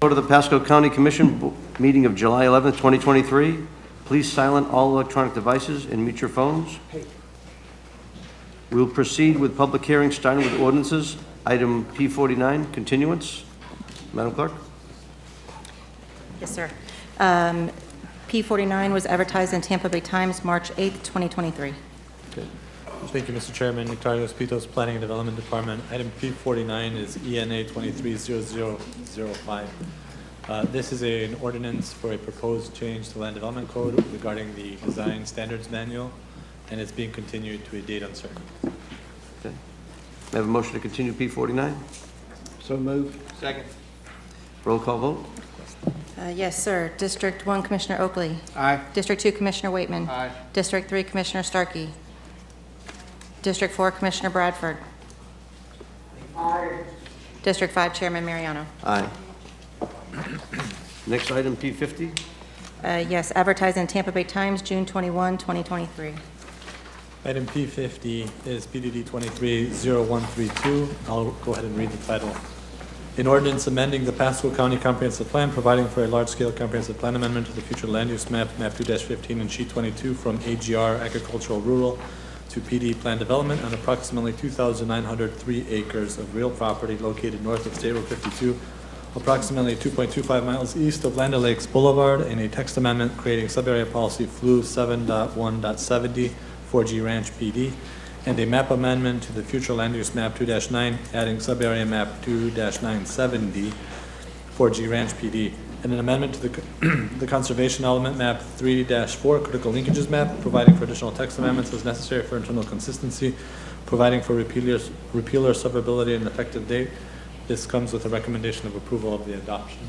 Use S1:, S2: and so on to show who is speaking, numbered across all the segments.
S1: Go to the Pasco County Commission meeting of July 11th, 2023. Please silent all electronic devices and mute your phones. We'll proceed with public hearings, starting with ordinances. Item P49, continuance. Madam Clerk.
S2: Yes, sir. P49 was advertised in Tampa Bay Times, March 8th, 2023.
S1: Okay.
S3: Thank you, Mr. Chairman. Nictarios Pitos, Planning and Development Department. Item P49 is ENA 230005. This is an ordinance for a proposed change to Land Development Code regarding the Design Standards Manual, and it's being continued to a date uncertain.
S1: Okay. May I have a motion to continue P49?
S4: So moved. Second.
S1: Roll call vote.
S2: Yes, sir. District 1, Commissioner Oakley.
S4: Aye.
S2: District 2, Commissioner Waitman.
S4: Aye.
S2: District 3, Commissioner Starkey. District 4, Commissioner Bradford.
S4: Aye.
S2: District 5, Chairman Mariano.
S1: Aye. Next item, P50.
S2: Yes, advertised in Tampa Bay Times, June 21, 2023.
S3: Item P50 is PDD 230132. I'll go ahead and read the title. An ordinance amending the Pasco County Comprehensive Plan, providing for a large-scale comprehensive plan amendment to the future land use map, map 2-15 and sheet 22 from AGR Agricultural Rural to PD Plan Development on approximately 2,903 acres of real property located north of State Road 52, approximately 2.25 miles east of Land O'Lakes Boulevard, and a text amendment creating sub-area policy FLU 7.1.70 4G Ranch PD, and a map amendment to the future land use map 2-9, adding sub-area map 2-970 4G Ranch PD, and an amendment to the conservation element map 3-4 critical linkages map, providing for additional text amendments as necessary for internal consistency, providing for repealer severability and effective date. This comes with a recommendation of approval of the adoption.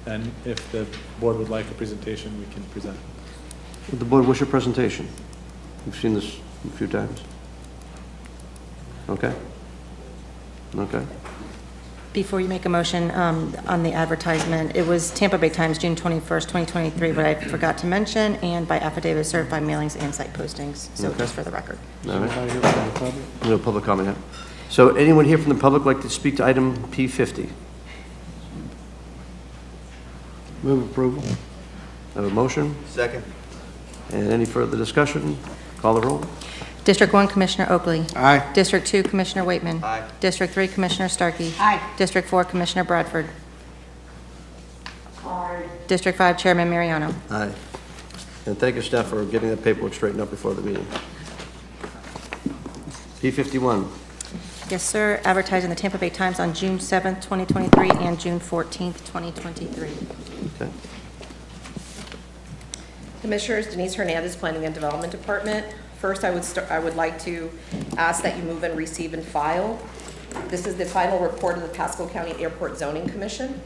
S3: And if the board would like a presentation, we can present.
S1: Would the board wish a presentation? We've seen this a few times. Okay. Okay.
S2: Before you make a motion on the advertisement, it was Tampa Bay Times, June 21st, 2023, but I forgot to mention, and by affidavit of certified mailings and site postings, so
S1: Okay.
S2: just for the record.
S1: All right. No public comment here. So anyone here from the public like to speak to item P50?
S4: Move approval.
S1: Have a motion?
S4: Second.
S1: And any further discussion? Call the roll.
S2: District 1, Commissioner Oakley.
S4: Aye.
S2: District 2, Commissioner Waitman.
S4: Aye.
S2: District 3, Commissioner Starkey.
S4: Aye.
S2: District 4, Commissioner Bradford.
S4: Aye.
S2: District 5, Chairman Mariano.
S1: Aye. And thank you, staff, for getting that paperwork straightened up before the meeting. P51.
S2: Yes, sir. Advertised in the Tampa Bay Times on June 7th, 2023 and June 14th, 2023.
S1: Okay.
S5: Commissioners, Denise Hernandez, Planning and Development Department. First, I would like to ask that you move and receive and file. This is the final report of the Pasco County Airport Zoning Commission.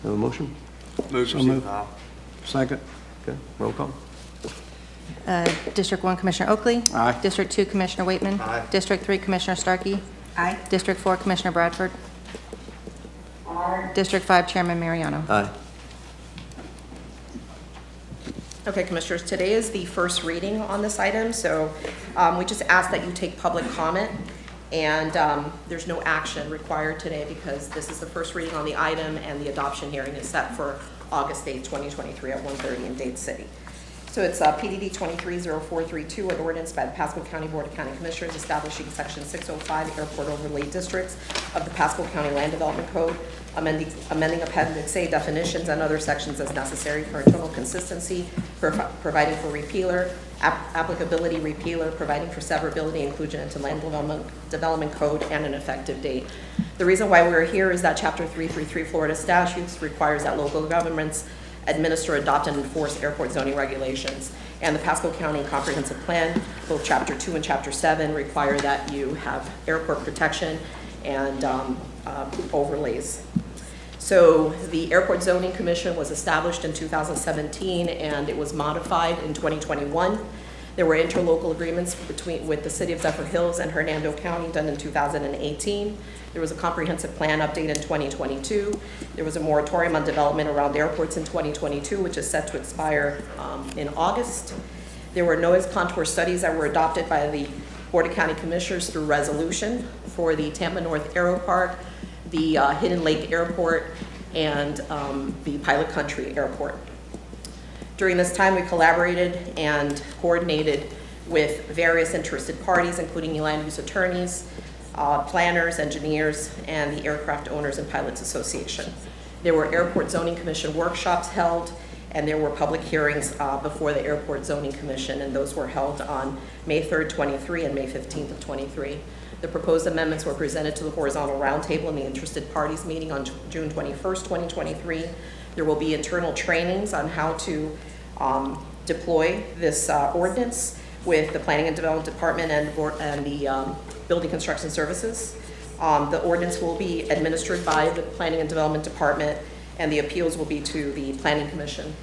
S1: Have a motion?
S4: Move so moved. Second.
S1: Okay. Roll call.
S2: District 1, Commissioner Oakley.
S4: Aye.
S2: District 2, Commissioner Waitman.
S4: Aye.
S2: District 3, Commissioner Starkey.
S5: Aye.
S2: District 4, Commissioner Bradford.
S4: Aye.
S2: District 5, Chairman Mariano.
S1: Aye.
S5: Okay, Commissioners, today is the first reading on this item, so we just ask that you take public comment, and there's no action required today because this is the first reading on the item, and the adoption hearing is set for August 8, 2023 at 1:30 in Dade City. So it's PDD 230432, an ordinance by the Pasco County Board of County Commissioners establishing Section 605 Airport Overlay Districts of the Pasco County Land Development Code, amending Appendix A definitions and other sections as necessary for internal consistency, providing for repealer, applicability repealer, providing for severability, inclusion into Land Development Code, and an effective date. The reason why we're here is that Chapter 333 Florida statutes requires that local governments administer, adopt, and enforce airport zoning regulations. And the Pasco County Comprehensive Plan, both Chapter 2 and Chapter 7, require that you have airport protection and overlays. So the Airport Zoning Commission was established in 2017 and it was modified in 2021. There were interlocal agreements with the City of Zephyr Hills and Hernando County done in 2018. There was a comprehensive plan update in 2022. There was a moratorium on development around airports in 2022, which is set to expire in August. There were noise contour studies that were adopted by the Board of County Commissioners through resolution for the Tampa North Aero Park, the Hidden Lake Airport, and the Pilot Country Airport. During this time, we collaborated and coordinated with various interested parties, including land use attorneys, planners, engineers, and the Aircraft Owners and Pilots Association. There were Airport Zoning Commission workshops held, and there were public hearings before the Airport Zoning Commission, and those were held on May 3rd, 23 and May 15th of 23. The proposed amendments were presented to the horizontal roundtable in the interested parties meeting on June 21st, 2023. There will be internal trainings on how to deploy this ordinance with the Planning and Development Department and the Building Construction Services. The ordinance will be administered by the Planning and Development Department, and the appeals will be to the Planning Commission.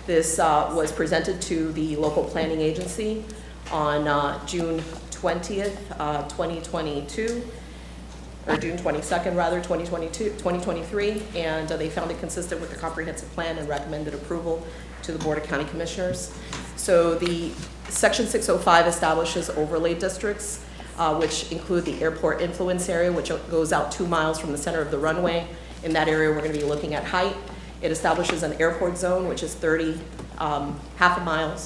S5: This was presented to the local planning agency on June 20th, 2022, or June 22nd, rather, 2023, and they found it consistent with the comprehensive plan and recommended approval to the Board of County Commissioners. So the Section 605 establishes overlay districts, which include the airport influence area, which goes out 2 miles from the center of the runway. In that area, we're going to be looking at height. It establishes an airport zone, which is half a mile,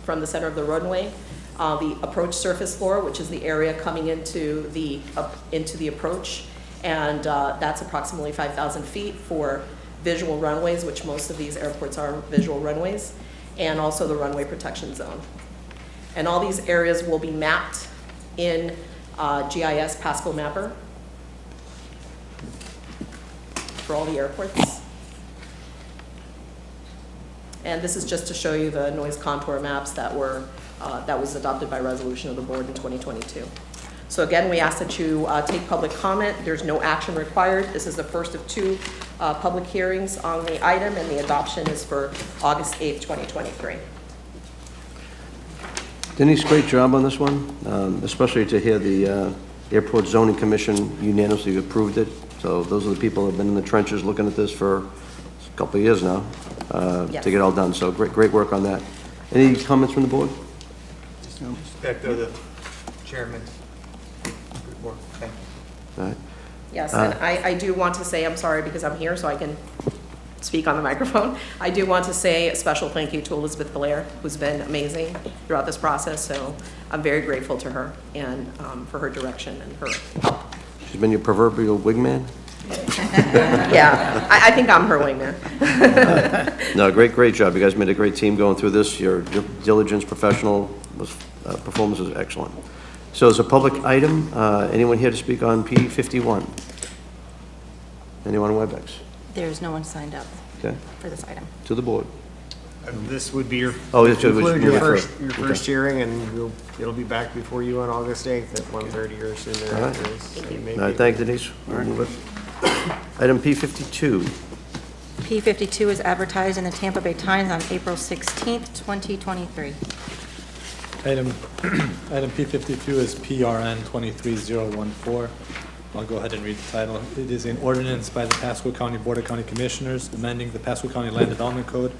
S5: from the center of the runway. The approach surface floor, which is the area coming into the approach, and that's approximately 5,000 feet for visual runways, which most of these airports are visual runways, and also the runway protection zone. And all these areas will be mapped in GIS Pasco Mapper for all the airports. And this is just to show you the noise contour maps that was adopted by resolution of the board in 2022. So again, we ask that you take public comment. There's no action required. This is the first of 2 public hearings on the item, and the adoption is for August 8th, 2023.
S1: Denise, great job on this one, especially to hear the Airport Zoning Commission unanimously approved it. So those are the people who have been in the trenches looking at this for a couple of years now
S5: Yes.
S1: to get it all done. So great work on that. Any comments from the board?
S6: Echo the chairman's report. Thank you.
S1: All right.
S5: Yes, and I do want to say, I'm sorry because I'm here so I can speak on the microphone. I do want to say a special thank you to Elizabeth Blair, who's been amazing throughout this process. So I'm very grateful to her and for her direction and her help.
S1: She's been your proverbial wingman?
S5: Yeah, I think I'm her wingman.
S1: No, great job. You guys made a great team going through this. Your diligence, performance was excellent. So as a public item, anyone here to speak on P51? Anyone on WebEx?
S2: There's no one signed up
S1: Okay,
S2: for this item.
S1: to the board.
S6: This would be your,
S1: conclude
S6: your first hearing, and it'll be back before you on August 8th at 1:30 or sooner.
S1: All right.
S6: So you may
S1: All right,
S6: be-
S1: thank you, Denise. We'll move it. Item P52.
S2: P52 is advertised in the Tampa Bay Times on April 16th, 2023.
S3: Item P52 is PRN 23014. I'll go ahead and read the title. It is an ordinance by the Pasco County Board of County Commissioners amending the Pasco County Land Development Code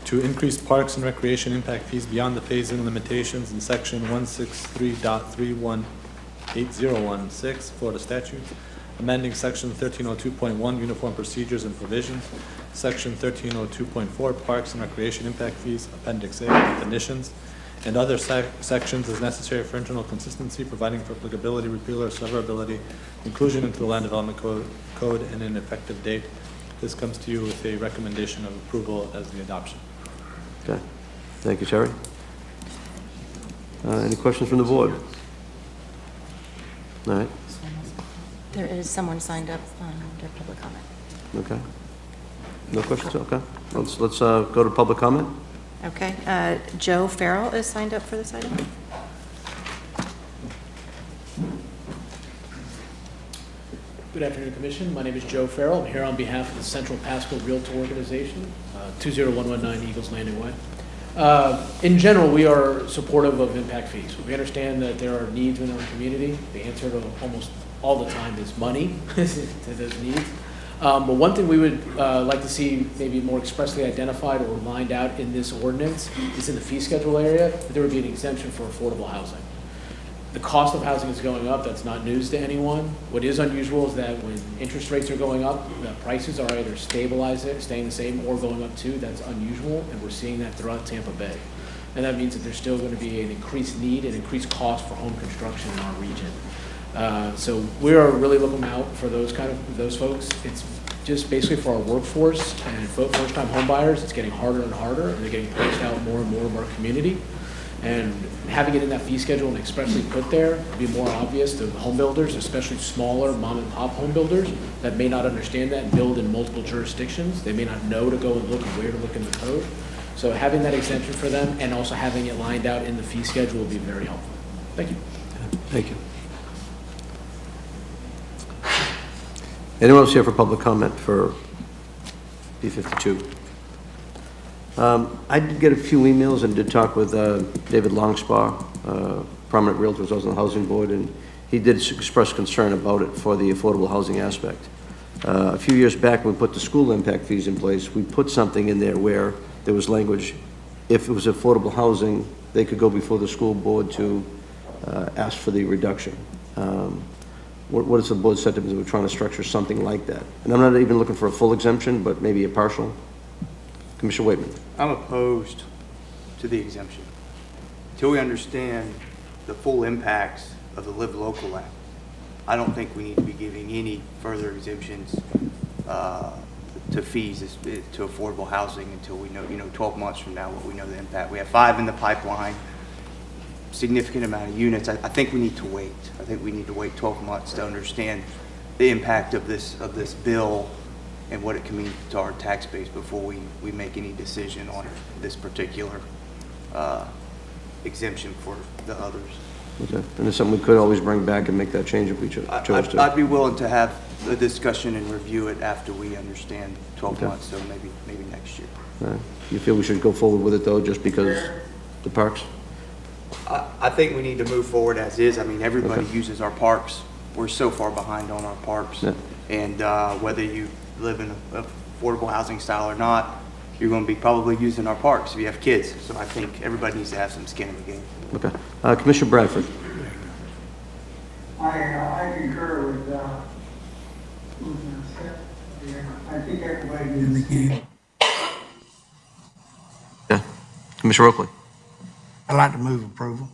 S3: to increase parks and recreation impact fees beyond the phase-in limitations in section 163.318016 Florida statutes, amending section 1302.1 uniform procedures and provisions, section 1302.4 parks and recreation impact fees, appendix A, definitions, and other sections as necessary for internal consistency, providing for applicability, repeal, or severability, inclusion into the Land Development Code, and an effective date. This comes to you with a recommendation of approval as the adoption.
S1: Okay, thank you, Terry. Any questions from the board? All right,
S2: There is someone signed up on their public comment.
S1: okay. No questions? Okay. Let's go to public comment.
S2: Okay, Joe Farrell is signed up for this item.
S7: Good afternoon, Commission. My name is Joe Farrell. I'm here on behalf of the Central Pasco Realtor Organization, 20119 Eagles Landing Way. In general, we are supportive of impact fees. We understand that there are needs in our community. The answer to almost all the time is money to those needs. But one thing we would like to see maybe more expressly identified or lined out in this ordinance is in the fee schedule area, that there would be an exemption for affordable housing. The cost of housing is going up. That's not news to anyone. What is unusual is that when interest rates are going up, the prices are either stabilizing, staying the same, or going up too. That's unusual, and we're seeing that throughout Tampa Bay. And that means that there's still going to be an increased need and increased cost for home construction in our region. So we are really looking out for those folks. It's just basically for our workforce and first-time home buyers. It's getting harder and harder, and they're getting pushed out more and more of our community. And having it in that fee schedule and expressly put there would be more obvious to home builders, especially smaller mom and pop home builders that may not understand that and build in multiple jurisdictions. They may not know to go and look and where to look in the code. So having that exemption for them and also having it lined out in the fee schedule will be very helpful. Thank you.
S1: Thank you. Anyone else here for public comment for P52? I did get a few emails and did talk with David Longspar, prominent realtor who's on the housing board, and he did express concern about it for the affordable housing aspect. A few years back, when we put the school impact fees in place, we put something in there where there was language, if it was affordable housing, they could go before the school board to ask for the reduction. What is the board sentiment? We're trying to structure something like that. And I'm not even looking for a full exemption, but maybe a partial. Commissioner Waitman.
S8: I'm opposed to the exemption until we understand the full impacts of the Live Local Act. I don't think we need to be giving any further exemptions to fees to affordable housing until we know, 12 months from now, what we know the impact. We have 5 in the pipeline, significant amount of units. I think we need to wait. I think we need to wait 12 months to understand the impact of this bill and what it can mean to our tax base before we make any decision on this particular exemption for the others.
S1: Okay. And it's something we could always bring back and make that change if we chose to.
S8: I'd be willing to have a discussion and review it after we understand 12 months, so maybe next year.
S1: All right. You feel we should go forward with it, though, just because the parks?
S8: I think we need to move forward as is. I mean, everybody uses our parks. We're so far behind on our parks.
S1: Yeah.
S8: And whether you live in an affordable housing style or not, you're going to be probably using our parks if you have kids. So I think everybody needs to have some skin in the game.
S1: Okay. Commissioner Bradford.
S9: I concur with I think everybody in the game.
S1: Yeah. Commissioner Oakley.
S4: I'd like to move approval.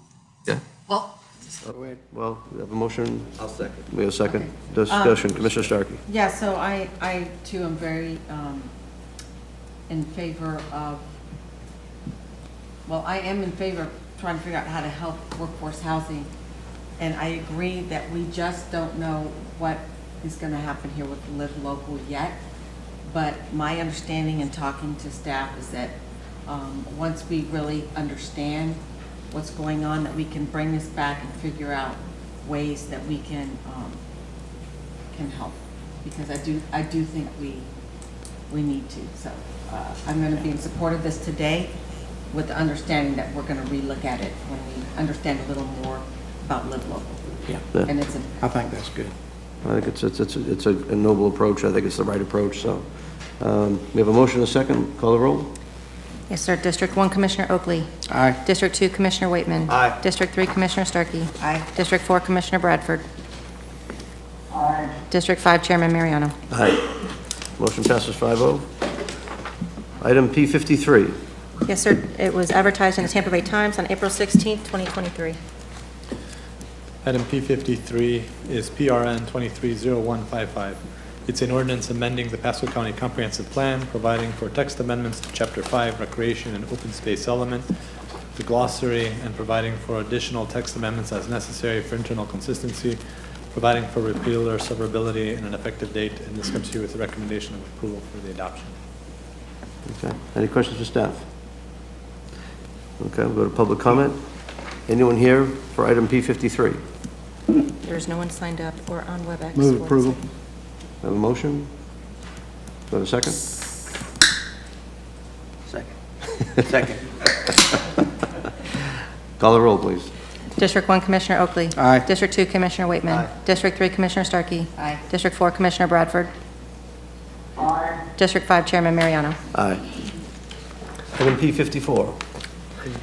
S1: Yeah.
S2: Well,
S1: Well, we have a motion.
S8: I'll second.
S1: We have a second discussion. Commissioner Starkey.
S10: Yeah, so I too am very in favor of, I am in favor of trying to figure out how to help workforce housing. And I agree that we just don't know what is going to happen here with Live Local yet. But my understanding in talking to staff is that once we really understand what's going on, that we can bring this back and figure out ways that we can help, because I do think we need to. So I'm going to be in support of this today, with the understanding that we're going to relook at it when we understand a little more about Live Local.
S4: Yeah.
S10: And it's
S4: I think that's good.
S1: I think it's a noble approach. I think it's the right approach. So we have a motion and a second. Call the roll.
S2: Yes, sir. District 1, Commissioner Oakley.
S4: Aye.
S2: District 2, Commissioner Waitman.
S8: Aye.
S2: District 3, Commissioner Starkey.
S10: Aye.
S2: District 4, Commissioner Bradford.
S9: Aye.
S2: District 5, Chairman Mariano.
S1: Aye. Motion passes 5-0. Item P53.
S2: Yes, sir. It was advertised in the Tampa Bay Times on April 16th, 2023.
S3: Item P53 is PRN 230155. It's an ordinance amending the Pasco County Comprehensive Plan, providing for text amendments to Chapter 5, Recreation and Open Space Element, the glossary, and providing for additional text amendments as necessary for internal consistency, providing for repeal or severability and an effective date, and this comes to you with a recommendation of approval for the adoption.
S1: Okay. Any questions for staff? Okay, we'll go to public comment. Anyone here for item P53?
S2: There's no one signed up or on WebEx.
S4: Move approval.
S1: Have a motion? Do I have a second?
S8: Second.
S1: Call the roll, please.
S2: District 1, Commissioner Oakley.
S4: Aye.
S2: District 2, Commissioner Waitman.
S8: Aye.
S2: District 3, Commissioner Starkey.
S10: Aye.
S2: District 4, Commissioner Bradford.
S9: Aye.
S2: District 5, Chairman Mariano.
S1: Aye. Item P54.
S6: Are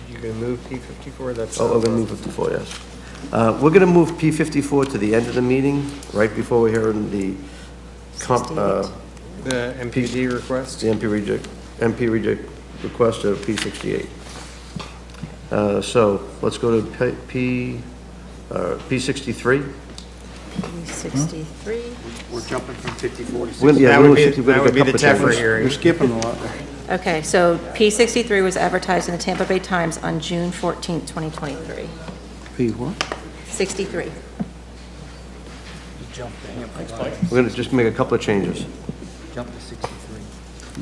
S6: you going to move P54? That's
S1: Oh, I'm going to move 54, yes. We're going to move P54 to the end of the meeting, right before we're hearing the
S6: The MPD request?
S1: the MP reject request of P68. So let's go to P63.
S2: P63.
S8: We're jumping from 54 to 60.
S1: We're gonna- yeah,
S6: That
S1: we're
S6: would
S1: gonna
S6: be,
S1: skip- we're
S6: that
S1: gonna
S6: would be
S1: get
S6: the
S1: a couple of
S6: TEFRA
S1: changes.
S6: hearing.
S4: You're skipping a lot there.
S2: Okay, so P63 was advertised in the Tampa Bay Times on June 14th, 2023.
S4: P what?
S2: 63.
S4: Jump to him.
S1: We're going to just make a couple of changes.
S4: Jump to 63.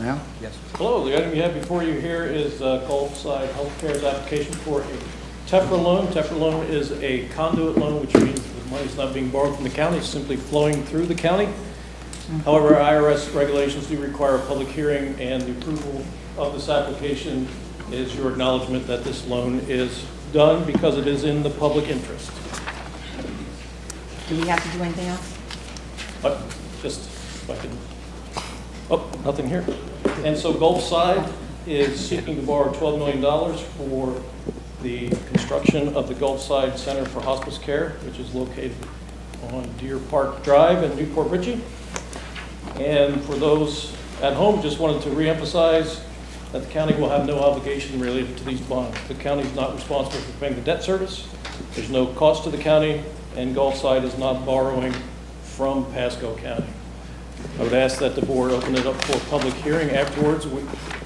S4: Now? Yes.
S3: Hello, the item you have before you here is Gulfside Healthcare's application for a TEFRA loan. TEFRA loan is a conduit loan, which means the money is not being borrowed from the county, it's simply flowing through the county. However, IRS regulations do require a public hearing, and the approval of this application is your acknowledgement that this loan is done because it is in the public interest.
S10: Do we have to do anything else?
S3: But just, if I can, oh, nothing here. And so Gulfside is seeking to borrow $12 million for the construction of the Gulfside Center for Hospice Care, which is located on Deer Park Drive in Newport Richey. And for those at home, just wanted to reemphasize that the county will have no obligation related to these bonds. The county is not responsible for paying the debt service. There's no cost to the county, and Gulfside is not borrowing from Pasco County. I would ask that the board open it up for a public hearing afterwards.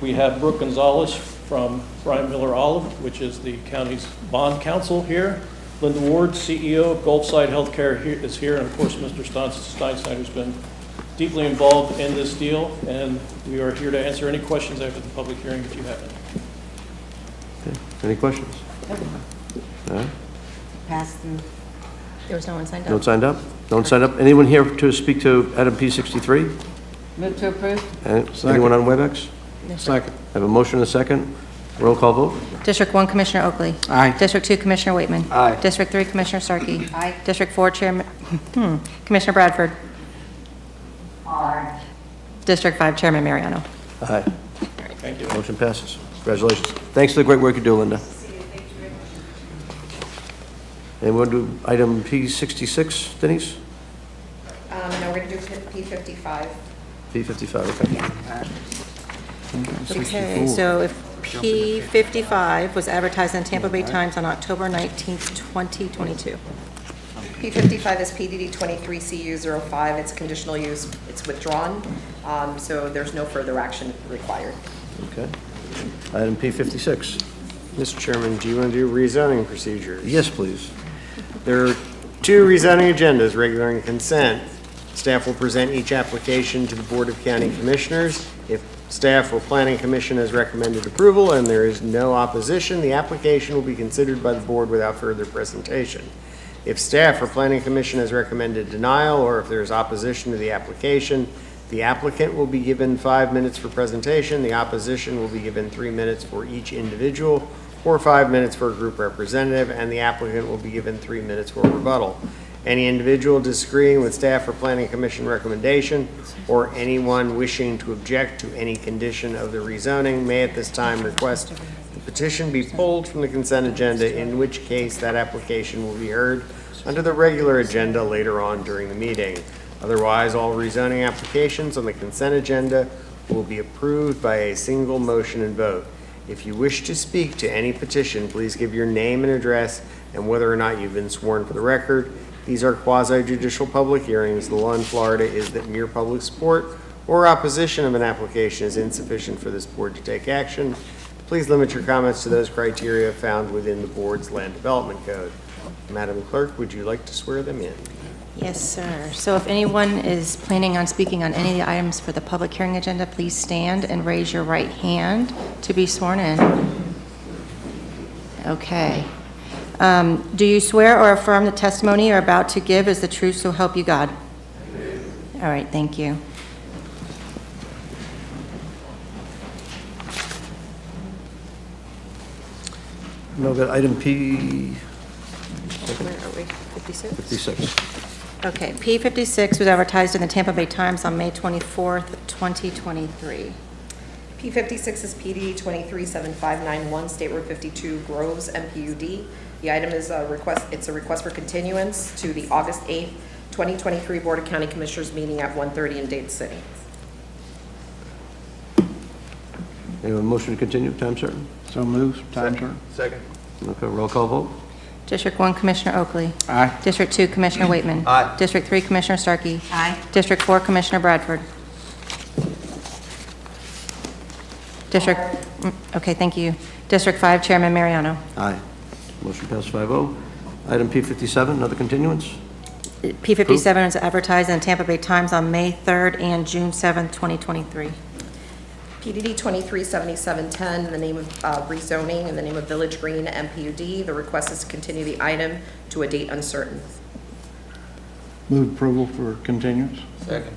S3: We have Brooke Gonzalez from Brian Miller Olive, which is the county's bond counsel here. Linda Ward, CEO of Gulfside Healthcare, is here, and of course, Mr. Steinsnyder's been deeply involved in this deal, and we are here to answer any questions after the public hearing if you have any.
S1: Okay. Any questions? All right.
S10: Pass through.
S2: There was no one signed
S1: No one
S2: up?
S1: signed up? No one signed up? Anyone here to speak to item P63?
S10: Move to approve?
S1: Anyone on WebEx?
S4: Second.
S1: I have a motion and a second. Roll call vote?
S2: District 1, Commissioner Oakley.
S4: Aye.
S2: District 2, Commissioner Waitman.
S8: Aye.
S2: District 3, Commissioner Starkey.
S10: Aye.
S2: District 4, Chairman, Commissioner Bradford.
S9: Aye.
S2: District 5, Chairman Mariano.
S1: Aye.
S3: Thank you.
S1: Motion passes. Congratulations. Thanks for the great work you do, Linda. And we'll do item P66, Denise?
S5: No, we're going to do P55.
S1: P55, okay.
S2: Okay, so if P55 was advertised in the Tampa Bay Times on October 19th, 2022.
S5: P55 is PDD 23CU05. It's conditional use. It's withdrawn, so there's no further action required.
S1: Okay. Item P56.
S6: Mr. Chairman, do you want to do rezoning procedures?
S1: Yes, please.
S6: There are two rezoning agendas, regular and consent. Staff will present each application to the Board of County Commissioners. If staff or Planning Commission has recommended approval and there is no opposition, the application will be considered by the board without further presentation. If staff or Planning Commission has recommended denial, or if there is opposition to the application, the applicant will be given 5 minutes for presentation, the opposition will be given 3 minutes for each individual, or 5 minutes for a group representative, and the applicant will be given 3 minutes for rebuttal. Any individual disagreeing with staff or Planning Commission recommendation, or anyone wishing to object to any condition of the rezoning may at this time request the petition be pulled from the consent agenda, in which case that application will be heard under the regular agenda later on during the meeting. Otherwise, all rezoning applications on the consent agenda will be approved by a single motion and vote. If you wish to speak to any petition, please give your name and address and whether or not you've been sworn for the record. These are quasi-judicial public hearings. The law in Florida is that mere public support or opposition of an application is insufficient for this board to take action. Please limit your comments to those criteria found within the board's land development code. Madam Clerk, would you like to swear them in?
S2: Yes, sir. So if anyone is planning on speaking on any of the items for the public hearing agenda, please stand and raise your right hand to be sworn in. Okay. Do you swear or affirm the testimony you're about to give is the truth, so help you God? All right, thank you.
S1: Now we've got item P56.
S2: Where are we? 56? Okay, P56 was advertised in the Tampa Bay Times on May 24th, 2023.
S5: P56 is PD 237591, State Road 52, Groves, MPUD. The item is a request, it's a request for continuance to the August 8th, 2023 Board of County Commissioners meeting at 1:30 in Dade City.
S1: Anyone motion to continue, time certain?
S4: So moves, time certain.
S8: Second.
S1: Okay, roll call vote.
S2: District 1, Commissioner Oakley.
S4: Aye.
S2: District 2, Commissioner Waitman.
S8: Aye.
S2: District 3, Commissioner Starkey.
S10: Aye.
S2: District 4, Commissioner Bradford. District, okay, thank you. District 5, Chairman Mariano.
S1: Aye. Motion passed 5-0. Item P57, another continuance?
S2: P57 is advertised in Tampa Bay Times on May 3rd and June 7th, 2023.
S5: PDD 237710, in the name of rezoning, in the name of Village Green MPUD. The request is to continue the item to a date uncertain.
S4: Move approval for continuance.
S8: Second.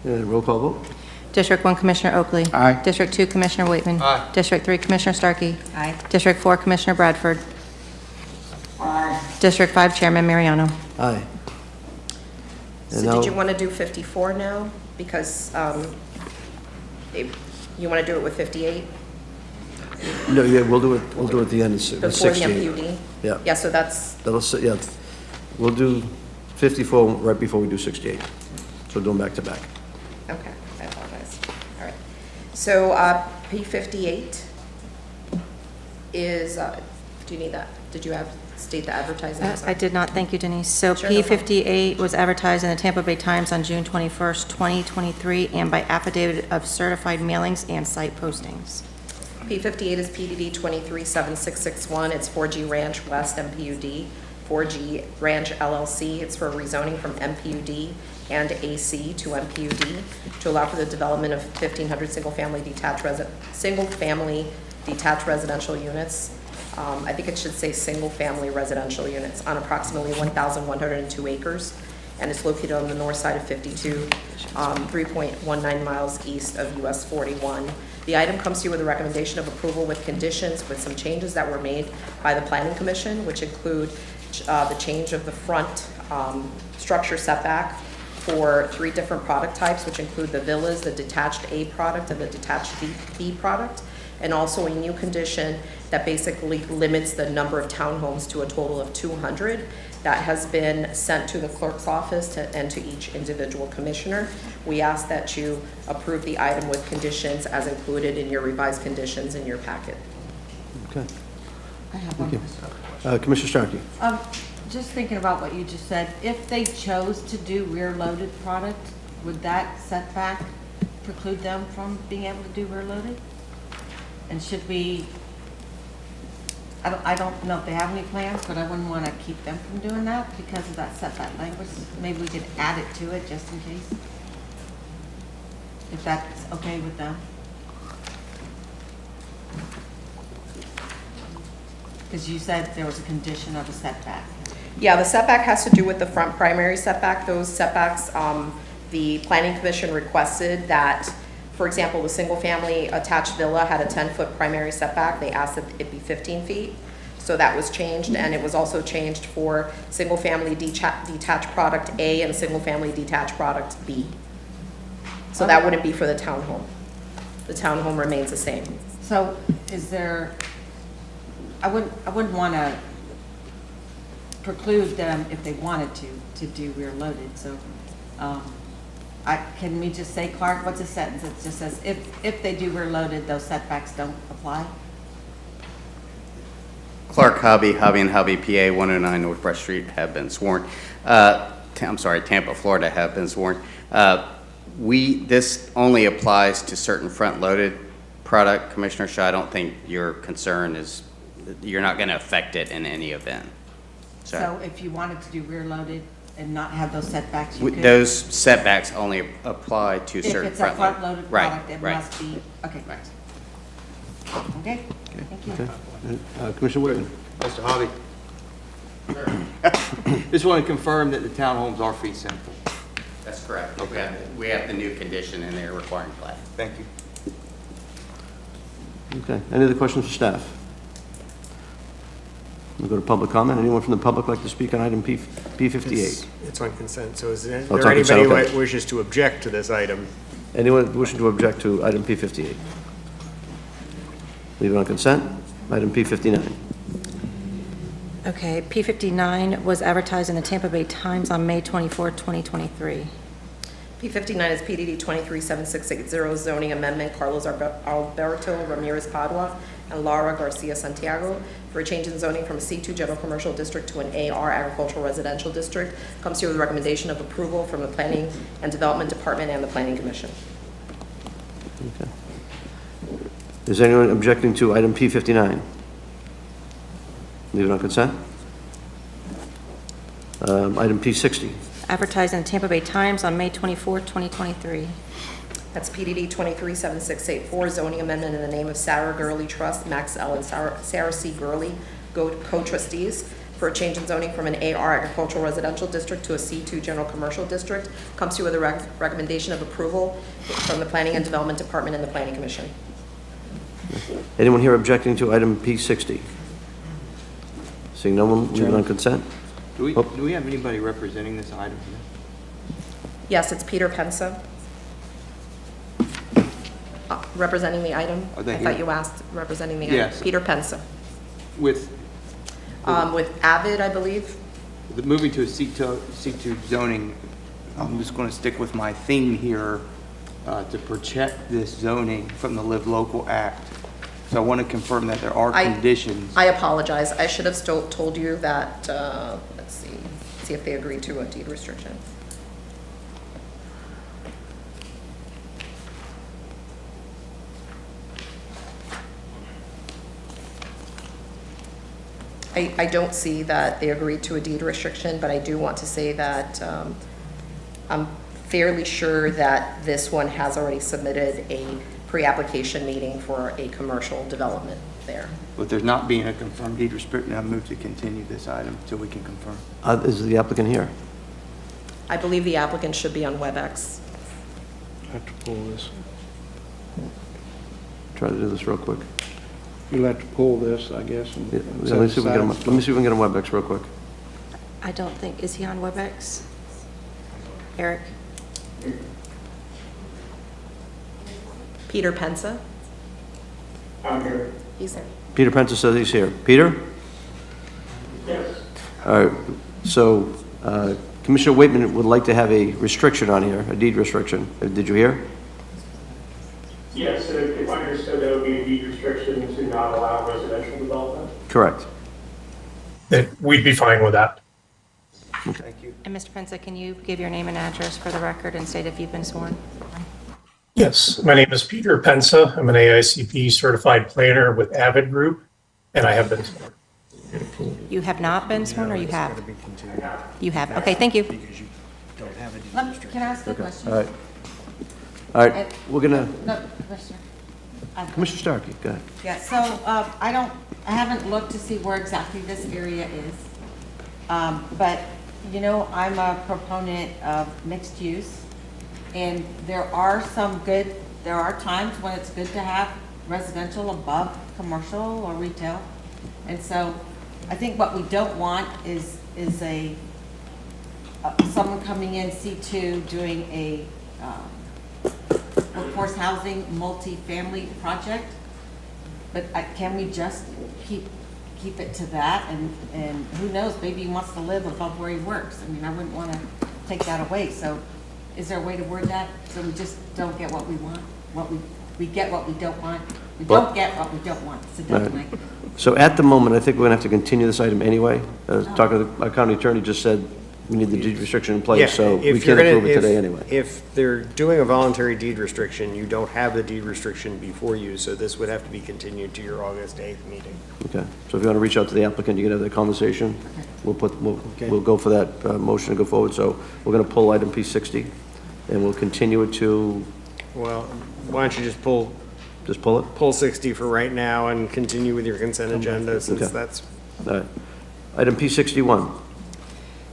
S1: Roll call vote.
S2: District 1, Commissioner Oakley.
S4: Aye.
S2: District 2, Commissioner Waitman.
S8: Aye.
S2: District 3, Commissioner Starkey.
S10: Aye.
S2: District 4, Commissioner Bradford.
S9: Aye.
S2: District 5, Chairman Mariano.
S1: Aye.
S5: So
S1: And now-
S5: did you want to do 54 now? Because you want to do it with 58
S1: No, yeah, we'll do it at the end of
S5: before the
S1: 68.
S5: MPUD?
S1: Yeah.
S5: Yeah, so that's,
S1: Yeah, we'll do 54 right before we do 68. So do them back to back.
S5: okay, I apologize. All right. So P58 is, do you need that? Did you state the advertising? I'm sorry.
S2: I did not, thank you, Denise. So
S5: Sure, no problem.
S2: P58 was advertised in the Tampa Bay Times on June 21st, 2023, and by affidavit of certified mailings and site postings.
S5: P58 is PDD 237661. It's 4G Ranch West MPUD, 4G Ranch LLC. It's for rezoning from MPUD and AC to MPUD to allow for the development of 1,500 single-family detached residential units. I think it should say single-family residential units on approximately 1,102 acres, and it's located on the north side of 52, 3.19 miles east of US 41. The item comes to you with a recommendation of approval with conditions with some changes that were made by the Planning Commission, which include the change of the front structure setback for 3 different product types, which include the villas, the detached A product, and the detached B product, and also a new condition that basically limits the number of townhomes to a total of 200. That has been sent to the clerk's office and to each individual commissioner. We ask that you approve the item with conditions as included in your revised conditions in your packet.
S1: Okay.
S10: I have one
S1: Thank
S10: question.
S1: you. Commissioner Starkey.
S10: Just thinking about what you just said, if they chose to do rear-loaded product, would that setback preclude them from being able to do rear-loaded? And should we, I don't know if they have any plans, but I wouldn't want to keep them from doing that because of that setback language. Maybe we could add it to it just in case, if that's okay with them. Because you said there was a condition of a setback.
S5: Yeah, the setback has to do with the front primary setback. Those setbacks, the Planning Commission requested that, for example, the single-family attached villa had a 10-foot primary setback. They asked that it be 15 feet. So that was changed, and it was also changed for single-family detached product A and single-family detached product B. So that wouldn't be for the townhome. The townhome remains the same.
S10: So is there, I wouldn't want to preclude them if they wanted to do rear-loaded. So can we just say, Clark, what's a sentence that just says, if they do rear-loaded, those setbacks don't apply?
S11: Clark Hobby, Hobby and Hobby, PA, 109 Northwest Street, have been sworn. I'm sorry, Tampa, Florida, have been sworn. This only applies to certain front-loaded product. Commissioner Shaw, I don't think your concern is, you're not going to affect it in any event.
S10: So if you wanted to do rear-loaded and not have those setbacks, you could?
S11: Those setbacks only apply to certain
S10: If it's a
S11: front-loaded.
S10: front-loaded
S11: Right,
S10: product, it
S11: right.
S10: must be, okay. Okay, thank you.
S1: Okay. Commissioner Whitman.
S8: Mr. Hobby. Just want to confirm that the townhomes are fee simple.
S11: That's correct.
S8: Okay.
S11: We have the new condition in there requiring plat.
S8: Thank you.
S1: Okay. Any other questions for staff? We'll go to public comment. Anyone from the public like to speak on item P58?
S6: It's on consent, so is there
S1: Oh, it's on consent,
S6: anybody
S1: okay.
S6: who wishes to object to this item?
S1: Anyone wishing to object to item P58? Leave it on consent. Item P59.
S2: Okay, P59 was advertised in the Tampa Bay Times on May 24, 2023.
S5: P59 is PDD 237680 zoning amendment, Carlos Alberto Ramirez Padua and Laura Garcia Santiago, for a change in zoning from a C2 general commercial district to an AR agricultural residential district. Comes here with a recommendation of approval from the Planning and Development Department and the Planning Commission.
S1: Okay. Is anyone objecting to item P59? Leave it on consent. Item P60.
S2: Advertised in the Tampa Bay Times on May 24, 2023.
S5: That's PDD 237684, zoning amendment in the name of Sarah Gurley Trust, Max L. and Sarah C. Gurley, co-trustees, for a change in zoning from an AR agricultural residential district to a C2 general commercial district. Comes to you with a recommendation of approval from the Planning and Development Department and the Planning Commission.
S1: Anyone here objecting to item P60? Seeing no one, leave it on consent.
S8: Do we have anybody representing this item here?
S5: Yes, it's Peter Pensa. Representing the item?
S8: Are they
S5: I thought
S8: here?
S5: you asked representing the item.
S8: Yes.
S5: Peter Pensa.
S8: With
S5: Avid, I believe.
S8: moving to a C2 zoning, I'm just going to stick with my theme here to protect this zoning from the Live Local Act. So I want to confirm that there are conditions.
S5: I apologize. I should have still told you that, let's see if they agree to a deed restriction. I don't see that they agreed to a deed restriction, but I do want to say that I'm fairly sure that this one has already submitted a pre-application meeting for a commercial development there.
S8: With there not being a confirmed deed restriction, I move to continue this item until we can confirm.
S1: Is the applicant here?
S5: I believe the applicant should be on WebEx.
S4: I have to pull this.
S1: Try to do this real quick.
S4: You'll have to pull this, I guess. And
S1: Yeah,
S4: set
S1: let me see if we
S4: aside
S1: can get him, let me see if we can get him WebEx real quick.
S2: I don't think, is he on WebEx? Eric?
S5: Peter Pensa?
S9: I'm here.
S5: He's there.
S1: Peter Prentice says he's here. Peter?
S9: Yes.
S1: All right, so Commissioner Waitman would like to have a restriction on here, a deed restriction. Did you hear?
S9: Yes, if I understood, that would be a deed restriction to not allow residential development.
S1: Correct.
S12: We'd be fine with that.
S8: Thank you.
S2: And Mr. Pensa, can you give your name and address for the record and state if you've been sworn?
S12: Yes, my name is Peter Pensa. I'm an AICP certified planner with Avid Group, and I have been sworn.
S2: You have not been sworn, or you have? You have. Okay, thank you.
S10: Can I ask a question?
S1: All right. All right, we're gonna,
S10: No, Commissioner.
S1: Commissioner Starkey, go ahead.
S10: Yeah, so I haven't looked to see where exactly this area is. But, you know, I'm a proponent of mixed use. And there are times when it's good to have residential above commercial or retail. And so I think what we don't want is someone coming in C2 doing a workforce housing multifamily project. But can we just keep it to that? And who knows, maybe he wants to live above where he works. I mean, I wouldn't want to take that away. So is there a way to word that so we just don't get what we want? We get what we don't want. We don't get what we don't want. So definitely.
S1: So at the moment, I think we're gonna have to continue this item anyway. Talking to our county attorney just said we need the deed restriction in place, so we can't approve it today anyway.
S6: If they're doing a voluntary deed restriction, you don't have the deed restriction before you, so this would have to be continued to your August 8th meeting.
S1: Okay, so if you want to reach out to the applicant, you can have that conversation. We'll go for that motion to go forward. So we're going to pull item P60, and we'll continue it to,
S6: Well, why don't you just pull
S1: just pull it?
S6: pull 60 for right now and continue with your consent agenda, since
S1: Okay.
S6: that's...
S1: All right. Item P61.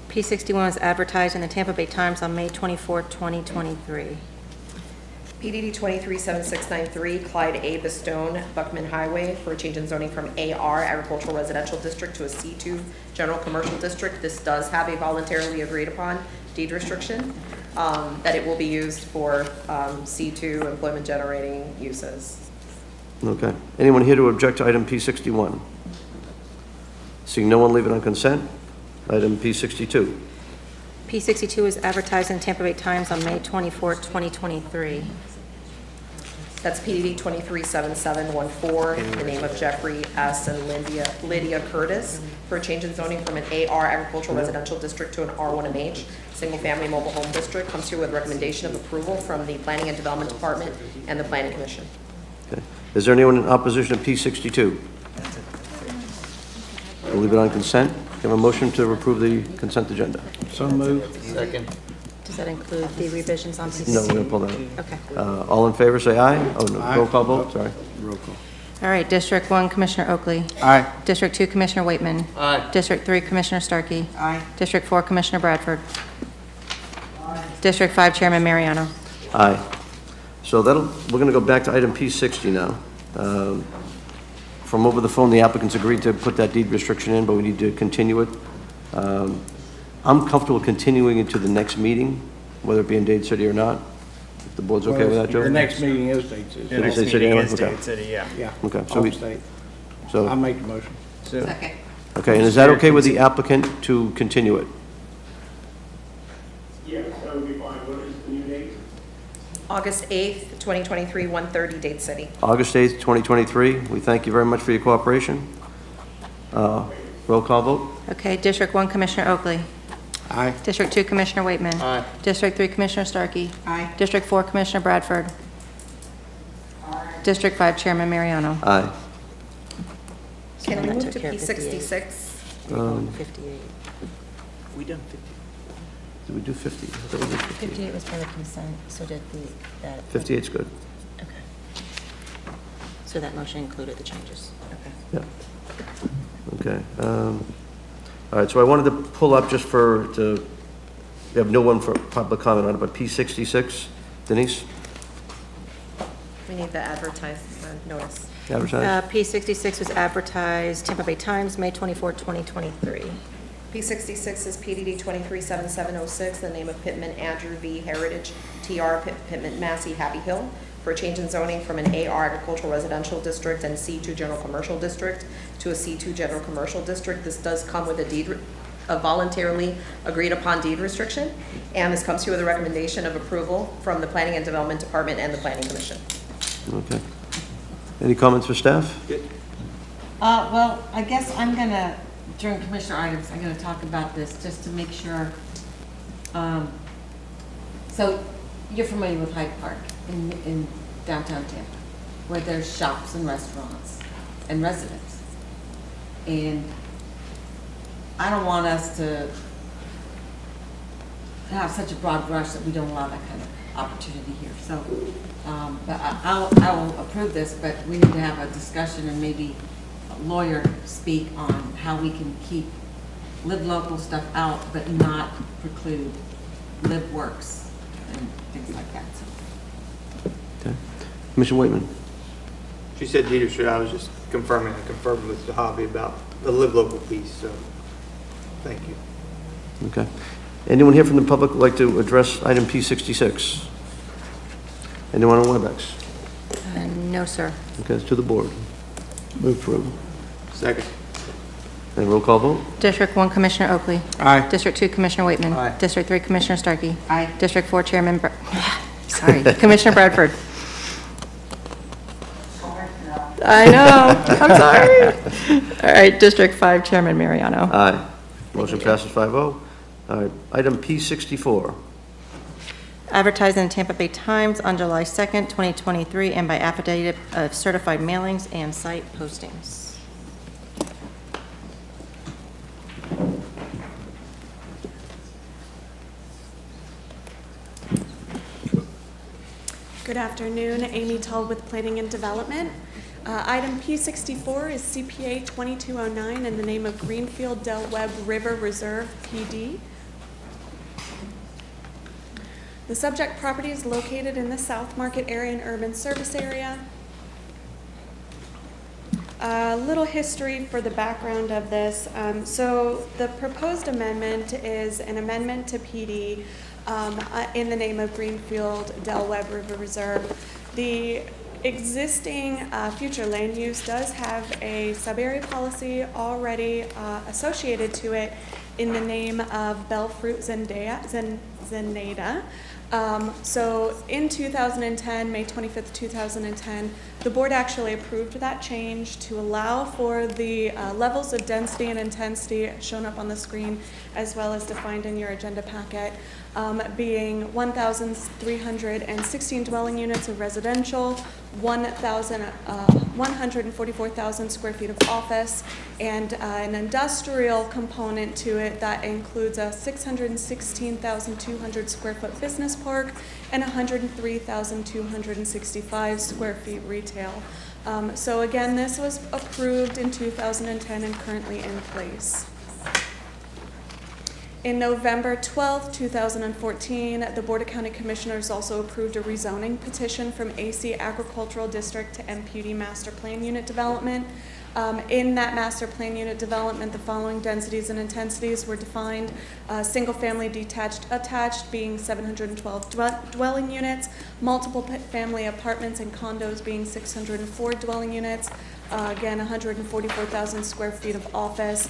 S2: P61 was advertised in the Tampa Bay Times on May 24, 2023.
S5: PDD 237693, Clyde A. Bastone, Buckman Highway, for a change in zoning from AR Agricultural Residential District to a C2 General Commercial District. This does have a voluntarily agreed upon deed restriction, that it will be used for C2 employment generating uses.
S1: Okay. Anyone here to object to item P61? Seeing no one, leave it on consent. Item P62.
S2: P62 is advertised in Tampa Bay Times on May 24, 2023.
S5: That's PDD 237714, in the name of Jeffrey S. and Lydia Curtis, for a change in zoning from an AR agricultural residential district to an R1MH, single-family mobile home district. Comes here with recommendation of approval from the Planning and Development Department and the Planning Commission.
S1: Okay. Is there anyone in opposition to P62? We'll leave it on consent. Can I have a motion to approve the consent agenda?
S4: So moved.
S2: Does that include the revisions on P62?
S1: No, we're going to pull that out.
S2: Okay.
S1: All in favor, say aye. Oh, no,
S4: Aye.
S1: roll call vote, sorry.
S4: Roll call.
S2: All right, District 1, Commissioner Oakley.
S4: Aye.
S2: District 2, Commissioner Waitman.
S6: Aye.
S2: District 3, Commissioner Starkey.
S10: Aye.
S2: District 4, Commissioner Bradford. District 5, Chairman Mariano.
S1: Aye. So we're going to go back to item P60 now. From over the phone, the applicants agreed to put that deed restriction in, but we need to continue it. I'm comfortable continuing it to the next meeting, whether it be in Dade City or not. If the board's okay with that, Joe?
S4: The next meeting is Dade City.
S6: The next
S1: Dade City,
S6: meeting
S1: anyway?
S6: is
S1: Okay.
S6: Dade City, yeah.
S4: Yeah.
S1: Okay, so
S4: I'll
S1: we-
S4: abstain. I'll
S1: So,
S4: make the motion.
S10: Second.
S1: okay, and is that okay with the applicant to continue it?
S9: Yes, that would be fine. What is the new date?
S5: August 8th, 2023, 1:30, Dade City.
S1: August 8th, 2023. We thank you very much for your cooperation. Roll call vote?
S2: Okay, District 1, Commissioner Oakley.
S4: Aye.
S2: District 2, Commissioner Waitman.
S6: Aye.
S2: District 3, Commissioner Starkey.
S10: Aye.
S2: District 4, Commissioner Bradford. District 5, Chairman Mariano.
S1: Aye.
S5: Can we
S2: that
S5: move
S2: took
S5: to
S2: care of
S5: 56?
S2: 58.
S1: Did we do 50? I thought we did 58.
S2: 58 was for the consent, so did that.
S1: 58's good.
S2: Okay. So that motion included the changes. Okay.
S1: Yeah. Okay. All right, so I wanted to pull up just we have no one for public comment on it, but P66, Denise,
S5: We need the advertised notice.
S1: advertise?
S2: P66 was advertised, Tampa Bay Times, May 24, 2023.
S5: P66 is PDD 237706, the name of Pittman Andrew V. Heritage, TR Pittman Massey Happy Hill, for a change in zoning from an AR agricultural residential district and C2 general commercial district to a C2 general commercial district. This does come with a voluntarily agreed upon deed restriction, and this comes to you with a recommendation of approval from the Planning and Development Department and the Planning Commission.
S1: Okay. Any comments for staff?
S10: Well, I guess I'm gonna, during commissioner items, I'm gonna talk about this just to make sure. So you're familiar with Hyde Park in downtown Tampa, where there's shops and restaurants and residents. And I don't want us to have such a broad brush that we don't allow that kind of opportunity here. So, but I will approve this, but we need to have a discussion and maybe a lawyer speak on how we can keep live local stuff out, but not preclude live works and things like that. So.
S1: Okay. Commissioner Waitman?
S8: She said leadership, I was just confirming, I confirmed with the hobby about the live local piece, so, thank you.
S1: Okay. Anyone here from the public would like to address item P66? Anyone on WebEx?
S2: No, sir.
S1: Okay, it's to the board. Move through.
S8: Second.
S1: And roll call vote?
S2: District 1, Commissioner Oakley.
S4: Aye.
S2: District 2, Commissioner Waitman.
S8: Aye.
S2: District 3, Commissioner Starkey.
S10: Aye.
S2: District 4, Chairman, sorry, Commissioner Bradford. I know, I'm sorry. All right, District 5, Chairman Mariano.
S1: Aye. Motion passes 5-0. All right, item P64.
S2: Advertised in the Tampa Bay Times on July 2nd, 2023, and by affidavit of certified mailings and site postings.
S13: Good afternoon, Amy Tull with Planning and Development. Item P64 is CPA 2209 in the name of Greenfield Del Webb River Reserve PD. The subject property is located in the South Market area and urban service area. A little history for the background of this. So the proposed amendment is an amendment to PD in the name of Greenfield Del Webb River Reserve. The existing future land use does have a sub-area policy already associated to it in the name of Belle Fruit Zenada. So in 2010, May 25th, 2010, the board actually approved that change to allow for the levels of density and intensity shown up on the screen, as well as defined in your agenda packet, being 1,316 dwelling units of residential, 144,000 square feet of office, and an industrial component to it that includes a 616,200 square foot business park and 103,265 square feet retail. So again, this was approved in 2010 and currently in place. In November 12, 2014, the Board of County Commissioners also approved a rezoning petition from AC Agricultural District to MPUD Master Plan Unit Development. In that master plan unit development, the following densities and intensities were defined. Single-family detached attached being 712 dwelling units, multiple family apartments and condos being 604 dwelling units, again 144,000 square feet of office,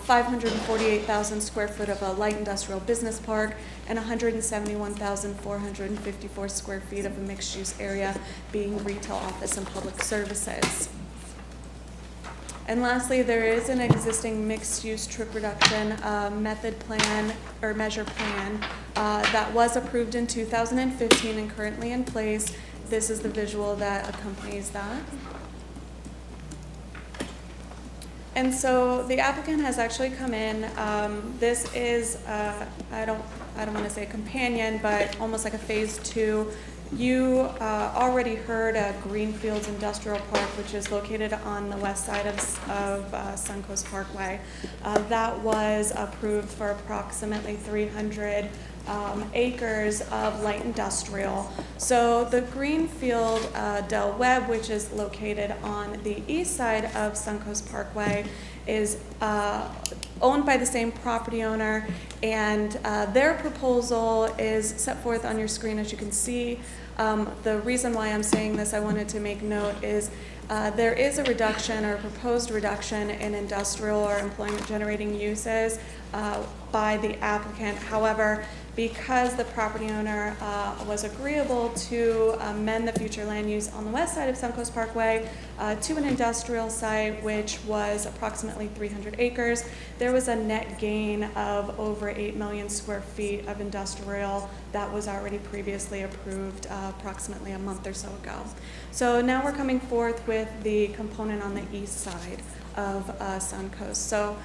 S13: 548,000 square foot of a light industrial business park, and 171,454 square feet of a mixed-use area being retail, office, and public services. And lastly, there is an existing mixed-use trip reduction method plan or measure plan that was approved in 2015 and currently in place. This is the visual that accompanies that. And so the applicant has actually come in. This is, I don't want to say a companion, but almost like a phase 2. You already heard Greenfields Industrial Park, which is located on the west side of Suncoast Parkway. That was approved for approximately 300 acres of light industrial. So the Greenfield Del Webb, which is located on the east side of Suncoast Parkway, is owned by the same property owner, and their proposal is set forth on your screen, as you can see. The reason why I'm saying this, I wanted to make note, is there is a reduction or proposed reduction in industrial or employment generating uses by the applicant. However, because the property owner was agreeable to amend the future land use on the west side of Suncoast Parkway to an industrial site, which was approximately 300 acres, there was a net gain of over 8 million square feet of industrial that was already previously approved approximately a month or so ago. So now we're coming forth with the component on the east side of Suncoast. So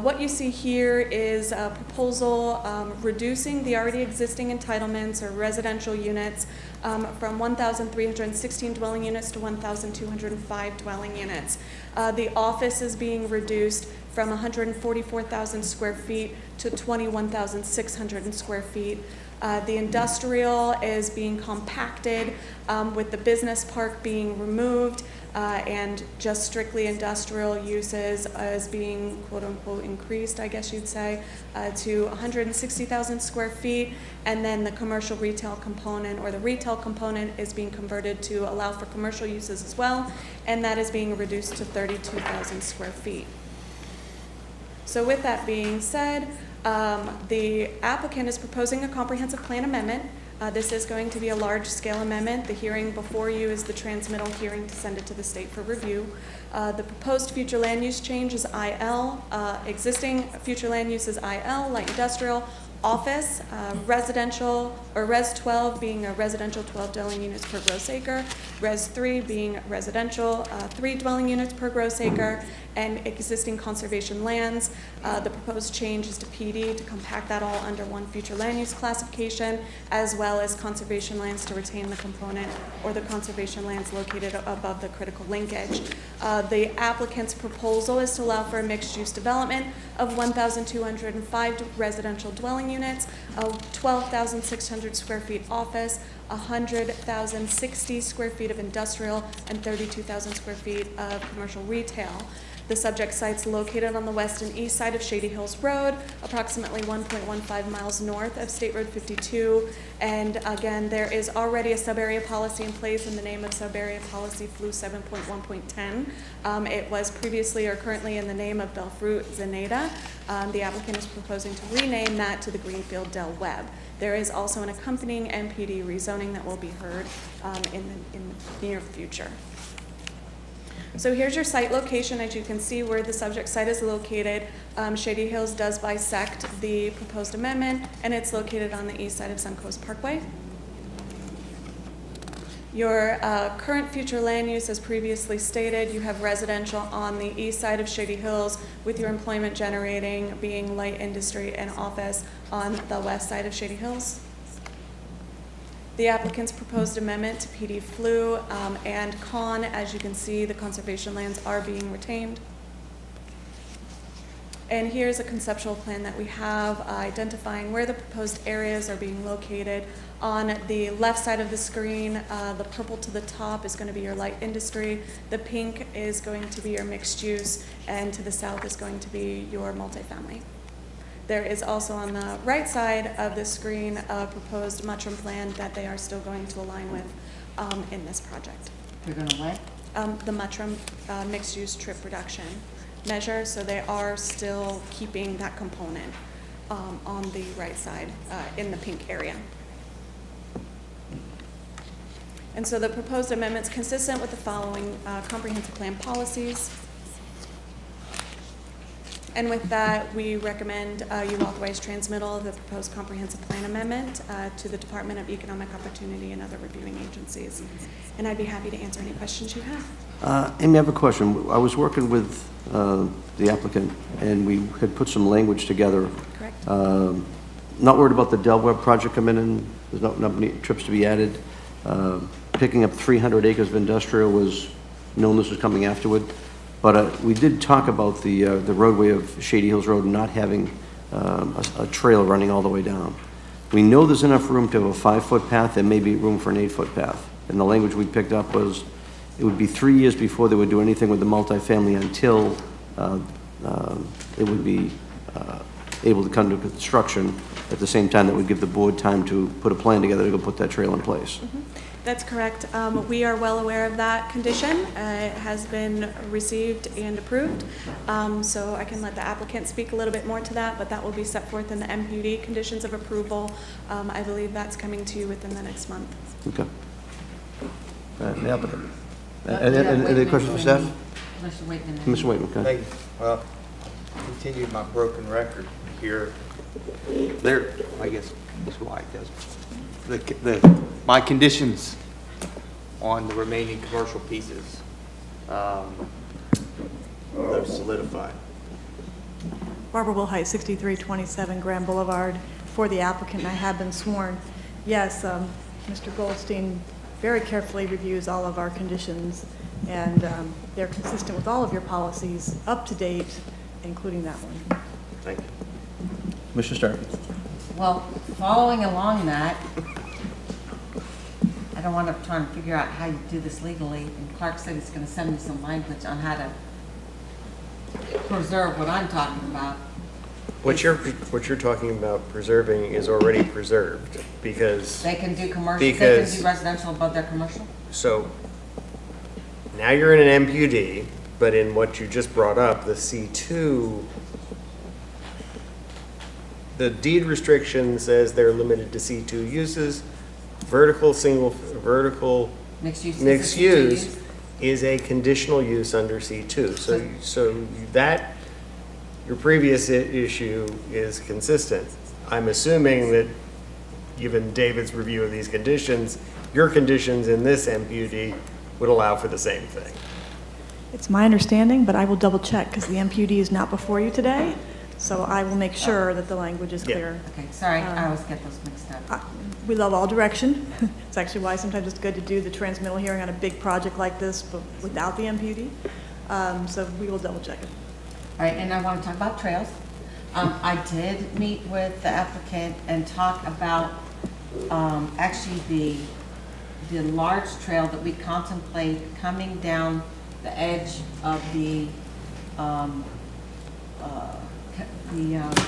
S13: what you see here is a proposal reducing the already existing entitlements or residential units from 1,316 dwelling units to 1,205 dwelling units. The office is being reduced from 144,000 square feet to 21,600 square feet. The industrial is being compacted with the business park being removed and just strictly industrial uses is being quote unquote increased, I guess you'd say, to 160,000 square feet. And then the commercial retail component or the retail component is being converted to allow for commercial uses as well. And that is being reduced to 32,000 square feet. So with that being said, the applicant is proposing a comprehensive plan amendment. This is going to be a large-scale amendment. The hearing before you is the transmittal hearing to send it to the state for review. The proposed future land use change is IL. Existing future land use is IL, light industrial, office, residential, or Res 12 being a residential 12 dwelling units per gross acre, Res 3 being residential 3 dwelling units per gross acre, and existing conservation lands. The proposed change is to PD to compact that all under one future land use classification, as well as conservation lands to retain the component or the conservation lands located above the critical linkage. The applicant's proposal is to allow for a mixed-use development of 1,205 residential dwelling units, 12,600 square feet office, 100,060 square feet of industrial, and 32,000 square feet of commercial retail. The subject site's located on the west and east side of Shady Hills Road, approximately 1.15 miles north of State Road 52. And again, there is already a sub-area policy in place in the name of sub-area policy FLU 7.1.10. It was previously or currently in the name of Belfruit Zenata. The applicant is proposing to rename that to the Greenfield Del Webb. There is also an accompanying MPD rezoning that will be heard in the near future. So here's your site location. As you can see where the subject site is located, Shady Hills does bisect the proposed amendment, and it's located on the east side of Suncoast Parkway. Your current future land use, as previously stated, you have residential on the east side of Shady Hills, with your employment generating being light industry and office on the west side of Shady Hills. The applicant's proposed amendment to PD FLU and CON, as you can see, the conservation lands are being retained. And here's a conceptual plan that we have identifying where the proposed areas are being located. On the left side of the screen, the purple to the top is going to be your light industry. The pink is going to be your mixed use, and to the south is going to be your multifamily. There is also on the right side of the screen a proposed Mutram plan that they are still going to align with in this project.
S10: They're going to what?
S13: The Mutram mixed-use trip reduction measure, so they are still keeping that component on the right side in the pink area. And so the proposed amendment's consistent with the following comprehensive plan policies. And with that, we recommend you authorize transmittal of the proposed comprehensive plan amendment to the Department of Economic Opportunity and other reviewing agencies. And I'd be happy to answer any questions you have.
S1: Amy, I have a question. I was working with the applicant, and we had put some language together.
S13: Correct.
S1: Not worried about the Del Webb project coming in. There's not many trips to be added. Picking up 300 acres of industrial was known this was coming afterward. But we did talk about the roadway of Shady Hills Road not having a trail running all the way down. We know there's enough room to have a 5-foot path. There may be room for an 8-foot path. And the language we picked up was it would be 3 years before they would do anything with the multifamily until it would be able to come to construction at the same time that would give the board time to put a plan together to go put that trail in place.
S13: Mm-hmm. That's correct. We are well aware of that condition. It has been received and approved. So I can let the applicant speak a little bit more to that, but that will be set forth in the MPD conditions of approval. I believe that's coming to you within the next month.
S1: Okay. The applicant. Any questions for staff?
S10: Mr. Waitman.
S1: Mr. Waitman, go ahead.
S8: Well, continue my broken record here. There, I guess Ms. White does. My conditions on the remaining commercial pieces, those solidified.
S14: Barbara Wilhite, 6327 Grand Boulevard. For the applicant, I have been sworn. Yes, Mr. Goldstein very carefully reviews all of our conditions, and they're consistent with all of your policies, up to date, including that one.
S1: Thank you. Mr. Stark.
S10: Well, following along that, I don't want to try and figure out how you do this legally, and Clark said he's going to send me some language on how to preserve what I'm talking about.
S6: What you're talking about preserving is already preserved, because
S10: They can do commercial, they can do residential above their commercial?
S6: so now you're in an MPUD, but in what you just brought up, the C2, the deed restriction says they're limited to C2 uses. Vertical
S10: Mixed use.
S6: mixed use is a conditional use under C2. So that, your previous issue is consistent. I'm assuming that, given David's review of these conditions, your conditions in this MPUD would allow for the same thing.
S14: It's my understanding, but I will double check because the MPUD is not before you today. So I will make sure that the language is clear.
S10: Okay, sorry, I always get those mixed up.
S14: We love all direction. It's actually why sometimes it's good to do the transmittal hearing on a big project like this, but without the MPUD. So we will double check it.
S10: All right, and I want to talk about trails. I did meet with the applicant and talk about actually the large trail that we contemplate coming down the edge of the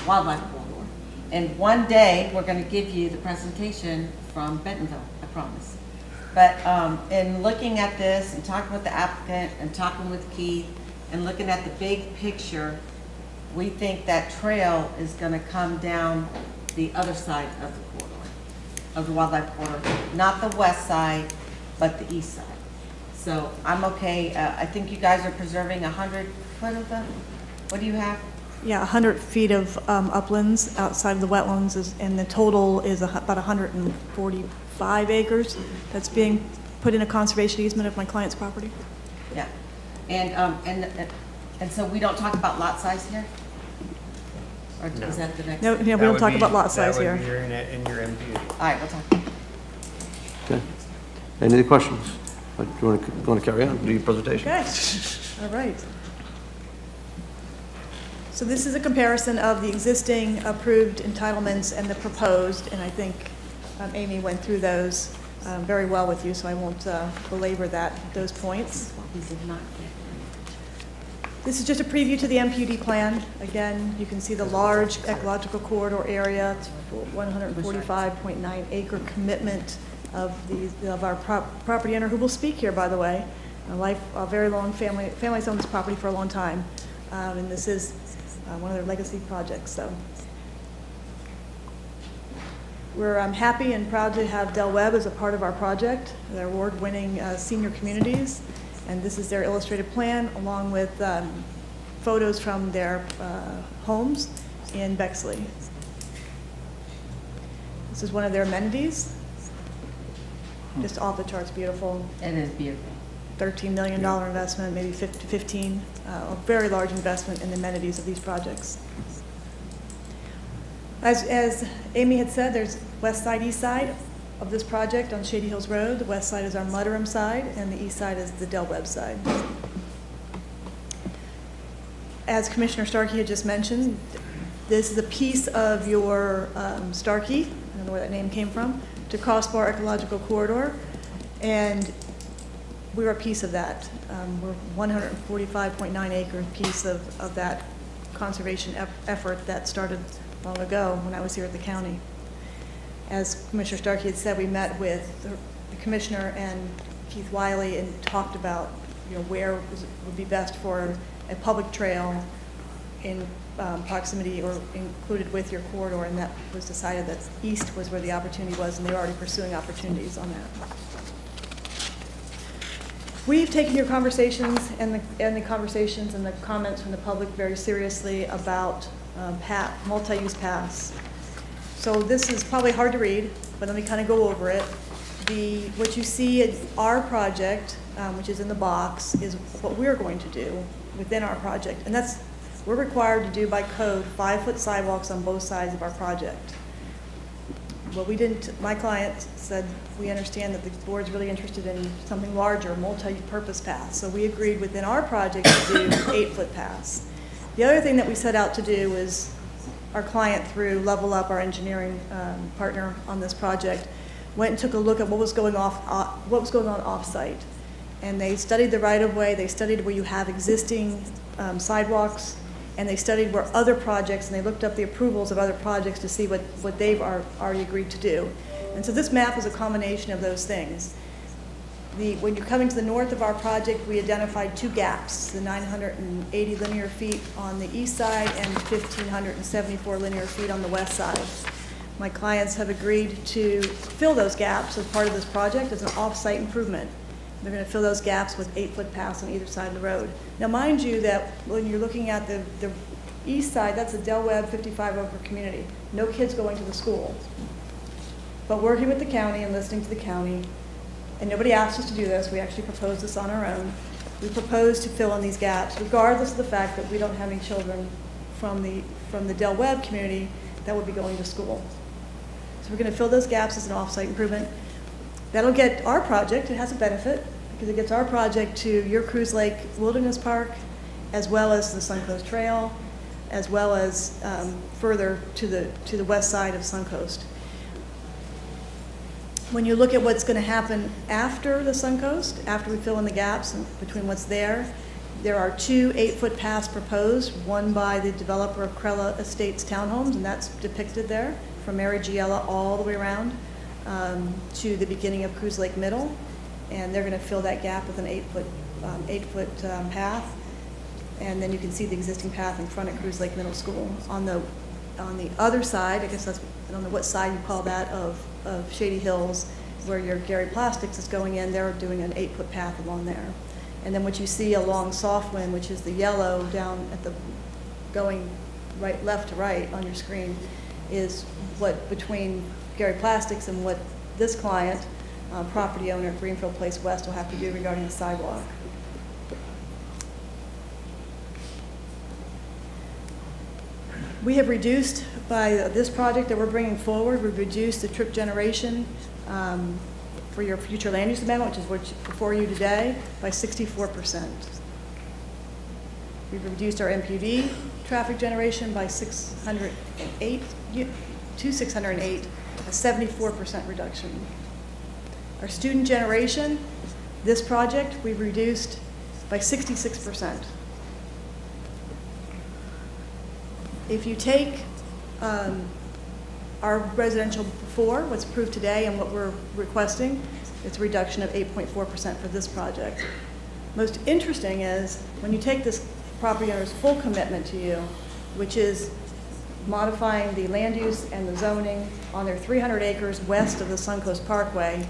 S10: wildlife corridor. And one day, we're going to give you the presentation from Bentonville, I promise. But in looking at this and talking with the applicant and talking with Keith and looking at the big picture, we think that trail is going to come down the other side of the corridor, of the wildlife corridor, not the west side, but the east side. So I'm okay. I think you guys are preserving 100 foot of the, what do you have?
S14: Yeah, 100 feet of uplands outside of the wetlands, and the total is about 145 acres that's being put in a conservation easement of my client's property.
S10: Yeah, and so we don't talk about lot size here? Or is that the next?
S14: No, we don't talk about lot size here.
S6: That would be in your MPUD.
S10: All right, we'll talk.
S1: Okay. Any other questions? Do you want to carry on, do your presentation?
S14: Okay, all right. So this is a comparison of the existing approved entitlements and the proposed, and I think Amy went through those very well with you, so I won't belabor those points. This is just a preview to the MPUD plan. Again, you can see the large ecological corridor area, 145.9 acre commitment of our property owner, who will speak here, by the way. A very long family's owned this property for a long time, and this is one of their legacy projects. So we're happy and proud to have Del Webb as a part of our project. They're award-winning senior communities, and this is their illustrated plan along with photos from their homes in Bexley. This is one of their amenities. Just off the charts beautiful.
S10: It is beautiful.
S14: $13 million investment, maybe 15, a very large investment in the amenities of these projects. As Amy had said, there's west side, east side of this project on Shady Hills Road. The west side is our Mudderham side, and the east side is the Del Webb side. As Commissioner Starkey had just mentioned, this is a piece of your Starkey, I don't know where that name came from, to Crossbar Ecological Corridor, and we're a piece of that. We're 145.9 acre piece of that conservation effort that started long ago when I was here at the county. As Commissioner Starkey had said, we met with the commissioner and Keith Wiley and talked about where would be best for a public trail in proximity or included with your corridor, and that was decided that east was where the opportunity was, and they're already pursuing opportunities on that. We've taken your conversations and the conversations and the comments from the public very seriously about multi-use paths. So this is probably hard to read, but let me kind of go over it. What you see in our project, which is in the box, is what we're going to do within our project, and we're required to do by code 5-foot sidewalks on both sides of our project. Well, my client said, we understand that the board's really interested in something larger, multi-purpose paths. So we agreed within our project to do 8-foot paths. The other thing that we set out to do is our client, through Level Up, our engineering partner on this project, went and took a look at what was going on off-site. And they studied the right-of-way, they studied where you have existing sidewalks, and they studied where other projects, and they looked up the approvals of other projects to see what they've already agreed to do. And so this map is a combination of those things. When you're coming to the north of our project, we identified 2 gaps, the 980 linear feet on the east side and 1,574 linear feet on the west side. My clients have agreed to fill those gaps as part of this project as an off-site improvement. They're going to fill those gaps with 8-foot paths on either side of the road. Now, mind you that when you're looking at the east side, that's a Del Webb 55-acre community. No kids going to the school. But working with the county and listening to the county, and nobody asked us to do this, we actually proposed this on our own. We proposed to fill in these gaps, regardless of the fact that we don't have any children from the Del Webb community that would be going to school. So we're going to fill those gaps as an off-site improvement. That'll get our project, it has a benefit, because it gets our project to your Cruise Lake Wilderness Park, as well as the Suncoast Trail, as well as further to the west side of Suncoast. When you look at what's going to happen after the Suncoast, after we fill in the gaps and between what's there, There are 2 8-foot paths proposed, one by the developer of Crella Estates Townhomes, and that's depicted there, from Mary Giella all the way around to the beginning of Cruise Lake Middle. And they're going to fill that gap with an 8-foot path. And then you can see the existing path in front of Cruise Lake Middle School. On the other side, I guess that's, I don't know what side you call that, of Shady Hills, where your Gary Plastics is going in, they're doing an 8-foot path along there. And then what you see along Softwind, which is the yellow down at the, going right, left to right on your screen, is what between Gary Plastics and what this client, property owner at Greenfield Place West, will have to do regarding the sidewalk. We have reduced, by this project that we're bringing forward, we've reduced the trip generation for your future land use amendment, which is what's before you today, by 64%. We've reduced our MPV traffic generation by 608 to 608, a 74% reduction. Our student generation, this project, we've reduced by 66%. If you take our residential before, what's approved today, and what we're requesting, it's a reduction of 8.4% for this project. Most interesting is when you take this property owner's full commitment to you, which is modifying the land use and the zoning on their 300 acres west of the Suncoast Parkway,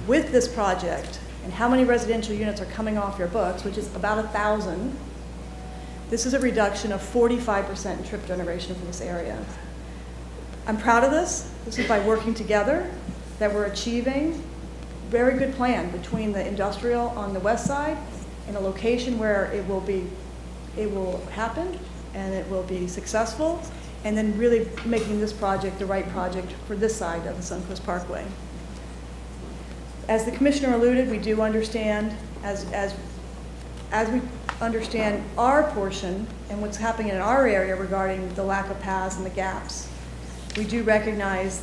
S14: with this project, and how many residential units are coming off your books, which is about 1,000, this is a reduction of 45% in trip generation for this area. I'm proud of this. This is by working together that we're achieving a very good plan between the industrial on the west side and a location where it will happen and it will be successful, and then really making this project the right project for this side of the Suncoast Parkway. As the commissioner alluded, we do understand, as we understand our portion and what's happening in our area regarding the lack of paths and the gaps, we do recognize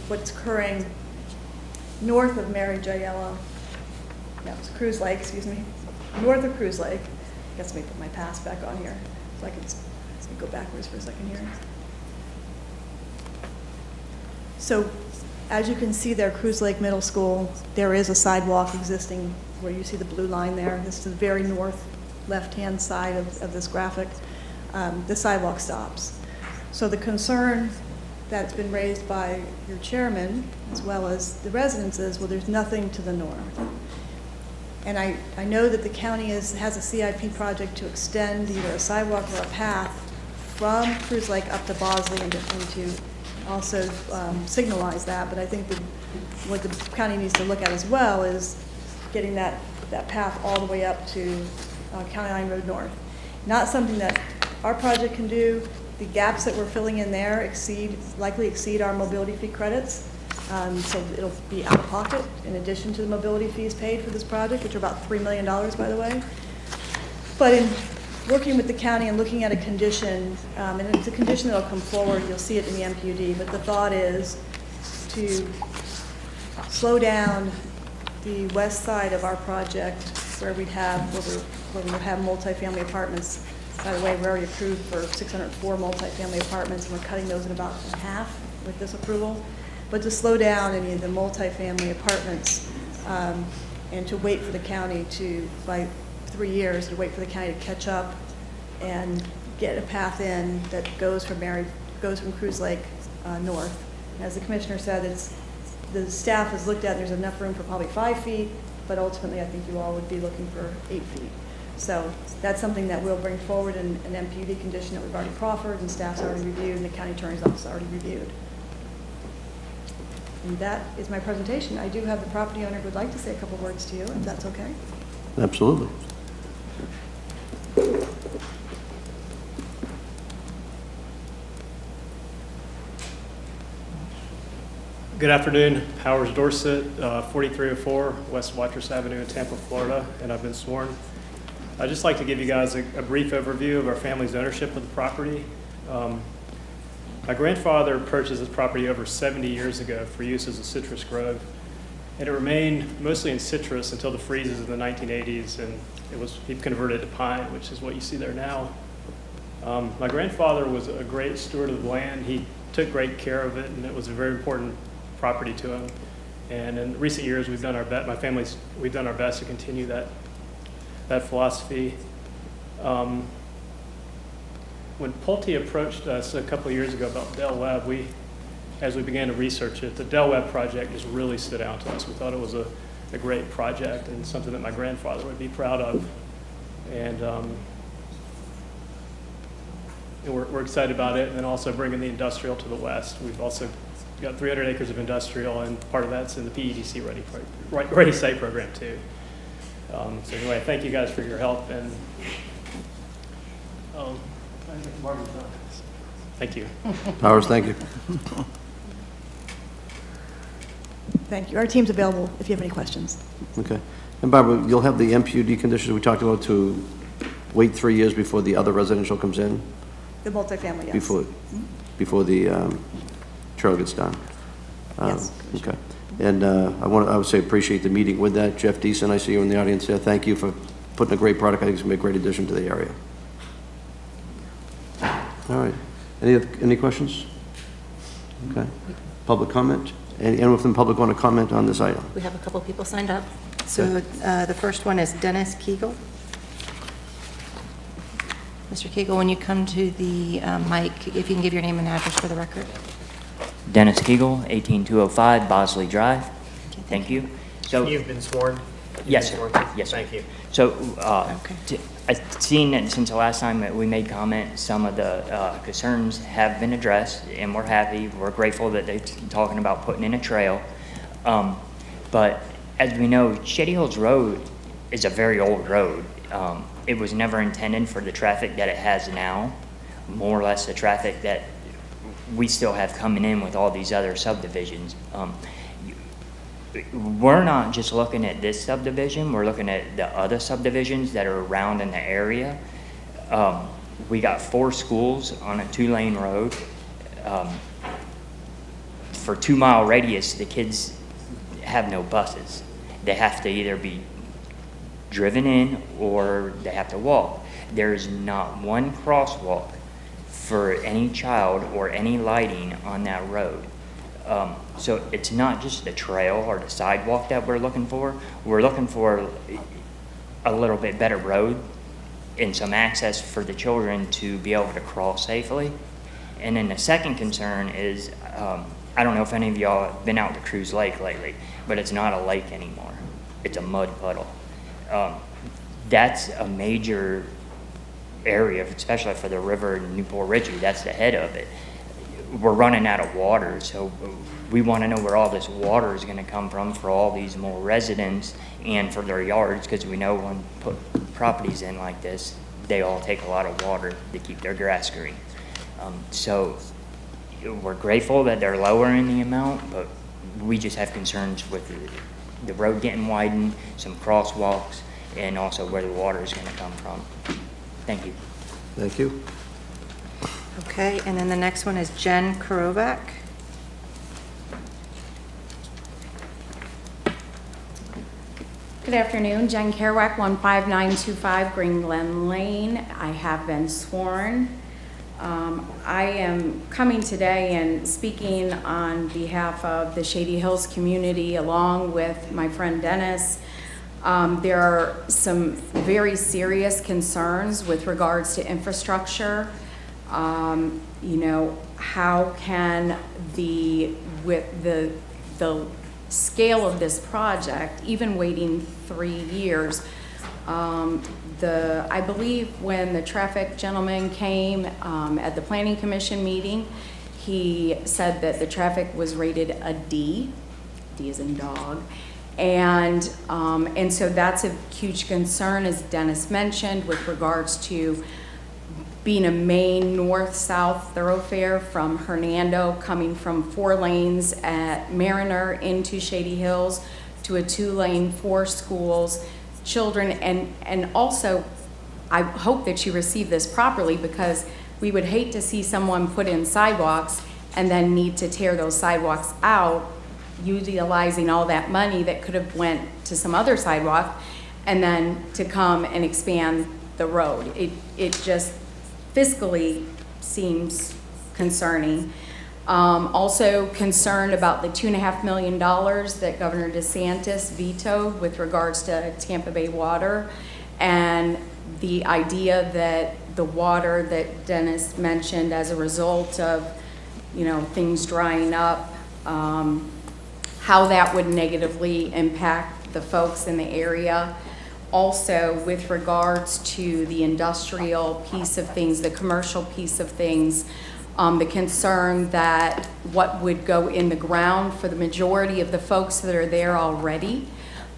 S14: what's occurring north of Mary Giella, no, it's Cruise Lake, excuse me, north of Cruise Lake. I guess let me put my pass back on here so I can go backwards for a second here. So as you can see there, Cruise Lake Middle School, there is a sidewalk existing where you see the blue line there. This is the very north left-hand side of this graphic. The sidewalk stops. So the concern that's been raised by your chairman, as well as the residents, is, well, there's nothing to the north. And I know that the county has a CIP project to extend either a sidewalk or a path from Cruise Lake up to Bosley and to also signalize that. But I think that what the county needs to look at as well is getting that path all the way up to County Line Road North. Not something that our project can do. The gaps that we're filling in there likely exceed our mobility fee credits. So it'll be out of pocket in addition to the mobility fees paid for this project, which are about $3 million, by the way. But in working with the county and looking at a condition, and it's a condition that'll come forward, you'll see it in the MPUD, but the thought is to slow down the west side of our project where we'll have multifamily apartments. By the way, we're already approved for 604 multifamily apartments, and we're cutting those in about half with this approval. But to slow down any of the multifamily apartments and to wait for the county to, by 3 years, to wait for the county to catch up and get a path in that goes from Cruise Lake north. As the commissioner said, the staff has looked at, there's enough room for probably 5 feet, but ultimately I think you all would be looking for 8 feet. So that's something that we'll bring forward in an MPUD condition that we've already proffered and staff's already reviewed and the county attorney's office already reviewed. And that is my presentation. I do have the property owner who would like to say a couple words to you, if that's okay.
S1: Absolutely.
S15: Good afternoon, Powers Dorset, 4304 West Watrous Avenue in Tampa, Florida, and I've been sworn. I'd just like to give you guys a brief overview of our family's ownership of the property. My grandfather purchased this property over 70 years ago for use as a citrus grove. and it remained mostly in citrus until the freezes in the 1980s, and he converted to pine, which is what you see there now. My grandfather was a great steward of the land. He took great care of it, and it was a very important property to him. And in recent years, we've done our best. We've done our best to continue that philosophy. When Pulte approached us a couple of years ago about Del Webb, as we began to research it, the Del Webb project just really stood out to us. We thought it was a great project and something that my grandfather would be proud of. And we're excited about it, and then also bringing the industrial to the west. We've also got 300 acres of industrial, and part of that's in the PEDC Ready Site program too. So anyway, thank you guys for your help, and thank you.
S1: Powers, thank you.
S14: Thank you. Our team's available if you have any questions.
S1: Okay. And Barbara, you'll have the MPUD conditions we talked about to wait 3 years before the other residential comes in?
S14: The multifamily, yes.
S1: Before the trail gets done?
S14: Yes.
S1: Okay. And I would say appreciate the meeting with that. Jeff Deason, I see you in the audience there. Thank you for putting a great product. I think it's going to be a great addition to the area. All right. Any questions? Okay. Public comment? Anyone from the public want to comment on this item?
S2: We have a couple people signed up. So the first one is Dennis Kegel. Mr. Kegel, when you come to the mic, if you can give your name and address for the record.
S16: Dennis Kegel, 18205 Bosley Drive. Thank you. So
S6: You've been sworn?
S16: Yes, sir. Yes, sir.
S6: Thank you.
S16: So I've seen that since the last time that we made comment, some of the concerns have been addressed, and we're happy. We're grateful that they're talking about putting in a trail. But as we know, Shady Hills Road is a very old road. It was never intended for the traffic that it has now, more or less the traffic that we still have coming in with all these other subdivisions. We're not just looking at this subdivision, we're looking at the other subdivisions that are around in the area. We got 4 schools on a 2-lane road. For 2-mile radius, the kids have no buses. They have to either be driven in or they have to walk. There's not one crosswalk for any child or any lighting on that road. So it's not just the trail or the sidewalk that we're looking for. We're looking for a little bit better road and some access for the children to be able to cross safely. And then the second concern is, I don't know if any of y'all have been out to Cruz Lake lately, but it's not a lake anymore. It's a mud puddle. That's a major area, especially for the river in Newport Ridgey. That's the head of it. We're running out of water, so we want to know where all this water is going to come from for all these more residents and for their yards, because we know when put properties in like this, they all take a lot of water to keep their grass green. So we're grateful that they're lowering the amount, but we just have concerns with the road getting widened, some crosswalks, and also where the water is going to come from. Thank you.
S1: Thank you.
S2: Okay, and then the next one is Jen Kurovac.
S17: Good afternoon, Jen Kerouac, 15925 Green Glen Lane. I have been sworn. I am coming today and speaking on behalf of the Shady Hills community along with my friend Dennis. There are some very serious concerns with regards to infrastructure. You know, how can with the scale of this project, even waiting 3 years, I believe when the traffic gentleman came at the Planning Commission meeting, he said that the traffic was rated a D. D as in dog. And so that's a huge concern, as Dennis mentioned, with regards to being a main north-south thoroughfare from Hernando, coming from 4 lanes at Mariner into Shady Hills to a 2-lane, 4 schools, children, and also I hope that you receive this properly, because we would hate to see someone put in sidewalks and then need to tear those sidewalks out utilizing all that money that could have went to some other sidewalk and then to come and expand the road. It just fiscally seems concerning. Also concerned about the $2.5 million that Governor DeSantis vetoed with regards to Tampa Bay water, and the idea that the water that Dennis mentioned as a result of, things drying up, how that would negatively impact the folks in the area. Also, with regards to the industrial piece of things, the commercial piece of things, the concern that what would go in the ground for the majority of the folks that are there already,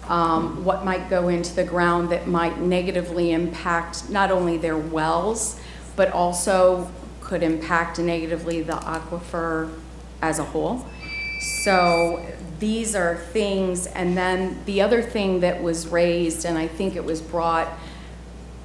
S17: what might go into the ground that might negatively impact not only their wells, but also could impact negatively the aquifer as a whole. So these are things, and then the other thing that was raised, and I think it was brought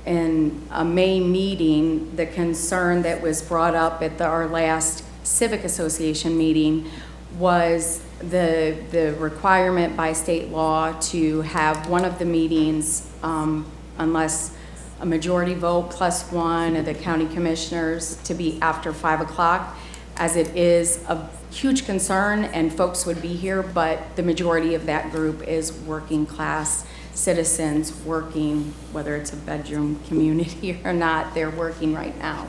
S17: in a May meeting, the concern that was brought up at our last Civic Association meeting was the requirement by state law to have one of the meetings, unless a majority vote plus one of the county commissioners, to be after 5 o'clock, as it is a huge concern and folks would be here, but the majority of that group is working class citizens working, whether it's a bedroom community or not, they're working right now.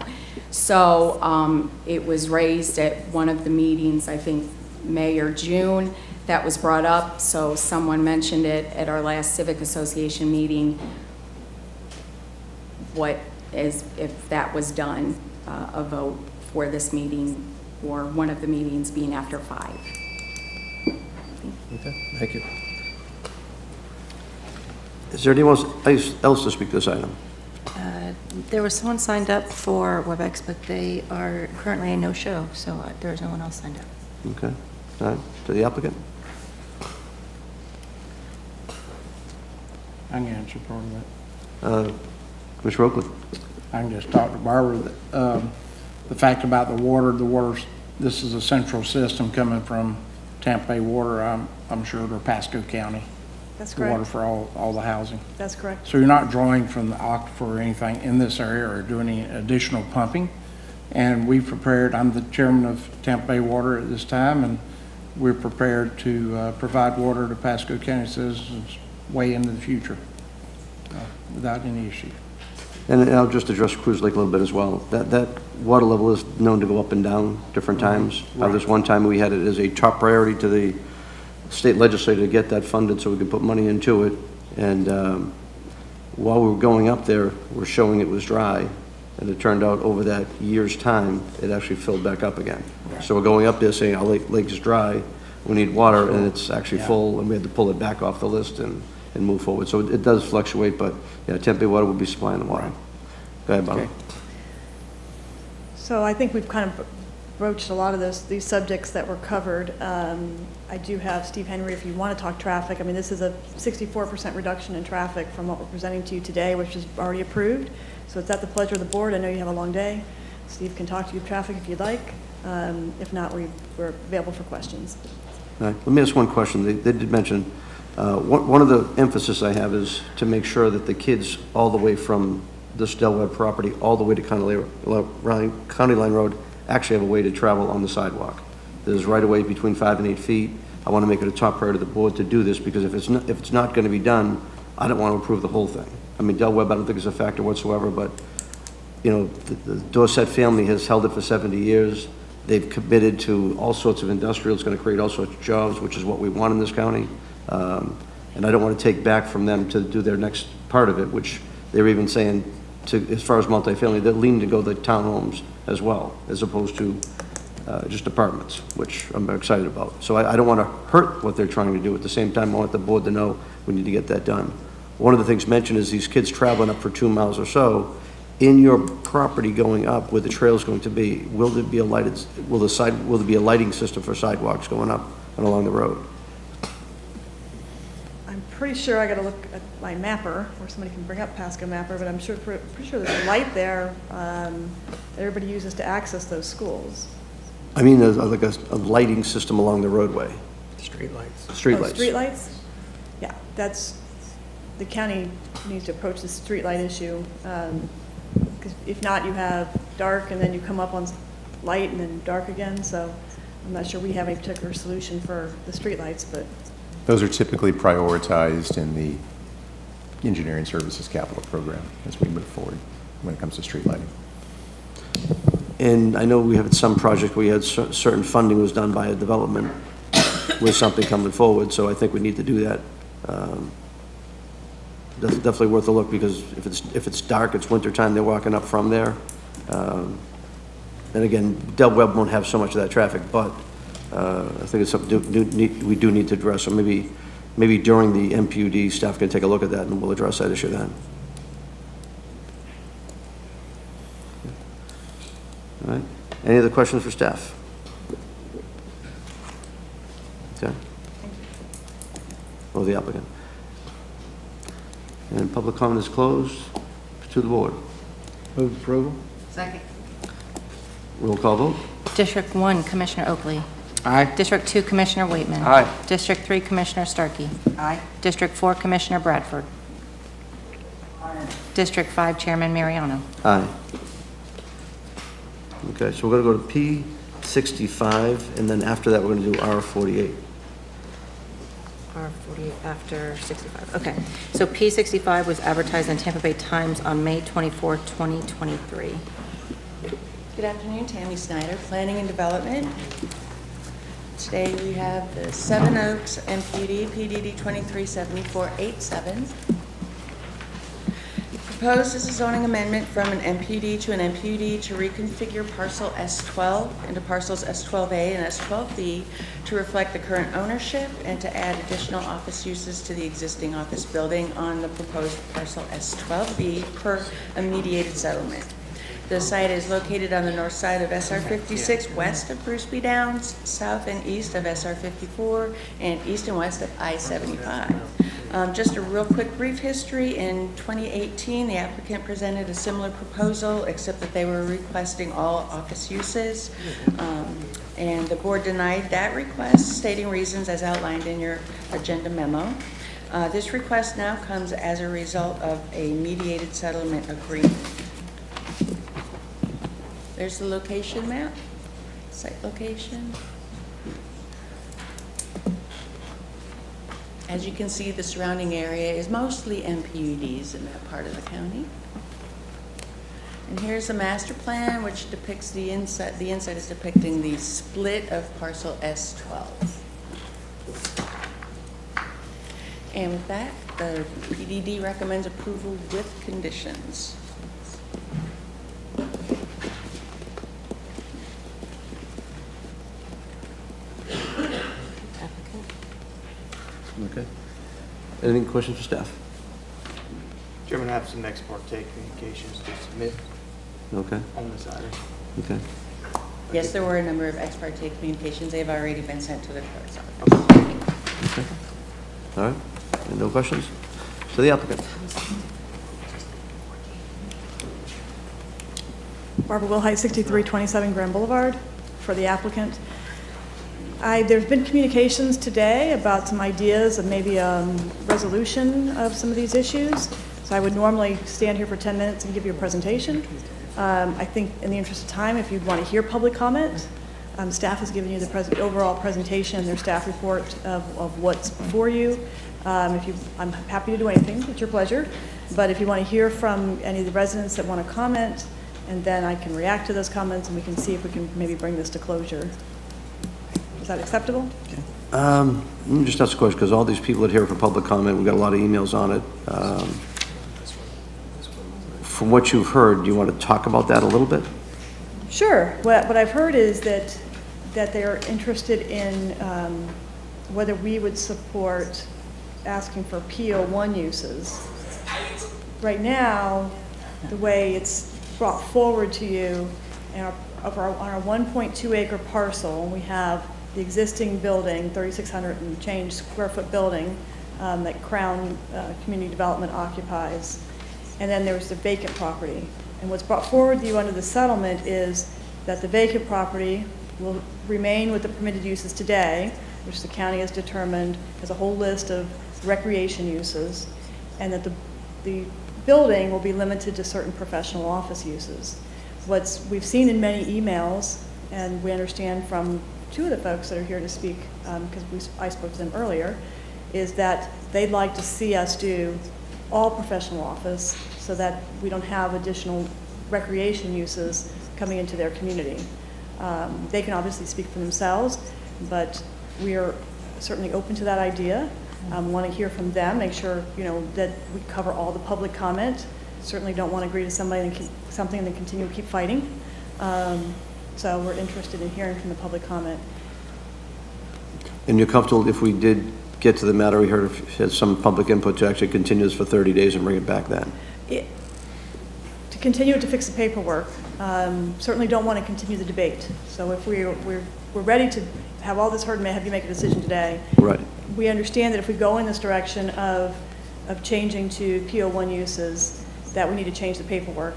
S17: So it was raised at one of the meetings, I think May or June, that was brought up. So someone mentioned it at our last Civic Association meeting. What is, if that was done, a vote for this meeting or one of the meetings being after 5.
S1: Okay, thank you. Is there anyone else to speak to this item?
S2: There was someone signed up for WebEx, but they are currently a no-show, so there is no one else signed up.
S1: Okay, all right, to the applicant?
S4: I can answer part of that.
S1: Commissioner Oakland?
S4: I can just talk to Barbara. The fact about the water, this is a central system coming from Tampa Bay Water, I'm sure, to Pasco County.
S14: That's
S4: The water
S14: correct.
S4: for all the housing.
S14: That's correct.
S4: So you're not drawing from the aquifer or anything in this area or doing any additional pumping. And we've prepared, I'm the chairman of Tampa Bay Water at this time, and we're prepared to provide water to Pasco County citizens way into the future without any issue.
S1: And I'll just address Cruise Lake a little bit as well. That water level is known to go up and down different times.
S4: Right.
S1: There's one time we had it as a top priority to the state legislature to get that funded so we could put money into it. And while we were going up there, we're showing it was dry. And it turned out over that year's time, it actually filled back up again.
S4: Right.
S1: So we're going up there saying our lake is dry, we need water, and it's actually
S4: Yeah.
S1: full, and we had to pull it back off the list and move forward. So it does fluctuate, but yeah, Tampa Bay Water will be supplying the water.
S4: Right.
S1: Go ahead, Bob.
S4: Okay.
S14: So I think we've kind of broached a lot of these subjects that were covered. I do have Steve Henry, if you want to talk traffic. I mean, this is a 64% reduction in traffic from what we're presenting to you today, which is already approved. So it's at the pleasure of the board. I know you have a long day. Steve can talk to you traffic if you'd like. If not, we're available for questions.
S1: All right. Let me ask one question. They did mention, one of the emphasis I have is to make sure that the kids all the way from this Del Webb property all the way to County Line Road actually have a way to travel on the sidewalk. There's right of way between 5 and 8 feet. I want to make it a top priority of the board to do this, because if it's not going to be done, I don't want to approve the whole thing. I mean, Del Webb, I don't think is a factor whatsoever, but the Dorset family has held it for 70 years. They've committed to all sorts of industrial. It's going to create all sorts of jobs, which is what we want in this county. And I don't want to take back from them to do their next part of it, which they're even saying, as far as multifamily, they're leaning to go the townhomes as well, as opposed to just apartments, which I'm excited about. So I don't want to hurt what they're trying to do. At the same time, I want the board to know we need to get that done. One of the things mentioned is these kids traveling up for 2 miles or so. In your property going up where the trail is going to be, will there be a lighting system for sidewalks going up and along the road?
S14: I'm pretty sure I got to look at my mapper, or somebody can bring up Pasco mapper, but I'm pretty sure there's a light there that everybody uses to access those schools.
S1: I mean, like a lighting system along the roadway.
S6: Streetlights.
S1: Streetlights.
S14: Streetlights? Yeah, the county needs to approach the streetlight issue. 'Cause if not, you have dark and then you come up on light and then dark again, so I'm not sure we have any particular solution for the streetlights, but.
S18: Those are typically prioritized in the engineering services capital program as we move forward when it comes to street lighting.
S1: And I know we have some project where you had certain funding was done by a development with something coming forward, so I think we need to do that. That's definitely worth a look, because if it's dark, it's wintertime, they're walking up from there. And again, Del Webb won't have so much of that traffic, but I think it's something we do need to address. So maybe during the MPUD, staff can take a look at that and we'll address that issue then. All right. Any other questions for staff? Okay. Or the applicant? And public comment is closed. To the board.
S6: Move approval.
S10: Second.
S1: Roll call vote.
S2: District 1, Commissioner Oakley.
S6: Aye.
S2: District 2, Commissioner Waitman.
S6: Aye.
S2: District 3, Commissioner Starkey.
S10: Aye.
S2: District 4, Commissioner Bradford. District 5, Chairman Mariano.
S1: Aye. Okay, so we're going to go to P65, and then after that, we're going to do R48.
S2: R48 after 65. Okay. So P65 was advertised in Tampa Bay Times on May 24, 2023.
S10: Good afternoon, Tammy Snyder, Planning and Development. Today we have the Seven Oaks MPD, PDD 237487. Proposed is a zoning amendment from an MPD to an MPUD to reconfigure parcel S12 into parcels S12A and S12B to reflect the current ownership and to add additional office uses to the existing office building on the proposed parcel S12B per a mediated settlement. The site is located on the north side of SR 56, west of Bruce B. Downs, south and east of SR 54, and east and west of I-75. Just a real quick brief history. In 2018, the applicant presented a similar proposal, except that they were requesting all office uses. And the board denied that request, stating reasons as outlined in your agenda memo. This request now comes as a result of a mediated settlement agreement. There's the location map, site location. As you can see, the surrounding area is mostly MPUDs in that part of the county. And here's the master plan, which depicts the inside. The inside is depicting the split of parcel S12. And with that, the PDD recommends approval with conditions.
S1: Okay. Any questions for staff?
S8: Chairman, I have some ex parte communications to submit
S1: Okay.
S8: on this item.
S1: Okay.
S10: Yes, there were a number of ex parte communications. They've already been sent to the clerk's office.
S1: Okay. All right. And no questions? So the applicant.
S14: Barbara Wilhite, 6327 Grand Boulevard, for the applicant. There's been communications today about some ideas of maybe a resolution of some of these issues. So I would normally stand here for 10 minutes and give you a presentation. I think in the interest of time, if you'd want to hear public comment, staff has given you the overall presentation, their staff report of what's before you. I'm happy to do anything, it's your pleasure. But if you want to hear from any of the residents that want to comment, and then I can react to those comments and we can see if we can maybe bring this to closure. Is that acceptable?
S1: Let me just ask a question, because all these people that are here for public comment, we've got a lot of emails on it. From what you've heard, do you want to talk about that a little bit?
S14: Sure. What I've heard is that they're interested in whether we would support asking for PO1 uses. Right now, the way it's brought forward to you, on our 1.2 acre parcel, we have the existing building, 3,600 and change square foot building that Crown Community Development occupies. And then there's the vacant property. And what's brought forward to you under the settlement is that the vacant property will remain with the permitted uses today, which the county has determined has a whole list of recreation uses, and that the building will be limited to certain professional office uses. We've seen in many emails, and we understand from two of the folks that are here to speak, because I spoke to them earlier, is that they'd like to see us do all professional office so that we don't have additional recreation uses coming into their community. They can obviously speak for themselves, but we are certainly open to that idea. Want to hear from them, make sure that we cover all the public comment. Certainly don't want to agree to something and then continue to keep fighting. So we're interested in hearing from the public comment.
S1: And you're comfortable if we did get to the matter, we heard had some public input to actually continue this for 30 days and bring it back then?
S14: To continue to fix the paperwork, certainly don't want to continue the debate. So if we're ready to have all this heard and have you make a decision today,
S1: right.
S14: We understand that if we go in this direction of changing to PO1 uses, that we need to change the paperwork.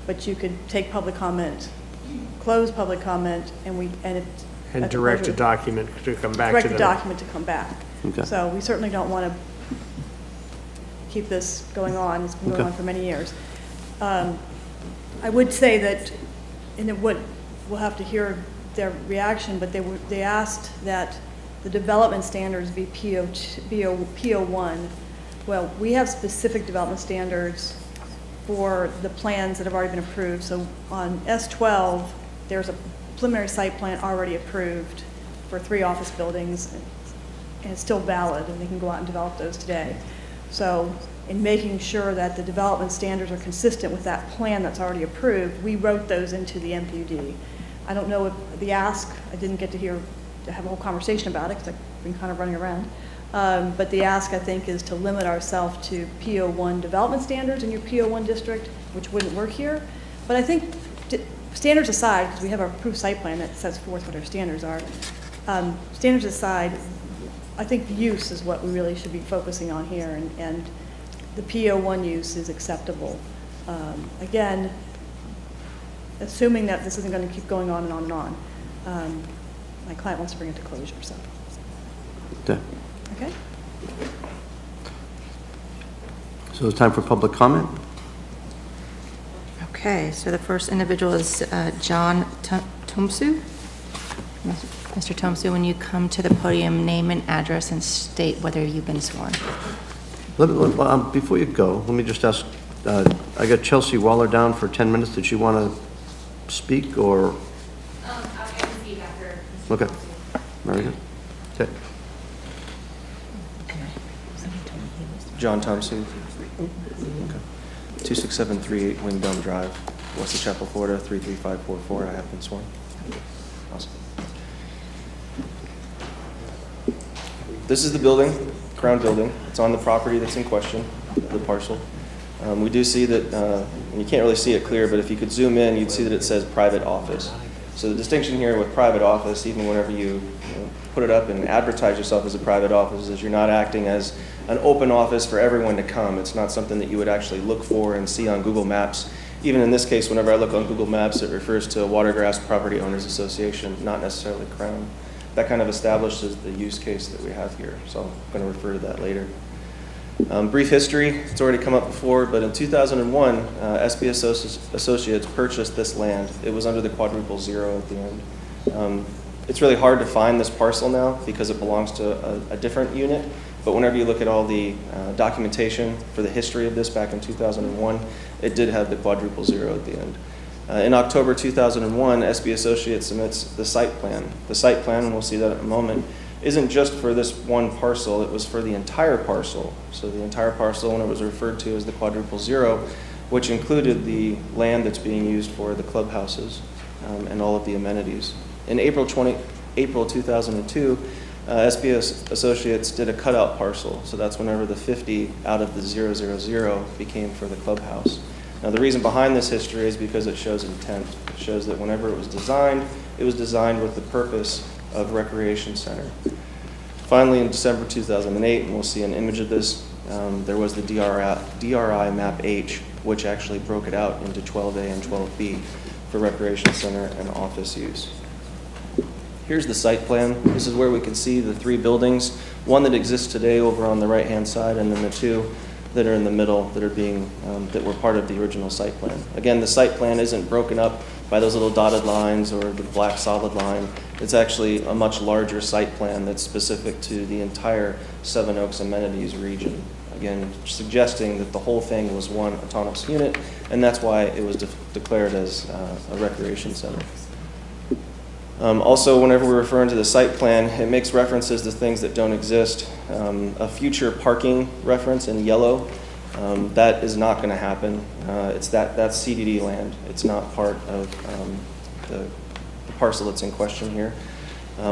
S14: But you could take public comment, close public comment, and
S6: direct a document to come back.
S14: Direct the document to come back.
S1: Okay.
S14: So we certainly don't want to keep this going on. It's been going on for many years. I would say that, and we'll have to hear their reaction, but they asked that the development standards be PO1. Well, we have specific development standards for the plans that have already been approved. So on S12, there's a preliminary site plan already approved for 3 office buildings, and it's still valid, and they can go out and develop those today. So in making sure that the development standards are consistent with that plan that's already approved, we wrote those into the MPUD. I don't know if the ask, I didn't get to have a whole conversation about it because I've been kind of running around. But the ask, I think, is to limit ourselves to PO1 development standards in your PO1 district, which wouldn't work here. But I think standards aside, because we have our approved site plan that sets forth what our standards are, standards aside, I think the use is what we really should be focusing on here, and the PO1 use is acceptable. Again, assuming that this isn't going to keep going on and on and on. My client wants to bring it to closure, so.
S1: Okay.
S14: Okay?
S1: So it's time for public comment.
S2: Okay, so the first individual is John Tomsu. Mr. Tomsu, when you come to the podium, name and address and state whether you've been sworn.
S1: Before you go, let me just ask, I got Chelsea Waller down for 10 minutes. Did she want to speak, or?
S19: I can speak after.
S1: Okay, very good. Okay.
S20: John Thompson, 26738 Wingdom Drive, Wesley Chapel, Florida, 33544. I have been sworn. Awesome. This is the building, Crown Building. It's on the property that's in question, the parcel. We do see that, and you can't really see it clear, but if you could zoom in, you'd see that it says private office. So the distinction here with private office, even whenever you put it up and advertise yourself as a private office, is you're not acting as an open office for everyone to come. It's not something that you would actually look for and see on Google Maps. Even in this case, whenever I look on Google Maps, it refers to Watergrass Property Owners Association, not necessarily Crown. That kind of establishes the use case that we have here, so I'm going to refer to that later. Brief history, it's already come up before, but in 2001, SB Associates purchased this land. It was under the quadruple zero at the end. It's really hard to find this parcel now because it belongs to a different unit, but whenever you look at all the documentation for the history of this back in 2001, it did have the quadruple zero at the end. In October 2001, SB Associates submits the site plan. The site plan, and we'll see that in a moment, isn't just for this one parcel, it was for the entire parcel. So the entire parcel, when it was referred to as the quadruple zero, which included the land that's being used for the clubhouses and all of the amenities. In April 2002, SB Associates did a cutout parcel. So that's whenever the 50 out of the 000 became for the clubhouse. Now the reason behind this history is because it shows intent. It shows that whenever it was designed with the purpose of recreation center. Finally, in December 2008, and we'll see an image of this, there was the DRI map H, which actually broke it out into 12A and 12B for recreation center and office use. Here's the site plan. This is where we can see the 3 buildings, one that exists today over on the right-hand side, and then the 2 that are in the middle that are being, that were part of the original site plan. Again, the site plan isn't broken up by those little dotted lines or the black solid line. It's actually a much larger site plan that's specific to the entire Seven Oaks amenities region. Again, suggesting that the whole thing was one autonomous unit, and that's why it was declared as a recreation center. Also, whenever we're referring to the site plan, it makes references to things that don't exist. A future parking reference in yellow, that is not going to happen. That's CDD land. It's not part of the parcel that's in question here.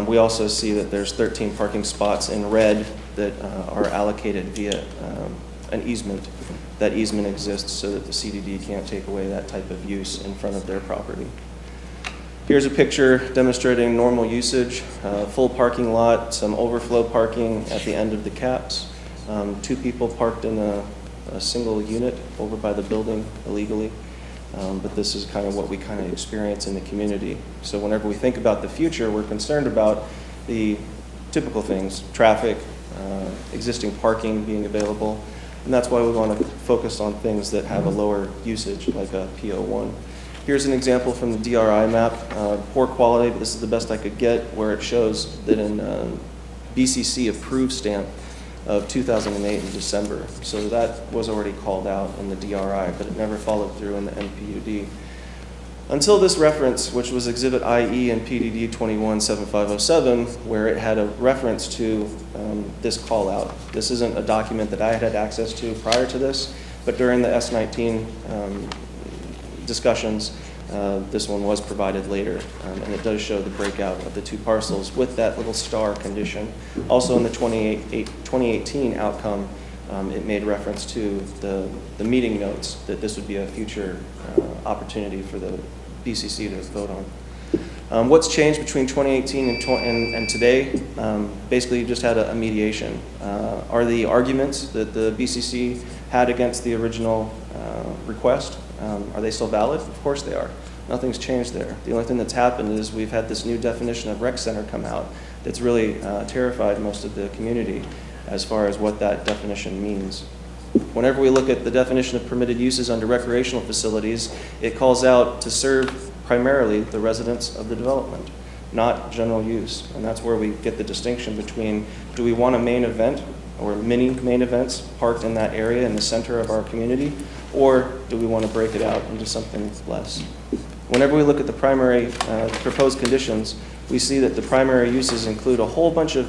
S20: We also see that there's 13 parking spots in red that are allocated via an easement. That easement exists so that the CDD can't take away that type of use in front of their property. Here's a picture demonstrating normal usage, full parking lot, some overflow parking at the end of the caps, 2 people parked in a single unit over by the building illegally. But this is kind of what we kind of experience in the community. So whenever we think about the future, we're concerned about the typical things, traffic, existing parking being available, and that's why we want to focus on things that have a lower usage, like a PO1. Here's an example from the DRI map, poor quality, but this is the best I could get, where it shows that in BCC approved stamp of 2008 in December. So that was already called out in the DRI, but it never followed through in the NPUD. Until this reference, which was Exhibit IE in PDD 217507, where it had a reference to this call out. This isn't a document that I had access to prior to this, but during the S19 discussions, this one was provided later, and it does show the breakout of the 2 parcels with that little star condition. Also in the 2018 outcome, it made reference to the meeting notes that this would be a future opportunity for the BCC to vote on. What's changed between 2018 and today? Basically, you just had a mediation. Are the arguments that the BCC had against the original request, are they still valid? Of course they are. Nothing's changed there. The only thing that's happened is we've had this new definition of rec center come out that's really terrified most of the community as far as what that definition means. Whenever we look at the definition of permitted uses under recreational facilities, it calls out to serve primarily the residents of the development, not general use. And that's where we get the distinction between, do we want a main event or mini main events parked in that area in the center of our community, or do we want to break it out into something less? Whenever we look at the primary proposed conditions, we see that the primary uses include a whole bunch of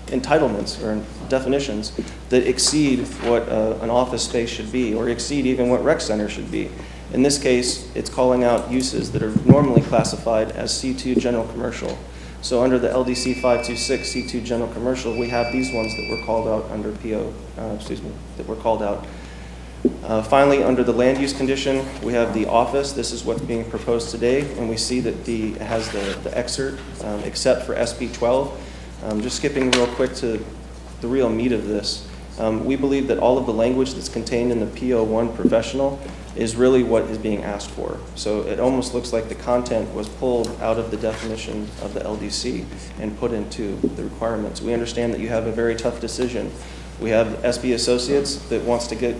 S20: entitlements or definitions that exceed what an office space should be, or exceed even what rec center should be. In this case, it's calling out uses that are normally classified as C2 general commercial. So under the LDC 526 C2 general commercial, we have these ones that were called out under that were called out. Finally, under the land use condition, we have the office. This is what's being proposed today, and we see that it has the excerpt, except for SB 12. Just skipping real quick to the real meat of this. We believe that all of the language that's contained in the PO1 professional is really what is being asked for. So it almost looks like the content was pulled out of the definition of the LDC and put into the requirements. We understand that you have a very tough decision. We have SB Associates that wants to get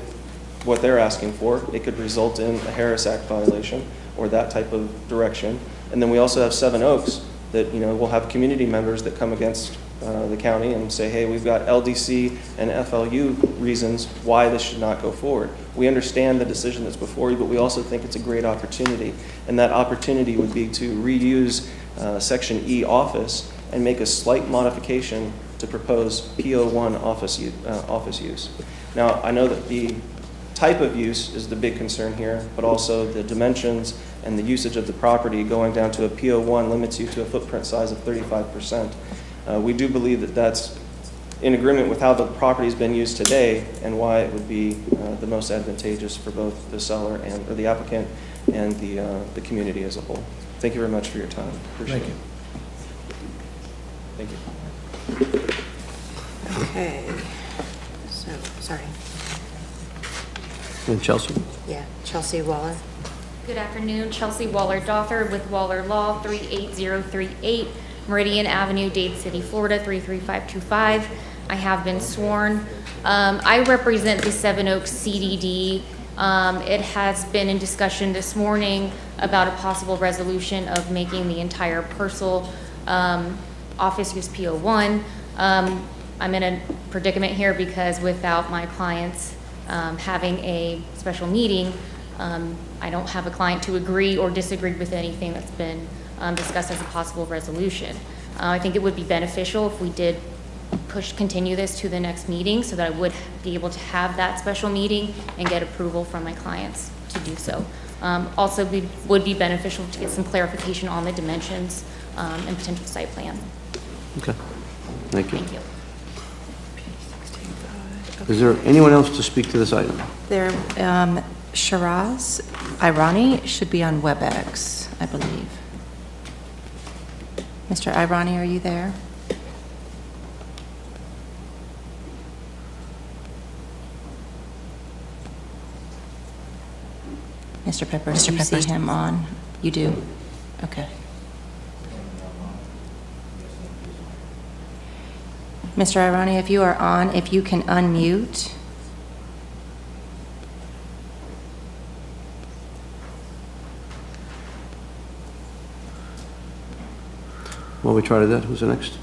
S20: what they're asking for. It could result in a Harris Act violation or that type of direction. And then we also have Seven Oaks that, we'll have community members that come against the county and say, hey, we've got LDC and FLU reasons why this should not go forward. We understand the decision that's before you, but we also think it's a great opportunity. And that opportunity would be to reuse Section E office and make a slight modification to propose PO1 office use. Now, I know that the type of use is the big concern here, but also the dimensions and the usage of the property going down to a PO1 limits you to a footprint size of 35%. We do believe that that's in agreement with how the property has been used today and why it would be the most advantageous for both the seller or the applicant and the community as a whole. Thank you very much for your time. Appreciate it. Thank you.
S2: Okay. So, sorry.
S1: And Chelsea?
S2: Yeah, Chelsea Waller.
S19: Good afternoon, Chelsea Waller-Dother with Waller Law, 38038 Meridian Avenue, Dade City, Florida, 33525. I have been sworn. I represent the Seven Oaks CDD. It has been in discussion this morning about a possible resolution of making the entire parcel office use PO1. I'm in a predicament here because without my clients having a special meeting, I don't have a client to agree or disagree with anything that's been discussed as a possible resolution. I think it would be beneficial if we did continue this to the next meeting so that I would be able to have that special meeting and get approval from my clients to do so. Also, it would be beneficial to get some clarification on the dimensions and potential site plan.
S1: Okay, thank you.
S19: Thank you.
S1: Is there anyone else to speak to this item?
S2: There, Shiraz Irani should be on WebEx, I believe. Mr. Irani, are you there? Mr. Peppers, do you see him on? You do? Okay. Mr. Irani, if you are on, if you can unmute.
S1: While we try to that, who's the next?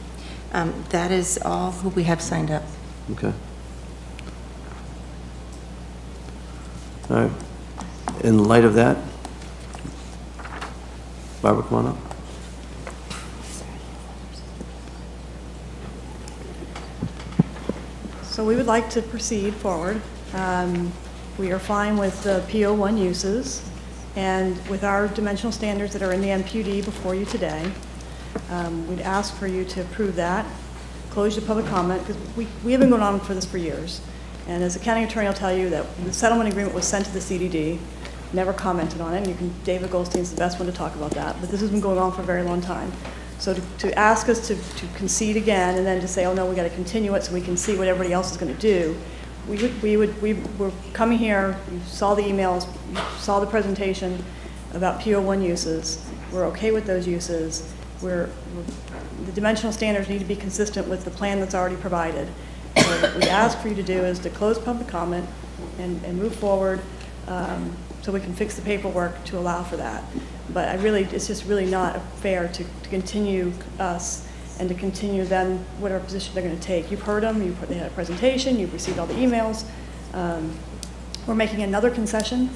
S2: That is all who we have signed up.
S1: Okay. All right. In light of that, Barbara, come on up.
S14: So we would like to proceed forward. We are fine with the PO1 uses and with our dimensional standards that are in the MPUD before you today. We'd ask for you to approve that, close your public comment, because we have been going on for this for years. And as the county attorney will tell you that the settlement agreement was sent to the CDD, never commented on it, and David Goldstein's the best one to talk about that, but this has been going on for a very long time. So to ask us to concede again and then to say, oh no, we got to continue it so we can see what everybody else is going to do, we're coming here, you saw the emails, you saw the presentation about PO1 uses. We're okay with those uses. The dimensional standards need to be consistent with the plan that's already provided. So what we ask for you to do is to close public comment and move forward so we can fix the paperwork to allow for that. But it's just really not fair to continue us and to continue then whatever position they're going to take. You've heard them, they had a presentation, you've received all the emails. We're making another concession.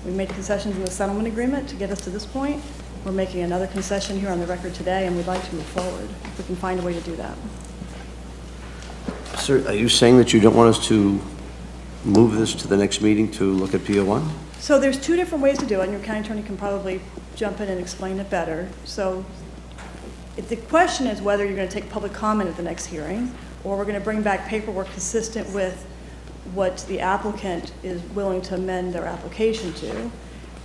S14: We made concessions in the settlement agreement to get us to this point. We're making another concession here on the record today, and we'd like to move forward if we can find a way to do that.
S1: Sir, are you saying that you don't want us to move this to the next meeting to look at PO1?
S14: So there's two different ways to do it, and your county attorney can probably jump in and explain it better. So the question is whether you're going to take public comment at the next hearing, or we're going to bring back paperwork consistent with what the applicant is willing to amend their application to.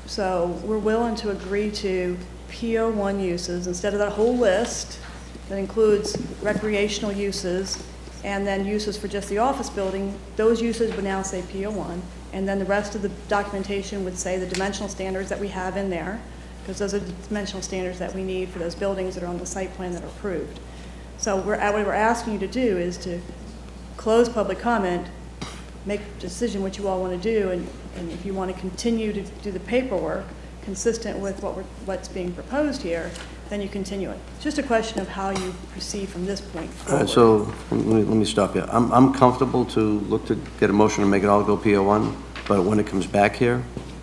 S14: So we're willing to agree to PO1 uses instead of that whole list that includes recreational uses and then uses for just the office building. Those uses would now say PO1, and then the rest of the documentation would say the dimensional standards that we have in there, because those are the dimensional standards that we need for those buildings that are on the site plan that are approved. So what we're asking you to do is to close public comment, make a decision what you all want to do, and if you want to continue to do the paperwork consistent with what's being proposed here, then you continue it. It's just a question of how you proceed from this point forward.
S1: All right, so let me stop you. I'm comfortable to look to get a motion to make it all go PO1, but when it comes back here,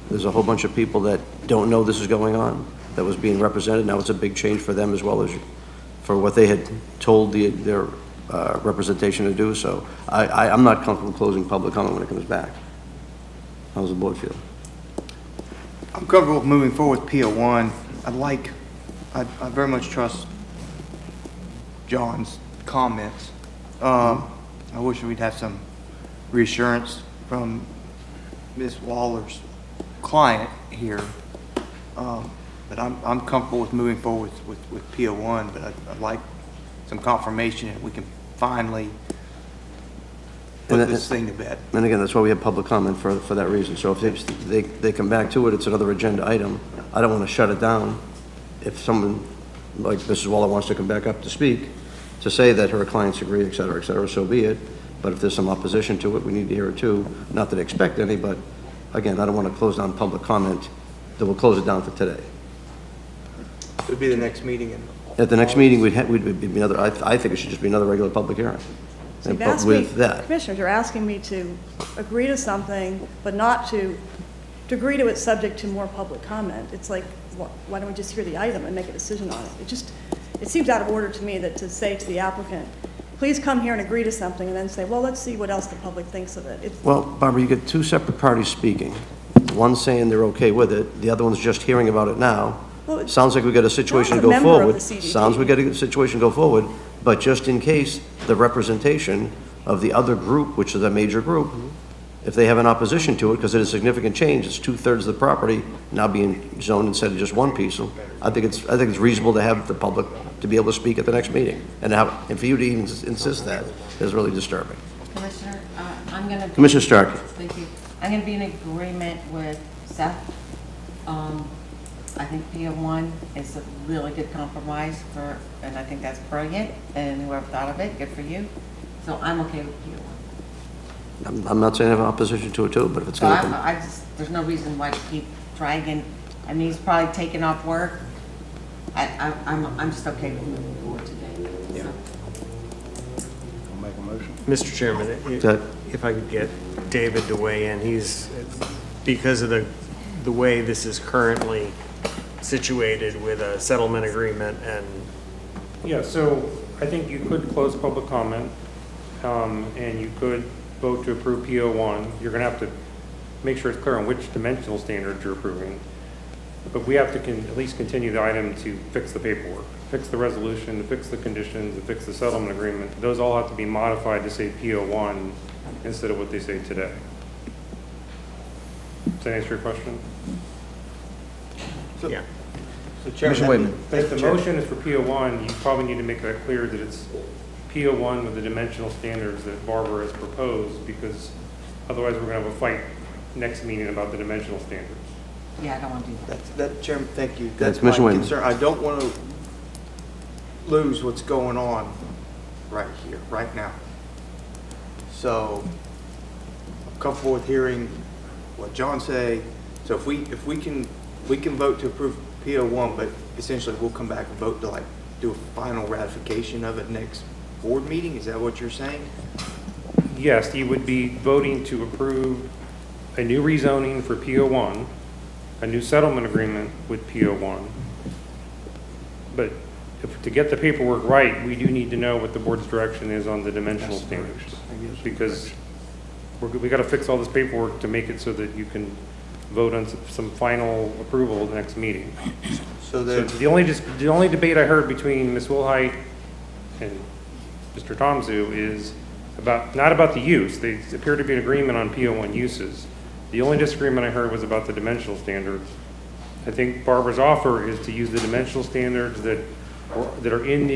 S1: there's a whole bunch of people that don't know this is going on, that was being represented. Now it's a big change for them as well as for what they had told their representation to do. So I'm not comfortable closing public comment when it comes back. How does the board feel?
S8: I'm comfortable with moving forward with PO1. I very much trust John's comments. I wish we'd have some reassurance from Ms. Waller's client here. But I'm comfortable with moving forward with PO1, but I'd like some confirmation that we can finally put this thing to bed.
S1: And again, that's why we have public comment for that reason. So if they come back to it, it's another agenda item. I don't want to shut it down if someone like Mrs. Waller wants to come back up to speak, to say that her clients agree, et cetera, so be it. But if there's some opposition to it, we need to hear it too. Not that I expect any, but again, I don't want to close down public comment, that we'll close it down for today.
S8: It would be the next meeting in
S1: At the next meeting, we'd be another, I think it should just be another regular public hearing.
S14: So you've
S1: But
S14: asked me,
S1: with that,
S14: Commissioners, you're asking me to agree to something, but not to agree to it subject to more public comment. It's like, why don't we just hear the item and make a decision on it? It seems out of order to me that to say to the applicant, please come here and agree to something, and then say, well, let's see what else the public thinks of it.
S1: well, Barbara, you get two separate parties speaking. One saying they're okay with it, the other one's just hearing about it now.
S14: Well,
S1: Sounds like we got a situation to
S14: John's a
S1: go
S14: member of
S1: forward.
S14: the CDD.
S1: Sounds we got a situation to go forward, but just in case, the representation of the other group, which is a major group, if they have an opposition to it, because it is a significant change, it's 2/3 of the property now being zoned instead of just one piece. So I think it's reasonable to have the public to be able to speak at the next meeting, and for you to even insist that is really disturbing.
S10: Commissioner, I'm going to.
S1: Commissioner Starkey.
S10: Thank you. I'm going to be in agreement with Seth. I think PO1 is a really good compromise and I think that's brilliant, and whoever thought of it, good for you. So I'm okay with PO1.
S1: I'm not saying I have opposition to it too, but if it's
S10: So
S1: going to come.
S10: there's no reason why to keep dragging. I mean, he's probably taking off work. I'm just okay with moving forward today.
S6: Yeah.
S10: So.
S6: I'll make a motion. Mr. Chairman, if I could get David to weigh in, because of the way this is currently situated with a settlement agreement and.
S21: Yeah, so I think you could close public comment, and you could vote to approve PO1. You're gonna have to make sure it's clear on which dimensional standards you're approving. But we have to at least continue the item to fix the paperwork, fix the resolution, to fix the conditions, to fix the settlement agreement. Those all have to be modified to say PO1 instead of what they say today. Does that answer your question?
S6: Yeah.
S8: So Chairman,
S21: If the motion is for PO1, you probably need to make that clear that it's PO1 with the dimensional standards that Barbara has proposed, because otherwise we're going to have a fight next meeting about the dimensional standards.
S10: Yeah, I don't want to do that.
S8: Chairman, thank you.
S1: That's
S8: That's my
S1: Commissioner Wayman.
S8: concern. I don't want to lose what's going on right here, right now. So I'm comfortable with hearing what John say. So if we can vote to approve PO1, but essentially we'll come back and vote to do a final ratification of it next board meeting. Is that what you're saying?
S21: Yes, you would be voting to approve a new rezoning for PO1, a new settlement agreement with PO1. But to get the paperwork right, we do need to know what the board's direction is on the dimensional standards. Because we got to fix all this paperwork to make it so that you can vote on some final approval at the next meeting. So the only debate I heard between Ms. Wilhite and Mr. Tomzu is not about the use. They appear to be in agreement on PO1 uses. The only disagreement I heard was about the dimensional standards. I think Barbara's offer is to use the dimensional standards that are in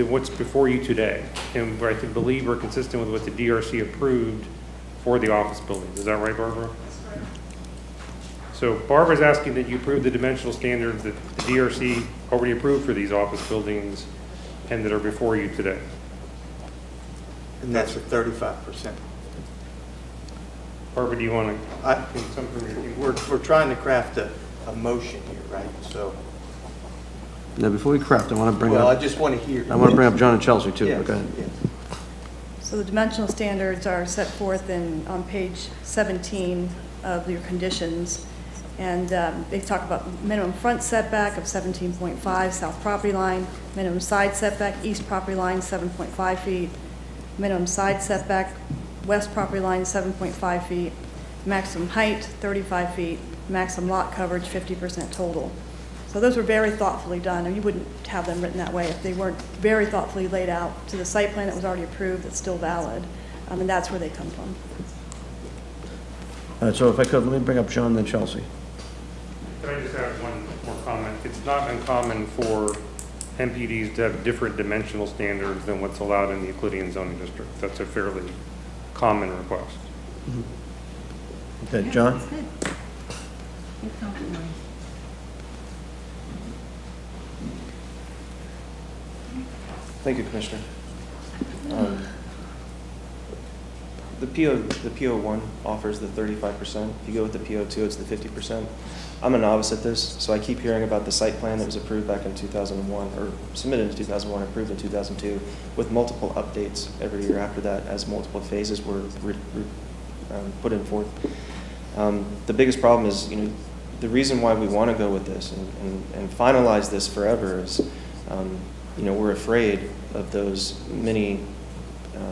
S21: what's before you today, and I believe are consistent with what the DRC approved for the office buildings. Is that right, Barbara? So Barbara's asking that you approve the dimensional standards that the DRC already approved for these office buildings and that are before you today.
S8: And that's for 35%.
S21: Barbara, do you want to?
S8: We're trying to craft a motion here, right? So.
S1: Now, before we craft, I want to bring up.
S8: Well, I just want to hear.
S1: I want to bring up John and Chelsea too.
S8: Yes,
S1: Go ahead.
S8: yes.
S14: So the dimensional standards are set forth on page 17 of your conditions. And they talk about minimum front setback of 17.5 south property line, minimum side setback east property line 7.5 feet, minimum side setback west property line 7.5 feet, maximum height 35 feet, maximum lot coverage 50% total. So those were very thoughtfully done, and you wouldn't have them written that way if they weren't very thoughtfully laid out to the site plan that was already approved that's still valid, and that's where they come from.
S1: All right, so if I could, let me bring up John and then Chelsea.
S21: Can I just add one more comment? It's not uncommon for MPDs to have different dimensional standards than what's allowed in the Euclidean zoning district. That's a fairly common request.
S1: Mm-hmm. Okay, John?
S10: That's good. Good compromise.
S20: Thank you, Commissioner. The PO1 offers the 35%. If you go with the PO2, it's the 50%. I'm a novice at this, so I keep hearing about the site plan that was approved back in 2001, or submitted in 2001, approved in 2002, with multiple updates every year after that as multiple phases were put in forth. The biggest problem is, the reason why we want to go with this and finalize this forever is, we're afraid of those many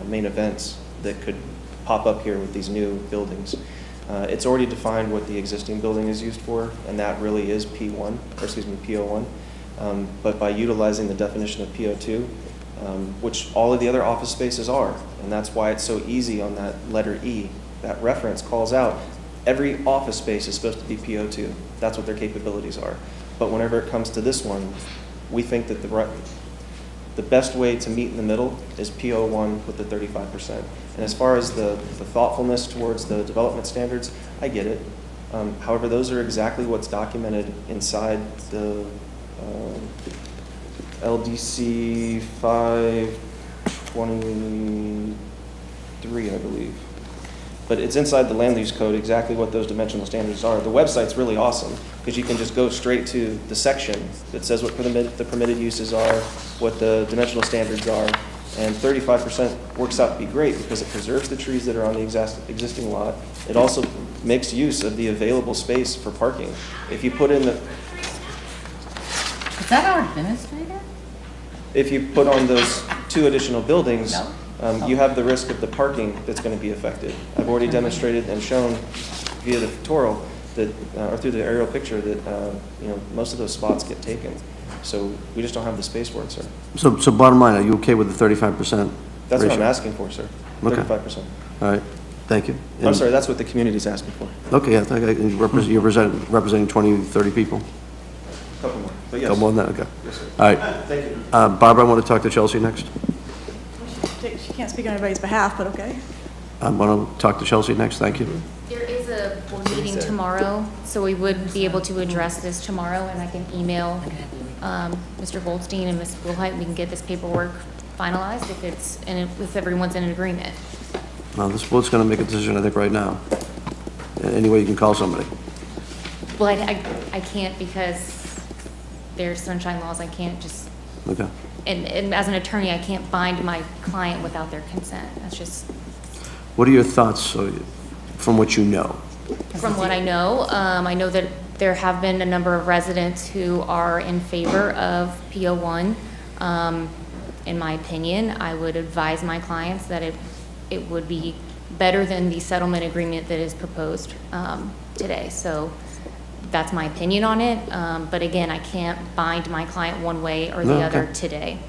S20: main events that could pop up here with these new buildings. It's already defined what the existing building is used for, and that really is PO1. But by utilizing the definition of PO2, which all of the other office spaces are, and that's why it's so easy on that letter E. That reference calls out every office space is supposed to be PO2. That's what their capabilities are. But whenever it comes to this one, we think that the best way to meet in the middle is PO1 with the 35%. And as far as the thoughtfulness towards the development standards, I get it. However, those are exactly what's documented inside the LDC 523, I believe. But it's inside the land use code exactly what those dimensional standards are. The website's really awesome because you can just go straight to the section that says what the permitted uses are, what the dimensional standards are, and 35% works out to be great because it preserves the trees that are on the existing lot. It also makes use of the available space for parking. If you put in the...
S10: Is that our administrator?
S20: If you put on those 2 additional buildings,
S10: No.
S20: You have the risk of the parking that's going to be affected. I've already demonstrated and shown via the tutorial that, or through the aerial picture that, most of those spots get taken. So we just don't have the space for it, sir.
S1: So bottom line, are you okay with the 35%
S20: That's what I'm
S1: ratio?
S20: asking for, sir.
S1: Okay.
S20: 35%.
S1: All right, thank you.
S20: I'm sorry, that's what the community's asking for.
S1: Okay, yeah, you're representing 20, 30 people?
S20: Couple more, but yes.
S1: Couple more than that, okay.
S20: Yes, sir.
S1: All right.
S20: Thank you.
S1: Barbara, I want to talk to Chelsea next.
S14: She can't speak on anybody's behalf, but okay.
S1: I want to talk to Chelsea next, thank you.
S19: There is a board meeting tomorrow, so we would be able to address this tomorrow, and I can email Mr. Goldstein and Ms. Wilhite. We can get this paperwork finalized if everyone's in agreement.
S1: Well, this board's going to make a decision, I think, right now. Any way you can call somebody.
S19: Well, I can't because there's sunshine laws. I can't just,
S1: Okay.
S19: and as an attorney, I can't bind my client without their consent. That's just,
S1: What are your thoughts from what you know?
S19: from what I know that there have been a number of residents who are in favor of PO1. In my opinion, I would advise my clients that it would be better than the settlement agreement that is proposed today. So that's my opinion on it. But again, I can't bind my client one way or the other today,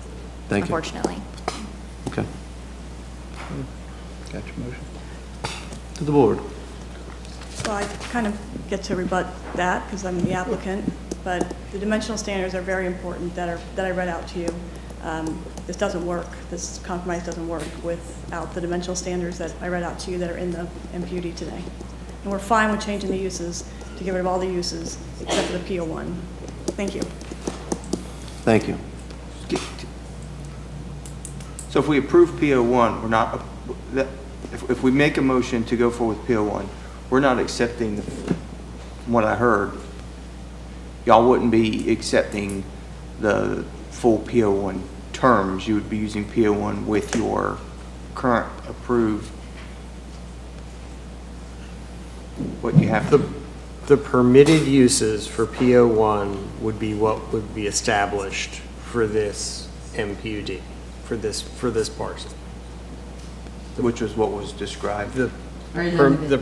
S1: Thank you.
S19: unfortunately.
S1: Okay. Got your motion. To the board.
S14: So I kind of get to rebut that because I'm the applicant, but the dimensional standards are very important that I read out to you. This doesn't work. This compromise doesn't work without the dimensional standards that I read out to you that are in the MPUD today. And we're fine with changing the uses to get rid of all the uses except for the PO1. Thank you.
S1: Thank you.
S8: So if we approve PO1, we're not, if we make a motion to go forward with PO1, we're not accepting, from what I heard, y'all wouldn't be accepting the full PO1 terms. You would be using PO1 with your current approved, what you have.
S6: The permitted uses for PO1 would be what would be established for this MPUD, for this parcel.
S8: Which was what was described.
S6: The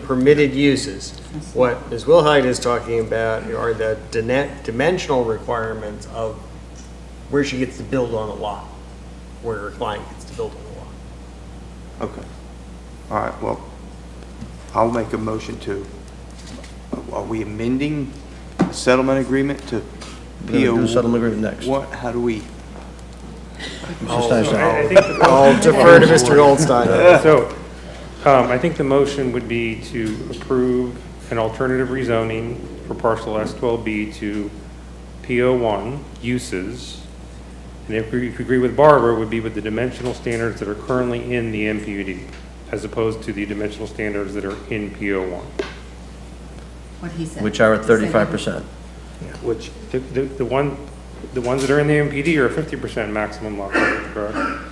S6: permitted uses. What Ms. Wilhite is talking about are the dimensional requirements of where she gets to build on a lot, where her client gets to build on a lot.
S8: Okay. All right, well, I'll make a motion to, are we amending the settlement agreement to
S1: We're gonna
S8: PO?
S1: do the settlement agreement next.
S8: What, how do we?
S6: I'll defer to Mr. Goldstein.
S21: So, I think the motion would be to approve an alternative rezoning for parcel S12B to PO1 uses, And if you agree with Barbara, it would be with the dimensional standards that are currently in the MPUD, as opposed to the dimensional standards that are in PO1.
S10: What he said.
S1: Which are at 35%.
S21: Which, the ones that are in the MPD are 50% maximum lot coverage, correct?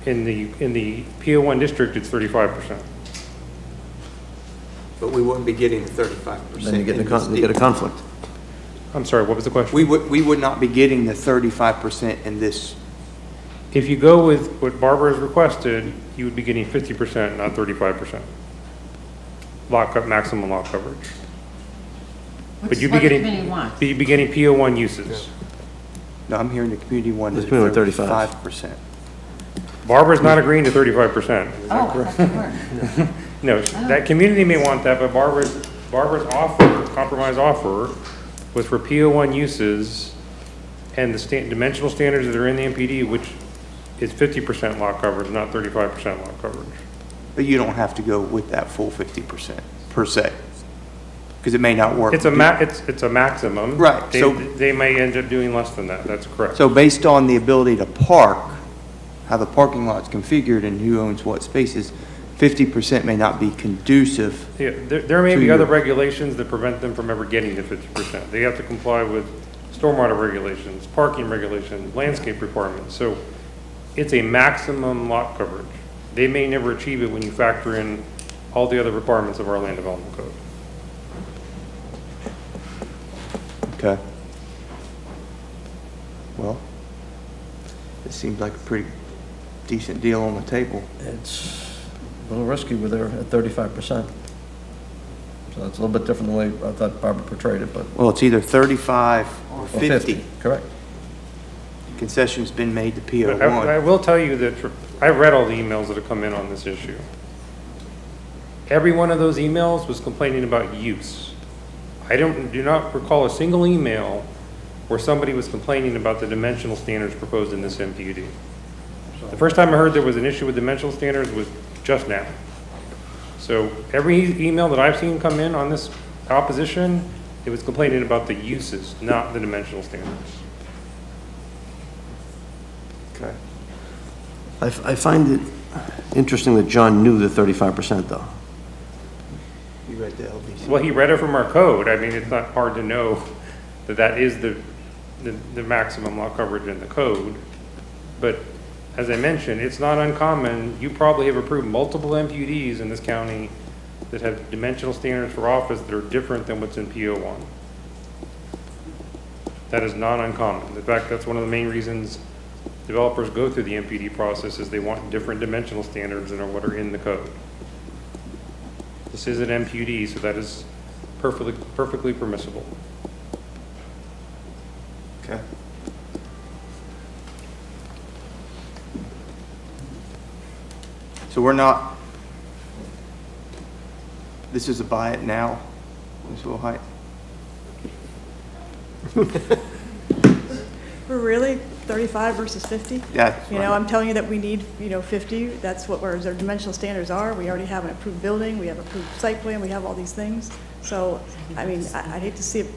S21: In the PO1 district, it's 35%.
S8: But we wouldn't be getting the 35%.
S1: Then you get a conflict.
S21: I'm sorry, what was the question?
S8: We would not be getting the 35% in this.
S21: If you go with what Barbara has requested, you would be getting 50%, not 35%. Maximum lot coverage. But you'd be getting, you'd be getting PO1 uses.
S8: No, I'm hearing the community one is
S1: It's community 35.
S8: 35%.
S21: Barbara's not agreeing to 35%. Is that
S10: Oh,
S21: correct?
S10: that's correct.
S21: No, that community may want that, but Barbara's offer, compromise offer, was for PO1 uses and the dimensional standards that are in the MPD, which is 50% lot coverage, not 35% lot coverage.
S8: But you don't have to go with that full 50% per se, because it may not work.
S21: It's a maximum.
S8: Right, so-
S21: They may end up doing less than that, that's correct.
S8: So based on the ability to park, how the parking lot's configured and who owns what spaces, 50% may not be conducive.
S21: Yeah, there may
S8: to
S21: be
S8: your-
S21: other regulations that prevent them from ever getting to 50%. They have to comply with stormwater regulations, parking regulations, landscape requirements. So it's a maximum lot coverage. They may never achieve it when you factor in all the other requirements of our land development code.
S8: Okay. Well, it seems like a pretty decent deal on the table.
S1: It's a little risky with her at 35%. So it's a little bit different than the way I thought Barbara portrayed it, but.
S8: Well, it's either 35 or 50.
S1: Correct.
S8: Concession's been made to
S21: But
S8: PO1.
S21: I will tell you that I've read all the emails that have come in on this issue. Every one of those emails was complaining about use. I do not recall a single email where somebody was complaining about the dimensional standards proposed in this MPUD. The first time I heard there was an issue with dimensional standards was just now. So every email that I've seen come in on this opposition, it was complaining about the uses, not the dimensional standards.
S8: Okay.
S1: I find it interesting that John knew the 35% though.
S8: You read the LDC.
S21: Well, he read it from our code. I mean, it's not hard to know that that is the maximum lot coverage in the code. But as I mentioned, it's not uncommon. You probably have approved multiple MPUDs in this county that have dimensional standards for office that are different than what's in PO1. That is not uncommon. In fact, that's one of the main reasons developers go through the MPD process is they want different dimensional standards than what are in the code. This is an MPUD, so that is perfectly permissible.
S8: Okay. So we're not, this is a buy it now, Ms. Wilhite?
S14: We're really 35 versus 50?
S8: Yeah.
S14: You know, I'm telling you that we need, 50. That's what our dimensional standards are. We already have an approved building, we have approved site plan, we have all these things. So, I mean, I hate to see it.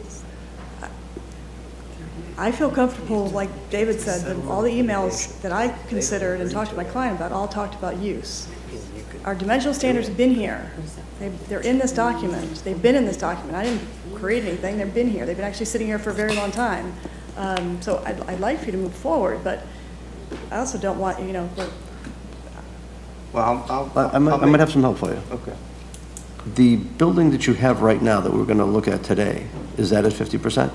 S14: I feel comfortable, like David said, that all the emails that I considered and talked to my client about all talked about use. Our dimensional standards have been here. They're in this document. They've been in this document. I didn't create anything. They've been here. They've been actually sitting here for a very long time. So I'd like for you to move forward, but I also don't want,
S8: Well,
S1: I might have some help for you.
S8: Okay.
S1: The building that you have right now that we're going to look at today, is that at 50%?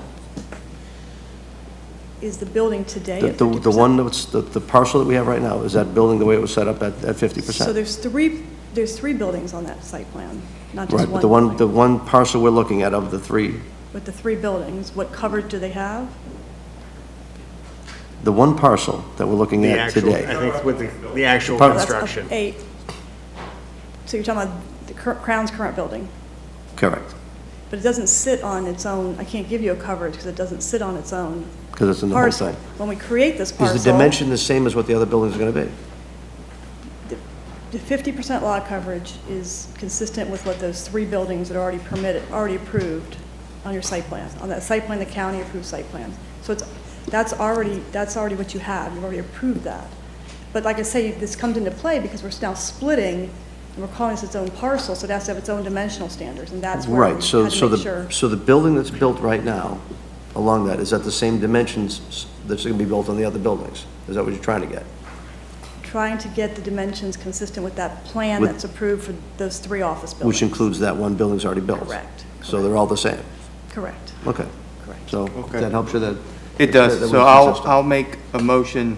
S14: is the building today at
S1: The
S14: 50%?
S1: one that's, the parcel that we have right now, is that building the way it was set up at 50%?
S14: So there's three buildings on that site plan, not just
S1: Right,
S14: one
S1: but
S14: building.
S1: the one parcel we're looking at of the three,
S14: With the three buildings, what coverage do they have?
S1: the one parcel that we're looking
S6: The
S1: at
S6: actual,
S1: today.
S6: I think with the actual
S1: That's
S6: construction.
S14: 8. So you're talking about the Crown's current building,
S1: Correct,
S14: but it doesn't sit on its own. I can't give you a coverage because it doesn't sit on its own
S1: because it's in the whole
S14: parcel.
S1: thing.
S14: When we create this parcel.
S1: Is the dimension the same as what the other buildings are going to be?
S14: The 50% lot coverage is consistent with what those three buildings that are already approved on your site plan, on that site plan, the county approved site plan. So That's already what you have. You've already approved that. But like I say, this comes into play because we're now splitting, and we're calling this its own parcel, so it has to have its own dimensional standards, and that's where we
S1: Right, so,
S14: had to
S1: so
S14: make sure.
S1: the building that's built right now along that, is that the same dimensions that's going to be built on the other buildings? Is that what you're trying to get?
S14: Trying to get the dimensions consistent with that plan
S1: With-
S14: that's approved for those 3 office buildings.
S1: Which includes that one building's already built?
S14: Correct.
S1: So they're all the same?
S14: Correct.
S1: Okay.
S14: Correct.
S1: So
S8: Okay.
S1: that helps you that?
S8: It does.
S1: that
S8: So
S1: was
S8: I'll
S1: consistent.
S8: make a motion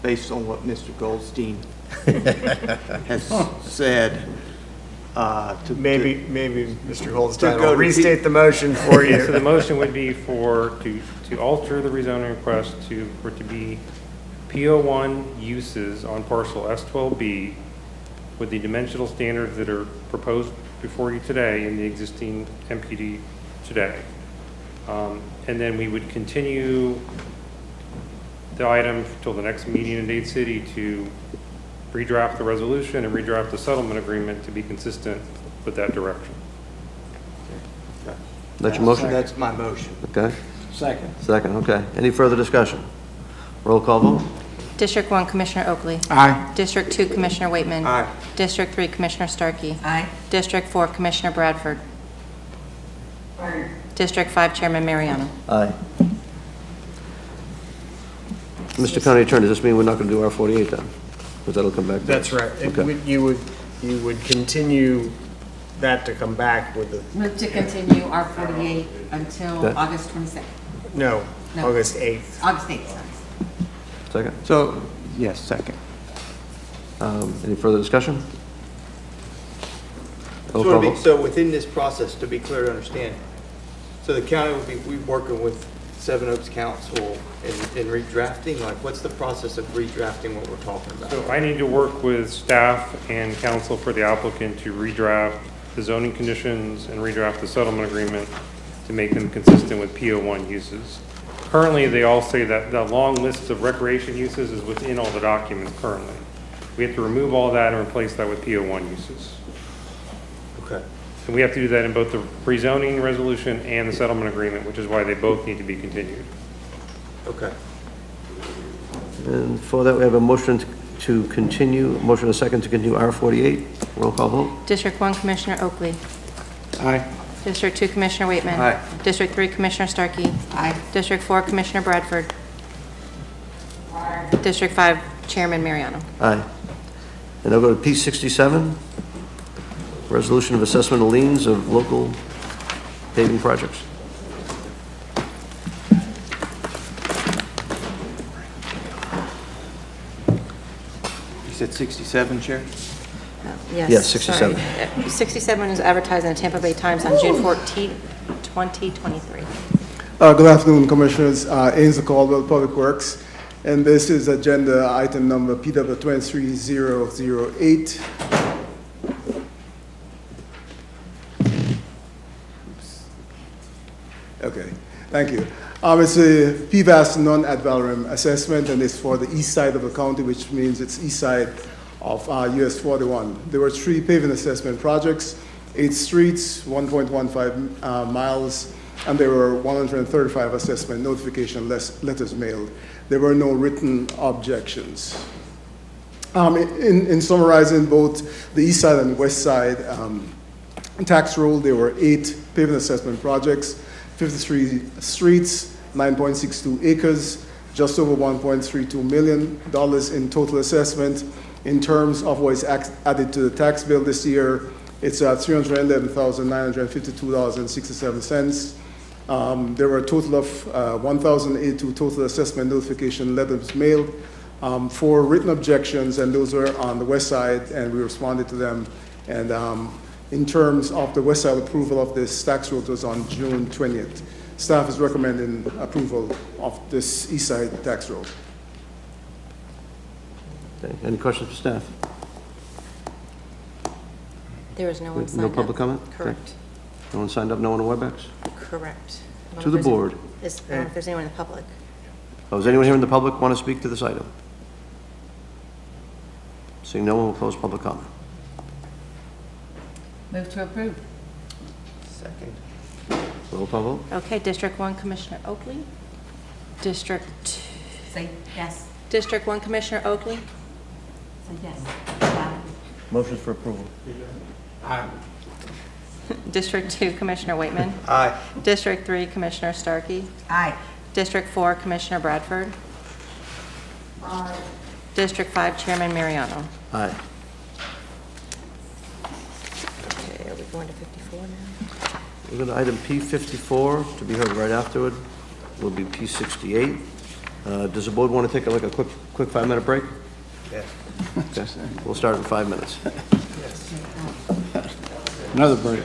S8: based on what Mr. Goldstein has said.
S6: Maybe Mr. Goldstein
S8: To go
S6: will
S8: to
S6: restate the motion for you.
S21: So the motion would be to alter the rezoning request for it to be PO1 uses on parcel S12B with the dimensional standards that are proposed before you today in the existing MPD today. And then we would continue the item till the next meeting in Dade City to redraft the resolution and redraft the settlement agreement to be consistent with that direction.
S1: That's your motion?
S8: That's my motion.
S1: Okay.
S4: Second.
S1: Second, okay. Any further discussion? Roll call vote?
S2: District 1, Commissioner Oakley.
S4: Aye.
S2: District 2, Commissioner Waitman.
S8: Aye.
S2: District 3, Commissioner Starkey.
S10: Aye.
S2: District 4, Commissioner Bradford. District 5, Chairman Mariano.
S1: Aye. Mr. County Attorney, does this mean we're not going to do R48 then? Because that'll come back to us.
S6: That's right.
S1: Okay.
S6: You would continue that to come back with the,
S10: Move to continue our 48 until
S1: Okay.
S10: August 22nd.
S6: no,
S10: No.
S6: August 8th.
S10: August 8th, sorry.
S1: Second?
S8: So, yes, second.
S1: Any further discussion? Roll
S8: So,
S1: call vote?
S8: so within this process, to be clear to understand, so the county will be, we're working with Seven Oaks Council in redrafting, like what's the process of redrafting what we're talking about?
S21: So I need to work with staff and counsel for the applicant to redraft the zoning conditions and redraft the settlement agreement to make them consistent with PO1 uses. Currently, they all say that the long list of recreation uses is within all the documents currently. We have to remove all that and replace that with PO1 uses.
S8: Okay.
S21: And we have to do that in both the rezoning resolution and the settlement agreement, which is why they both need to be continued.
S8: Okay.
S1: And for that, we have a motion to continue, motion and a second to continue R48. Roll call vote?
S2: District 1, Commissioner Oakley.
S8: Aye.
S2: District 2, Commissioner Waitman.
S8: Aye.
S2: District 3, Commissioner Starkey.
S10: Aye.
S2: District 4, Commissioner Bradford. District 5, Chairman Mariano.
S1: Aye. And I'll go to P67, resolution of assessment of liens of local paving projects.
S8: You said 67, Chair?
S1: Yes, 67.
S2: sorry. 67 is advertised in the Tampa Bay Times on June 14, 2023.
S7: Good afternoon, Commissioners. Ainsley Caldwell, Public Works, and this is agenda item number PW 23008. Okay, thank you. It's a PVAS non-ad valorem assessment, and it's for the east side of the county, which means it's east side of US 41. There were 3 paving assessment projects, 8 streets, 1.15 miles, and there were 135 assessment notification letters mailed. There were no written objections. In summarizing both the east side and west side tax roll, there were 8 paving assessment projects, 53 streets, 9.62 acres, just over $1.32 million in total assessment. In terms of what is added to the tax bill this year, it's $311,952.67. There were a total of 1,082 total assessment notification letters mailed, 4 written objections, and those were on the west side, and we responded to them. And in terms of the west side approval of this tax roll was on June 20th. Staff is recommending approval of this east side tax roll.
S1: Okay. Any questions for staff?
S2: There was no one signed
S1: No
S2: up.
S1: public comment? Okay.
S2: Correct.
S1: No one signed up, no one on WebEx?
S2: Correct. I don't
S1: To
S2: know
S1: the
S2: if there's-
S1: board.
S2: I don't know if there's anyone in the public.
S1: Oh, does anyone here in the public want to speak to this item? Seeing no one, will close public comment.
S10: Move to approve.
S8: Second.
S1: Roll call vote?
S2: Okay, District 1, Commissioner Oakley. District,
S10: Say yes.
S2: District 1 Commissioner Oakley.
S10: Say yes.
S1: Motions for approval.
S2: District 2 Commissioner Waitman.
S8: Aye.
S2: District 3 Commissioner Starkey.
S10: Aye.
S2: District 4 Commissioner Bradford. District 5 Chairman Mariano.
S1: Aye.
S2: Okay, are we going to 54 now?
S1: We're going to item P54, to be heard right afterward, will be P68. Does the board want to take a quick 5-minute break?
S8: Yes.
S1: Okay, we'll start in 5 minutes.
S4: Another break.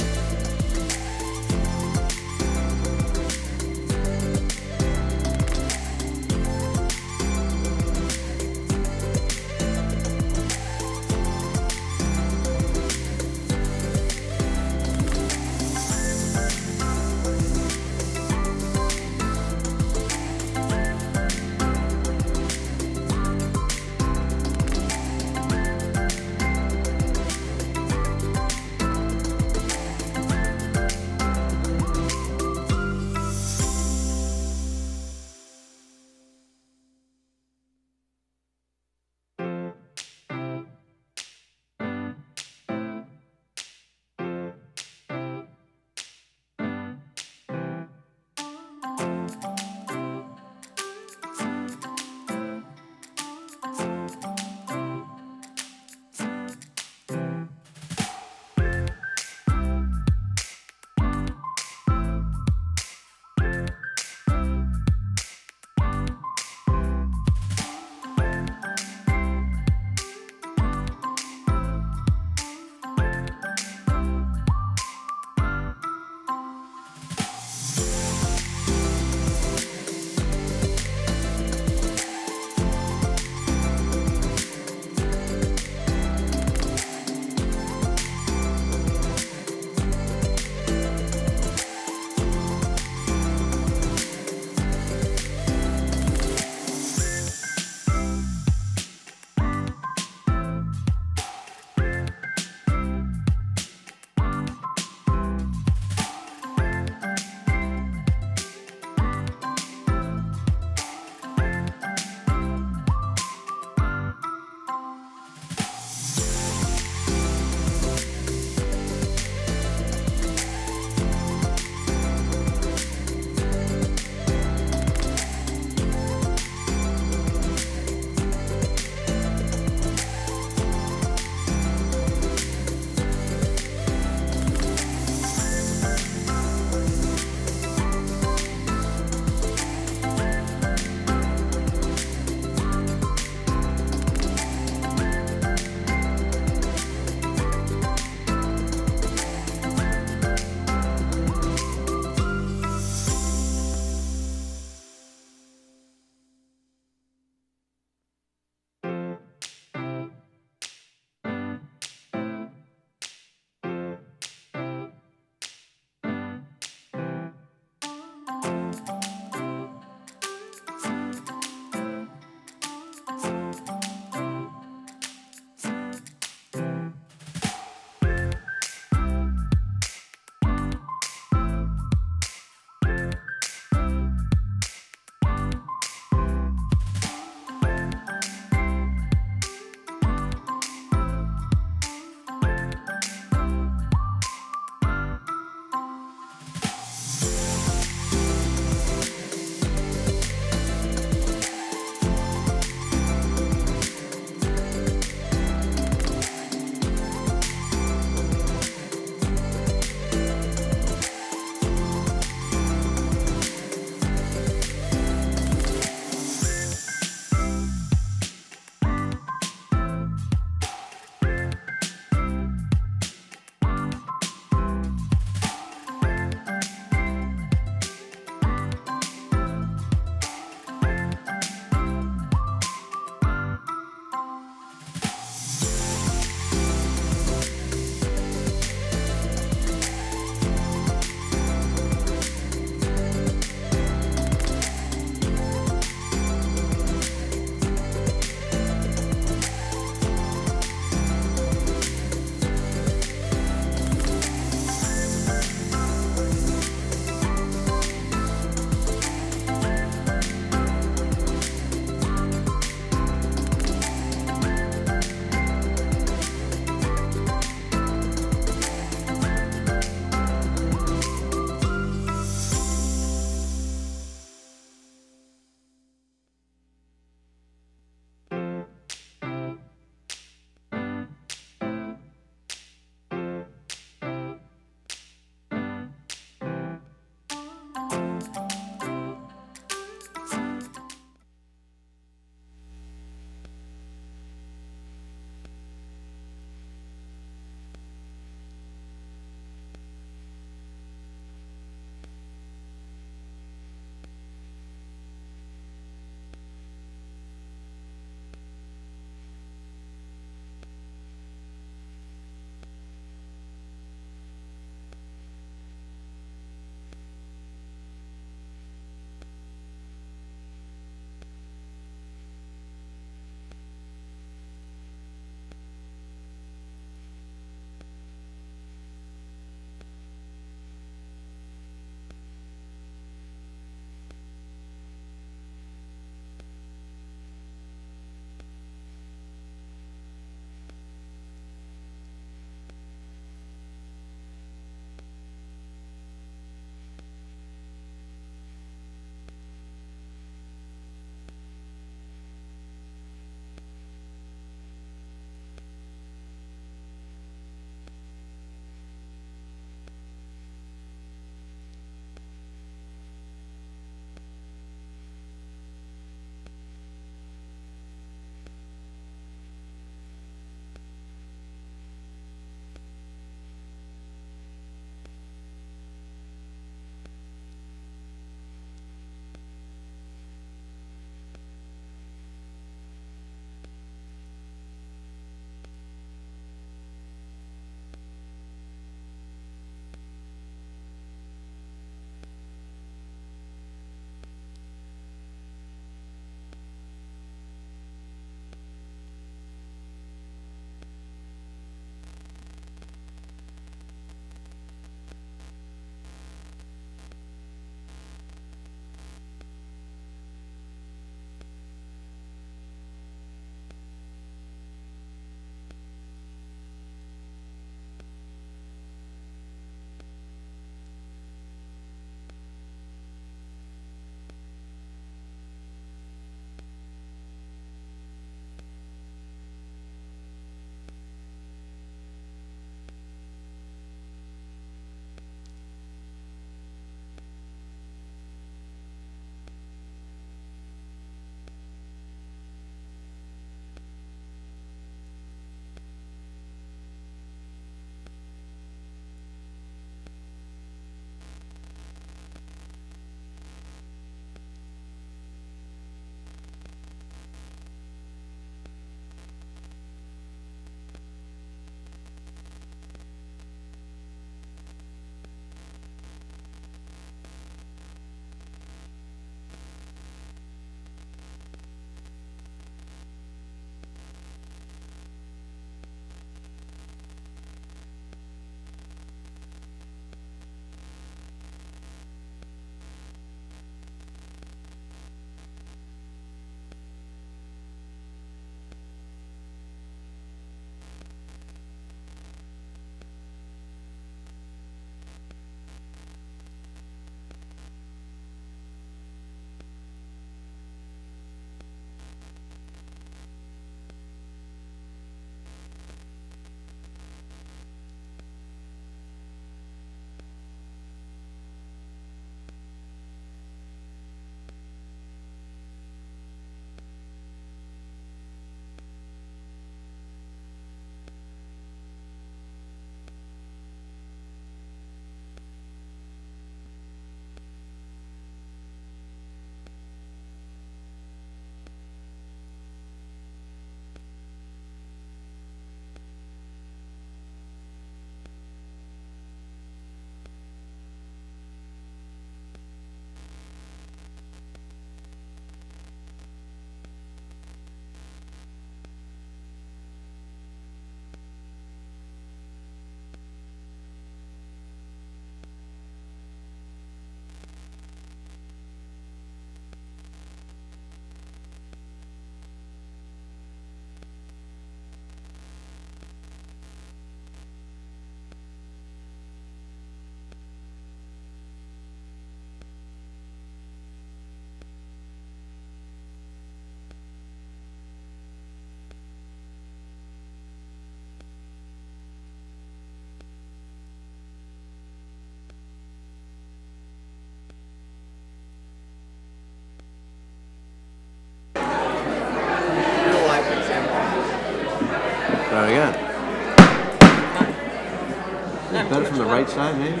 S1: better from the right side, maybe?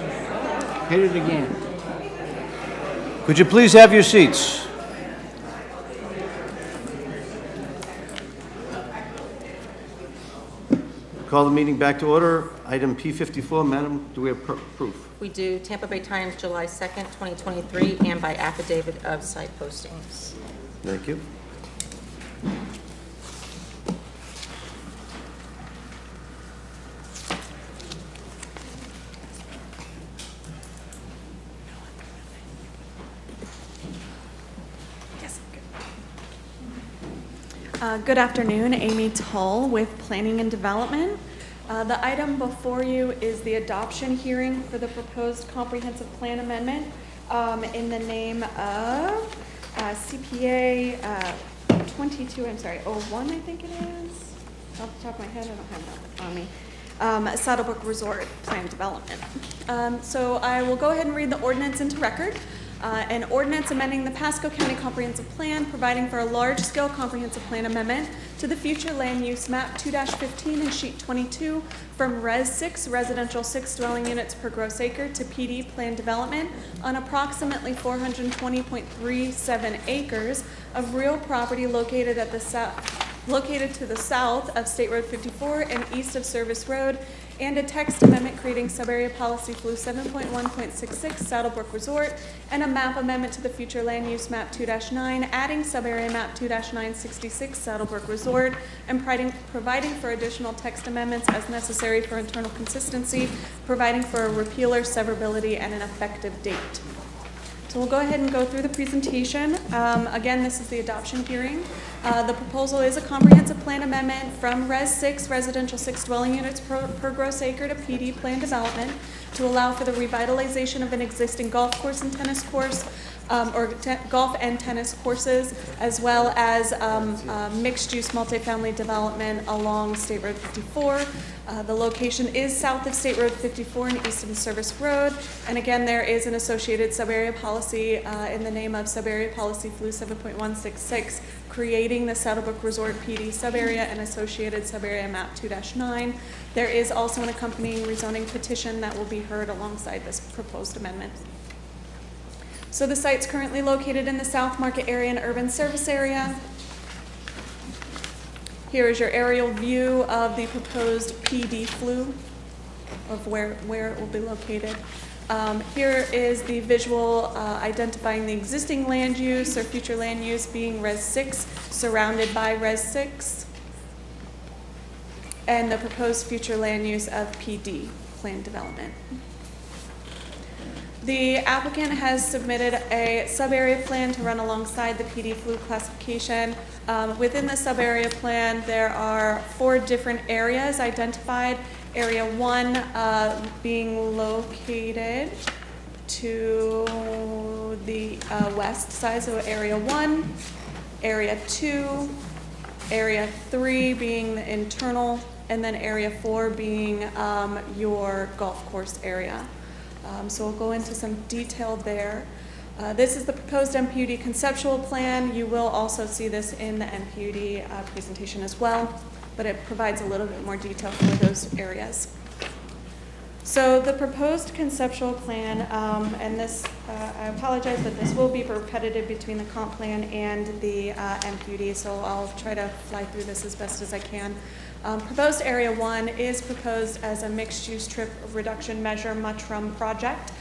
S1: Hit it again. Could you please have your seats? Call the meeting back to order. Item P54, Madam, do we have proof?
S2: We do. Tampa Bay Times, July 2nd, 2023, and by affidavit of site postings.
S1: Thank you.
S13: Good afternoon, Amy Tull with Planning and Development. The item before you is the adoption hearing for the proposed comprehensive plan amendment in the name of CPA 01, I think it is. Off the top of my head, I don't have that on me. Saddlebrook Resort Plan Development. So I will go ahead and read the ordinance into record. An ordinance amending the Pasco County Comprehensive Plan, providing for a large-scale comprehensive plan amendment to the future land use map 2-15 and sheet 22 from Res 6, residential 6 dwelling units per gross acre, to PD plan development on approximately 420.37 acres of real property located at the located to the south of State Road 54 and east of Service Road, and a text amendment creating sub-area policy FLU 7.1.66 Saddlebrook Resort, and a map amendment to the future land use map 2-9, adding sub-area map 2-966 Saddlebrook Resort, and providing for additional text amendments as necessary for internal consistency, providing for a repealer, severability, and an effective date. So we'll go ahead and go through the presentation. Again, this is the adoption hearing. The proposal is a comprehensive plan amendment from Res 6, residential 6 dwelling units per gross acre, to PD plan development to allow for the revitalization of an existing golf course and tennis course, golf and tennis courses, as well as mixed-use multifamily development along State Road 54. The location is south of State Road 54 and east of the Service Road. And again, there is an associated sub-area policy in the name of sub-area policy FLU 7.166, creating the Saddlebrook Resort PD sub-area and associated sub-area map 2-9. There is also an accompanying rezoning petition that will be heard alongside this proposed amendment. So the site's currently located in the South Market area and urban service area. Here is your aerial view of the proposed PD FLU, of where it will be located. Here is the visual identifying the existing land use or future land use being Res 6, surrounded by Res 6, and the proposed future land use of PD, plan development. The applicant has submitted a sub-area plan to run alongside the PD FLU classification. Within the sub-area plan, there are 4 different areas identified. Area 1 being located to the west side, so Area 1, Area 2, Area 3 being the internal, and then Area 4 being your golf course area. So we'll go into some detail there. This is the proposed MPUD conceptual plan. You will also see this in the MPUD presentation as well, but it provides a little bit more detail for those areas. So the proposed conceptual plan, and this, I apologize, but this will be repetitive between the comp plan and the MPUD, so I'll try to fly through this as best as I can. Proposed Area 1 is proposed as a mixed-use trip reduction measure MUTRUM project.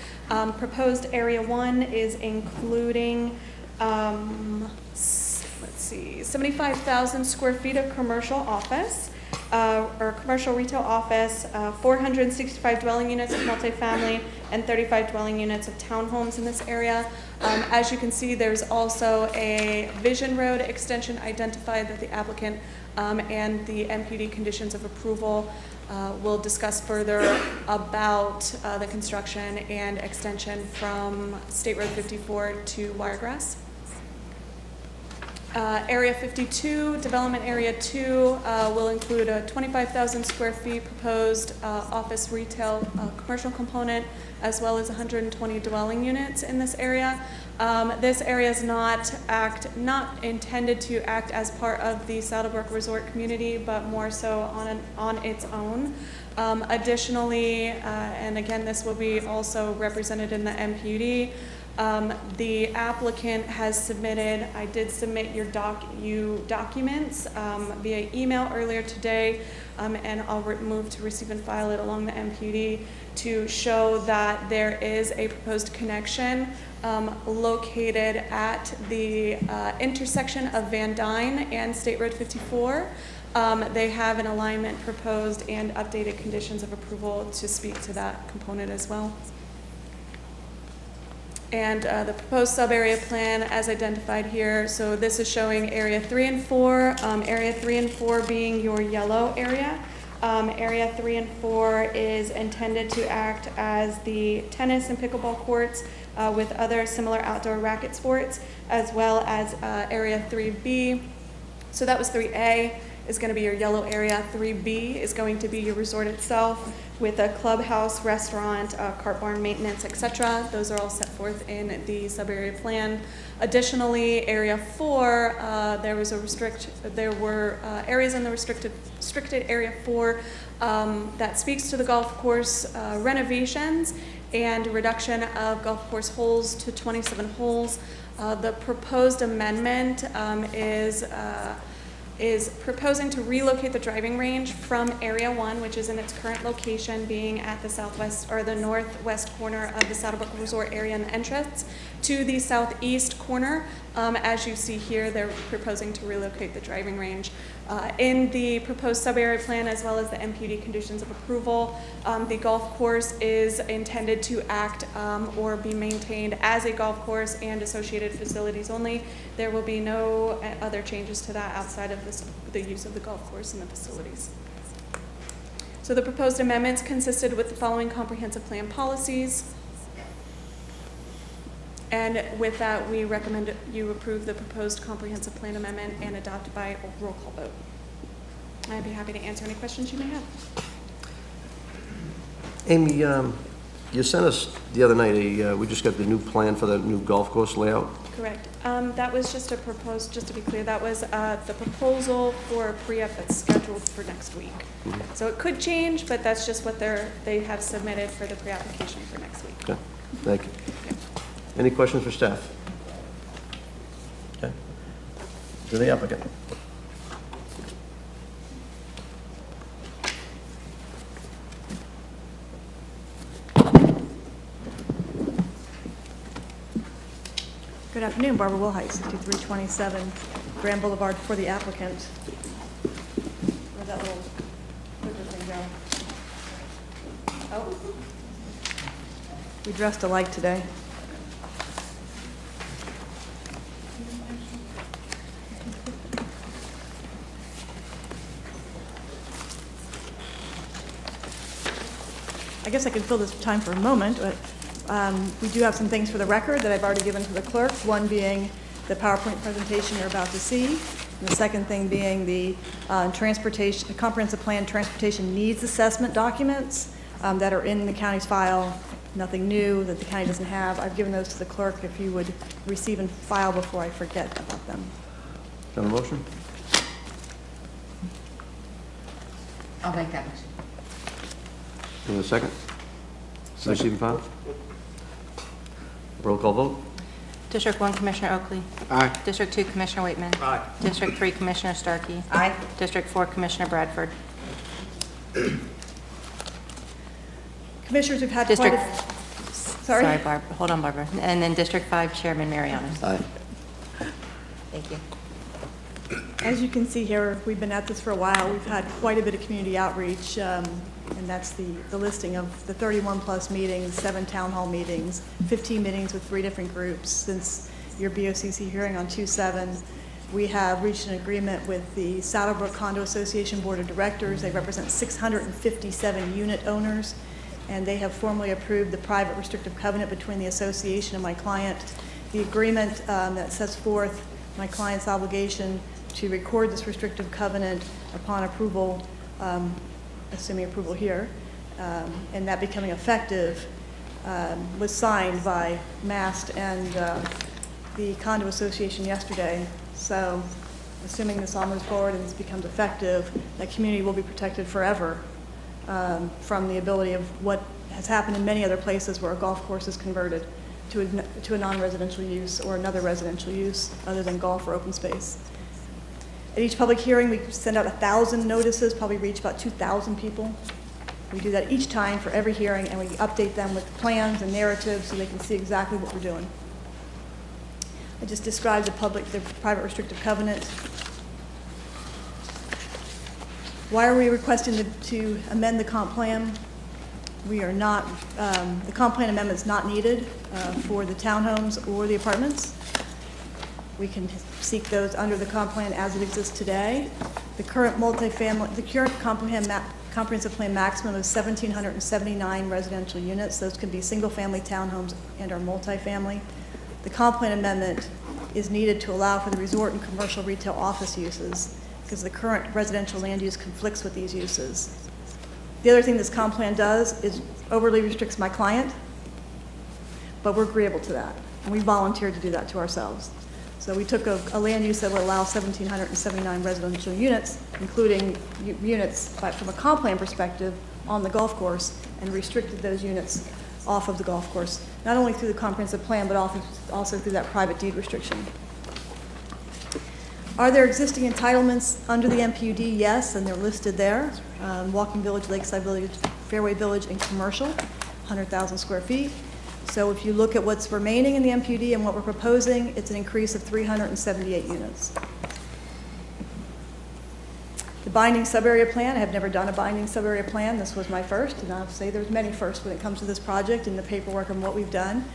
S13: Proposed Area 1 is including, let's see, 75,000 square feet of commercial office, or commercial retail office, 465 dwelling units of multifamily, and 35 dwelling units of townhomes in this area. As you can see, there's also a Vision Road extension identified that the applicant and the MPUD conditions of approval will discuss further about the construction and extension from State Road 54 to Wiregrass. Area 52, Development Area 2, will include a 25,000 square feet proposed office retail commercial component, as well as 120 dwelling units in this area. This area is not intended to act as part of the Saddlebrook Resort community, but more so on its own. Additionally, and again, this will be also represented in the MPUD, the applicant has submitted, I did submit your documents via email earlier today, and I'll move to receive and file it along the MPUD to show that there is a proposed connection located at the intersection of Van Dyne and State Road 54. They have an alignment proposed and updated conditions of approval to speak to that component as well. And the proposed sub-area plan as identified here, so this is showing area 3 and 4, area 3 and 4 being your yellow area. Area 3 and 4 is intended to act as the tennis and pickleball courts with other similar outdoor racket sports, as well as area 3B. So that was 3A. Is going to be your yellow area. 3B is going to be your resort itself with a clubhouse, restaurant, cart barn maintenance, etc. Those are all set forth in the sub-area plan. Additionally, area 4, there were areas in the restricted area 4 that speaks to the golf course renovations and reduction of golf course holes to 27 holes. The proposed amendment is proposing to relocate the driving range from Area 1, which is in its current location, being at the southwest or the northwest corner of the Saddlebrook Resort area and the entrance, to the southeast corner. As you see here, they're proposing to relocate the driving range. In the proposed sub-area plan, as well as the MPUD conditions of approval, the golf course is intended to act or be maintained as a golf course and associated facilities only. There will be no other changes to that outside of the use of the golf course and the facilities. So the proposed amendments consisted with the following comprehensive plan policies. And with that, we recommend you approve the proposed comprehensive plan amendment and adopt by roll call vote. I'd be happy to answer any questions you may have.
S1: Amy, you sent us the other night we just got the new plan for the new golf course layout.
S13: Correct. That was just a proposed, just to be clear, that was the proposal for a pre-app that's scheduled for next week.
S1: Mm-hmm.
S13: So it could change, but that's just what they have submitted for the pre-application for next week.
S1: Okay, thank you. Any questions for staff? Okay. To the applicant.
S14: Good afternoon, Barbara Wilhite, 6327 Grand Boulevard, for the applicant. Where'd that little clicker thing go? Oh. We dressed alike today. I guess I could fill this time for a moment, but we do have some things for the record that I've already given to the clerk, one being the PowerPoint presentation you're about to see, and the second thing being the comprehensive plan transportation needs assessment documents that are in the county's file, nothing new that the county doesn't have. I've given those to the clerk if you would receive and file before I forget about them.
S1: Have a motion?
S10: I'll make that motion.
S1: In a second? Receive and file? Roll call vote?
S2: District 1, Commissioner Oakley.
S1: Aye.
S2: District 2, Commissioner Waitman.
S8: Aye.
S2: District 3, Commissioner Starkey.
S10: Aye.
S2: District 4, Commissioner Bradford.
S14: Commissioners, we've had
S2: District,
S14: quite a... Sorry,
S2: Barbara. Hold on, Barbara. And then District 5, Chairman Mariano.
S1: Aye.
S2: Thank you.
S14: As you can see here, we've been at this for a while. We've had quite a bit of community outreach, and that's the listing of the 31-plus meetings, 7 town hall meetings, 15 meetings with 3 different groups since your BOCC hearing on 2/7. We have reached an agreement with the Saddlebrook Condo Association Board of Directors. They represent 657 unit owners, and they have formally approved the private restrictive covenant between the association and my client. The agreement that sets forth my client's obligation to record this restrictive covenant upon approval, assuming approval here, and that becoming effective, was signed by MAST and the condo association yesterday. So assuming this all moves forward and this becomes effective, that community will be protected forever from the ability of what has happened in many other places where a golf course is converted to a non-residential use or another residential use other than golf or open space. At each public hearing, we send out 1,000 notices, probably reach about 2,000 people. We do that each time for every hearing, and we update them with plans and narratives so they can see exactly what we're doing. I just described the private restrictive covenant. Why are we requesting to amend the comp plan? We are not, the comp plan amendment is not needed for the townhomes or the apartments. We can seek those under the comp plan as it exists today. The current comprehensive plan maximum is 1,779 residential units. Those can be single-family townhomes and or multifamily. The comp plan amendment is needed to allow for the resort and commercial retail office uses because the current residential land use conflicts with these uses. The other thing this comp plan does is overly restricts my client, but we're agreeable to that. And we volunteered to do that to ourselves. So we took a land use that would allow 1,779 residential units, including units from a comp plan perspective on the golf course, and restricted those units off of the golf course, not only through the comprehensive plan, but also through that private deed restriction. Are there existing entitlements under the MPUD? Yes, and they're listed there. Walking Village, Lakeside Village, Fairway Village, and commercial, 100,000 square feet. So if you look at what's remaining in the MPUD and what we're proposing, it's an increase of 378 units. The binding sub-area plan, I have never done a binding sub-area plan. This was my first, and I'll say there's many firsts when it comes to this project and the paperwork and what we've done.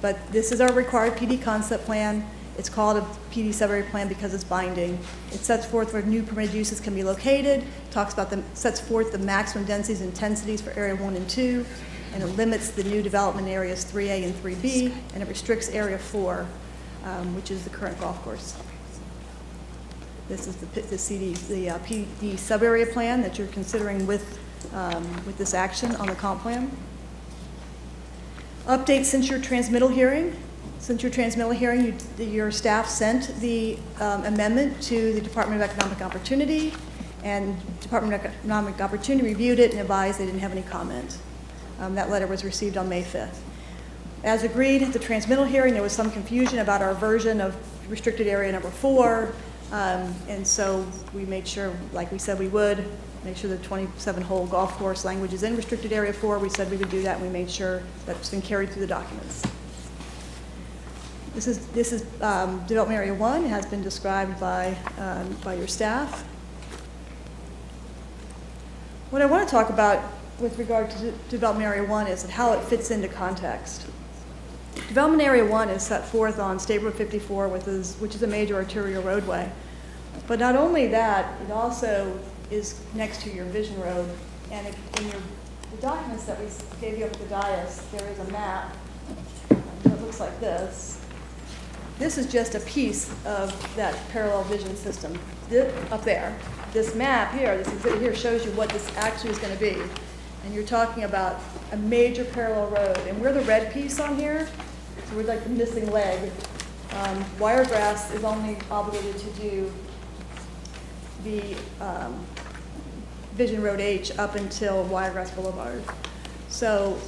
S14: But this is our required PD concept plan. It's called a PD sub-area plan because it's binding. It sets forth where new permitted uses can be located, sets forth the maximum densities and intensities for area 1 and 2, and it limits the new development areas 3A and 3B, and it restricts area 4, which is the current golf course. This is the PD sub-area plan that you're considering with this action on the comp plan. Update since your transmittal hearing. Since your transmittal hearing, your staff sent the amendment to the Department of Economic Opportunity, and Department of Economic Opportunity reviewed it and advised they didn't have any comment. That letter was received on May 5th. As agreed at the transmittal hearing, there was some confusion about our version of restricted area number 4, and so we made sure, like we said we would, make sure the 27-hole golf course language is in restricted area 4. We said we would do that, and we made sure that's been carried through the documents. This is Development Area 1. It has been described by your staff. What I want to talk about with regard to Development Area 1 is how it fits into context. Development Area 1 is set forth on State Road 54, which is a major arterial roadway. But not only that, it also is next to your Vision Road. And in the documents that we gave you up at the dais, there is a map that looks like this. This is just a piece of that parallel vision system up there. This map here, this exhibit here, shows you what this actually is going to be. And you're talking about a major parallel road. And we're the red piece on here, so we're like the missing leg. Wiregrass is only obligated to do the Vision Road H up until Wiregrass Boulevard. So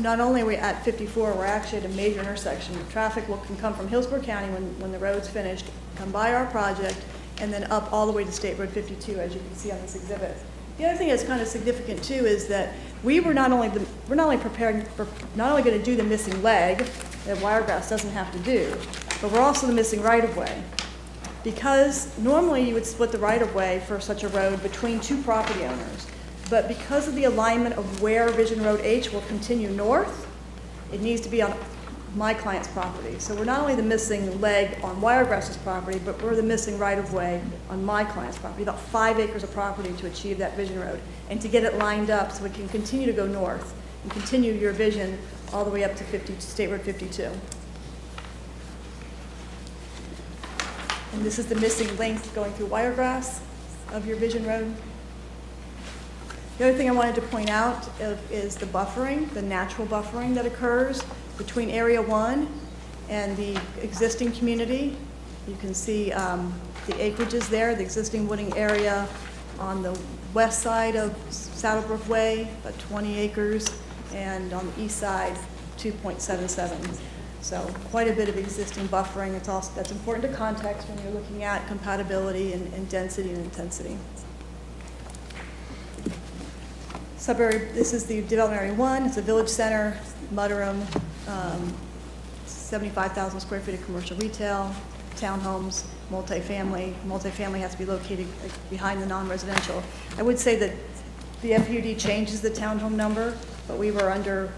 S14: not only are we at 54, we're actually at a major intersection. Traffic can come from Hillsborough County when the road's finished, come by our project, and then up all the way to State Road 52, as you can see on this exhibit. The other thing that's kind of significant too is that we're not only going to do the missing leg that Wiregrass doesn't have to do, but we're also the missing right-of-way. Because normally you would split the right-of-way for such a road between 2 property owners. But because of the alignment of where Vision Road H will continue north, it needs to be on my client's property. So we're not only the missing leg on Wiregrass's property, but we're the missing right-of-way on my client's property, about 5 acres of property to achieve that Vision Road, and to get it lined up so it can continue to go north and continue your vision all the way up to State Road 52. And this is the missing link going through Wiregrass of your Vision Road. The other thing I wanted to point out is the buffering, the natural buffering that occurs between Area 1 and the existing community. You can see the acreages there, the existing wooding area on the west side of Saddlebrook Way, about 20 acres, and on the east side, 2.77. So quite a bit of existing buffering. It's also, that's important to context when you're looking at compatibility and density and intensity. Subarea, this is the development area 1. It's a village center, mudroom, 75,000 square feet of commercial retail, townhomes, multifamily. Multifamily has to be located behind the non-residential. I would say that the FUD changes the townhome number, but we were under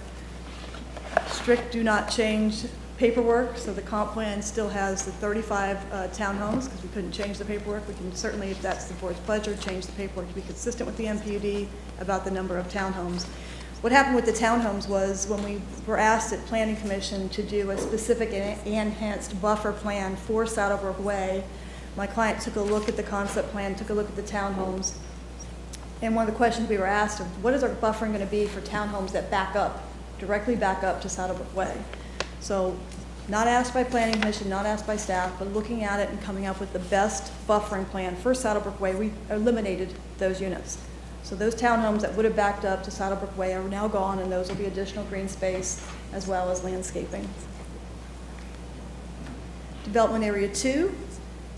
S14: strict do not change paperwork, so the comp plan still has the 35 townhomes because we couldn't change the paperwork. We can certainly, if that's the board's pleasure, change the paperwork to be consistent with the MPUD about the number of townhomes. What happened with the townhomes was when we were asked at Planning Commission to do a specific and enhanced buffer plan for Saddlebrook Way, my client took a look at the concept plan, took a look at the townhomes, and one of the questions we were asked, what is our buffering going to be for townhomes that back up, directly back up to Saddlebrook Way? So not asked by Planning Commission, not asked by staff, but looking at it and coming up with the best buffering plan for Saddlebrook Way, we eliminated those units. So those townhomes that would have backed up to Saddlebrook Way are now gone, and those will be additional green space as well as landscaping. Development area 2,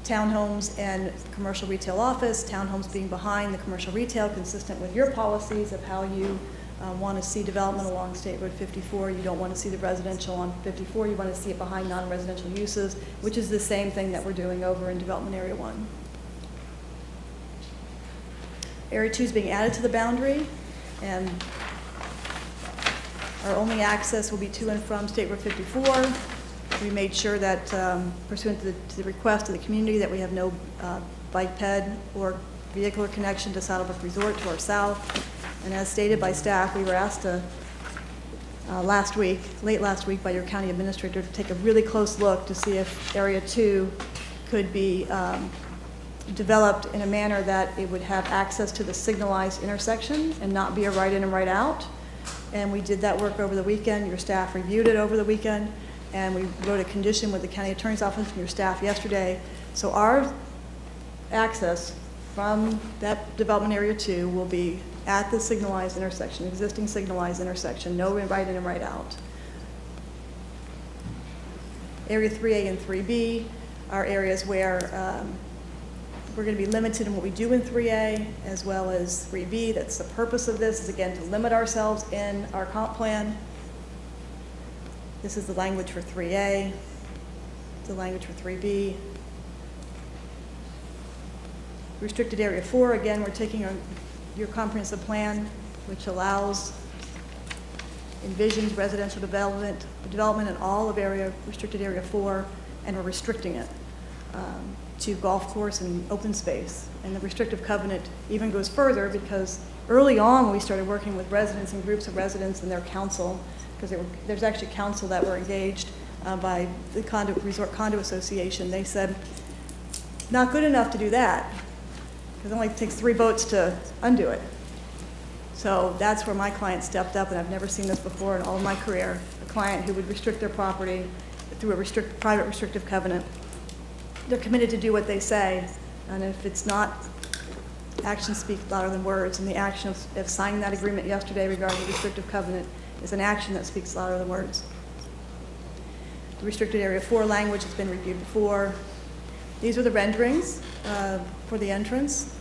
S14: townhomes and commercial retail office, townhomes being behind the commercial retail, consistent with your policies of how you want to see development along State Road 54. You don't want to see the residential on 54. You want to see it behind non-residential uses, which is the same thing that we're doing over in Development Area 1. Area 2 is being added to the boundary, and our only access will be to and from State Road 54. We made sure that pursuant to the request of the community that we have no bike ped or vehicular connection to Saddlebrook Resort to our south. And as stated by staff, we were asked to, late last week by your county administrator to take a really close look to see if Area 2 could be developed in a manner that it would have access to the signalized intersection and not be a right in and right out. And we did that work over the weekend. Your staff reviewed it over the weekend, and we wrote a condition with the county attorney's office and your staff yesterday. So our access from that development area 2 will be at the signalized intersection, existing signalized intersection, no right in and right out. Area 3A and 3B are areas where we're going to be limited in what we do in 3A as well as 3B. That's the purpose of this, is again to limit ourselves in our comp plan. This is the language for 3A, the language for 3B. Restricted Area 4, again, we're taking your comprehensive plan, which envisions residential development in all of restricted area 4, and we're restricting it to golf course and open space. And the restrictive covenant even goes further because early on when we started working with residents and groups of residents and their council, because there's actually council that were engaged by the Resort Condo Association, they said, not good enough to do that, because it only takes 3 votes to undo it. So that's where my client stepped up, and I've never seen this before in all of my career, a client who would restrict their property through a private restrictive covenant. They're committed to do what they say, and if it's not, actions speak louder than words, and the action of signing that agreement yesterday regarding the restrictive covenant is an action that speaks louder than words. The restricted area 4 language has been reviewed before. These are the renderings for the entrance.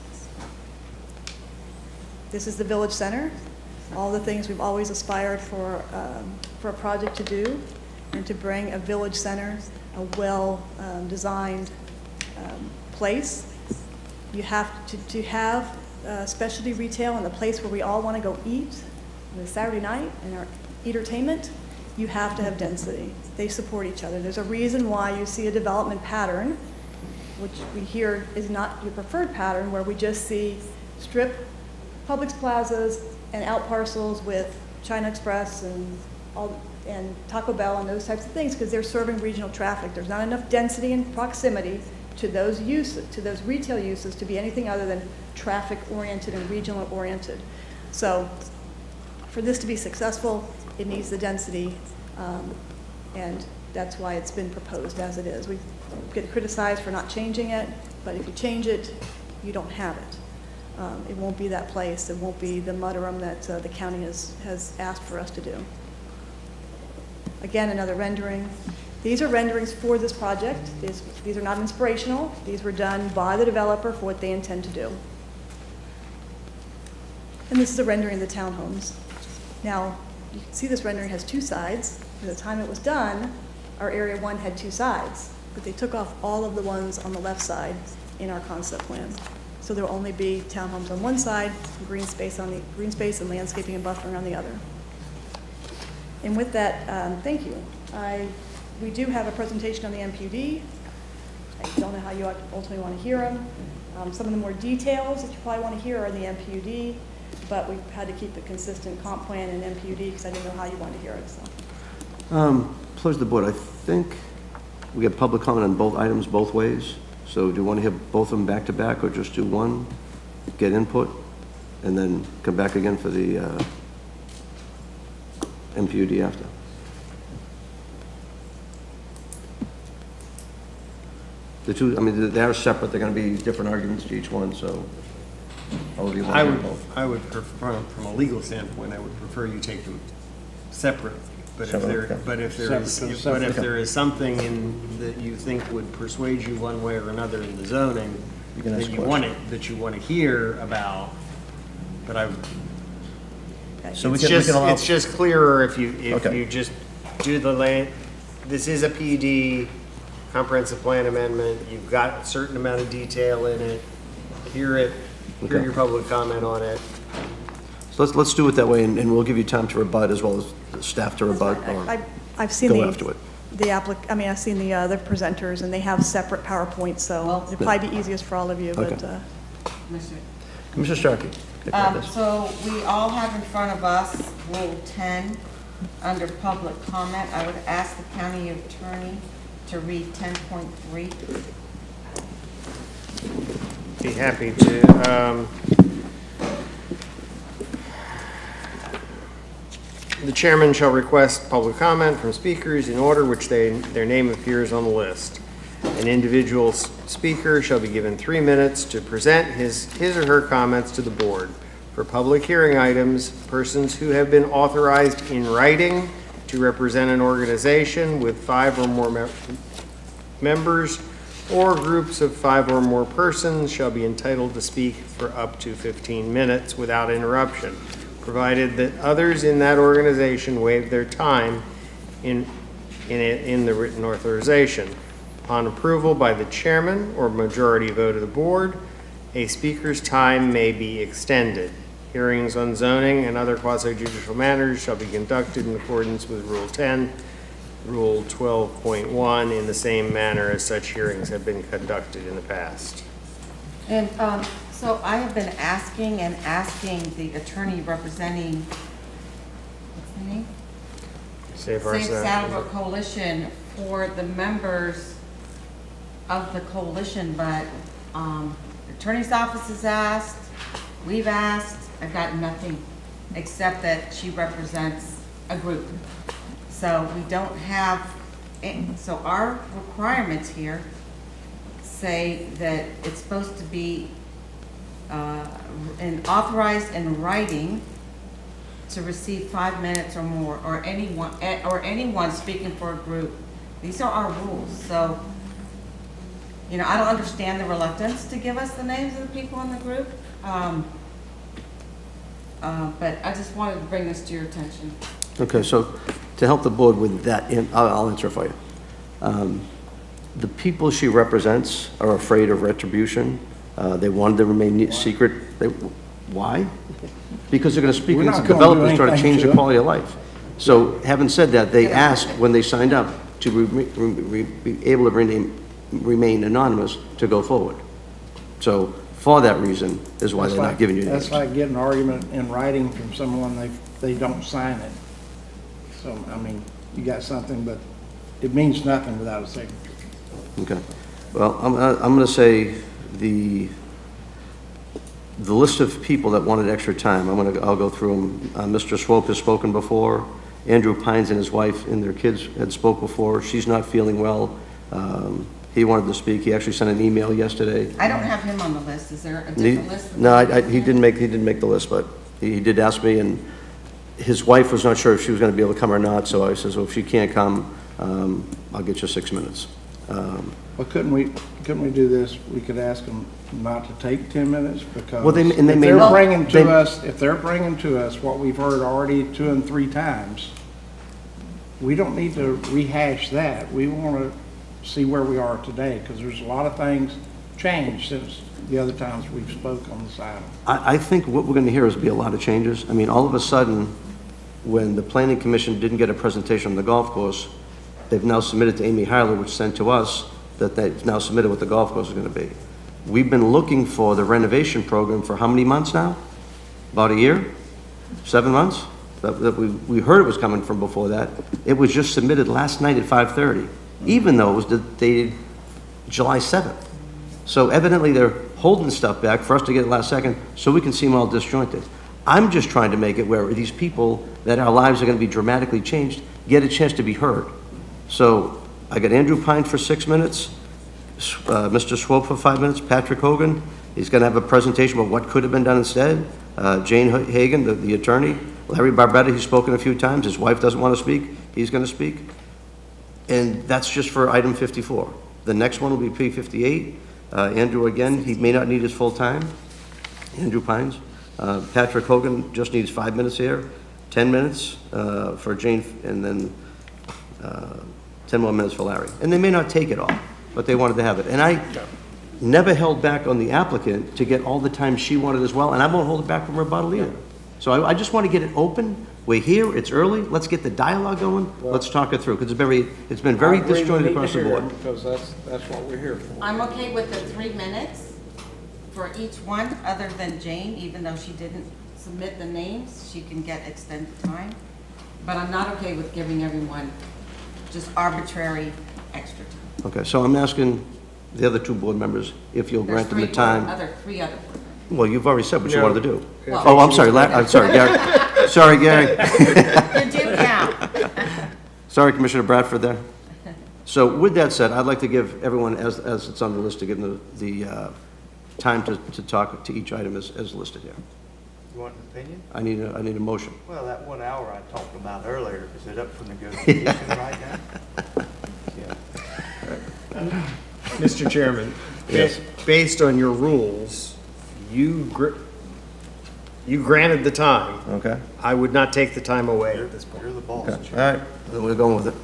S14: This is the village center. All the things we've always aspired for a project to do, and to bring a village center, a well-designed place. You have to have specialty retail in the place where we all want to go eat on a Saturday night and our entertainment. You have to have density. They support each other. There's a reason why you see a development pattern, which we hear is not your preferred pattern, where we just see strip Publix plazas and out parcels with China Express and Taco Bell and those types of things, because they're serving regional traffic. There's not enough density and proximity to those uses, to those retail uses, to be anything other than traffic-oriented and regional-oriented. So for this to be successful, it needs the density, and that's why it's been proposed as it is. We get criticized for not changing it, but if you change it, you don't have it. It won't be that place. It won't be the mudroom that the county has asked for us to do. Again, another rendering. These are renderings for this project. These are not inspirational. These were done by the developer for what they intend to do. And this is a rendering of the townhomes. Now, you can see this rendering has two sides. At the time it was done, our Area 1 had two sides, but they took off all of the ones on the left side in our concept plan. So there will only be townhomes on one side, green space and landscaping and buffering on the other. And with that, thank you. We do have a presentation on the MPUD. I don't know how you ultimately want to hear them. Some of the more details that you probably want to hear are the MPUD, but we've had to keep a consistent comp plan and MPUD because I didn't know how you wanted to hear it. So.
S1: Pleasure to the board. I think we have public comment on both items both ways. So do you want to hear both of them back to back or just do one, get input, and then come back again for the MPUD after? The two, I mean, they are separate. They're going to be different arguments to each one, so however you want to do both.
S6: I would prefer, from a legal standpoint, I would prefer you take them separately. But if there is something that you think would persuade you one way or another in the zoning that you want to hear about, but it's just clearer if you just do the land. This is a PUD comprehensive plan amendment. You've got a certain amount of detail in it. Hear your public comment on it.
S1: So let's do it that way, and we'll give you time to rebut as well as the staff to rebut.
S14: I've seen
S1: go after it.
S14: I've seen the other presenters, and they have separate PowerPoints, so it'd probably be easiest for all of you.
S1: Okay.
S14: But
S1: Commissioner Starkey.
S10: So we all have in front of us Rule 10 under public comment. I would ask the county attorney to read 10.3.
S6: Be happy to. The chairman shall request public comment from speakers in order which their name appears on the list. An individual speaker shall be given 3 minutes to present his or her comments to the board. For public hearing items, persons who have been authorized in writing to represent an organization with 5 or more members or groups of 5 or more persons shall be entitled to speak for up to 15 minutes without interruption, provided that others in that organization waive their time in the written authorization. Upon approval by the chairman or majority vote of the board, a speaker's time may be extended. Hearings on zoning and other quasi-judicial matters shall be conducted in accordance with Rule 10, Rule 12.1 in the same manner as such hearings have been conducted in the past.
S10: And so I have been asking the attorney representing, what's the name?
S6: Safe
S10: Saddlebrook Coalition for the members of the coalition, but the attorney's office has asked, we've asked, I've gotten nothing except that she represents a group. So we don't have, so our requirements here say that it's supposed to be authorized in writing to receive 5 minutes or more, or anyone speaking for a group. These are our rules. So, I don't understand the reluctance to give us the names of the people in the group. But I just wanted to bring this to your attention.
S1: Okay, so to help the board with that, I'll answer for you. The people she represents are afraid of retribution. They wanted to remain secret. Why? Because they're going to speak against the developers trying to change the quality of life. So having said that, they asked when they signed up to be able to remain anonymous to go forward. So for that reason is why they're not giving you names.
S4: That's like getting an argument in writing from someone, they don't sign it. So, I mean, you got something, but it means nothing without a signature.
S1: Okay. Well, I'm going to say the list of people that wanted extra time, I'll go through them. Mr. Swope has spoken before. Andrew Pines and his wife and their kids had spoke before. She's not feeling well. He wanted to speak. He actually sent an email yesterday.
S10: I don't have him on the list. Is there a different list?
S1: No, he didn't make the list, but he did ask me, and his wife was not sure if she was going to be able to come or not, so I says, well, if she can't come, I'll get you 6 minutes.
S4: Well, couldn't we do this? We could ask them not to take 10 minutes because
S1: Well,
S4: if they're bringing to us what we've heard already 2 and 3 times, we don't need to rehash that. We want to see where we are today because there's a lot of things changed since the other times we've spoke on this item.
S1: I think what we're going to hear is be a lot of changes. I mean, all of a sudden, when the Planning Commission didn't get a presentation on the golf course, they've now submitted to Amy Heiler, which sent to us, that they've now submitted what the golf course is going to be. We've been looking for the renovation program for how many months now? About a year? 7 months? That we heard it was coming from before that. It was just submitted last night at 5:30, even though it was dated July 7th. So evidently they're holding stuff back for us to get it last second so we can see them all disjointed. I'm just trying to make it where these people that our lives are going to be dramatically changed get a chance to be heard. So I got Andrew Pine for 6 minutes, Mr. Swope for 5 minutes, Patrick Hogan, he's going to have a presentation about what could have been done instead, Jane Hagan, the attorney, Larry Barbetta, he's spoken a few times, his wife doesn't want to speak, he's going to speak, and that's just for item 54. The next one will be P58, Andrew again, he may not need his full time, Andrew Pines, Patrick Hogan just needs 5 minutes here, 10 minutes for Jane, and then 10 more minutes for Larry. And they may not take it all, but they wanted to have it. And I never held back on the applicant to get all the time she wanted as well, and I won't hold it back from rebuttal either. So I just want to get it open. We're here, it's early, let's get the dialogue going, let's talk it through, because it's been very disjointed across the board.
S4: Because that's what we're here for.
S10: I'm okay with the 3 minutes for each one, other than Jane, even though she didn't submit the names, she can get extended time. But I'm not okay with giving everyone just arbitrary extra time.
S1: Okay, so I'm asking the other 2 board members if you'll grant them the time.
S10: Three other board members.
S1: Well, you've already said what you wanted to do.
S10: Well,
S1: Oh, I'm sorry, I'm sorry, Gary. Sorry, Gary.
S10: You do count.
S1: Sorry, Commissioner Bradford there. So with that said, I'd like to give everyone, as it's on the list, to give them the time to talk to each item as listed here.
S8: You want an opinion?
S1: I need a motion.
S8: Well, that 1 hour I talked about earlier, is it up for negotiation right now? Yeah.
S6: Mr. Chairman,
S1: Yes.
S6: based on your rules, you granted the time.
S1: Okay.
S6: I would not take the time away at this point.
S8: You're the boss.
S1: Okay, all right, then we're going with it.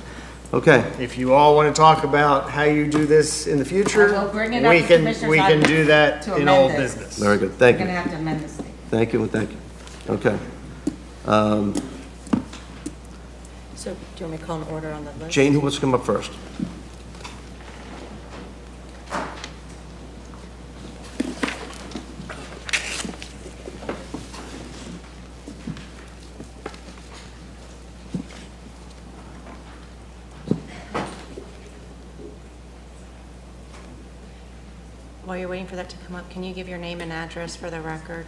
S1: Okay.
S6: If you all want to talk about how you do this in the future,
S10: I will bring it up
S6: we
S10: to
S6: can
S10: Commissioner's
S6: do
S10: office
S6: that
S10: to
S6: in
S10: amend
S6: old
S10: this.
S6: business.
S1: Very good, thank
S10: We're
S1: you.
S10: going to have to amend this thing.
S1: Thank you, and thank you. Okay.
S2: So do you want me to call an order on the list?
S1: Jane, who wants to come up first?
S2: While you're waiting for that to come up, can you give your name and address for the record?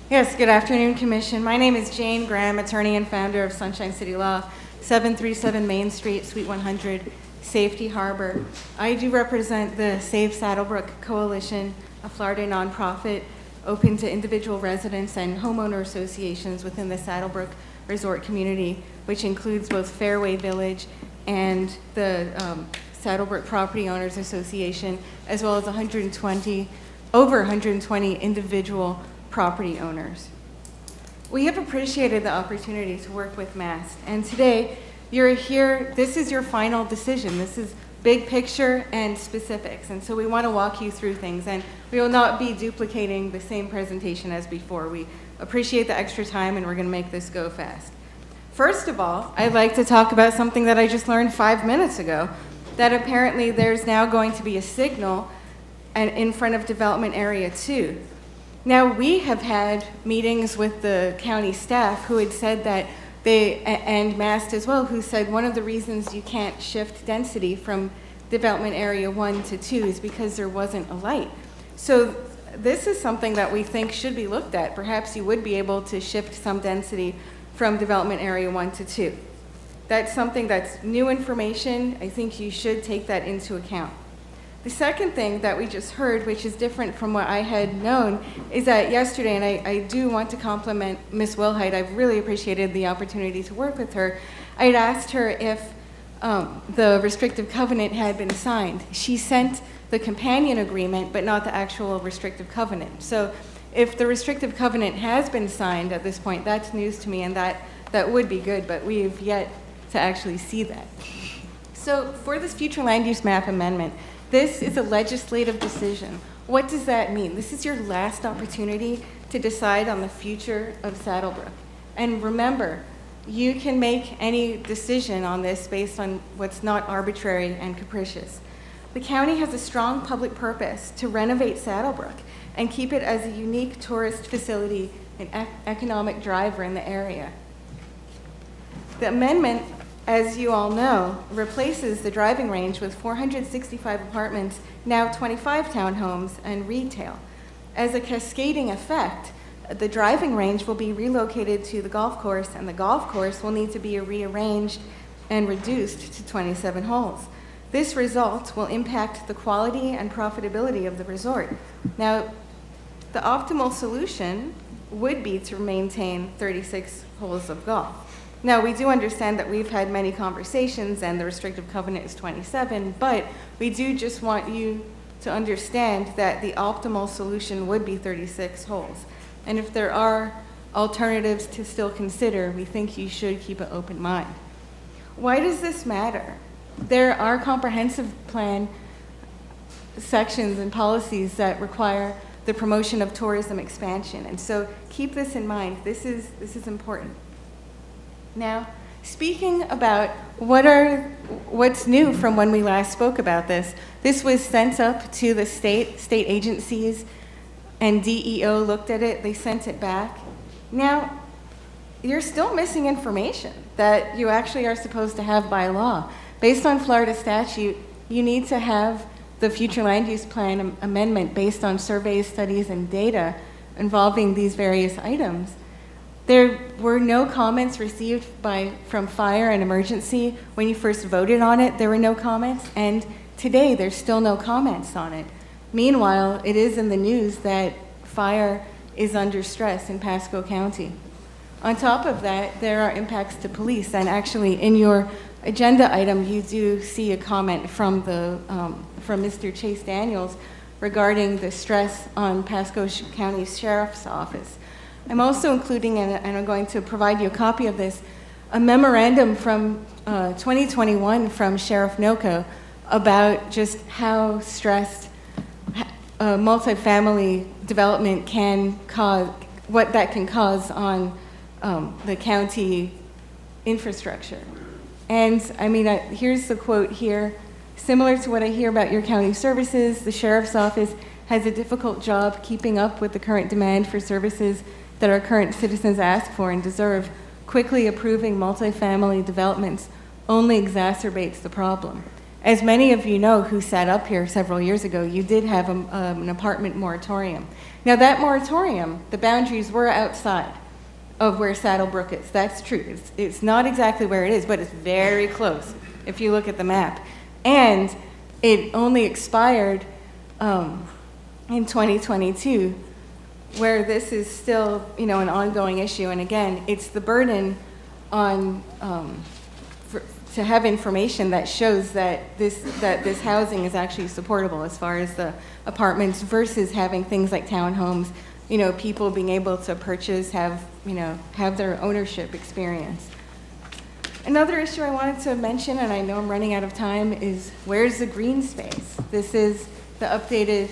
S14: Yes, good afternoon, Commission. My name is Jane Graham, attorney and founder of Sunshine City Law, 737 Main Street, Suite 100, Safety Harbor. I do represent the Save Saddlebrook Coalition, a Florida nonprofit open to individual residents and homeowner associations within the Saddlebrook Resort community, which includes both Fairway Village and the Saddlebrook Property Owners Association, as well as over 120 individual property owners. We have appreciated the opportunity to work with MAST, and today you're here, this is your final decision. This is big picture and specifics, and so we want to walk you through things, and we will not be duplicating the same presentation as before. We appreciate the extra time, and we're going to make this go fast. First of all, I'd like to talk about something that I just learned 5 minutes ago, that apparently there's now going to be a signal in front of Development Area 2. Now, we have had meetings with the county staff who had said that and MAST as well, who said one of the reasons you can't shift density from Development Area 1 to 2 is because there wasn't a light. So this is something that we think should be looked at. Perhaps you would be able to shift some density from Development Area 1 to 2. That's something that's new information. I think you should take that into account.
S3: The second thing that we just heard, which is different from what I had known, is that yesterday, and I do want to compliment Ms. Wilhite, I've really appreciated the opportunity to work with her. I had asked her if the restrictive covenant had been signed. She sent the companion agreement, but not the actual restrictive covenant. So if the restrictive covenant has been signed at this point, that's news to me, and that would be good, but we have yet to actually see that. So for this future land use map amendment, this is a legislative decision. What does that mean? This is your last opportunity to decide on the future of Saddlebrook. And remember, you can make any decision on this based on what's not arbitrary and capricious. The county has a strong public purpose to renovate Saddlebrook and keep it as a unique tourist facility and economic driver in the area. The amendment, as you all know, replaces the driving range with 465 apartments, now 25 townhomes, and retail. As a cascading effect, the driving range will be relocated to the golf course, and the golf course will need to be rearranged and reduced to 27 holes. This result will impact the quality and profitability of the resort. Now, the optimal solution would be to maintain 36 holes of golf. Now, we do understand that we've had many conversations and the restrictive covenant is 27, but we do just want you to understand that the optimal solution would be 36 holes. And if there are alternatives to still consider, we think you should keep an open mind. Why does this matter? There are comprehensive plan sections and policies that require the promotion of tourism expansion. And so keep this in mind. This is important. Now, speaking about what's new from when we last spoke about this, this was sent up to the state agencies, and DEO looked at it, they sent it back. Now, you're still missing information that you actually are supposed to have by law. Based on Florida statute, you need to have the future land use plan amendment based on surveys, studies, and data involving these various items. There were no comments received from fire and emergency. When you first voted on it, there were no comments, and today there's still no comments on it. Meanwhile, it is in the news that fire is under stress in Pasco County. On top of that, there are impacts to police, and actually in your agenda item, you do see a comment from Mr. Chase Daniels regarding the stress on Pasco County Sheriff's Office. I'm also including, and I'm going to provide you a copy of this, a memorandum from 2021 from Sheriff Noco about just how stressed multifamily development can cause, what that can cause on the county infrastructure. And I mean, here's the quote here. Similar to what I hear about your county services, the Sheriff's Office has a difficult job keeping up with the current demand for services that our current citizens ask for and deserve. Quickly approving multifamily developments only exacerbates the problem. As many of you know who sat up here several years ago, you did have an apartment moratorium. Now that moratorium, the boundaries were outside of where Saddlebrook is. That's true. It's not exactly where it is, but it's very close if you look at the map. And it only expired in 2022, where this is still, an ongoing issue. And again, it's the burden on to have information that shows that this housing is actually supportable as far as the apartments versus having things like townhomes. People being able to purchase, have their ownership experience. Another issue I wanted to mention, and I know I'm running out of time, is where's the green space? This is the updated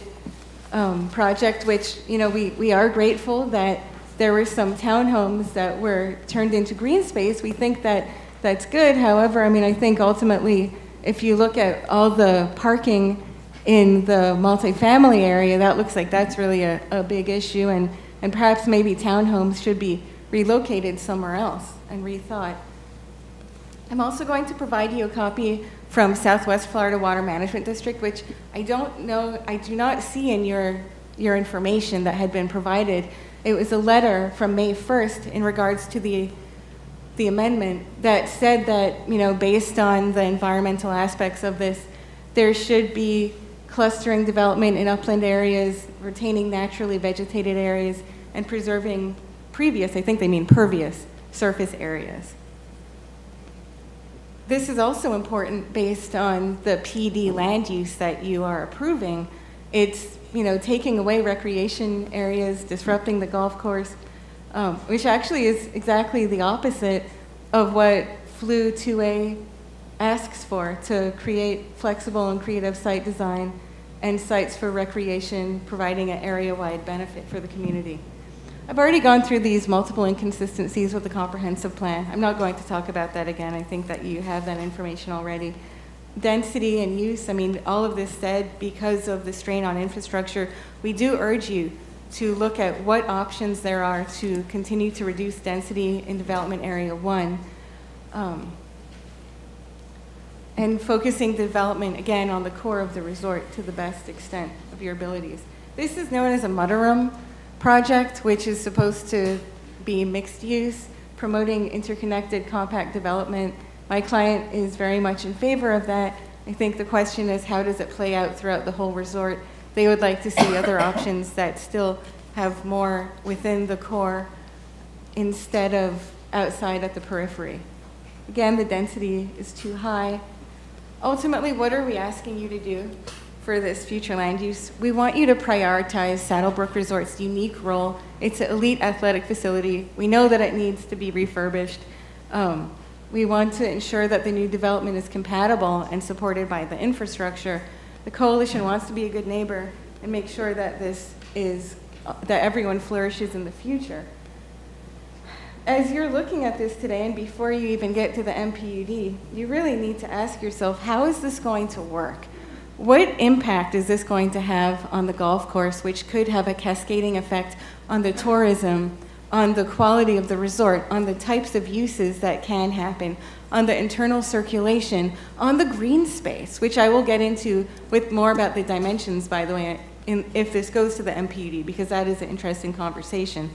S3: project, which, we are grateful that there were some townhomes that were turned into green space. We think that that's good. However, I think ultimately, if you look at all the parking in the multifamily area, that looks like that's really a big issue, and perhaps maybe townhomes should be relocated somewhere else and rethought. I'm also going to provide you a copy from Southwest Florida Water Management District, which I do not see in your information that had been provided. It was a letter from May 1st in regards to the amendment that said that, based on the environmental aspects of this, there should be clustering development in upland areas, retaining naturally vegetated areas, and preserving previous, I think they mean pervious, surface areas. This is also important based on the PD land use that you are approving. It's, you know, taking away recreation areas, disrupting the golf course, which actually is exactly the opposite of what FLU 2A asks for, to create flexible and creative site design and sites for recreation, providing an area-wide benefit for the community. I've already gone through these multiple inconsistencies with the comprehensive plan. I'm not going to talk about that again. I think that you have that information already. Density and use, I mean, all of this said, because of the strain on infrastructure, we do urge you to look at what options there are to continue to reduce density in development area 1. And focusing development, again, on the core of the resort to the best extent of your abilities. This is known as a mudroom project, which is supposed to be mixed use, promoting interconnected compact development. My client is very much in favor of that. I think the question is, how does it play out throughout the whole resort? They would like to see other options that still have more within the core instead of outside at the periphery. Again, the density is too high. Ultimately, what are we asking you to do for this future land use? We want you to prioritize Saddlebrook Resort's unique role. It's an elite athletic facility. We know that it needs to be refurbished. We want to ensure that the new development is compatible and supported by the infrastructure. The coalition wants to be a good neighbor and make sure that that everyone flourishes in the future. As you're looking at this today, and before you even get to the MPUD, you really need to ask yourself, how is this going to work? What impact is this going to have on the golf course, which could have a cascading effect on the tourism, on the quality of the resort, on the types of uses that can happen, on the internal circulation, on the green space, which I will get into with more about the dimensions, by the way, if this goes to the MPUD, because that is an interesting conversation.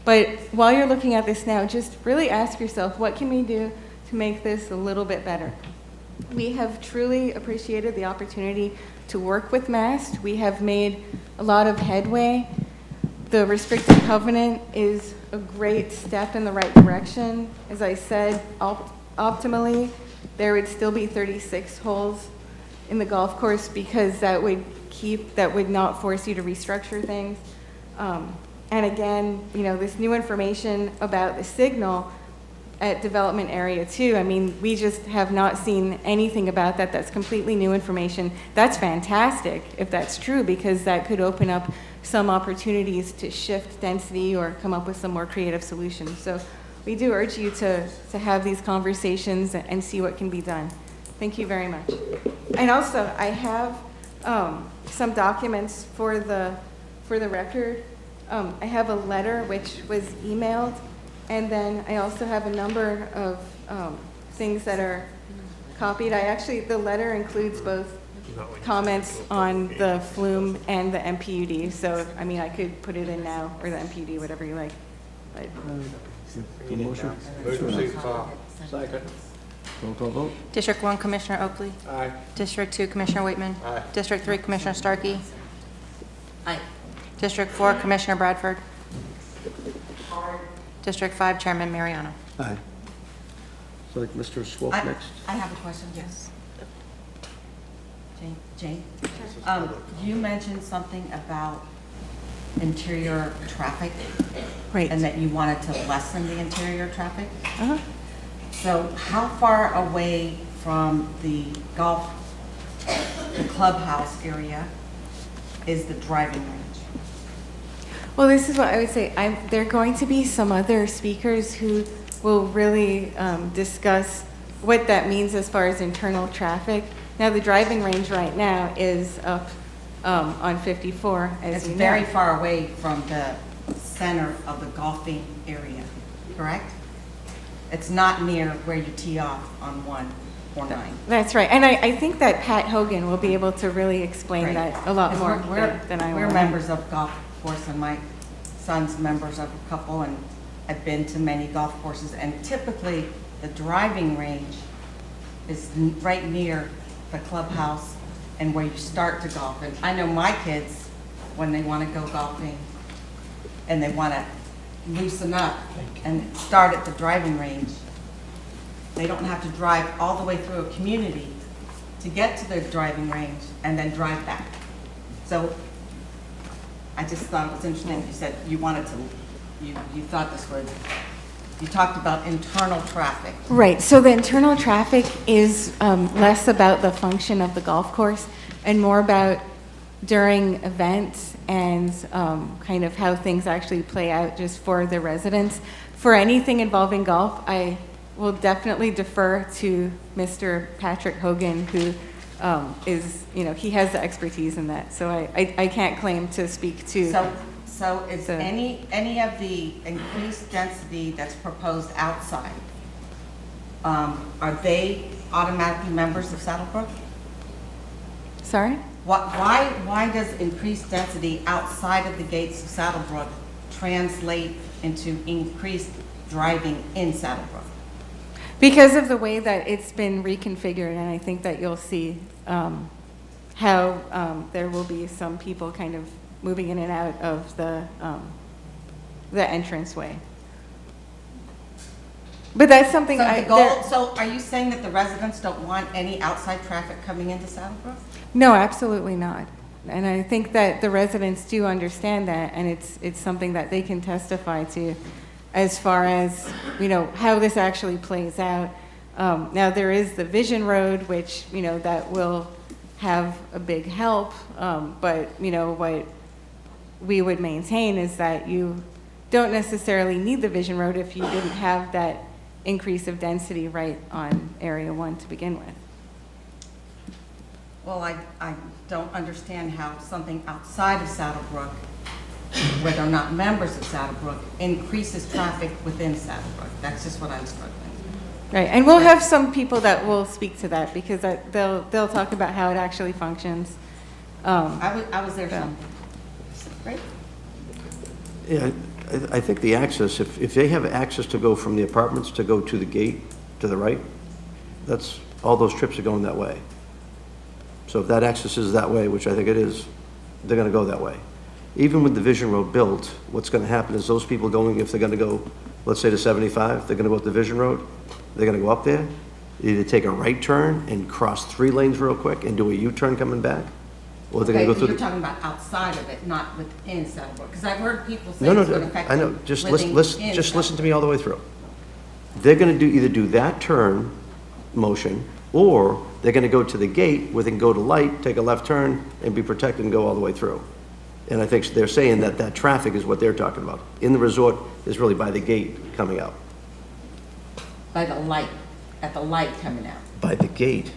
S3: But while you're looking at this now, just really ask yourself, what can we do to make this a little bit better? We have truly appreciated the opportunity to work with MAST. We have made a lot of headway. The restricted covenant is a great step in the right direction. As I said, optimally, there would still be 36 holes in the golf course, because that would not force you to restructure things. And again, you know, this new information about the signal at development area 2, I mean, we just have not seen anything about that. That's completely new information. That's fantastic if that's true, because that could open up some opportunities to shift density or come up with some more creative solutions. So we do urge you to have these conversations and see what can be done. Thank you very much. And also, I have some documents for the record. I have a letter which was emailed, and then I also have a number of things that are copied. The letter includes both comments on the flume and the MPUD. So, I mean, I could put it in now, or the MPUD, whatever you like. But
S1: Motion?
S7: Second.
S1: Roll call vote?
S2: District 1, Commissioner Oakley.
S7: Aye.
S2: District 2, Commissioner Waitman.
S7: Aye.
S2: District 3, Commissioner Starkey.
S10: Aye.
S2: District 4, Commissioner Bradford. District 5, Chairman Mariano.
S1: Aye. So like Mr. Swope next?
S10: I have a question, yes. Jane? You mentioned something about interior traffic.
S2: Right.
S10: And that you wanted to lessen the interior traffic.
S2: Uh-huh.
S10: So how far away from the clubhouse area is the driving range?
S3: Well, this is what I would say. There are going to be some other speakers who will really discuss what that means as far as internal traffic. Now, the driving range right now is up on 54, as you know.
S10: It's very far away from the center of the golfing area, correct? It's not near where you tee off on 149.
S3: That's right. And I think that Pat Hogan will be able to really explain that a lot more than I will.
S10: We're members of golf course, and my son's members of a couple, and I've been to many golf courses, and typically the driving range is right near the clubhouse and where you start to golf. And I know my kids, when they want to go golfing and they want to loosen up and start at the driving range, they don't have to drive all the way through a community to get to the driving range and then drive back. So I just thought it was interesting. You said you wanted to, you thought this would, you talked about internal traffic.
S3: Right, so the internal traffic is less about the function of the golf course and more about during events and kind of how things actually play out just for the residents. For anything involving golf, I will definitely defer to Mr. Patrick Hogan, who is, he has the expertise in that. So I can't claim to speak to.
S10: So is any of the increased density that's proposed outside, are they automatically members of Saddlebrook?
S3: Sorry?
S10: Why does increased density outside of the gates of Saddlebrook translate into increased driving in Saddlebrook?
S3: Because of the way that it's been reconfigured, and I think that you'll see how there will be some people kind of moving in and out of the entranceway. But that's something
S10: So are you saying that the residents don't want any outside traffic coming into Saddlebrook?
S3: No, absolutely not. And I think that the residents do understand that, and it's something that they can testify to as far as, how this actually plays out. Now, there is the Vision Road, which, that will have a big help, but, what we would maintain is that you don't necessarily need the Vision Road if you didn't have that increase of density right on Area 1 to begin with.
S10: Well, I don't understand how something outside of Saddlebrook, where they're not members of Saddlebrook, increases traffic within Saddlebrook. That's just what I'm struggling with.
S3: Right, and we'll have some people that will speak to that because they'll talk about how it actually functions.
S10: I was there Sunday. Right?
S1: Yeah, I think the access, if they have access to go from the apartments to go to the gate to the right, that's, all those trips are going that way. So if that access is that way, which I think it is, they're going to go that way. Even with the Vision Road built, what's going to happen is those people going, if they're going to go, let's say to 75, they're going to go up the Vision Road, they're going to go up there, either take a right turn and cross 3 lanes real quick and do a U-turn coming back, or they're going to go through
S10: you're talking about outside of it, not within Saddlebrook, because I've heard people say
S1: No,
S10: it's going to affect
S1: I know,
S10: them
S1: just
S10: living
S1: listen to me all the way through. They're going to either do that turn motion, or they're going to go to the gate where they can go to light, take a left turn, and be protected and go all the way through. And I think they're saying that that traffic is what they're talking about. In the resort is really by the gate coming out.
S10: by the light, at the light coming out.
S1: By the gate,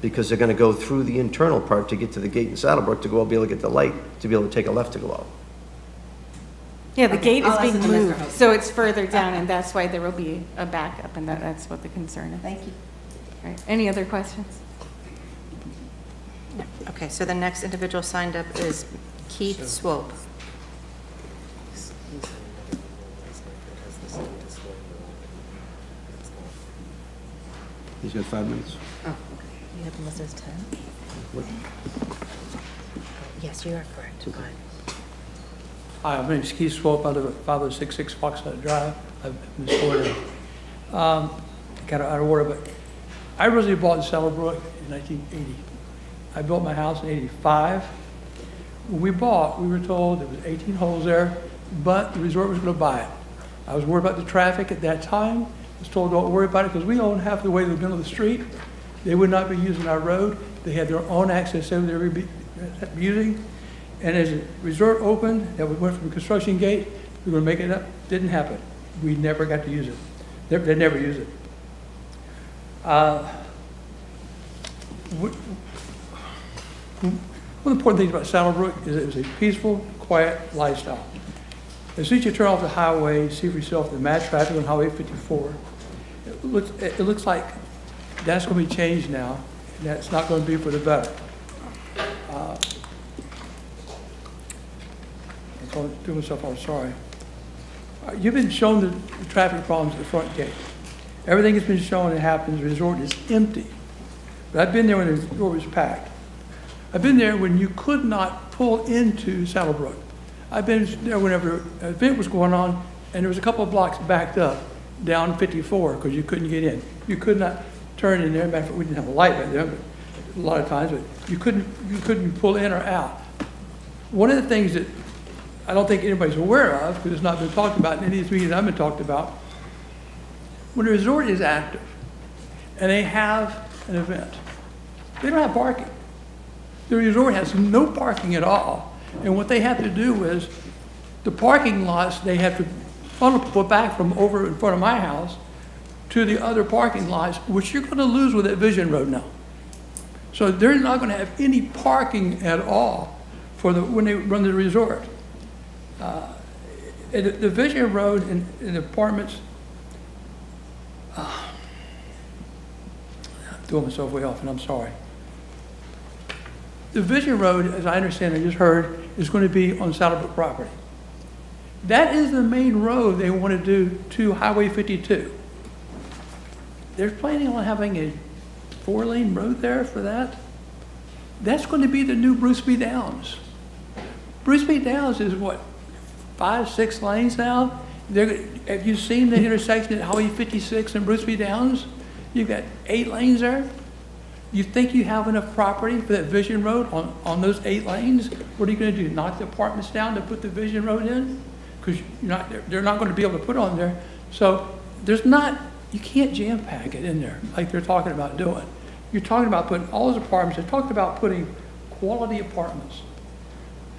S1: because they're going to go through the internal part to get to the gate in Saddlebrook to go be able to get the light, to be able to take a left to go out.
S3: Yeah, the gate is
S10: I'll
S3: being
S10: listen to Mr.
S3: moved,
S10: Host.
S3: so it's further down, and that's why there will be a backup, and that's what the concern is.
S10: Thank you.
S3: All right, any other questions?
S2: Okay, so the next individual signed up is Keith Swope.
S1: He's got 5 minutes.
S2: Oh, okay. You have listed as 10? Yes, you are correct. Go ahead.
S11: Hi, my name is Keith Swope. I live at 5066 Foxnut Drive. I've been in Florida. Got out of order, but I originally bought in Saddlebrook in 1980. I built my house in 85. When we bought, we were told there was 18 holes there, but the resort was going to buy it. I was worried about the traffic at that time. I was told don't worry about it because we own half the way to the middle of the street. They would not be using our road. They had their own access they would be using. And as the resort opened, that we went from a construction gate, we were going to make it up. Didn't happen. We never got to use it. They never used it. One of the important things about Saddlebrook is it was a peaceful, quiet lifestyle. As soon as you turn off the highway, see for yourself the mad traffic on Highway 54, it looks like that's going to be changed now, and that's not going to be for the better. I'm doing myself all sorry. You've been shown the traffic problems at the front gate. Everything has been shown that happens. The resort is empty. But I've been there when the resort was packed. I've been there when you could not pull into Saddlebrook. I've been there whenever an event was going on, and there was a couple of blocks backed up down 54 because you couldn't get in. You could not turn in there. Matter of fact, we didn't have a light back there, but a lot of times, but you couldn't pull in or out. One of the things that I don't think anybody's aware of, because it's not been talked about in any of these meetings I've been talked about, when a resort is active and they have an event, they don't have parking. The resort has no parking at all. And what they have to do is, the parking lots, they have to funnel people back from over in front of my house to the other parking lots, which you're going to lose with that Vision Road now. So they're not going to have any parking at all for when they run the resort. The Vision Road in apartments, I'm throwing myself way off, and I'm sorry. The Vision Road, as I understand, I just heard, is going to be on Saddlebrook property. That is the main road they want to do to Highway 52. They're planning on having a 4-lane road there for that. That's going to be the new Bruce B. Downs. Bruce B. Downs is what, 5, 6 lanes now? Have you seen the intersection at Highway 56 and Bruce B. Downs? You've got 8 lanes there. You think you have enough property for that Vision Road on those 8 lanes? What are you going to do, knock the apartments down to put the Vision Road in? Because they're not going to be able to put on there. So you can't jam pack it in there like they're talking about doing. You're talking about putting all those apartments, they're talking about putting quality apartments.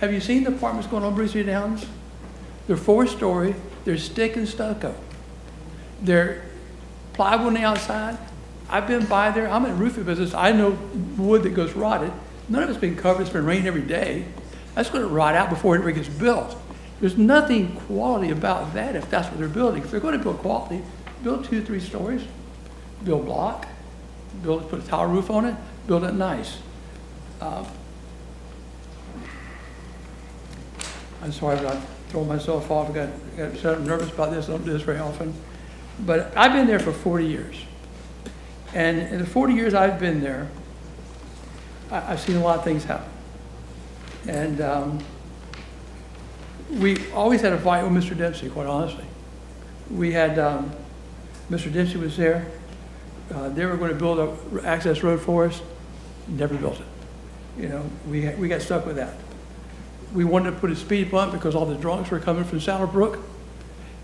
S11: Have you seen the apartments going on Bruce B. Downs? They're 4-story, they're stick and stucco. They're plywood on the outside. I've been by there, I'm in the roofing business, I know wood that goes rotted. None of it's been covered, it's been raining every day. That's going to rot out before it ever gets built. There's nothing quality about that if that's what they're building. If they're going to build quality, build 2, 3 stories, build block, put a tile roof on it, build it nice. I'm sorry if I throw myself off, I got so nervous about this, I don't do this very often. But I've been there for 40 years. And in the 40 years I've been there, I've seen a lot of things happen. And we always had a fight with Mr. Dempsey, quite honestly. We had, Mr. Dempsey was there. They were going to build an access road for us, never built it. You know, we got stuck with that. We wanted to put a speed bump because all the drunks were coming from Saddlebrook,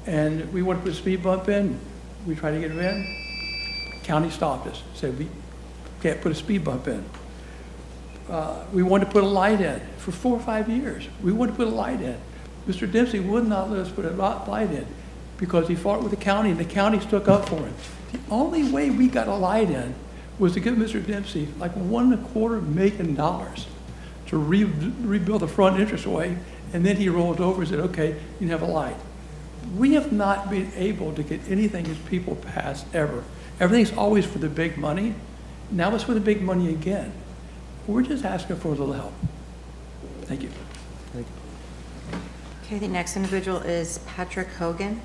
S11: and we wanted to put a speed bump in. We tried to get it in. County stopped us, said we can't put a speed bump in. We wanted to put a light in for 4 or 5 years. We wanted to put a light in. Mr. Dempsey would not let us put a light in because he fought with the county, and the county stuck up for him. The only way we got a light in was to give Mr. Dempsey like $1.25 million to rebuild the front entranceway, and then he rolled over and said, okay, you can have a light. We have not been able to get anything as people pass ever. Everything's always for the big money. Now it's for the big money again. We're just asking for a little help. Thank you.
S1: Thank you.
S2: Okay, the next individual is Patrick Hogan.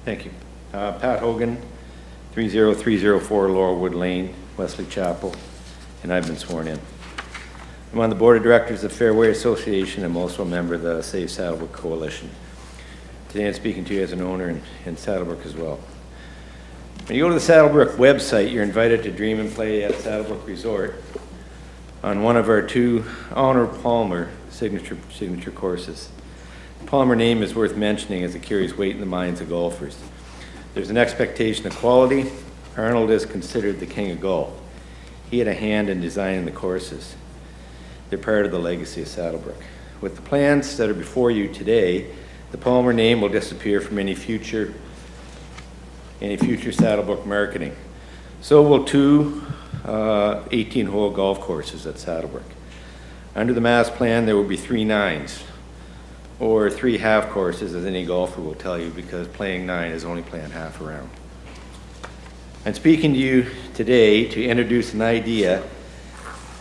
S12: Thank you. Pat Hogan, 30304 Laurelwood Lane, Wesley Chapel, and I've been sworn in. I'm on the Board of Directors of Fairway Association. I'm also a member of the Save Saddlebrook Coalition. Today I'm speaking to you as an owner in Saddlebrook as well. When you go to the Saddlebrook website, you're invited to dream and play at Saddlebrook Resort on one of our 2 Arnold Palmer signature courses. The Palmer name is worth mentioning as it carries weight in the minds of golfers. There's an expectation of quality. Arnold is considered the king of golf. He had a hand in designing the courses. They're part of the legacy of Saddlebrook. With the plans that are before you today, the Palmer name will disappear from any future Saddlebrook marketing. So will 2 18-hole golf courses at Saddlebrook. Under the master plan, there will be 3 nines, or 3 half courses, as any golfer will tell you, because playing 9 is only playing half a round. I'm speaking to you today to introduce an idea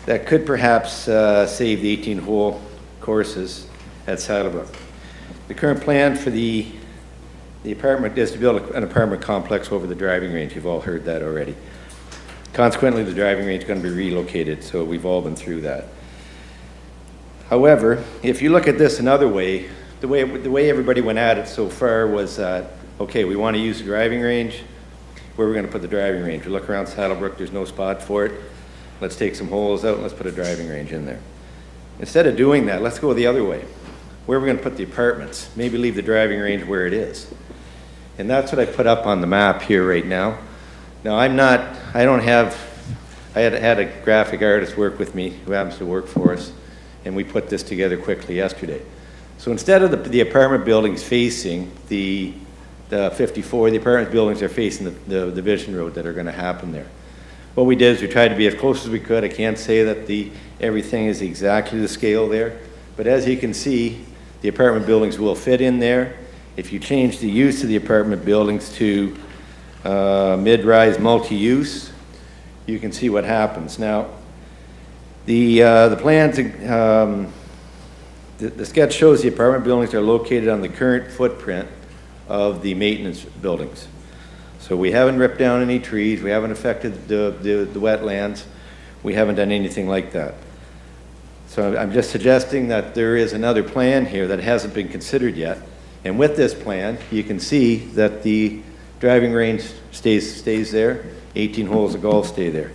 S12: that could perhaps save the 18-hole courses at Saddlebrook. The current plan for the apartment is to build an apartment complex over the driving range. You've all heard that already. Consequently, the driving range is going to be relocated, so we've all been through that. However, if you look at this another way, the way everybody went at it so far was that, okay, we want to use the driving range. Where are we going to put the driving range? We look around Saddlebrook, there's no spot for it. Let's take some holes out and let's put a driving range in there. Instead of doing that, let's go the other way. Where are we going to put the apartments? Maybe leave the driving range where it is. And that's what I put up on the map here right now. Now I had a graphic artist work with me who happens to work for us, and we put this together quickly yesterday. So instead of the apartment buildings facing the 54, the apartment buildings are facing the division road that are going to happen there. What we did is we tried to be as close as we could. I can't say that everything is exactly the scale there, but as you can see, the apartment buildings will fit in there. If you change the use of the apartment buildings to mid-rise multi-use, you can see what happens. Now, the plans, the sketch shows the apartment buildings are located on the current footprint of the maintenance buildings. So we haven't ripped down any trees, we haven't affected the wetlands, we haven't done anything like that. So I'm just suggesting that there is another plan here that hasn't been considered yet. And with this plan, you can see that the driving range stays there, 18 holes of golf stay there.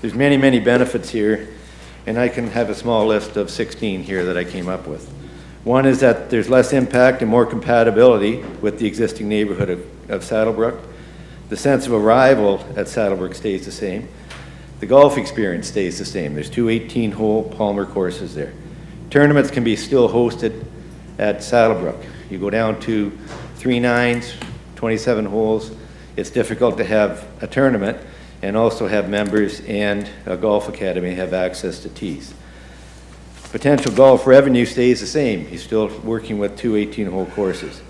S12: There's many, many benefits here, and I can have a small list of 16 here that I came up with. One is that there's less impact and more compatibility with the existing neighborhood of Saddlebrook. The sense of arrival at Saddlebrook stays the same. The golf experience stays the same. There's two 18-hole Palmer courses there. Tournaments can be still hosted at Saddlebrook. You go down to 3 9s, 27 holes. It's difficult to have a tournament and also have members and a golf academy have access to tees. Potential golf revenue stays the same. He's still working with two 18-hole courses.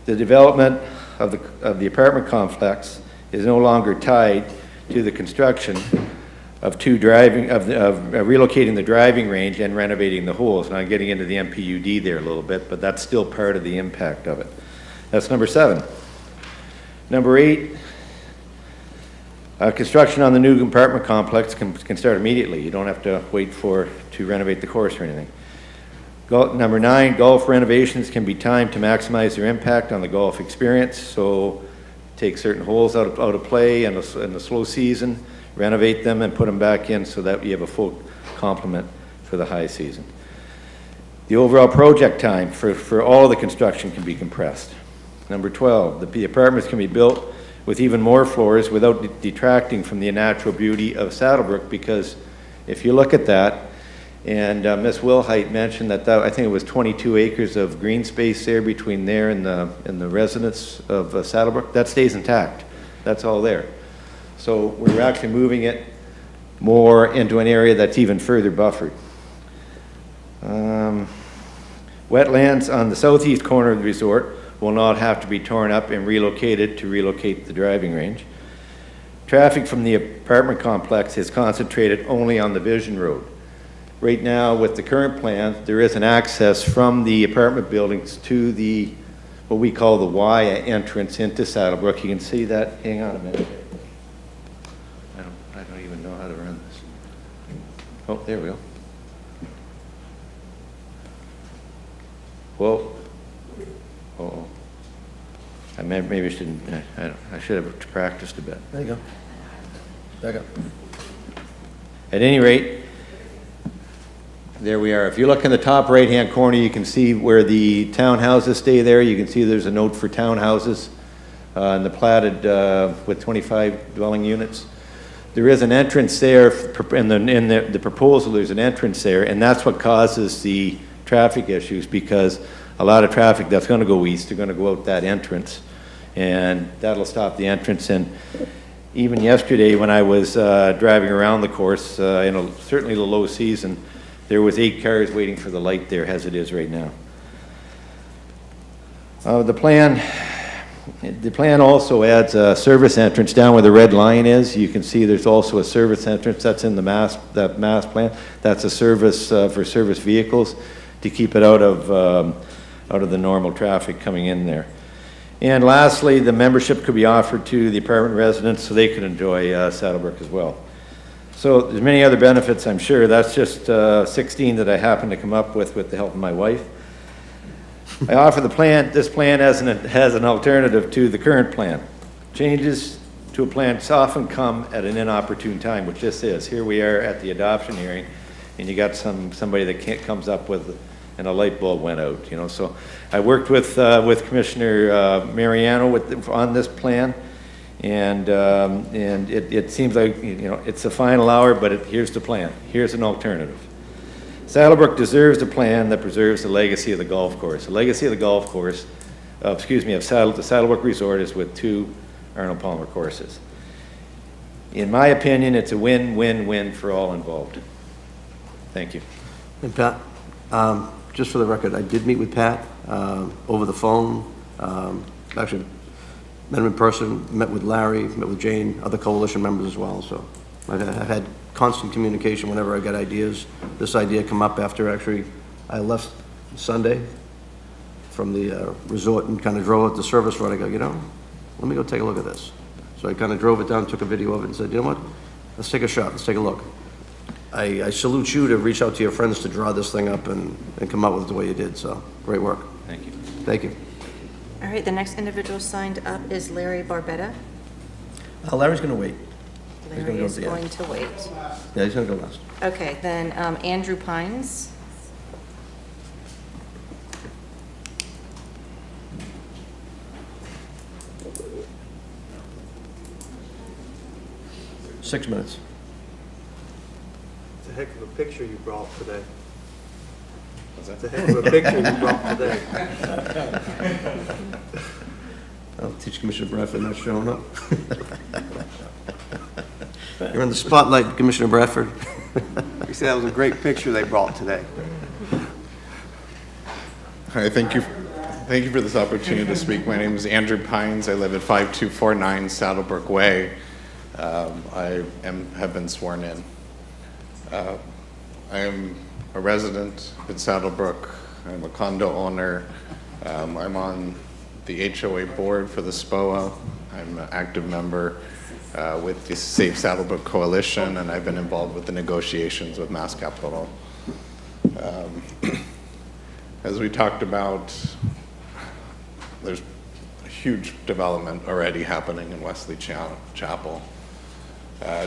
S12: The development of the apartment complex is no longer tied to the construction of relocating the driving range and renovating the holes. Now I'm getting into the MPUD there a little bit, but that's still part of the impact of it. That's number 7. Number 8, construction on the new apartment complex can start immediately. You don't have to wait to renovate the course or anything. Number 9, golf renovations can be timed to maximize their impact on the golf experience. So take certain holes out of play in the slow season, renovate them and put them back in so that you have a full complement for the high season. The overall project time for all of the construction can be compressed. Number 12, the apartments can be built with even more floors without detracting from the natural beauty of Saddlebrook, because if you look at that, and Ms. Wilhite mentioned that I think it was 22 acres of green space there between there and the residents of Saddlebrook, that stays intact. That's all there. So we're actually moving it more into an area that's even further buffered. Wetlands on the southeast corner of the resort will not have to be torn up and relocated to relocate the driving range. Traffic from the apartment complex is concentrated only on the Vision Road. Right now, with the current plan, there is an access from the apartment buildings to what we call the Y entrance into Saddlebrook. You can see that. Hang on a minute. I don't even know how to run this. Oh, there we go. Whoa. Uh-oh. Maybe I shouldn't. I should have practiced a bit.
S1: There you go. Back up.
S12: At any rate, there we are. If you look in the top right-hand corner, you can see where the townhouses stay there. You can see there's a note for townhouses in the platted with 25 dwelling units. There is an entrance there in the proposal. There's an entrance there, and that's what causes the traffic issues, because a lot of traffic that's going to go east are going to go out that entrance, and that'll stop the entrance. And even yesterday when I was driving around the course, certainly the low season, there was 8 cars waiting for the light there as it is right now. The plan also adds a service entrance down where the red line is. You can see there's also a service entrance that's in that mass plan. That's a service for service vehicles. to keep it out of the normal traffic coming in there. And lastly, the membership could be offered to the apartment residents so they could enjoy Saddlebrook as well. So there's many other benefits, I'm sure. That's just 16 that I happened to come up with the help of my wife. I offer this plan as an alternative to the current plan. Changes to a plan often come at an inopportune time, which this is. Here we are at the adoption hearing, and you got somebody that comes up with, and a light bulb went out, you know. So I worked with Commissioner Mariano on this plan, and it seems like, you know, it's the final hour, but here's the plan. Here's an alternative. Saddlebrook deserves a plan that preserves the legacy of the golf course. The legacy of the golf course, the Saddlebrook Resort is with 2 Arnold Palmer courses. In my opinion, it's a win-win-win for all involved. Thank you.
S1: And Pat, just for the record, I did meet with Pat over the phone. Actually, met him in person, met with Larry, met with Jane, other coalition members as well. So I've had constant communication whenever I got ideas. This idea come up after actually I left Sunday from the resort and kind of drove out the service road. I go, you know, let me go take a look at this. So I kind of drove it down, took a video of it and said, you know what, let's take a shot, let's take a look. I salute you to reach out to your friends to draw this thing up and come up with it the way you did, so great work.
S12: Thank you.
S1: Thank you.
S2: All right, the next individual signed up is Larry Barbetta.
S1: Larry's going to wait.
S2: Larry is going to wait.
S1: Yeah, he's going to go last.
S2: Okay, then Andrew Pines.
S1: Six minutes.
S8: It's a heck of a picture you brought today. It's a heck of a picture you brought today.
S1: I'll teach Commissioner Bradford not showing up. You're in the spotlight, Commissioner Bradford.
S8: You said that was a great picture they brought today.
S9: Hi, thank you for this opportunity to speak. My name is Andrew Pines. I live at 5249 Saddlebrook Way. I have been sworn in. I am a resident at Saddlebrook. I'm a condo owner. I'm on the HOA board for the SPOA. I'm an active member with the Safe Saddlebrook Coalition, and I've been involved with the negotiations with Mass Capital. As we talked about, there's a huge development already happening in Wesley Chapel.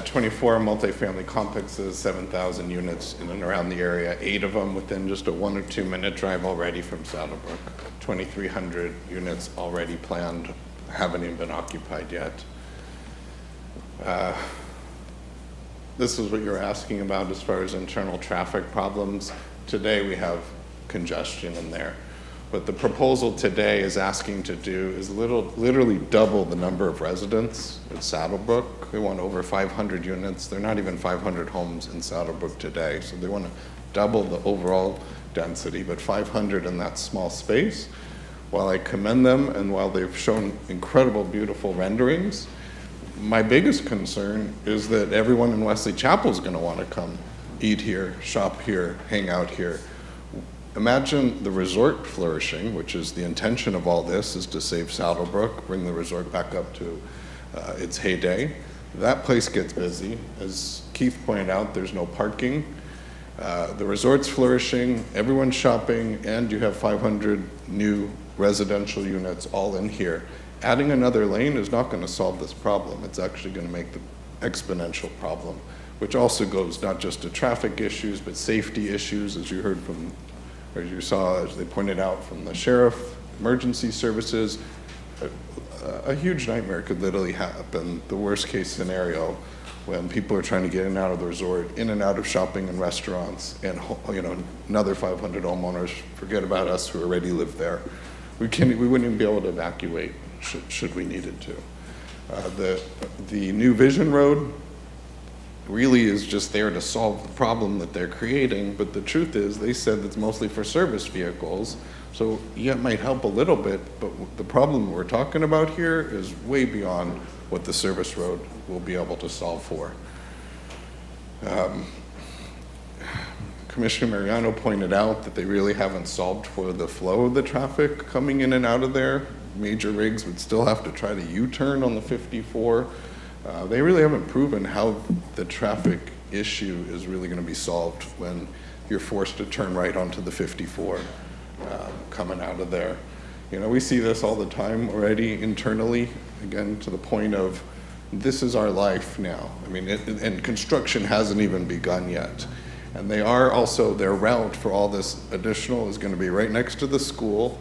S9: 24 multifamily complexes, 7,000 units in and around the area, 8 of them within just a 1 or 2 minute drive already from Saddlebrook. 2,300 units already planned, haven't even been occupied yet. This is what you're asking about as far as internal traffic problems. Today we have congestion in there. What the proposal today is asking to do is literally double the number of residents at Saddlebrook. They want over 500 units. They're not even 500 homes in Saddlebrook today, so they want to double the overall density, but 500 in that small space. While I commend them and while they've shown incredible, beautiful renderings, my biggest concern is that everyone in Wesley Chapel is going to want to come eat here, shop here, hang out here. Imagine the resort flourishing, which is the intention of all this, is to save Saddlebrook, bring the resort back up to its heyday. That place gets busy. As Keith pointed out, there's no parking. The resort's flourishing, everyone's shopping, and you have 500 new residential units all in here. Adding another lane is not going to solve this problem. It's actually going to make the exponential problem, which also goes not just to traffic issues, but safety issues, as you heard from, or as you saw, as they pointed out from the sheriff, emergency services. A huge nightmare could literally happen, the worst case scenario, when people are trying to get in and out of the resort, in and out of shopping and restaurants, and another 500 homeowners, forget about us who already live there. We wouldn't even be able to evacuate should we needed to. The new Vision Road really is just there to solve the problem that they're creating, but the truth is they said it's mostly for service vehicles, so yeah, it might help a little bit, but the problem we're talking about here is way beyond what the service road will be able to solve for. Commissioner Mariano pointed out that they really haven't solved for the flow of the traffic coming in and out of there. Major rigs would still have to try to U-turn on the 54. They really haven't proven how the traffic issue is really going to be solved when you're forced to turn right onto the 54 coming out of there. You know, we see this all the time already internally, again, to the point of this is our life now. I mean, and construction hasn't even begun yet. And they are also, their route for all this additional is going to be right next to the school.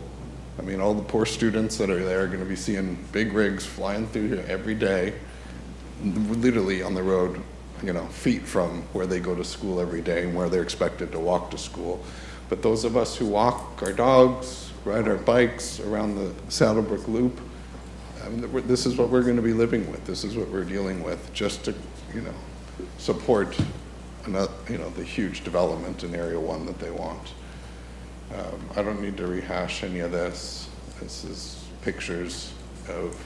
S9: I mean, all the poor students that are there are going to be seeing big rigs flying through here every day, literally on the road, you know, feet from where they go to school every day and where they're expected to walk to school. But those of us who walk our dogs, ride our bikes around the Saddlebrook Loop, I mean, this is what we're going to be living with. This is what we're dealing with, just to, you know, support, you know, the huge development in Area 1 that they want. I don't need to rehash any of this. This is pictures of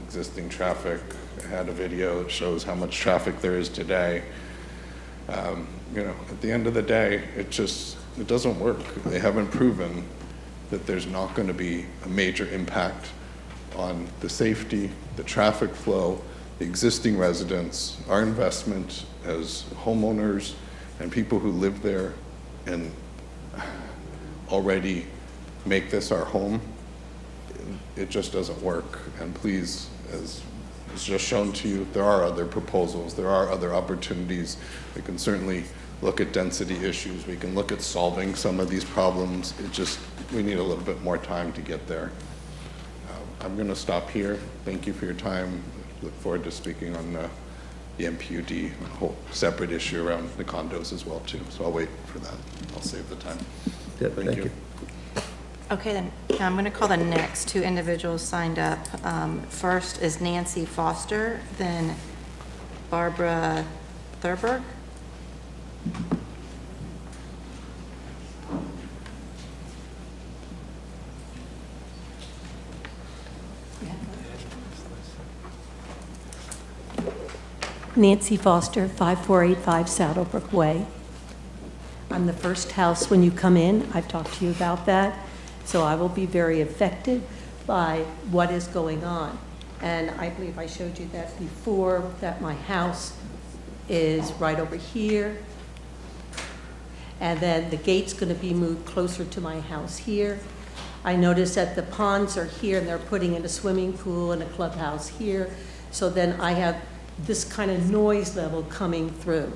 S9: existing traffic. I had a video that shows how much traffic there is today. You know, at the end of the day, it doesn't work. They haven't proven that there's not going to be a major impact on the safety, the traffic flow, the existing residents, our investment as homeowners and people who live there and already make this our home. It just doesn't work. And please, as it's just shown to you, there are other proposals, there are other opportunities. We can certainly look at density issues. We can look at solving some of these problems. We need a little bit more time to get there. I'm going to stop here. Thank you for your time. Look forward to speaking on the MPUD, a whole separate issue around the condos as well too. So I'll wait for that. I'll save the time.
S1: Yeah, thank you.
S2: Okay, then I'm going to call the next two individuals signed up. First is Nancy Foster, then Barbara Thurberg.
S5: Nancy Foster, 5485 Saddlebrook Way. I'm the first house when you come in. I've talked to you about that. So I will be very affected by what is going on. And I believe I showed you that before, that my house is right over here. And then the gate's going to be moved closer to my house here. I noticed that the ponds are here and they're putting in a swimming pool and a clubhouse here. So then I have this kind of noise level coming through.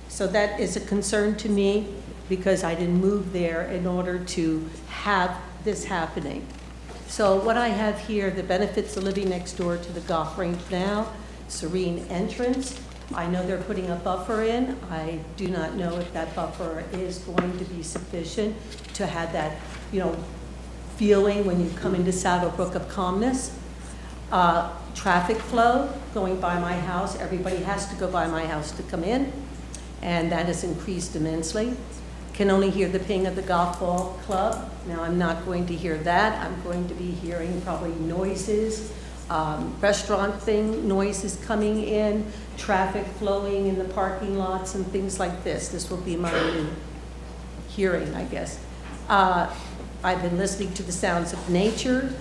S5: So that is a concern to me because I didn't move there in order to have this happening. So what I have here, the benefits of living next door to the golf range now, serene entrance. I know they're putting a buffer in. I do not know if that buffer is going to be sufficient to have that, you know, feeling when you come into Saddlebrook of calmness. Traffic flow going by my house. Everybody has to go by my house to come in, and that has increased immensely. Can only hear the ping of the golf ball club. Now I'm not going to hear that. I'm going to be hearing probably noises, restaurant thing, noises coming in, traffic flowing in the parking lots and things like this. This will be my new hearing, I guess. I've been listening to the sounds of nature,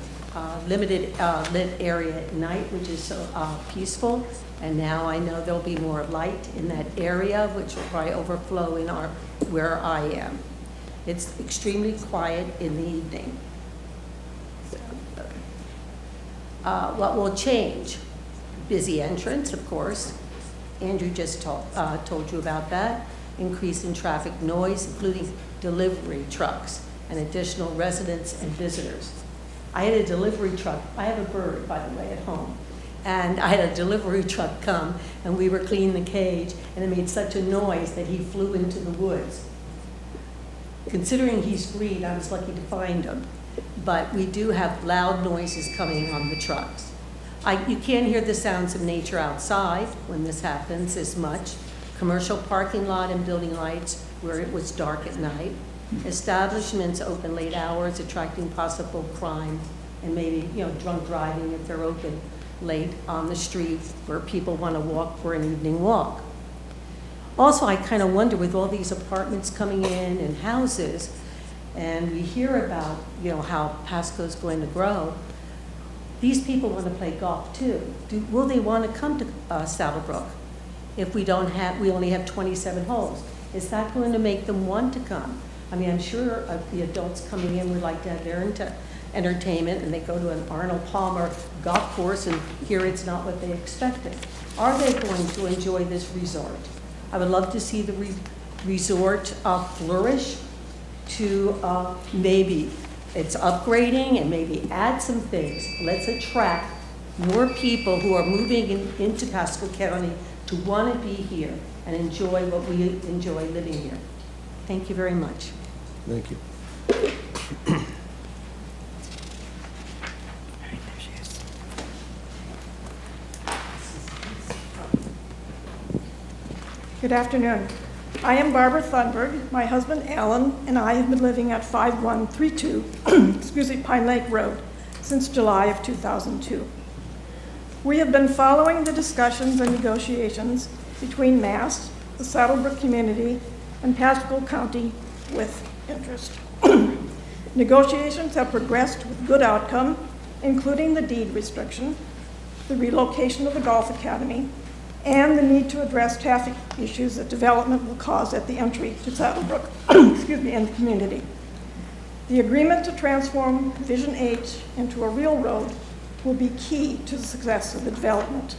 S5: limited lit area at night, which is so peaceful. And now I know there'll be more light in that area, which will probably overflow in where I am. It's extremely quiet in the evening. What will change? Busy entrance, of course. Andrew just told you about that. Increase in traffic noise, including delivery trucks and additional residents and visitors. I had a delivery truck. I have a bird, by the way, at home. And I had a delivery truck come, and we were cleaning the cage, and it made such a noise that he flew into the woods. Considering he's green, I was lucky to find him. But we do have loud noises coming on the trucks. You can't hear the sounds of nature outside when this happens as much. Commercial parking lot and building lights where it was dark at night. Establishments open late hours, attracting possible crime and maybe, you know, drunk driving if they're open late on the street where people want to walk for an evening walk. Also, I kind of wonder with all these apartments coming in and houses, and we hear about, you know, how Pasco's going to grow, these people want to play golf too. Will they want to come to Saddlebrook if we only have 27 holes? Is that going to make them want to come? I mean, I'm sure the adults coming in would like to have their entertainment, and they go to an Arnold Palmer golf course and here it's not what they expected. Are they going to enjoy this resort? I would love to see the resort flourish to maybe it's upgrading and maybe add some things. Let's attract more people who are moving into Pasco County to want to be here and enjoy what we enjoy living here. Thank you very much.
S1: Thank you.
S15: Good afternoon. I am Barbara Thunberg. My husband Alan and I have been living at 5132 Pine Lake Road since July of 2002. We have been following the discussions and negotiations between MAST, the Saddlebrook community, and Pasco County with interest. Negotiations have progressed with good outcome, including the deed restriction, the relocation of the Golf Academy, and the need to address traffic issues that development will cause at the entry to Saddlebrook and the community. The agreement to transform Division H into a real road will be key to the success of the development.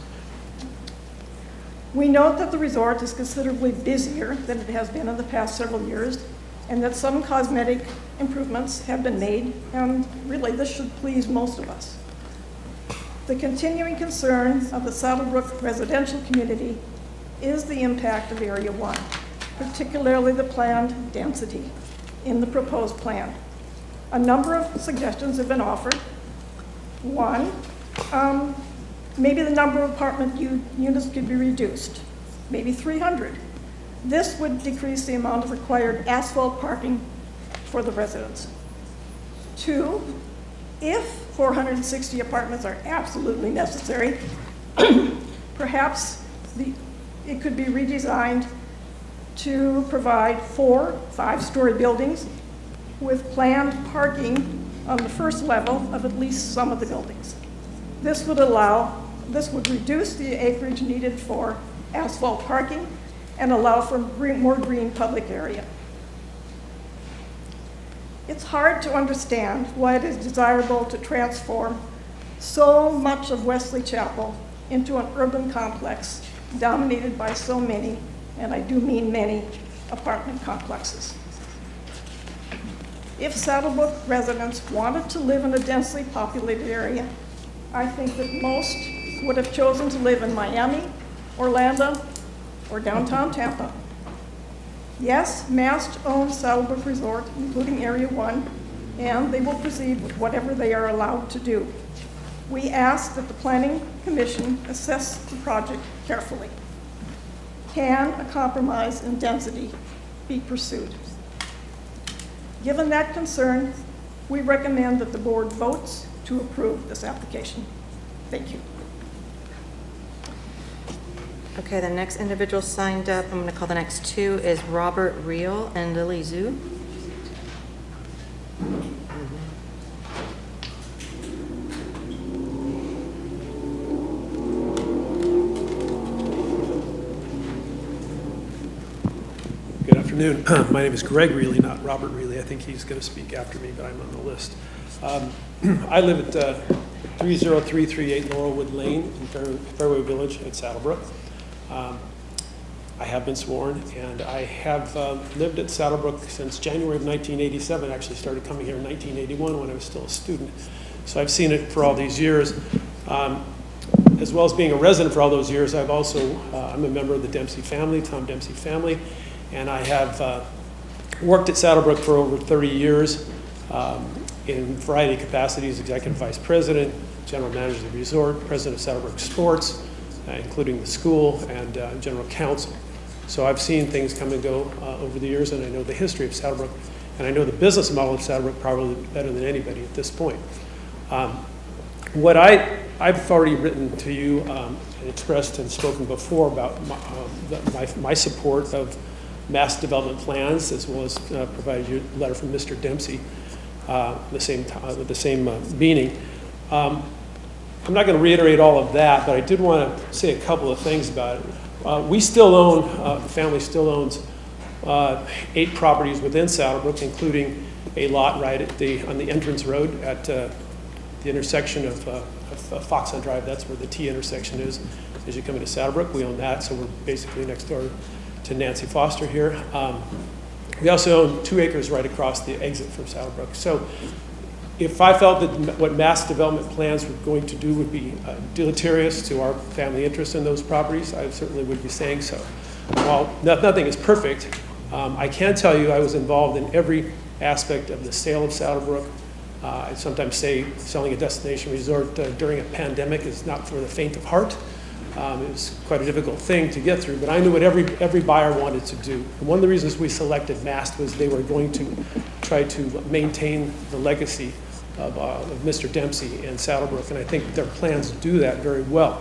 S15: We note that the resort is considerably busier than it has been in the past several years, and that some cosmetic improvements have been made, and really this should please most of us. The continuing concern of the Saddlebrook residential community is the impact of Area 1, particularly the planned density in the proposed plan. A number of suggestions have been offered. One, maybe the number of apartment units could be reduced, maybe 300. This would decrease the amount of required asphalt parking for the residents. Two, if 460 apartments are absolutely necessary, perhaps it could be redesigned to provide 4 5-story buildings with planned parking on the first level of at least some of the buildings. This would reduce the acreage needed for asphalt parking and allow for more green public area. It's hard to understand why it is desirable to transform so much of Wesley Chapel into an urban complex dominated by so many, and I do mean many, apartment complexes. If Saddlebrook residents wanted to live in a densely populated area, I think that most would have chosen to live in Miami, Orlando, or downtown Tampa. Yes, MAST owns Saddlebrook Resort, including Area 1, and they will proceed with whatever they are allowed to do. We ask that the Planning Commission assess the project carefully. Can a compromise in density be pursued? Given that concern, we recommend that the board votes to approve this application. Thank you.
S2: Okay, the next individual signed up, I'm going to call the next two, is Robert Reel and Lily Zhu.
S22: Good afternoon. My name is Greg Reilly, not Robert Reilly. I think he's going to speak after me, but I'm on the list. I live at 30338 Laurelwood Lane in Fairway Village at Saddlebrook. I have been sworn, and I have lived at Saddlebrook since January of 1987. I actually started coming here in 1981 when I was still a student. So I've seen it for all these years. As well as being a resident for all those years, I'm a member of the Dempsey family, Tom Dempsey family, and I have worked at Saddlebrook for over 30 years in a variety of capacities: executive vice president, general manager of the resort, president of Saddlebrook Sports, including the school, and general counsel. So I've seen things come and go over the years, and I know the history of Saddlebrook, and I know the business model of Saddlebrook probably better than anybody at this point. What I I've already written to you and expressed and spoken before about my support of mass development plans, as well as provided you a letter from Mr. Dempsey with the same meaning. I'm not going to reiterate all of that, but I did want to say a couple of things about it. We still own, the family still owns 8 properties within Saddlebrook, including a lot right on the entrance road at the intersection of Fox Hunt Drive. That's where the T intersection is as you come into Saddlebrook. We own that, so we're basically next door to Nancy Foster here. We also own 2 acres right across the exit from Saddlebrook. So if I felt that what mass development plans were going to do would be deleterious to our family interest in those properties, I certainly would be saying so. While nothing is perfect, I can tell you I was involved in every aspect of the sale of Saddlebrook. I sometimes say selling a destination resort during a pandemic is not for the faint of heart. It was quite a difficult thing to get through, but I knew what every buyer wanted to do. And one of the reasons we selected Mast was they were going to try to maintain the legacy of Mr. Dempsey and Saddlebrook, and I think their plans do that very well.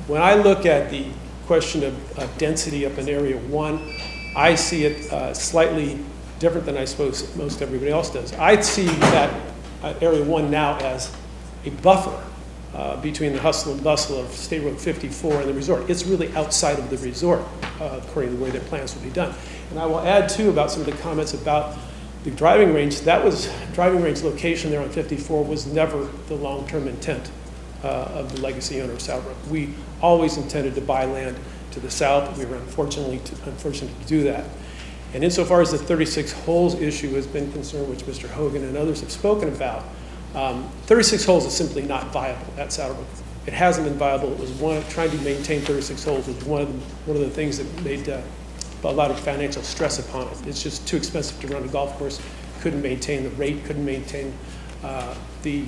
S22: When I look at the question of density up in Area 1, I see it slightly different than I suppose most everybody else does. I see that Area 1 now as a buffer between the hustle and bustle of State Road 54 and the resort. It's really outside of the resort, according to the way their plans will be done. And I will add, too, about some of the comments about the driving range. Driving range location there on 54 was never the long-term intent of the legacy owner of Saddlebrook. We always intended to buy land to the south. We were unfortunate to do that. And insofar as the 36 holes issue has been concerned, which Mr. Hogan and others have spoken about, 36 holes is simply not viable at Saddlebrook. It hasn't been viable. It was trying to maintain 36 holes was one of the things that made a lot of financial stress upon it. It's just too expensive to run a golf course. Couldn't maintain the rate. Couldn't maintain the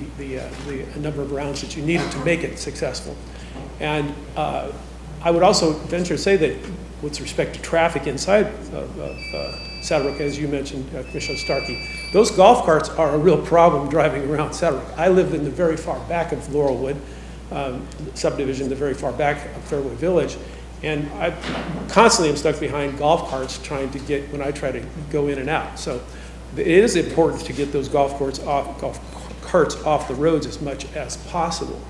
S22: number of rounds that you needed to make it successful. And I would also venture to say that with respect to traffic inside of Saddlebrook, as you mentioned, Commissioner Starkey, those golf carts are a real problem driving around Saddlebrook. I lived in the very far back of Laurelwood subdivision, the very far back of Fairway Village, and I constantly am stuck behind golf carts when I try to go in and out. So it is important to get those golf carts off the roads as much as possible.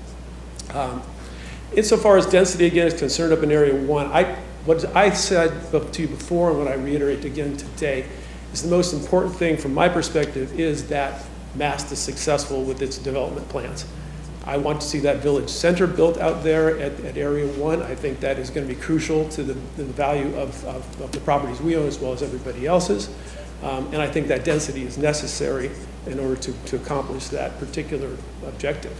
S22: Insofar as density, again, is concerned up in Area 1, what I said to you before and what I reiterate again today is the most important thing from my perspective is that Mast is successful with its development plans. I want to see that village center built out there at Area 1. I think that is going to be crucial to the value of the properties we own as well as everybody else's. And I think that density is necessary in order to accomplish that particular objective.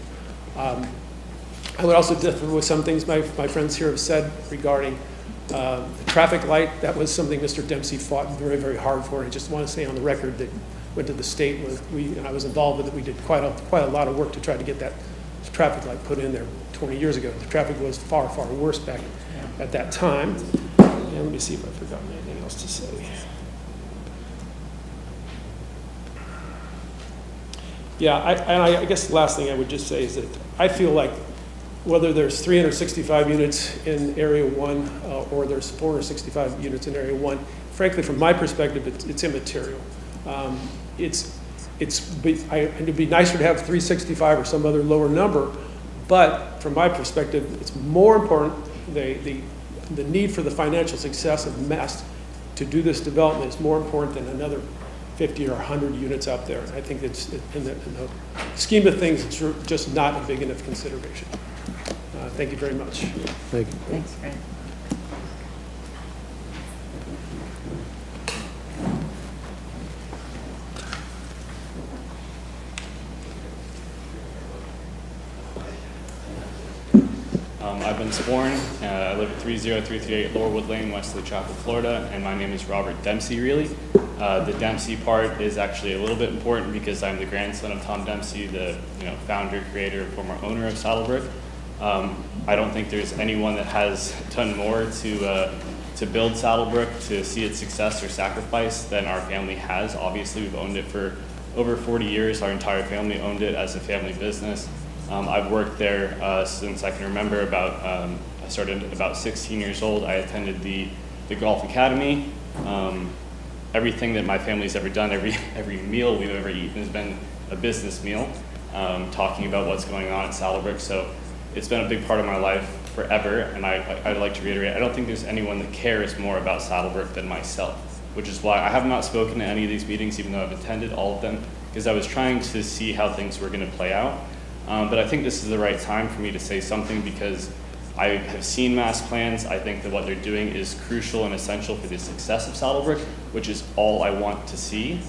S22: I would also differ with some things my friends here have said regarding the traffic light. That was something Mr. Dempsey fought very, very hard for. I just want to say on the record that went to the state and I was involved with it. We did quite a lot of work to try to get that traffic light put in there 20 years ago. The traffic was far, far worse back at that time. And let me see if I've forgotten anything else to say. Yeah, I guess the last thing I would just say is that I feel like whether there's 365 units in Area 1 or there's 465 units in Area 1, frankly, from my perspective, it's immaterial. It'd be nicer to have 365 or some other lower number, but from my perspective, it's more important, the need for the financial success of Mast to do this development is more important than another 50 or 100 units out there. I think it's in the scheme of things, it's just not a big enough consideration. Thank you very much.
S1: Thank you.
S10: Thanks, Greg.
S16: I've been sworn. I live at 30338 Laurelwood Lane, Wesley Chapel, Florida, and my name is Robert Dempsey, really. The Dempsey part is actually a little bit important because I'm the grandson of Tom Dempsey, the founder, creator, former owner of Saddlebrook. I don't think there's anyone that has done more to build Saddlebrook, to see its success or sacrifice than our family has. Obviously, we've owned it for over 40 years. Our entire family owned it as a family business. I've worked there since I can remember. I started at about 16 years old. I attended the golf academy. Everything that my family's ever done, every meal we've ever eaten has been a business meal, talking about what's going on at Saddlebrook. So it's been a big part of my life forever, and I'd like to reiterate, I don't think there's anyone that cares more about Saddlebrook than myself, which is why I have not spoken at any of these meetings, even though I've attended all of them, because I was trying to see how things were going to play out. But I think this is the right time for me to say something, because I have seen mass plans. I think that what they're doing is crucial and essential for the success of Saddlebrook, which is all I want to see.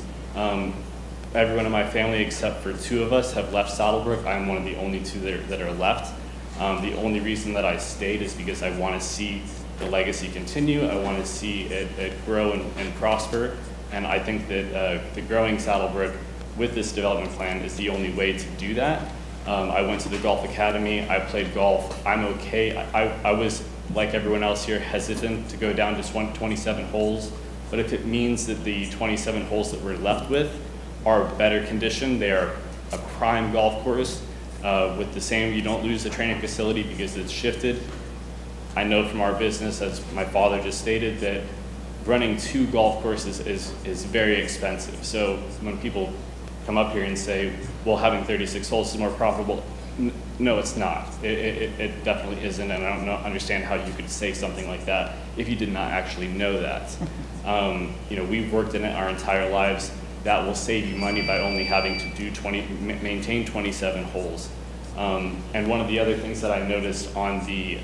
S16: Everyone in my family, except for 2 of us, have left Saddlebrook. I'm one of the only 2 that are left. The only reason that I stayed is because I want to see the legacy continue. I want to see it grow and prosper. And I think that the growing Saddlebrook with this development plan is the only way to do that. I went to the golf academy. I played golf. I'm okay. I was, like everyone else here, hesitant to go down to 27 holes. But if it means that the 27 holes that we're left with are better condition, they are a prime golf course with the same, you don't lose the training facility because it's shifted. I know from our business, as my father just stated, that running 2 golf courses is very expensive. So when people come up here and say, well, having 36 holes is more profitable, no, it's not. It definitely isn't, and I don't understand how you could say something like that if you did not actually know that. We've worked in it our entire lives. That will save you money by only having to maintain 27 holes. And one of the other things that I noticed on the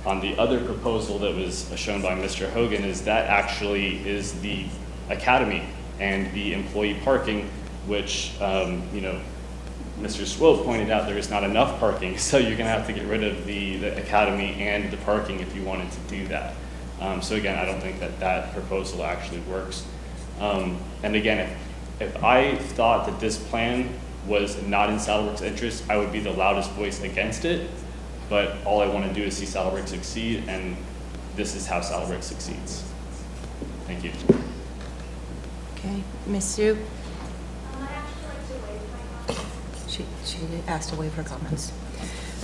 S16: other proposal that was shown by Mr. Hogan is that actually is the academy and the employee parking, which Mr. Swope pointed out there is not enough parking, so you're going to have to get rid of the academy and the parking if you wanted to do that. So again, I don't think that proposal actually works. And again, if I thought that this plan was not in Saddlebrook's interest, I would be the loudest voice against it. But all I want to do is see Saddlebrook succeed, and this is how Saddlebrook succeeds. Thank you.
S2: Okay, Ms. Sue? She asked to waive her comments.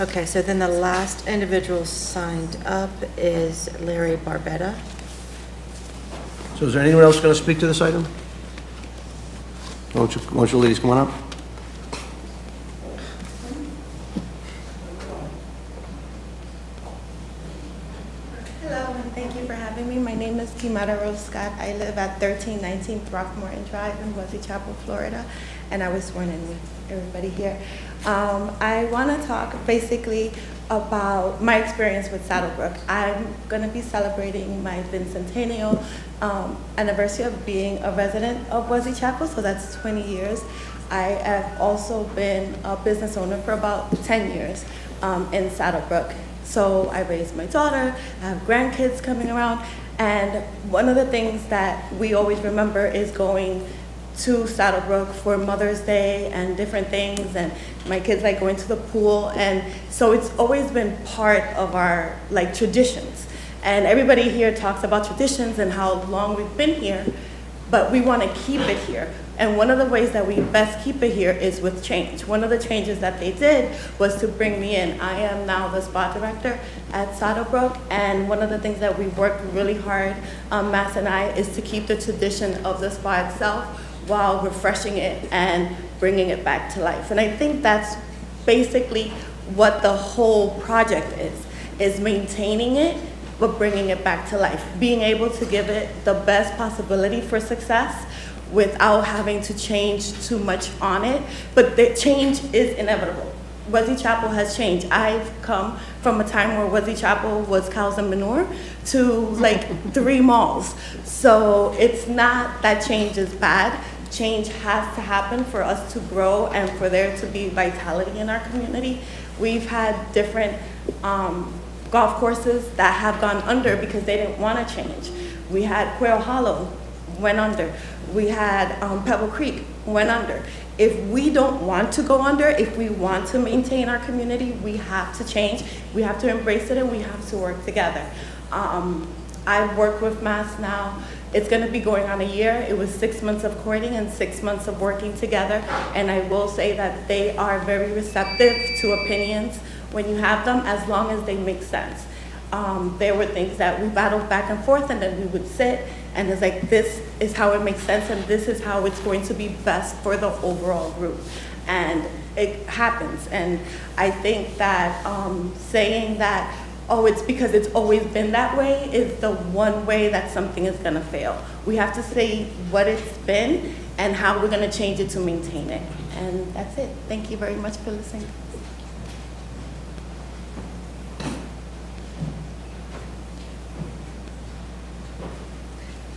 S2: Okay, so then the last individual signed up is Larry Barbetta.
S1: So is there anyone else going to speak to this item? Why don't you ladies come on up?
S17: Hello, and thank you for having me. My name is Kimara Rose Scott. I live at 1319 Throckmorton Drive in Wesley Chapel, Florida, and I was sworn in with everybody here. I want to talk basically about my experience with Saddlebrook. I'm going to be celebrating my bicentennial anniversary of being a resident of Wesley Chapel, so that's 20 years. I have also been a business owner for about 10 years in Saddlebrook. So I raised my daughter, I have grandkids coming around, and one of the things that we always remember is going to Saddlebrook for Mother's Day and different things, and my kids like going to the pool, and so it's always been part of our traditions. And everybody here talks about traditions and how long we've been here, but we want to keep it here. And one of the ways that we best keep it here is with change. One of the changes that they did was to bring me in. I am now the spa director at Saddlebrook, and one of the things that we worked really hard, Mass and I, is to keep the tradition of the spa itself while refreshing it and bringing it back to life. And I think that's basically what the whole project is maintaining it, but bringing it back to life. Being able to give it the best possibility for success without having to change too much on it. But the change is inevitable. Wesley Chapel has changed. I've come from a time where Wesley Chapel was cows and manure to 3 malls. So it's not that change is bad. Change has to happen for us to grow and for there to be vitality in our community. We've had different golf courses that have gone under because they didn't want to change. We had Quail Hollow, went under. We had Pebble Creek, went under. If we don't want to go under, if we want to maintain our community, we have to change. We have to embrace it, and we have to work together. I've worked with Mass now It's going to be going on a year. It was 6 months of courting and 6 months of working together. And I will say that they are very receptive to opinions when you have them, as long as they make sense. There were things that we battled back and forth, and then we would sit, and it's like, this is how it makes sense, and this is how it's going to be best for the overall group. And it happens. And I think that saying that, oh, it's because it's always been that way, is the one way that something is going to fail. We have to say what it's been and how we're going to change it to maintain it. And that's it. Thank you very much for listening.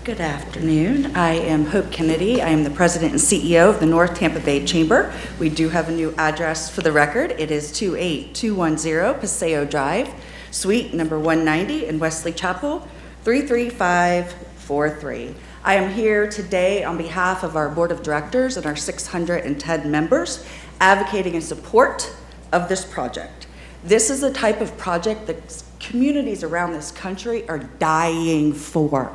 S18: Good afternoon. I am Hope Kennedy. I am the president and CEO of the North Tampa Bay Chamber. We do have a new address for the record. It is 28210 Paseo Drive, suite number 190 in Wesley Chapel, 33543. I am here today on behalf of our board of directors and our 610 members advocating in support of this project. This is a type of project that communities around this country are dying for.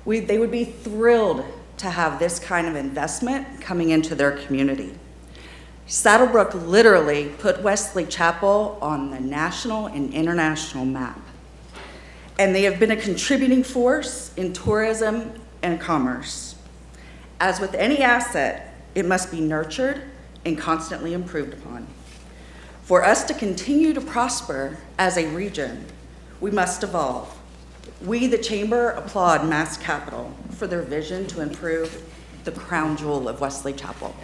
S18: They would be thrilled to have this kind of investment coming into their community. Saddlebrook literally put Wesley Chapel on the national and international map. And they have been a contributing force in tourism and commerce. As with any asset, it must be nurtured and constantly improved upon. For us to continue to prosper as a region, we must evolve. We, the Chamber, applaud Mass Capital for their vision to improve the crown jewel of Wesley Chapel.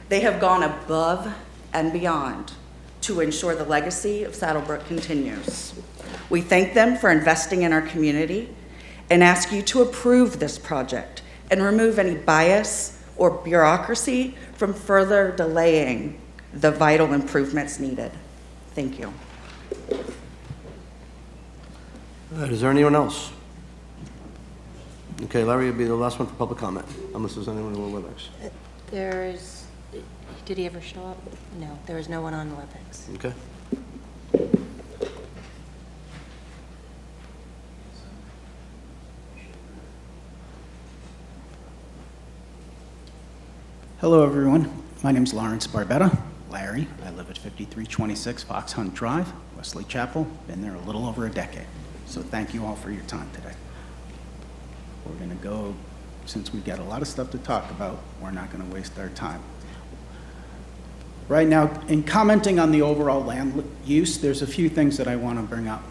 S18: They have gone above and beyond to ensure the legacy of Saddlebrook continues. We thank them for investing in our community and ask you to approve this project and remove any bias or bureaucracy from further delaying the vital improvements needed. Thank you.
S1: Is there anyone else? Okay, Larry will be the last one for public comment, unless there's anyone on WebEx.
S2: Did he ever show up? No, there was no one on WebEx.
S1: Okay.
S20: Hello, everyone. My name is Lawrence Barbetta. Larry. I live at 5326 Fox Hunt Drive, Wesley Chapel. Been there a little over a decade. So thank you all for your time today. We're going to go, since we've got a lot of stuff to talk about, we're not going to waste our time. Right now, in commenting on the overall land use, there's a few things that I want to bring up.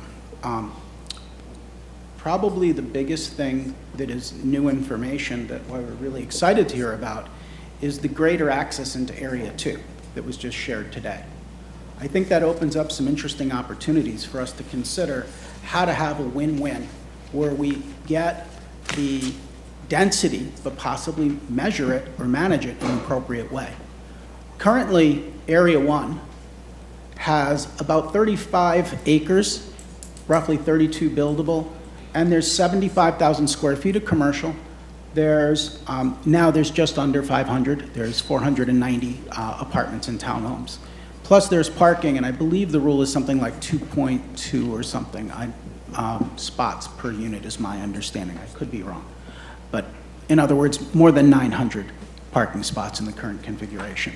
S20: Probably the biggest thing that is new information that we're really excited to hear about is the greater access into Area 2 that was just shared today. I think that opens up some interesting opportunities for us to consider how to have a win-win where we get the density, but possibly measure it or manage it in an appropriate way. Currently, Area 1 has about 35 acres, roughly 32 buildable, and there's 75,000 square feet of commercial. There's, now there's just under 500. There's 490 apartments and townhomes. Plus there's parking, and I believe the rule is something like 2.2 or something. Spots per unit is my understanding. I could be wrong. But in other words, more than 900 parking spots in the current configuration.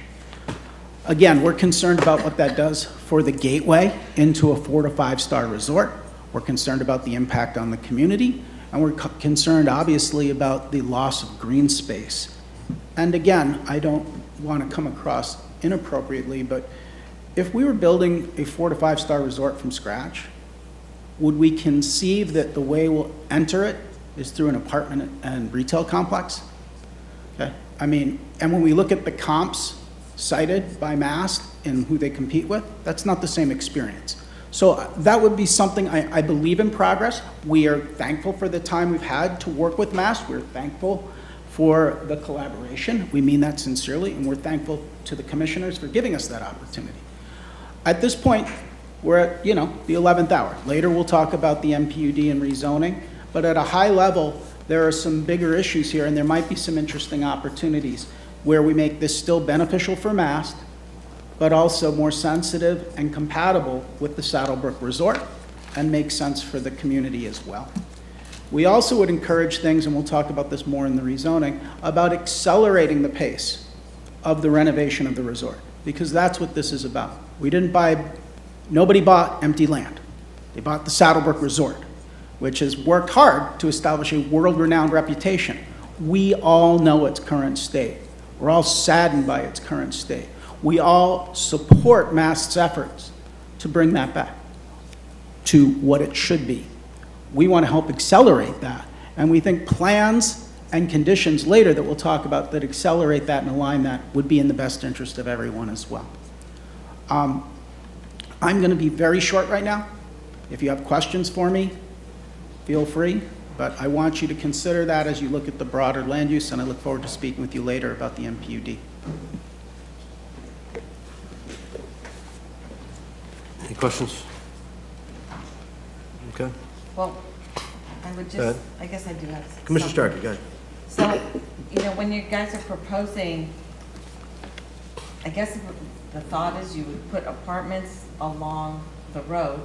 S20: Again, we're concerned about what that does for the gateway into a 4 to 5 star resort. We're concerned about the impact on the community, and we're concerned obviously about the loss of green space. And again, I don't want to come across inappropriately, but if we were building a 4 to 5 star resort from scratch, would we conceive that the way we'll enter it is through an apartment and retail complex? Okay. I mean, and when we look at the comps cited by Mast and who they compete with, that's not the same experience. So that would be something I believe in progress. We are thankful for the time we've had to work with Mast. We're thankful for the collaboration. We mean that sincerely, and we're thankful to the commissioners for giving us that opportunity. At this point, we're at, the 11th hour. Later, we'll talk about the MPUD and rezoning, but at a high level, there are some bigger issues here, and there might be some interesting opportunities where we make this still beneficial for Mast, but also more sensitive and compatible with the Saddlebrook Resort and make sense for the community as well. We also would encourage things, and we'll talk about this more in the rezoning, about accelerating the pace of the renovation of the resort, because that's what this is about. Nobody bought empty land. They bought the Saddlebrook Resort, which has worked hard to establish a world-renowned reputation. We all know its current state. We're all saddened by its current state. We all support Mast's efforts to bring that back to what it should be. We want to help accelerate that, and we think plans and conditions later that we'll talk about that accelerate that and align that would be in the best interest of everyone as well. I'm going to be very short right now. If you have questions for me, feel free, but I want you to consider that as you look at the broader land use, and I look forward to speaking with you later about the MPUD.
S1: Any questions? Okay.
S10: Well, I would
S1: Go ahead.
S10: just, I guess I do have.
S1: Commissioner Starkey, go ahead.
S10: So, you know, when you guys are proposing, I guess the thought is you would put apartments along the road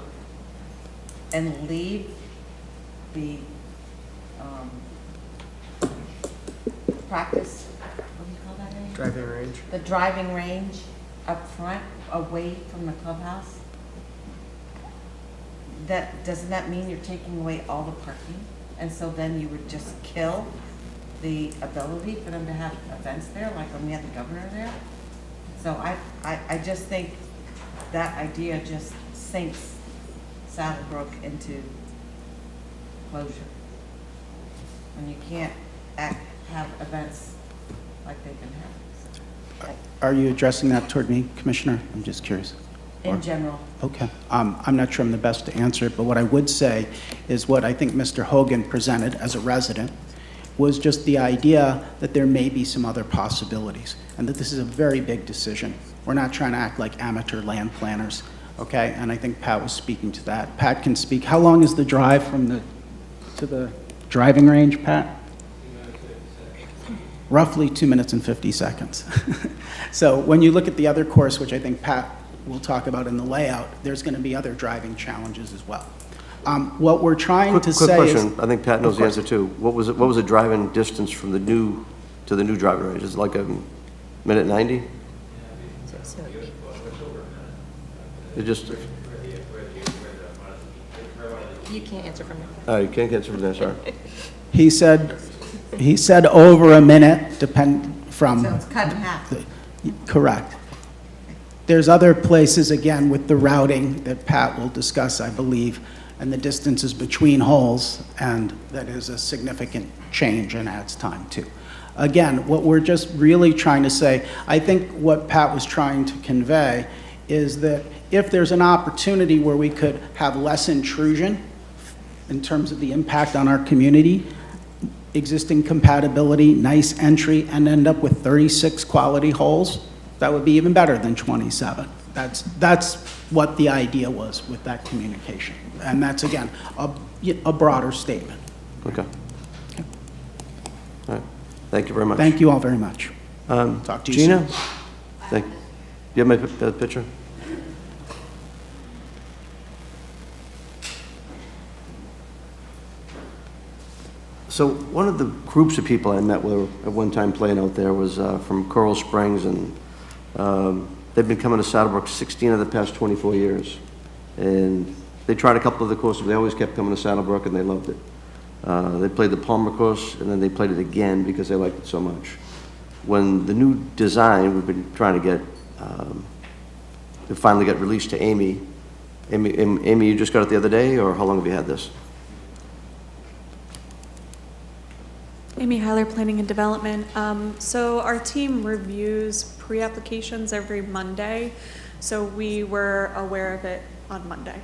S10: and leave the practice, what do you call that area?
S6: Driving range.
S10: The driving range up front, away from the clubhouse. Doesn't that mean you're taking away all the parking? And so then you would just kill the ability for them to have events there, like when we had the governor there? So I just think that idea just sinks Saddlebrook into closure. When you can't have events like they can have.
S20: Are you addressing that toward me, Commissioner? I'm just curious.
S10: In general.
S20: Okay. I'm not sure I'm the best to answer it, but what I would say is what I think Mr. Hogan presented as a resident was just the idea that there may be some other possibilities and that this is a very big decision. We're not trying to act like amateur land planners, okay? And I think Pat was speaking to that. Pat can speak. How long is the drive from to the driving range, Pat? Roughly 2 minutes and 50 seconds. So when you look at the other course, which I think Pat will talk about in the layout, there's going to be other driving challenges as well. What we're trying to say
S1: Quick
S20: is...
S1: question, I think Pat knows the answer too. What was the driving distance from the new to the new driving range? Is it like a minute 90? It just...
S2: You can't answer from
S1: You can't answer from there, sorry.
S20: He said over a minute, from...
S10: So it's cut in half.
S20: Correct. There's other places, again, with the routing that Pat will discuss, I believe, and the distances between holes, and that is a significant change and adds time too. Again, what we're just really trying to say, I think what Pat was trying to convey is that if there's an opportunity where we could have less intrusion in terms of the impact on our community, existing compatibility, nice entry, and end up with 36 quality holes, that would be even better than 27. That's what the idea was with that communication. And that's, again, a broader statement.
S1: Okay. All right. Thank you very much.
S20: Thank you all very much.
S1: Talk to you Gina? Thank you. You have my picture? So one of the groups of people I met with at one time playing out there was from Coral Springs, and they've been coming to Saddlebrook 16 of the past 24 years. And they tried a couple of the courses, but they always kept coming to Saddlebrook, and they loved it. They played the Palmer course, and then they played it again because they liked it so much. When the new design we've been trying to get, it finally got released to Amy. Amy, you just got it the other day, or how long have you had this?
S13: Amy Heiler, Planning and Development. So our team reviews pre-applications every Monday. So we were aware of it on Monday.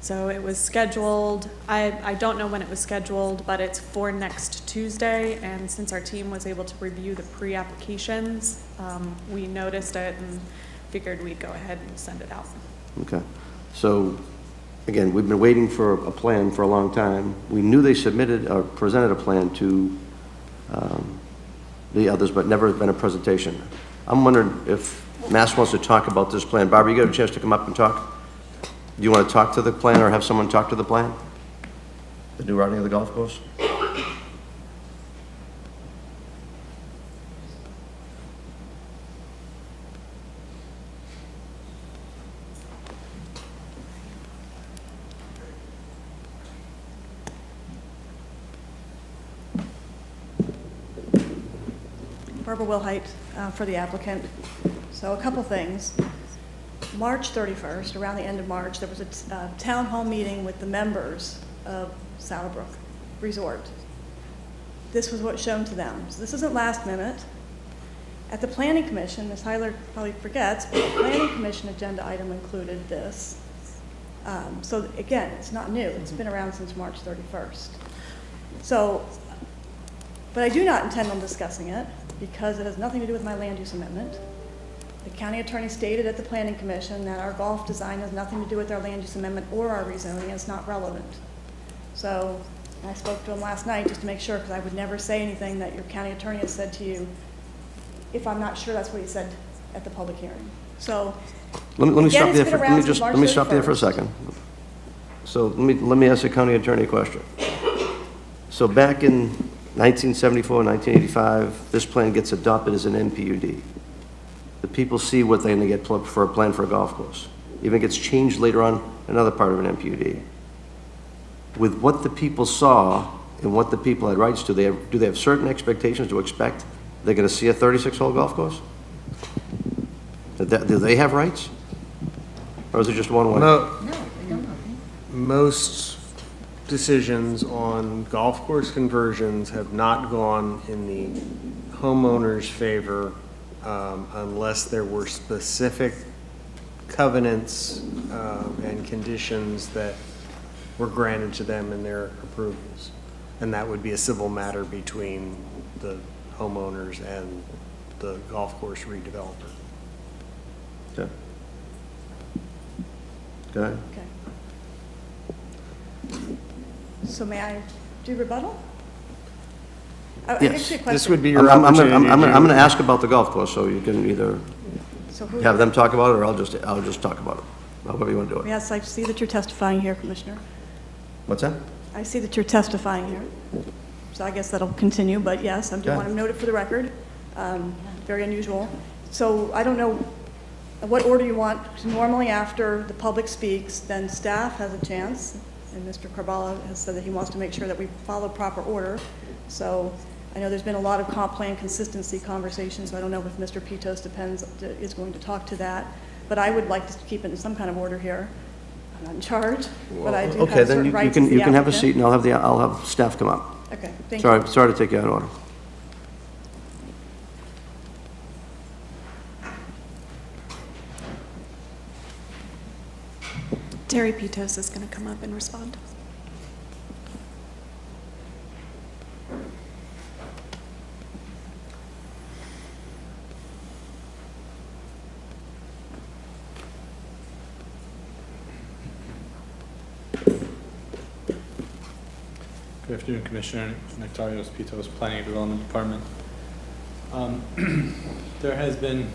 S13: So it was scheduled, I don't know when it was scheduled, but it's for next Tuesday. And since our team was able to review the pre-applications, we noticed it and figured we'd go ahead and send it out.
S1: Okay. So, again, we've been waiting for a plan for a long time. We knew they submitted or presented a plan to the others, but never been a presentation. I'm wondering if Mass wants to talk about this plan. Barbara, you got a chance to come up and talk? Do you want to talk to the plan or have someone talk to the plan? The new routing of the golf course?
S14: Barbara Wilhite for the applicant. So a couple things. March 31st, around the end of March, there was a town hall meeting with the members of Saddlebrook Resort. This was what's shown to them. So this isn't last minute. At the Planning Commission, Ms. Heiler probably forgets, but the Planning Commission agenda item included this. So again, it's not new. It's been around since March 31st. So, but I do not intend on discussing it because it has nothing to do with my land use amendment. The county attorney stated at the Planning Commission that our golf design has nothing to do with our land use amendment or our rezoning. It's not relevant. So I spoke to him last night just to make sure, because I would never say anything that your county attorney has said to you if I'm not sure that's what he said at the public hearing. So
S1: Let me
S14: again,
S1: stop there.
S14: it's been
S1: Let
S14: around
S1: me
S14: since
S1: just
S14: March
S1: let me stop there for a
S14: 31st.
S1: second. So let me ask the county attorney a question. So back in 1974, 1985, this plan gets adopted as an NPUD. The people see what they're going to get for a plan for a golf course. Even gets changed later on, another part of an NPUD. With what the people saw and what the people had rights to, do they have certain expectations to expect they're going to see a 36-hole golf course? Do they have rights? Or is it just one way?
S6: Most decisions on golf course conversions have not gone in the homeowner's favor unless there were specific covenants and conditions that were granted to them in their approvals. And that would be a civil matter between the homeowners and the golf course redeveloper.
S1: Okay. Go ahead.
S14: Okay. So may I do rebuttal?
S1: Yes.
S6: This would be your
S1: I'm
S6: opportunity.
S1: going to ask about the golf course, so you can either
S14: So who-
S1: have them talk about it, or I'll just talk about it. However you want to do it.
S14: Yes, I see that you're testifying here, Commissioner.
S1: What's that?
S14: I see that you're testifying here. So I guess that'll continue, but yes, I do
S1: Okay.
S14: want to note it for the record. Very unusual. So I don't know what order you want. Normally after the public speaks, then staff has a chance, and Mr. Carballa has said that he wants to make sure that we follow proper order. So I know there's been a lot of comp plan consistency conversations, so I don't know if Mr. Pitos is going to talk to that. But I would like to keep it in some kind of order here. I'm not in charge, but I do
S1: Okay,
S14: have
S1: then
S14: certain
S1: you
S14: rights
S1: can
S14: as the
S1: you can have a
S14: applicant.
S1: seat, and I'll have staff come up.
S14: Okay, thank you.
S1: Sorry to take you out of order.
S13: Terry Pitos is going to come up and respond.
S19: Good afternoon, Commissioner. Nectarios Pitos, Planning and Development Department. There has been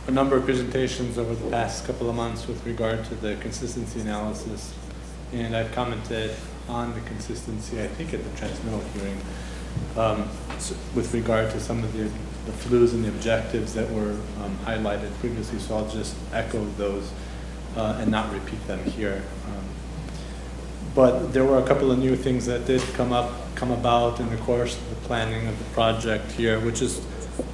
S19: a number of presentations over the past couple of months with regard to the consistency analysis, and I've commented on the consistency, I think at the transmittal hearing, with regard to some of the flus and the objectives that were highlighted previously, so I'll just echo those and not repeat them here. But there were a couple of new things that did come about in the course of the planning of the project here, which is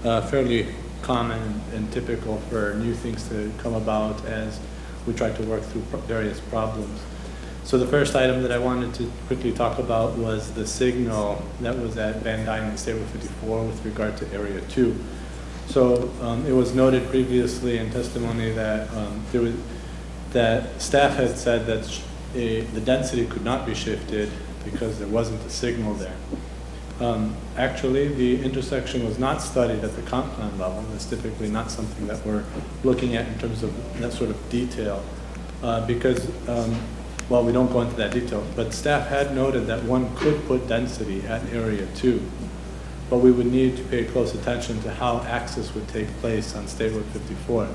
S19: fairly common and typical for new things to come about as we try to work through various problems. So the first item that I wanted to quickly talk about was the signal that was at Van Dyne and State Road 54 with regard to Area 2. So it was noted previously in testimony that that staff had said that the density could not be shifted because there wasn't a signal there. Actually, the intersection was not studied at the comp plan level. That's typically not something that we're looking at in terms of that sort of detail because, well, we don't go into that detail, but staff had noted that one could put density at Area 2, but we would need to pay close attention to how access would take place on State Road 54.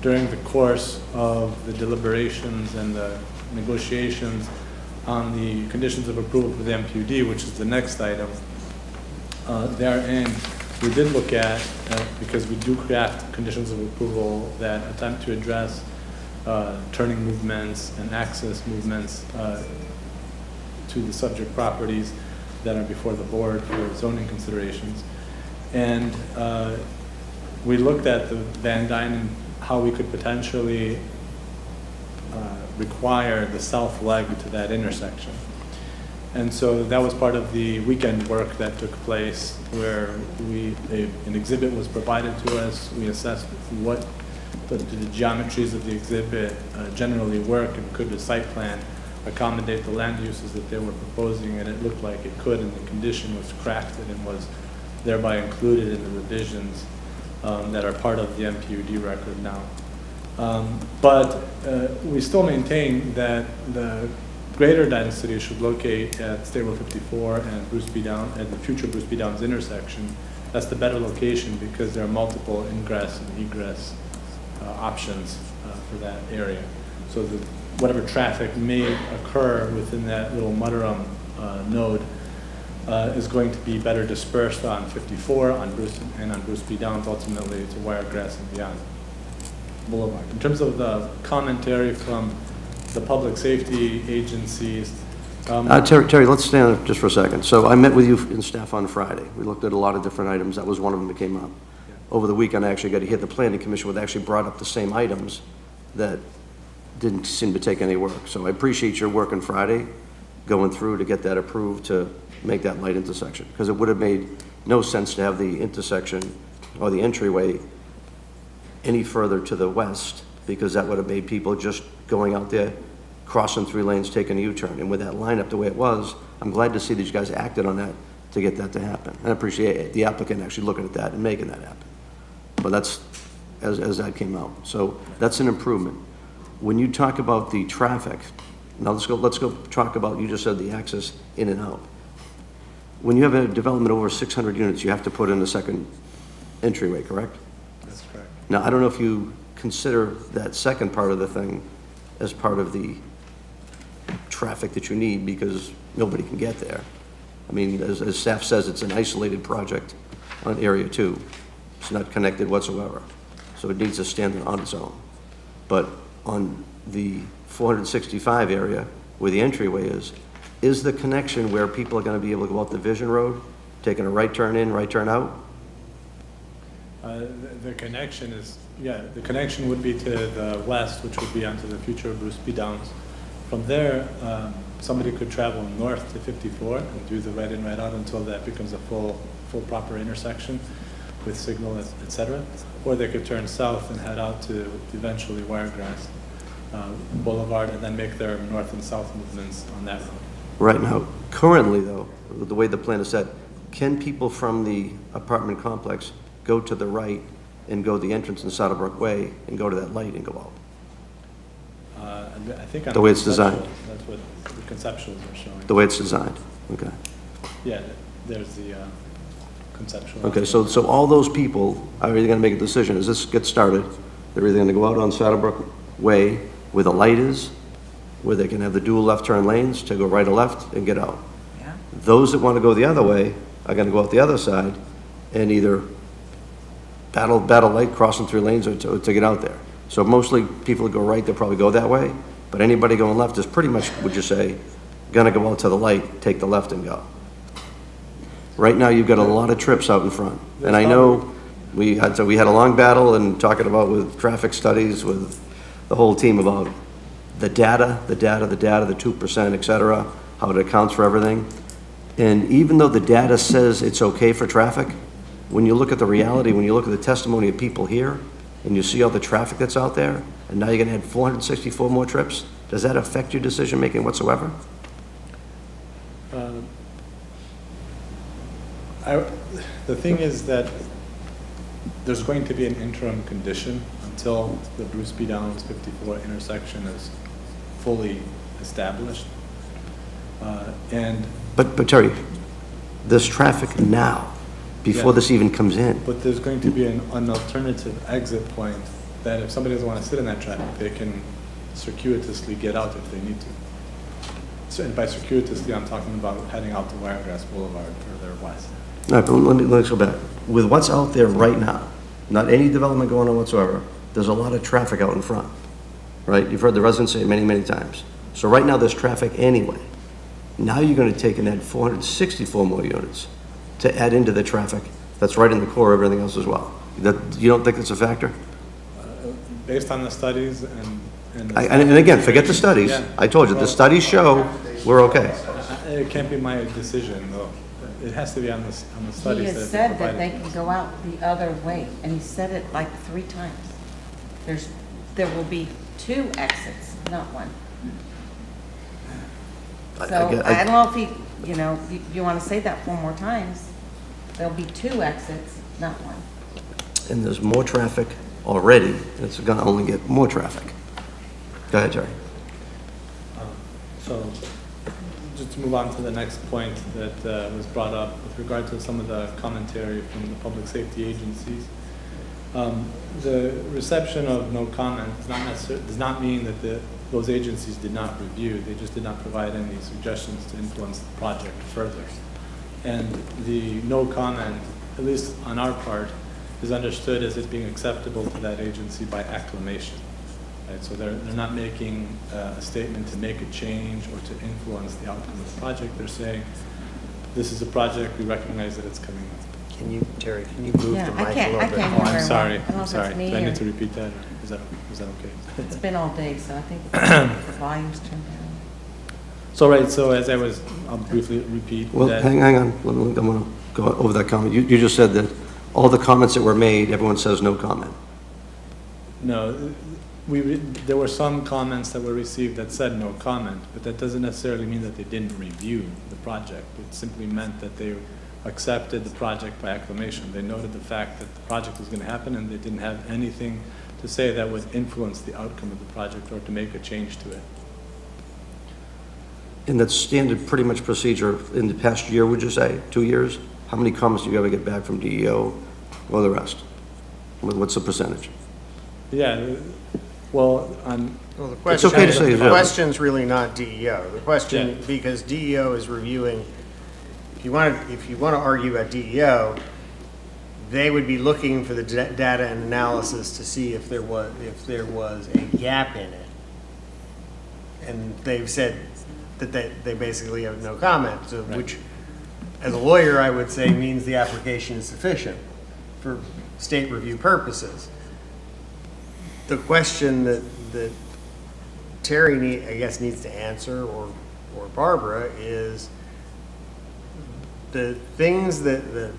S19: During the course of the deliberations and the negotiations on the conditions of approval for the MPUD, which is the next item, therein, we did look at, because we do craft conditions of approval that attempt to address turning movements and access movements to the subject properties that are before the board for zoning considerations. And we looked at the Van Dyne and how we could potentially require the south leg to that intersection. And so that was part of the weekend work that took place, where an exhibit was provided to us. We assessed what the geometries of the exhibit generally work, and could the site plan accommodate the land uses that they were proposing, and it looked like it could, and the condition was crafted and was thereby included in the revisions that are part of the MPUD record now. But we still maintain that the greater Dade City should locate at State Road 54 and Bruce B. Downs, at the future Bruce B. Downs intersection. That's the better location because there are multiple ingress and egress options for that area. So whatever traffic may occur within that little mudroom node is going to be better dispersed on 54, on Bruce, and on Bruce B. Downs, ultimately to Wiregrass and beyond Boulevard. In terms of the commentary from the public safety agencies.
S1: Terry, let's stand up just for a second. So I met with you and staff on Friday. We looked at a lot of different items. That was one of them that came up. Yeah. Over the weekend, I actually got to hear the planning commission would actually brought up the same items that didn't seem to take any work. So I appreciate your work on Friday, going through to get that approved to make that light intersection, because it would have made no sense to have the intersection or the entryway any further to the west, because that would have made people just going out there, crossing 3 lanes, taking a U-turn. And with that lineup the way it was, I'm glad to see these guys acted on that to get that to happen. And I appreciate the applicant actually looking at that and making that happen. But that's as that came out. So that's an improvement. When you talk about the traffic, now let's go talk about, you just said the access in and out. When you have a development over 600 units, you have to put in a second entryway, correct?
S19: That's correct.
S1: Now, I don't know if you consider that second part of the thing as part of the traffic that you need, because nobody can get there. I mean, as staff says, it's an isolated project on Area 2. It's not connected whatsoever. So it needs to stand on its own. But on the 465 area, where the entryway is the connection where people are going to be able to go out the Vision Road, taking a right turn in, right turn out?
S19: The connection is, yeah, the connection would be to the west, which would be onto the future Bruce B. Downs. From there, somebody could travel north to 54 and do the right in, right out until that becomes a full proper intersection with signal, et cetera. Or they could turn south and head out to eventually Wiregrass Boulevard and then make their north and south movements on that road.
S1: Right now, currently though, the way the plan is set, can people from the apartment complex go to the right and go the entrance in Saddlebrook Way and go to that light and go out?
S19: I think on
S1: the way it's designed.
S19: That's what the conceptuals are showing.
S1: The way it's designed, okay.
S19: Yeah, there's the conceptual.
S1: Okay, so all those people are either going to make a decision. As this gets started, they're either going to go out on Saddlebrook Way where the light is, where they can have the dual left turn lanes to go right or left and get out.
S10: Yeah.
S1: Those that want to go the other way are going to go out the other side and either battle light crossing 3 lanes or to get out there. So mostly people that go right, they'll probably go that way, but anybody going left is pretty much, would you say, going to go out to the light, take the left and go. Right now, you've got a lot of trips out in front. And I know we had a long battle and talking about with traffic studies with the whole team about the data, the 2%, et cetera, how it accounts for everything. And even though the data says it's okay for traffic, when you look at the reality, when you look at the testimony of people here, and you see all the traffic that's out there, and now you're going to add 464 more trips, does that affect your decision-making whatsoever?
S19: The thing is that there's going to be an interim condition until the Bruce B. Downs 54 intersection is fully established.
S1: But Terry, there's traffic now, before this even comes in.
S19: But there's going to be an alternative exit point that if somebody doesn't want to sit in that traffic, they can circuitously get out if they need to. So, and by circuitously, I'm talking about heading out to Wiregrass Boulevard further west.
S1: All right, but let's go back. With what's out there right now, not any development going on whatsoever, there's a lot of traffic out in front, right? You've heard the residents say it many, many times. So right now, there's traffic anyway. Now you're going to take and add 464 more units to add into the traffic that's right in the core of everything else as well. You don't think it's a factor?
S19: Based on the studies and
S1: And again, forget the studies.
S19: Yeah.
S1: I told you, the studies show we're okay.
S19: It can't be my decision, though. It has to be on the studies.
S10: He
S19: that
S10: has
S19: have
S10: said
S19: been
S10: that they
S19: provided.
S10: can go out the other way, and he said it like 3 times. There will be 2 exits, not 1. So I don't know if he, you know, you want to say that 4 more times. There'll be 2 exits, not 1.
S1: And there's more traffic already, and it's going to only get more traffic. Go ahead, Jerry.
S19: So, just to move on to the next point that was brought up with regard to some of the commentary from the public safety agencies. The reception of no comment does not mean that those agencies did not review. They just did not provide any suggestions to influence the project further. And the no comment, at least on our part, is understood as it being acceptable to that agency by acclamation. Right? So they're not making a statement to make a change or to influence the outcome of the project. They're saying, this is a project, we recognize that it's coming up.
S6: Can you, Terry, can you move the mic a little bit?
S19: Oh, I'm sorry,
S10: I don't know
S19: I'm
S10: if
S19: sorry.
S10: that's me
S19: Do I
S10: or-
S19: need to repeat that? Is that okay?
S10: It's been all day, so I think the volume's turned down.
S19: So, right, so as I'll briefly repeat
S1: Well,
S19: that.
S1: hang on. I'm going to go over that comment. You just said that all the comments that were made, everyone says no comment.
S19: No, there were some comments that were received that said no comment, but that doesn't necessarily mean that they didn't review the project. It simply meant that they accepted the project by acclamation. They noted the fact that the project was going to happen, and they didn't have anything to say that would influence the outcome of the project or to make a change to it.
S1: And that's standard pretty much procedure in the past year, would you say? 2 years? How many comments do you ever get back from DEO or the rest? What's the percentage?
S19: Yeah, well,
S6: the
S1: It's
S6: question,
S1: okay to say
S6: the
S1: that.
S6: question's really not DEO. The question, because DEO is reviewing, if you want to argue about DEO, they would be looking for the data and analysis to see if there was a gap in it. And they've said that they basically have no comment, so which, as a lawyer, I would say means the application is sufficient for state review purposes. The question that Terry, I guess, needs to answer, or Barbara, is the things that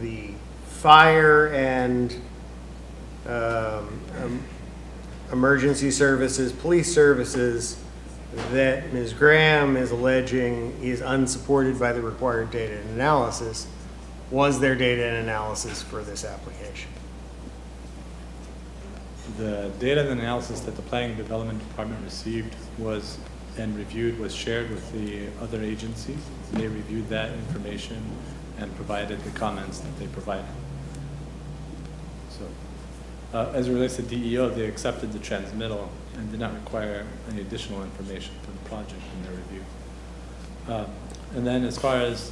S6: the fire and emergency services, police services that Ms. Graham is alleging is unsupported by the required data and analysis. Was there data and analysis for this application?
S19: the data and analysis that the Planning and Development Department received and reviewed was shared with the other agencies. They reviewed that information and provided the comments that they provided. So, as it relates to DEO, they accepted the transmittal and did not require any additional information for the project in their review. And then as far as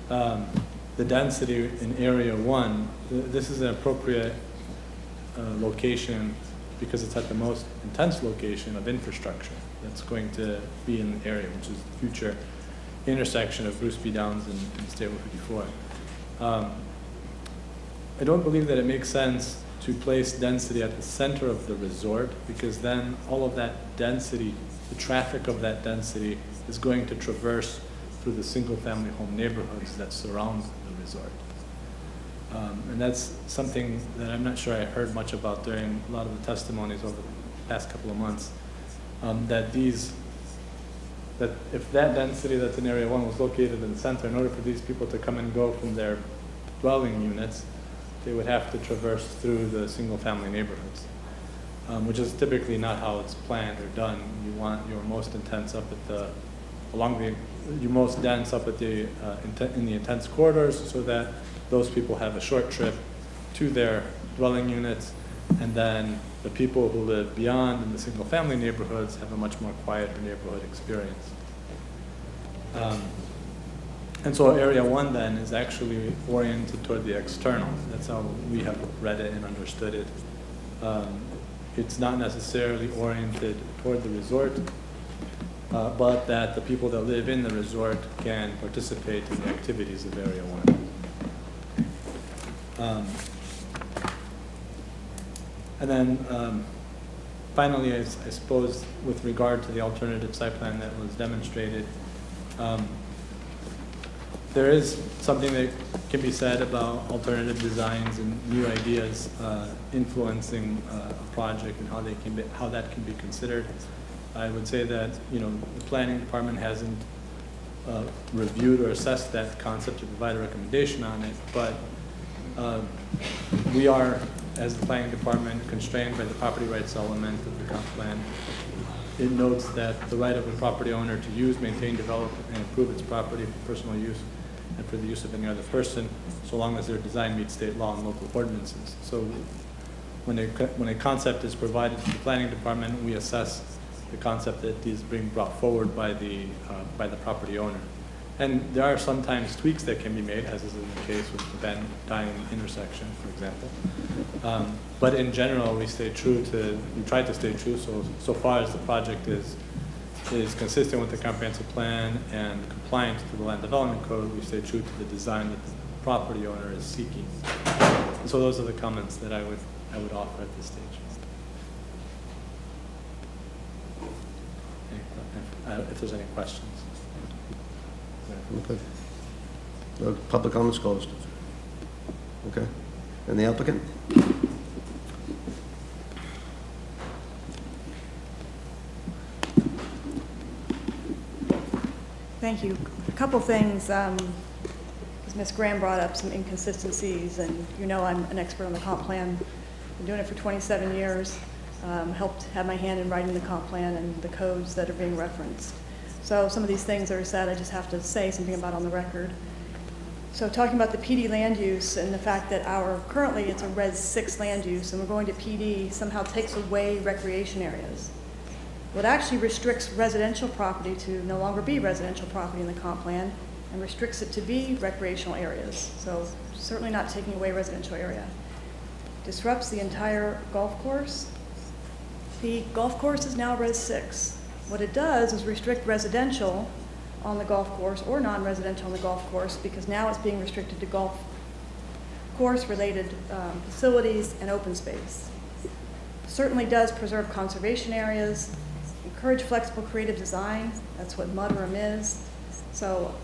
S19: the density in Area 1, this is an appropriate location because it's at the most intense location of infrastructure that's going to be in the area, which is the future intersection of Bruce B. Downs and State Road 54. I don't believe that it makes sense to place density at the center of the resort, because then all of that density, the traffic of that density, is going to traverse through the single-family home neighborhoods that surround the resort. And that's something that I'm not sure I heard much about during a lot of the testimonies over the past couple of months, that if that density that's in Area 1 was located in the center, in order for these people to come and go from their dwelling units, they would have to traverse through the single-family neighborhoods, which is typically not how it's planned or done. You want your most intense up at the, your most dense up at the, in the intense corridors, so that those people have a short trip to their dwelling units And then the people who live beyond in the single-family neighborhoods have a much more quieter neighborhood experience. And so Area 1 then is actually oriented toward the external. That's how we have read it and understood it. It's not necessarily oriented toward the resort, but that the people that live in the resort can participate in the activities of Area 1. And then finally, I suppose with regard to the alternative site plan that was demonstrated, there is something that can be said about alternative designs and new ideas influencing a project and how that can be considered. I would say that the planning department hasn't reviewed or assessed that concept to provide a recommendation on it, but we are, as the planning department, constrained by the property rights element of the comp plan. It notes that the right of the property owner to use, maintain, develop, and improve its property for personal use and for the use of any other person, so long as their design meets state law and local ordinances. So when a concept is provided to the planning department, we assess the concept that is being brought forward by the property owner. And there are sometimes tweaks that can be made, as is in the case with the Van Dyne intersection, for example. But in general, we try to stay true so far as the project is consistent with the comprehensive plan and compliant to the land development code. We stay true to the design that the property owner is seeking. And so those are the comments that I would offer at this stage. If there's any questions.
S1: Okay. The public comments closed. Okay. And the applicant?
S14: Thank you. A couple things, because Ms. Graham brought up some inconsistencies, and I'm an expert on the comp plan. Been doing it for 27 years. Helped have my hand in writing the comp plan and the codes that are being referenced. So some of these things that are said, I just have to say something about on the record. So talking about the PD land use and the fact that currently it's a Res 6 land use, and we're going to PD somehow takes away recreation areas. Well, it actually restricts residential property to no longer be residential property in the comp plan and restricts it to be recreational areas. So certainly not taking away residential area. Disrupts the entire golf course. The golf course is now Res 6. What it does is restrict residential on the golf course or non-residential on the golf course, because now it's being restricted to golf course-related facilities and open space. Certainly does preserve conservation areas, encourage flexible creative design. That's what mudroom is. So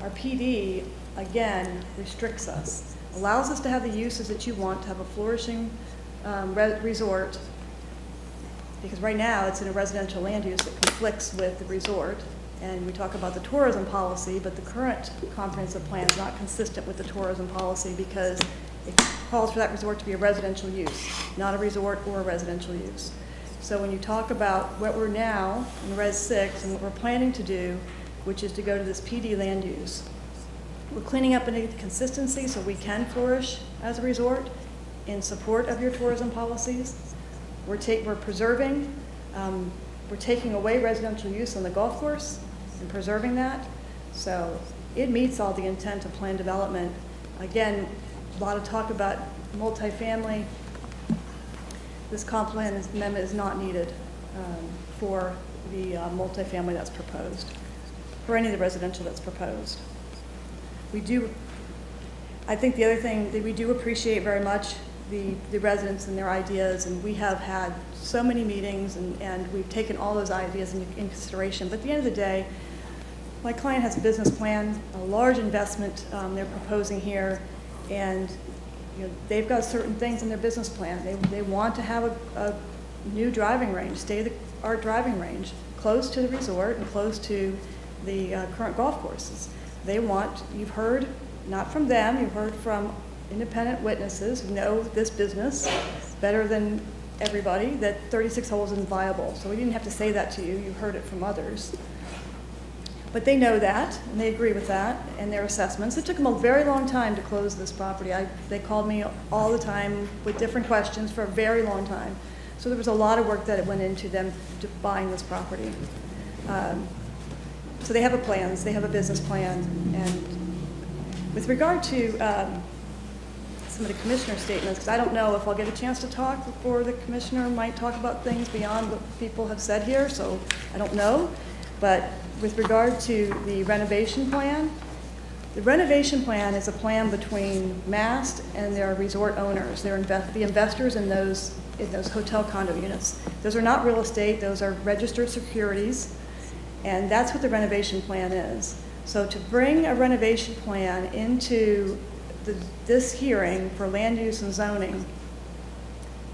S14: our PD, again, restricts us, allows us to have the uses that you want, to have a flourishing resort, because right now it's in a residential land use that conflicts with the resort. And we talk about the tourism policy, but the current comprehensive plan is not consistent with the tourism policy because it calls for that resort to be a residential use, not a resort or a residential use. So when you talk about what we're now in Res 6 and what we're planning to do, which is to go to this PD land use, we're cleaning up any inconsistency so we can flourish as a resort in support of your tourism policies. We're preserving, we're taking away residential use on the golf course and preserving that. So it meets all the intent of plan development. Again, a lot of talk about multifamily. This comp plan amendment is not needed for the multifamily that's proposed, for any of the residential that's proposed. I think the other thing that we do appreciate very much the residents and their ideas, and we have had so many meetings and we've taken all those ideas into consideration. But at the end of the day, my client has a business plan, a large investment they're proposing here, and they've got certain things in their business plan. They want to have a new driving range, state-of-the-art driving range, close to the resort and close to the current golf courses. They want, you've heard, not from them, you've heard from independent witnesses who know this business better than everybody, that 36 holes isn't viable. So we didn't have to say that to you, you heard it from others. But they know that, and they agree with that and their assessments. It took them a very long time to close this property. They called me all the time with different questions for a very long time. So there was a lot of work that went into them to buying this property. So they have a plan, they have a business plan. And with regard to some of the commissioner statements, because I don't know if I'll get a chance to talk before the commissioner might talk about things beyond what people have said here, so I don't know. But with regard to the renovation plan is a plan between Mast and their resort owners. They're the investors in those hotel condo units. Those are not real estate, those are registered securities, and that's what the renovation plan is. So to bring a renovation plan into this hearing for land use and zoning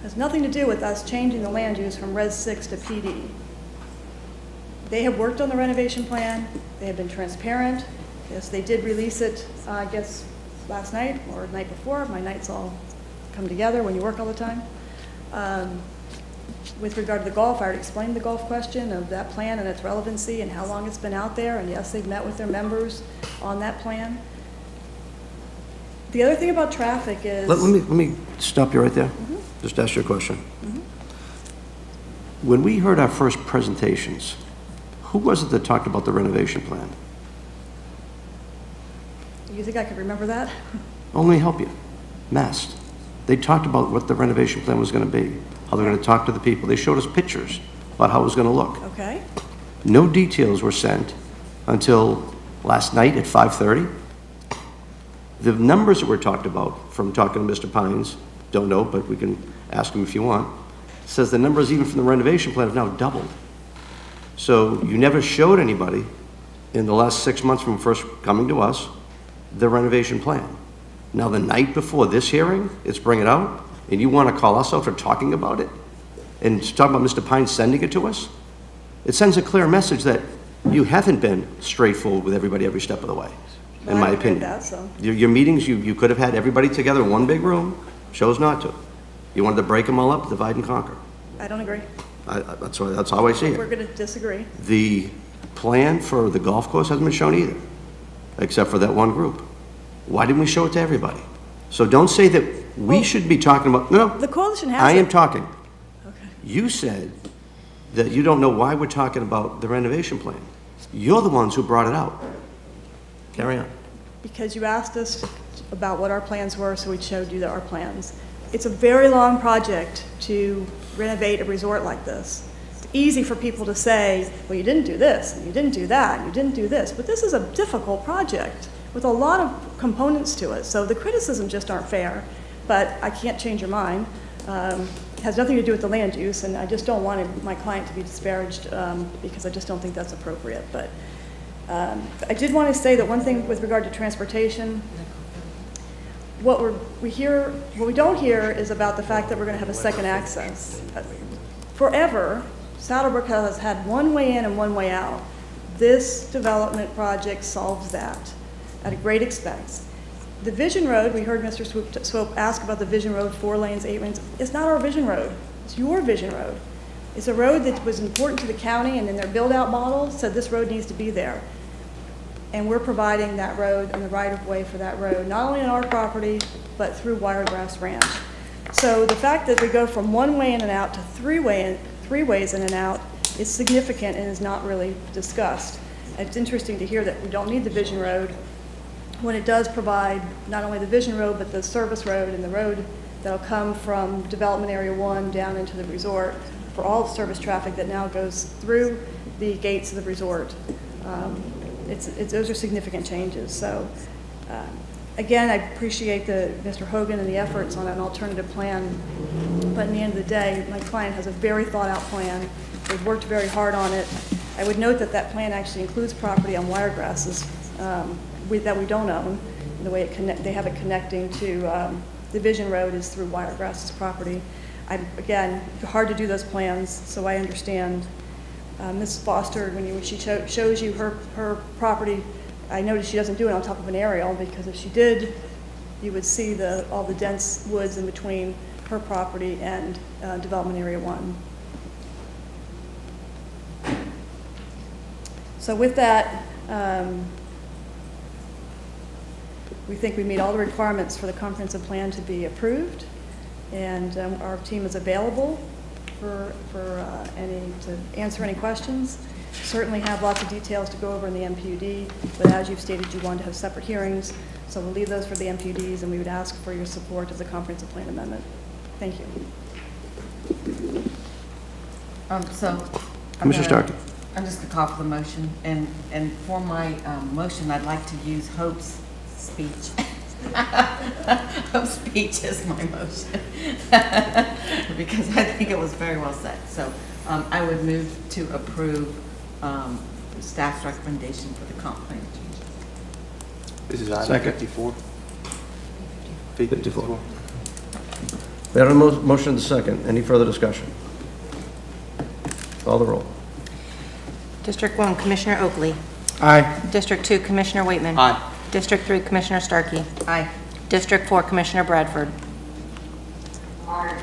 S14: has nothing to do with us changing the land use from Res 6 to PD. They have worked on the renovation plan. They have been transparent. Yes, they did release it, I guess, last night or the night before. My nights all come together when you work all the time. With regard to the golf, I already explained the golf question of that plan and its relevancy and how long it's been out there. And yes, they've met with their members on that plan. The other thing about traffic is...
S1: Let me stop you right there. Just ask you a question. When we heard our first presentations, who was it that talked about the renovation plan?
S14: You think I could remember that?
S1: Only help you. Mast. They talked about what the renovation plan was going to be, how they're going to talk to the people. They showed us pictures about how it was going to look.
S14: Okay.
S1: No details were sent until last night at 5:30. The numbers that were talked about from talking to Mr. Pines, don't know, but we can ask him if you want, says the numbers even from the renovation plan have now doubled. So you never showed anybody in the last 6 months from first coming to us the renovation plan. Now the night before this hearing, it's bring it out, and you want to call us out for talking about it? And talking about Mr. Pine sending it to us? It sends a clear message that you haven't been straightforward with everybody every step of the way, in my opinion. Your meetings, you could have had everybody together in one big room, chose not to. You wanted to break them all up, divide and conquer.
S14: I don't agree.
S1: That's how I see it.
S14: We're going to disagree.
S1: The plan for the golf course hasn't been shown either, except for that one group. Why didn't we show it to everybody? So don't say that we should be talking about, no.
S14: The coalition has
S1: I am
S14: it.
S1: talking.
S14: Okay.
S1: You said that you don't know why we're talking about the renovation plan. You're the ones who brought it out. Carry on.
S14: Because you asked us about what our plans were, so we showed you our plans. It's a very long project to renovate a resort like this. It's easy for people to say, well, you didn't do this, and you didn't do that, and you didn't do this, but this is a difficult project with a lot of components to it. So the criticisms just aren't fair, but I can't change your mind. It has nothing to do with the land use, and I just don't want my client to be disparaged because I just don't think that's appropriate. But I did want to say that one thing with regard to transportation, what we don't hear is about the fact that we're going to have a second access. Forever, Saddlebrook has had one way in and one way out. This development project solves that at a great expense. The Vision Road, we heard Mr. Swope ask about the Vision Road, 4 lanes, 8 lanes. It's not our Vision Road. It's your Vision Road. It's a road that was important to the county, and in their build-out model said this road needs to be there. And we're providing that road and the right-of-way for that road, not only on our property, but through Wiregrass Ranch. So the fact that we go from one way in and out to three ways in and out is significant and is not really discussed. It's interesting to hear that we don't need the Vision Road when it does provide not only the Vision Road, but the service road and the road that'll come from Development Area 1 down into the resort for all the service traffic that now goes through the gates of the resort. Those are significant changes. So again, I appreciate Mr. Hogan and the efforts on an alternative plan, but in the end of the day, my client has a very thought out plan. They've worked very hard on it. I would note that that plan actually includes property on Wiregrasses that we don't own. The way they have it connecting to the Vision Road is through Wiregrass's property. Again, hard to do those plans, so I understand. Ms. Foster, when she shows you her property, I noticed she doesn't do it on top of an aerial, because if she did, you would see all the dense woods in between her property and Development Area 1. So with that, We think we meet all the requirements for the comprehensive plan to be approved, and our team is available to answer any questions. Certainly have lots of details to go over in the MPUD, but as you've stated, you want to have separate hearings, so we'll leave those for the MPUDs, and we would ask for your support of the comprehensive plan amendment. Thank you.
S1: Commissioner Starkey.
S10: I'm just going to call for the motion, and for my motion, I'd like to use Hope's speech. Hope's speech is my motion, because I think it was very well said. So I would move to approve staff's recommendation for the comp plan changes.
S8: This is item
S1: Second.
S8: 54.
S1: 54. We have a motion and a second. Any further discussion? Call the roll.
S2: District 1, Commissioner Oakley.
S20: Aye.
S2: District 2, Commissioner Waitman.
S8: Aye.
S2: District 3, Commissioner Starkey.
S10: Aye.
S2: District 4, Commissioner Bradford.
S10: Aye.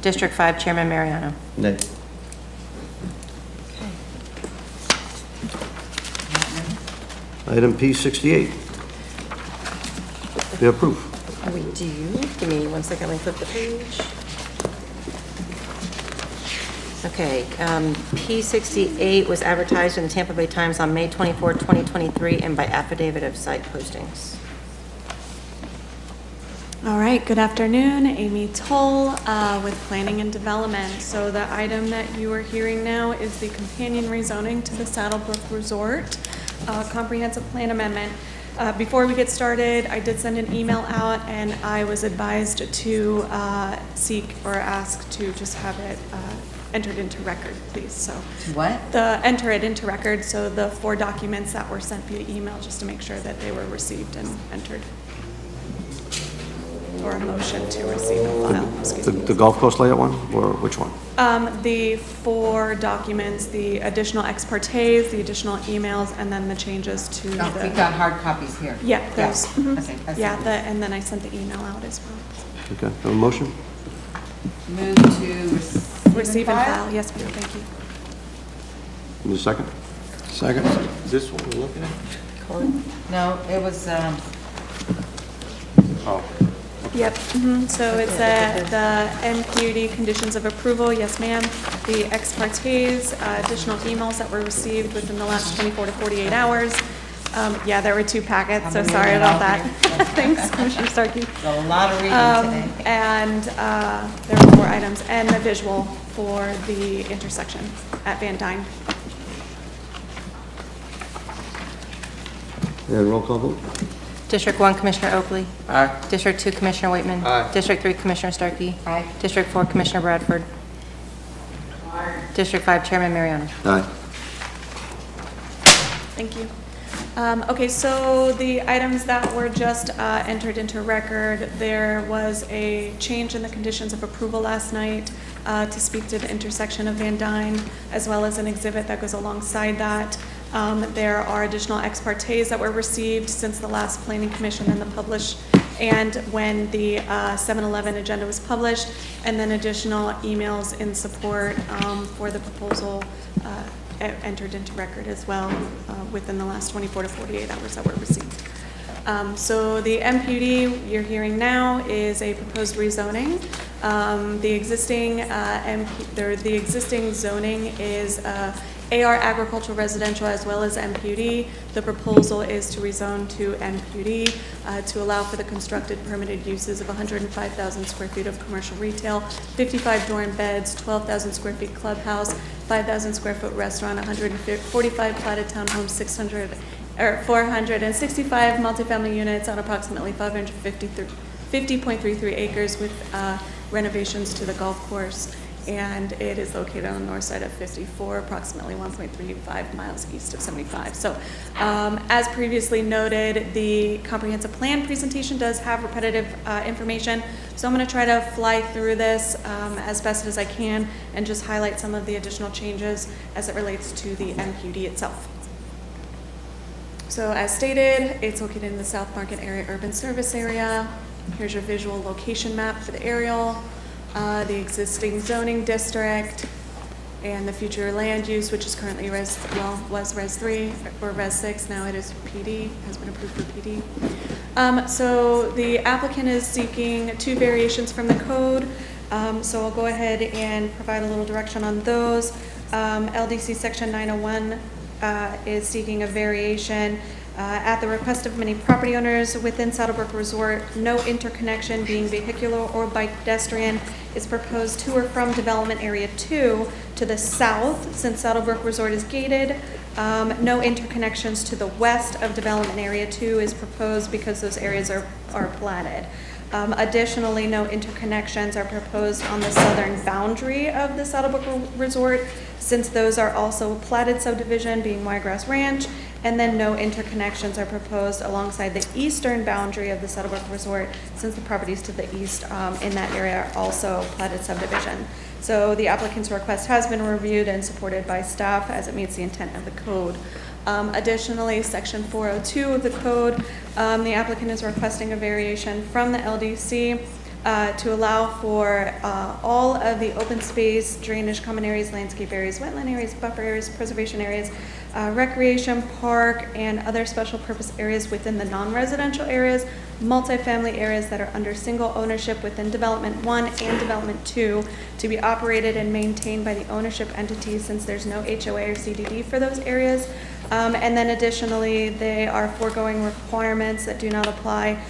S2: District 5, Chairman Mariano.
S1: Nay. Item P68. We approve.
S2: We do. Give me 1 second, let me flip the page. Okay, P68 was advertised in the Tampa Bay Times on May 24, 2023, and by affidavit of site postings.
S13: All right, good afternoon. Amy Toll with Planning and Development. So the item that you are hearing now is the companion rezoning to the Saddlebrook Resort comprehensive plan amendment. Before we get started, I did send an email out, and I was advised to seek or ask to just have it entered into record, please. So
S10: what?
S13: Enter it into record. So the 4 documents that were sent via email, just to make sure that they were received and entered. Or a motion to receive and file. Excuse me.
S1: The golf course layout one, or which one?
S13: The 4 documents, the additional ex partes, the additional emails, and then the changes to
S10: we got hard copies here.
S13: Yeah, those. Mhm.
S10: Okay, I see.
S13: Yeah, and then I sent the email out as well.
S1: Okay, have a motion?
S10: Move to
S13: Receive and file. Yes, ma'am. Thank you.
S1: Need a second?
S8: Second. Is this what we're looking at?
S10: No, it was,
S8: Oh.
S13: Yep. So it's the MPUD conditions of approval. Yes, ma'am. The ex partes, additional emails that were received within the last 24 to 48 hours. Yeah, there were 2 packets, so sorry about that. Thanks, Commissioner Starkey.
S10: A lot of reading today.
S13: And there were 4 items, and the visual for the intersection at Van Dyne.
S1: And roll call vote?
S2: District 1, Commissioner Oakley.
S8: Aye.
S2: District 2, Commissioner Waitman.
S8: Aye.
S2: District 3, Commissioner Starkey.
S10: Aye.
S2: District 4, Commissioner Bradford.
S10: Aye.
S2: District 5, Chairman Mariano.
S1: Aye.
S13: Thank you. Okay, so the items that were just entered into record, there was a change in the conditions of approval last night to speak to the intersection of Van Dyne, as well as an exhibit that goes alongside that. There are additional ex partes that were received since the last Planning Commission and the publish, and when the 7-11 agenda was published, and then additional emails in support for the proposal entered into record as well within the last 24 to 48 hours that were received. So the MPUD you're hearing now is a proposed rezoning. The existing zoning is AR agricultural residential as well as MPUD. The proposal is to rezone to MPUD to allow for the constructed permitted uses of 105,000 square feet of commercial retail, 55 dorm beds, 12,000 square feet clubhouse, 5,000 square foot restaurant, 145 platted townhomes, 465 multifamily units on approximately 50.33 acres with renovations to the golf course. And it is located on the north side of 54, approximately 1.35 miles east of 75. So as previously noted, the comprehensive plan presentation does have repetitive information. So I'm going to try to fly through this as best as I can and just highlight some of the additional changes as it relates to the MPUD itself. So as stated, it's located in the South Market Area Urban Service Area. Here's your visual location map for the aerial. The existing zoning district, and the future land use, which is currently was Res 3 or Res 6, now it is PD, has been approved for PD. So the applicant is seeking 2 variations from the code. So I'll go ahead and provide a little direction on those. LDC section 901 is seeking a variation at the request of many property owners within Saddlebrook Resort. No interconnection, being vehicular or bike pedestrian, is proposed to or from Development Area 2 to the south, since Saddlebrook Resort is gated. No interconnections to the west of Development Area 2 is proposed because those areas are platted. Additionally, no interconnections are proposed on the southern boundary of the Saddlebrook Resort, since those are also platted subdivision, being Wiregrass Ranch, and then no interconnections are proposed alongside the eastern boundary of the Saddlebrook Resort, since the properties to the east in that area are also platted subdivision. So the applicant's request has been reviewed and supported by staff as it meets the intent of the code. Additionally, section 402 of the code, the applicant is requesting a variation from the LDC to allow for all of the open space, drainage, common areas, landscape areas, wetland areas, buffer areas, preservation areas, recreation, park, and other special purpose areas within the non-residential areas, multifamily areas that are under single ownership within Development 1 and Development 2 to be operated and maintained by the ownership entity, since there's no HOA or CDD for those areas. And then additionally, they are foregoing requirements that do not apply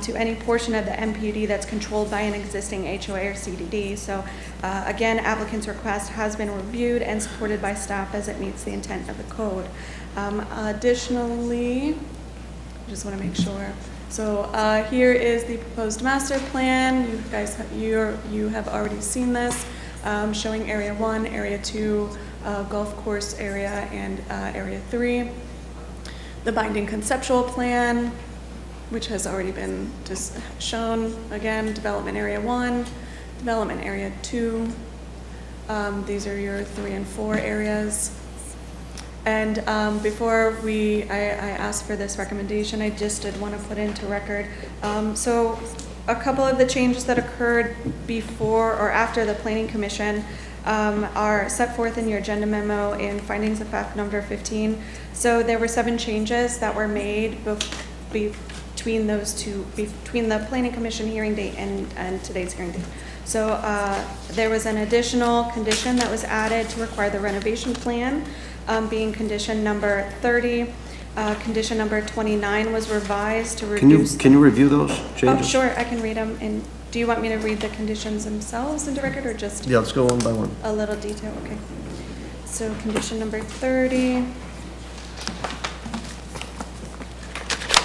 S13: to any portion of the MPUD that's controlled by an existing HOA or CDD. So again, applicant's request has been reviewed and supported by staff as it meets the intent of the code. Additionally, I just want to make sure. So here is the proposed master plan. You guys, you have already seen this, showing Area 1, Area 2, golf course area, and Area 3. The binding conceptual plan, which has already been just shown. Again, Development Area 1, Development Area 2. These are your 3 and 4 areas. And before I asked for this recommendation, I just did want to put into record. So a couple of the changes that occurred before or after the Planning Commission are set forth in your agenda memo in findings of fact number 15. So there were 7 changes that were made between those two, between the Planning Commission hearing date and today's hearing date. So there was an additional condition that was added to require the renovation plan, being condition number 30. Condition number 29 was revised to reduce.
S1: Can you review those changes?
S13: Oh, sure, I can read them. And do you want me to read the conditions themselves into record, or just?
S1: Yeah, let's go one by one.
S13: A little detail, okay. So condition number 30.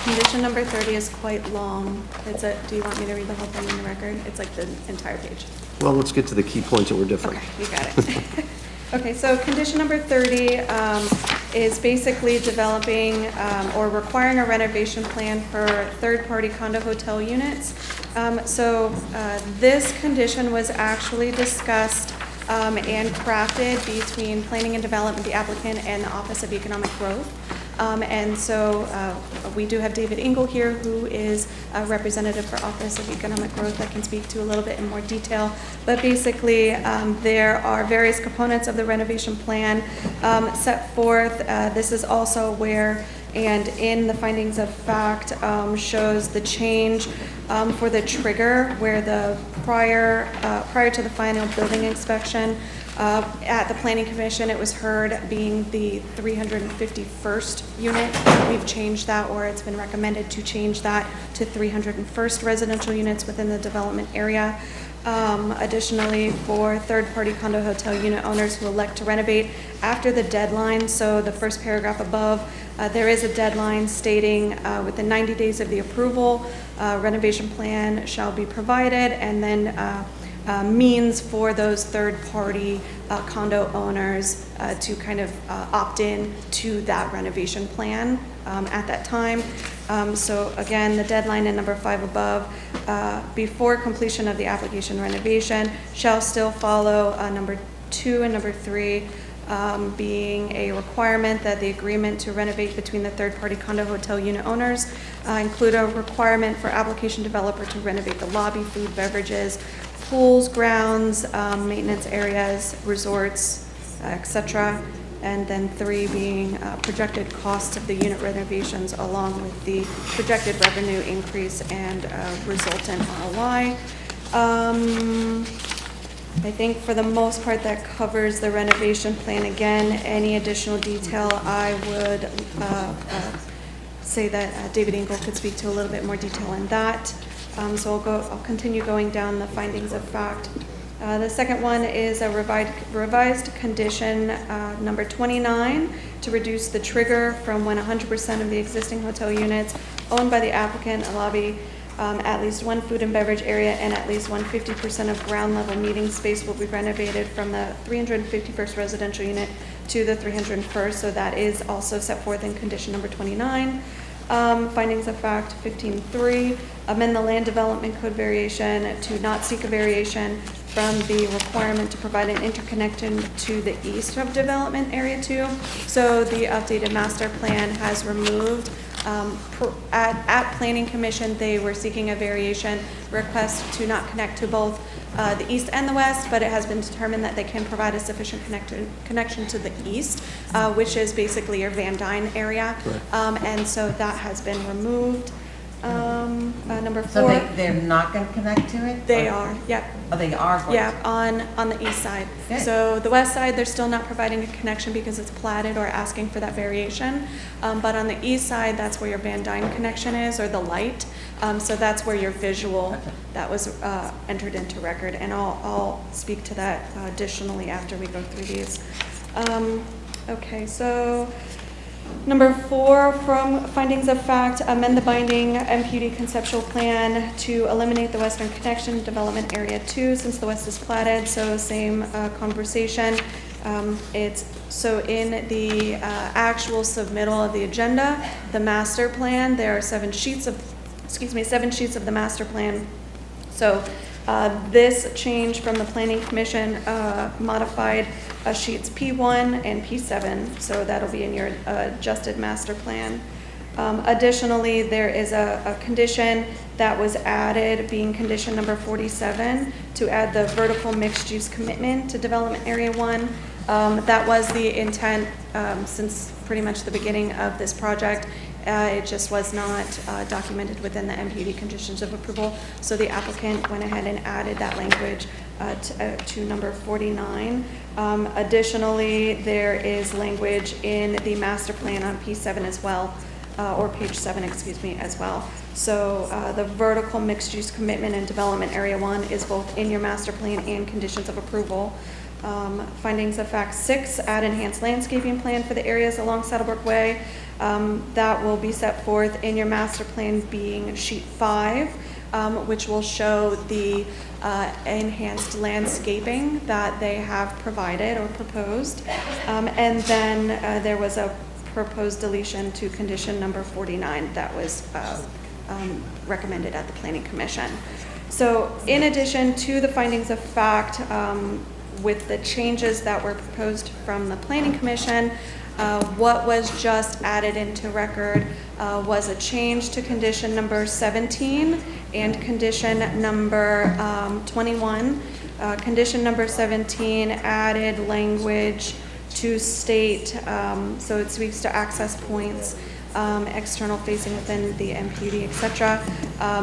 S13: Condition number 30 is quite long. Do you want me to read the whole thing in the record? It's like the entire page.
S1: Well, let's get to the key points that were different.
S13: Okay, you got it. Okay, so condition number 30 is basically developing or requiring a renovation plan for third-party condo hotel units. So this condition was actually discussed and crafted between Planning and Development, the applicant, and the Office of Economic Growth. And so we do have David Engel here, who is a representative for Office of Economic Growth that can speak to a little bit in more detail. But basically, there are various components of the renovation plan set forth. This is also where, and in the findings of fact, shows the change for the trigger, where the prior to the final building inspection, at the Planning Commission, it was heard being the 351st unit. We've changed that, or it's been recommended to change that to 301st residential units within the development area. Additionally, for third-party condo hotel unit owners who elect to renovate after the deadline, so the first paragraph above, there is a deadline stating within 90 days of the approval, renovation plan shall be provided, and then means for those third-party condo owners to kind of opt in to that renovation plan at that time. So again, the deadline in number 5 above, before completion of the application renovation, shall still follow number 2 and number 3, being a requirement that the agreement to renovate between the third-party condo hotel unit owners include a requirement for application developer to renovate the lobby, food, beverages, pools, grounds, maintenance areas, resorts, et cetera. And then 3 being projected costs of the unit renovations along with the projected revenue increase and resultant ROI. I think for the most part that covers the renovation plan. Again, any additional detail I would say that David Engel could speak to a little bit more detail in that. So I'll continue going down the findings of fact. The second one is a revised condition number 29 to reduce the trigger from when 100% of the existing hotel units owned by the applicant lobby at least one food and beverage area and at least 150% of ground level meeting space will be renovated from the 351st residential unit to the 301st. So that is also set forth in condition number 29. Findings of fact 15.3, amend the land development code variation to not seek a variation from the requirement to provide an interconnection to the east of development area 2. So the updated master plan has removed, at Planning Commission, they were seeking a variation request to not connect to both the east and the west, but it has been determined that they can provide a sufficient connection to the east, which is basically your Van Dyne area. And so that has been removed. Number 4.
S10: So they're not going to connect to it?
S13: They are, yep.
S10: Oh, they are going
S13: Yeah, on the east side.
S10: Good.
S13: So the west side, they're still not providing a connection because it's platted or asking for that variation. But on the east side, that's where your Van Dyne connection is, or the light. So that's where your visual that was entered into record. And I'll speak to that additionally after we go through these. Okay, so number 4, from findings of fact, amend the binding MPUD conceptual plan to eliminate the western connection development area 2 since the west is platted. So same conversation. It's so in the actual submittal of the agenda, the master plan, there are 7 sheets of the master plan. So this change from the Planning Commission modified sheets P1 and P7, so that'll be in your adjusted master plan. Additionally, there is a condition that was added, being condition number 47, to add the vertical mixed-use commitment to development area 1. That was the intent since pretty much the beginning of this project. It just was not documented within the MPUD conditions of approval. So the applicant went ahead and added that language to number 49. Additionally, there is language in the master plan on P7 as well, or page 7, excuse me, as well. So the vertical mixed-use commitment in development area 1 is both in your master plan and conditions of approval. Findings of fact 6, add enhanced landscaping plan for the areas along Saddlebrook Way. That will be set forth in your master plan, being sheet 5, which will show the enhanced landscaping that they have provided or proposed. And then there was a proposed deletion to condition number 49 that was recommended at the Planning Commission. So in addition to the findings of fact, with the changes that were proposed from the Planning Commission, what was just added into record was a change to condition number 17 and condition number 21. Condition number 17 added language to state, so it speaks to access points, external facing within the MPUD, etc.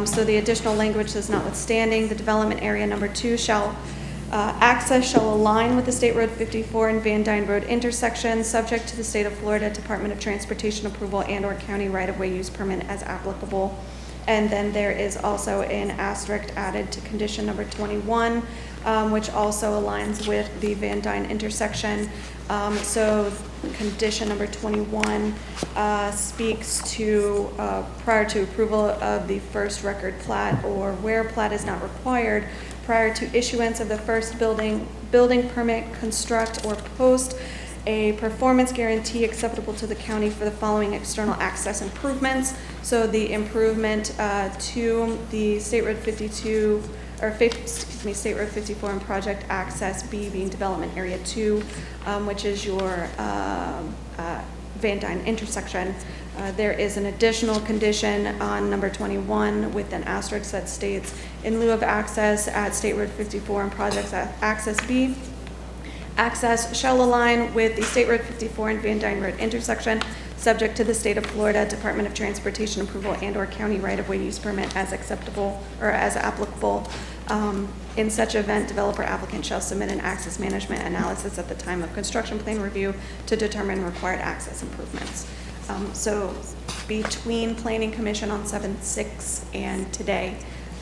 S13: So the additional language is notwithstanding, the development area number 2 access shall align with the State Road 54 and Van Dyne Road intersection, subject to the State of Florida Department of Transportation approval and/or county right-of-way use permit as applicable. And then there is also an asterisk added to condition number 21, which also aligns with the Van Dyne intersection. So condition number 21 speaks to prior to approval of the first record plat, or where plat is not required, prior to issuance of the first building permit, construct or post a performance guarantee acceptable to the county for the following external access improvements. So the improvement to the State Road 52, or State Road 54 and Project Access B being Development Area 2, which is your Van Dyne intersection. There is an additional condition on number 21 with an asterisk that states, in lieu of access at State Road 54 and Project Access B, Access shall align with the State Road 54 and Van Dyne Road intersection, subject to the State of Florida Department of Transportation approval and/or county right-of-way use permit as acceptable or as applicable. In such event, developer applicant shall submit an access management analysis at the time of construction plan review to determine required access improvements. So between Planning Commission on 7/6 and today,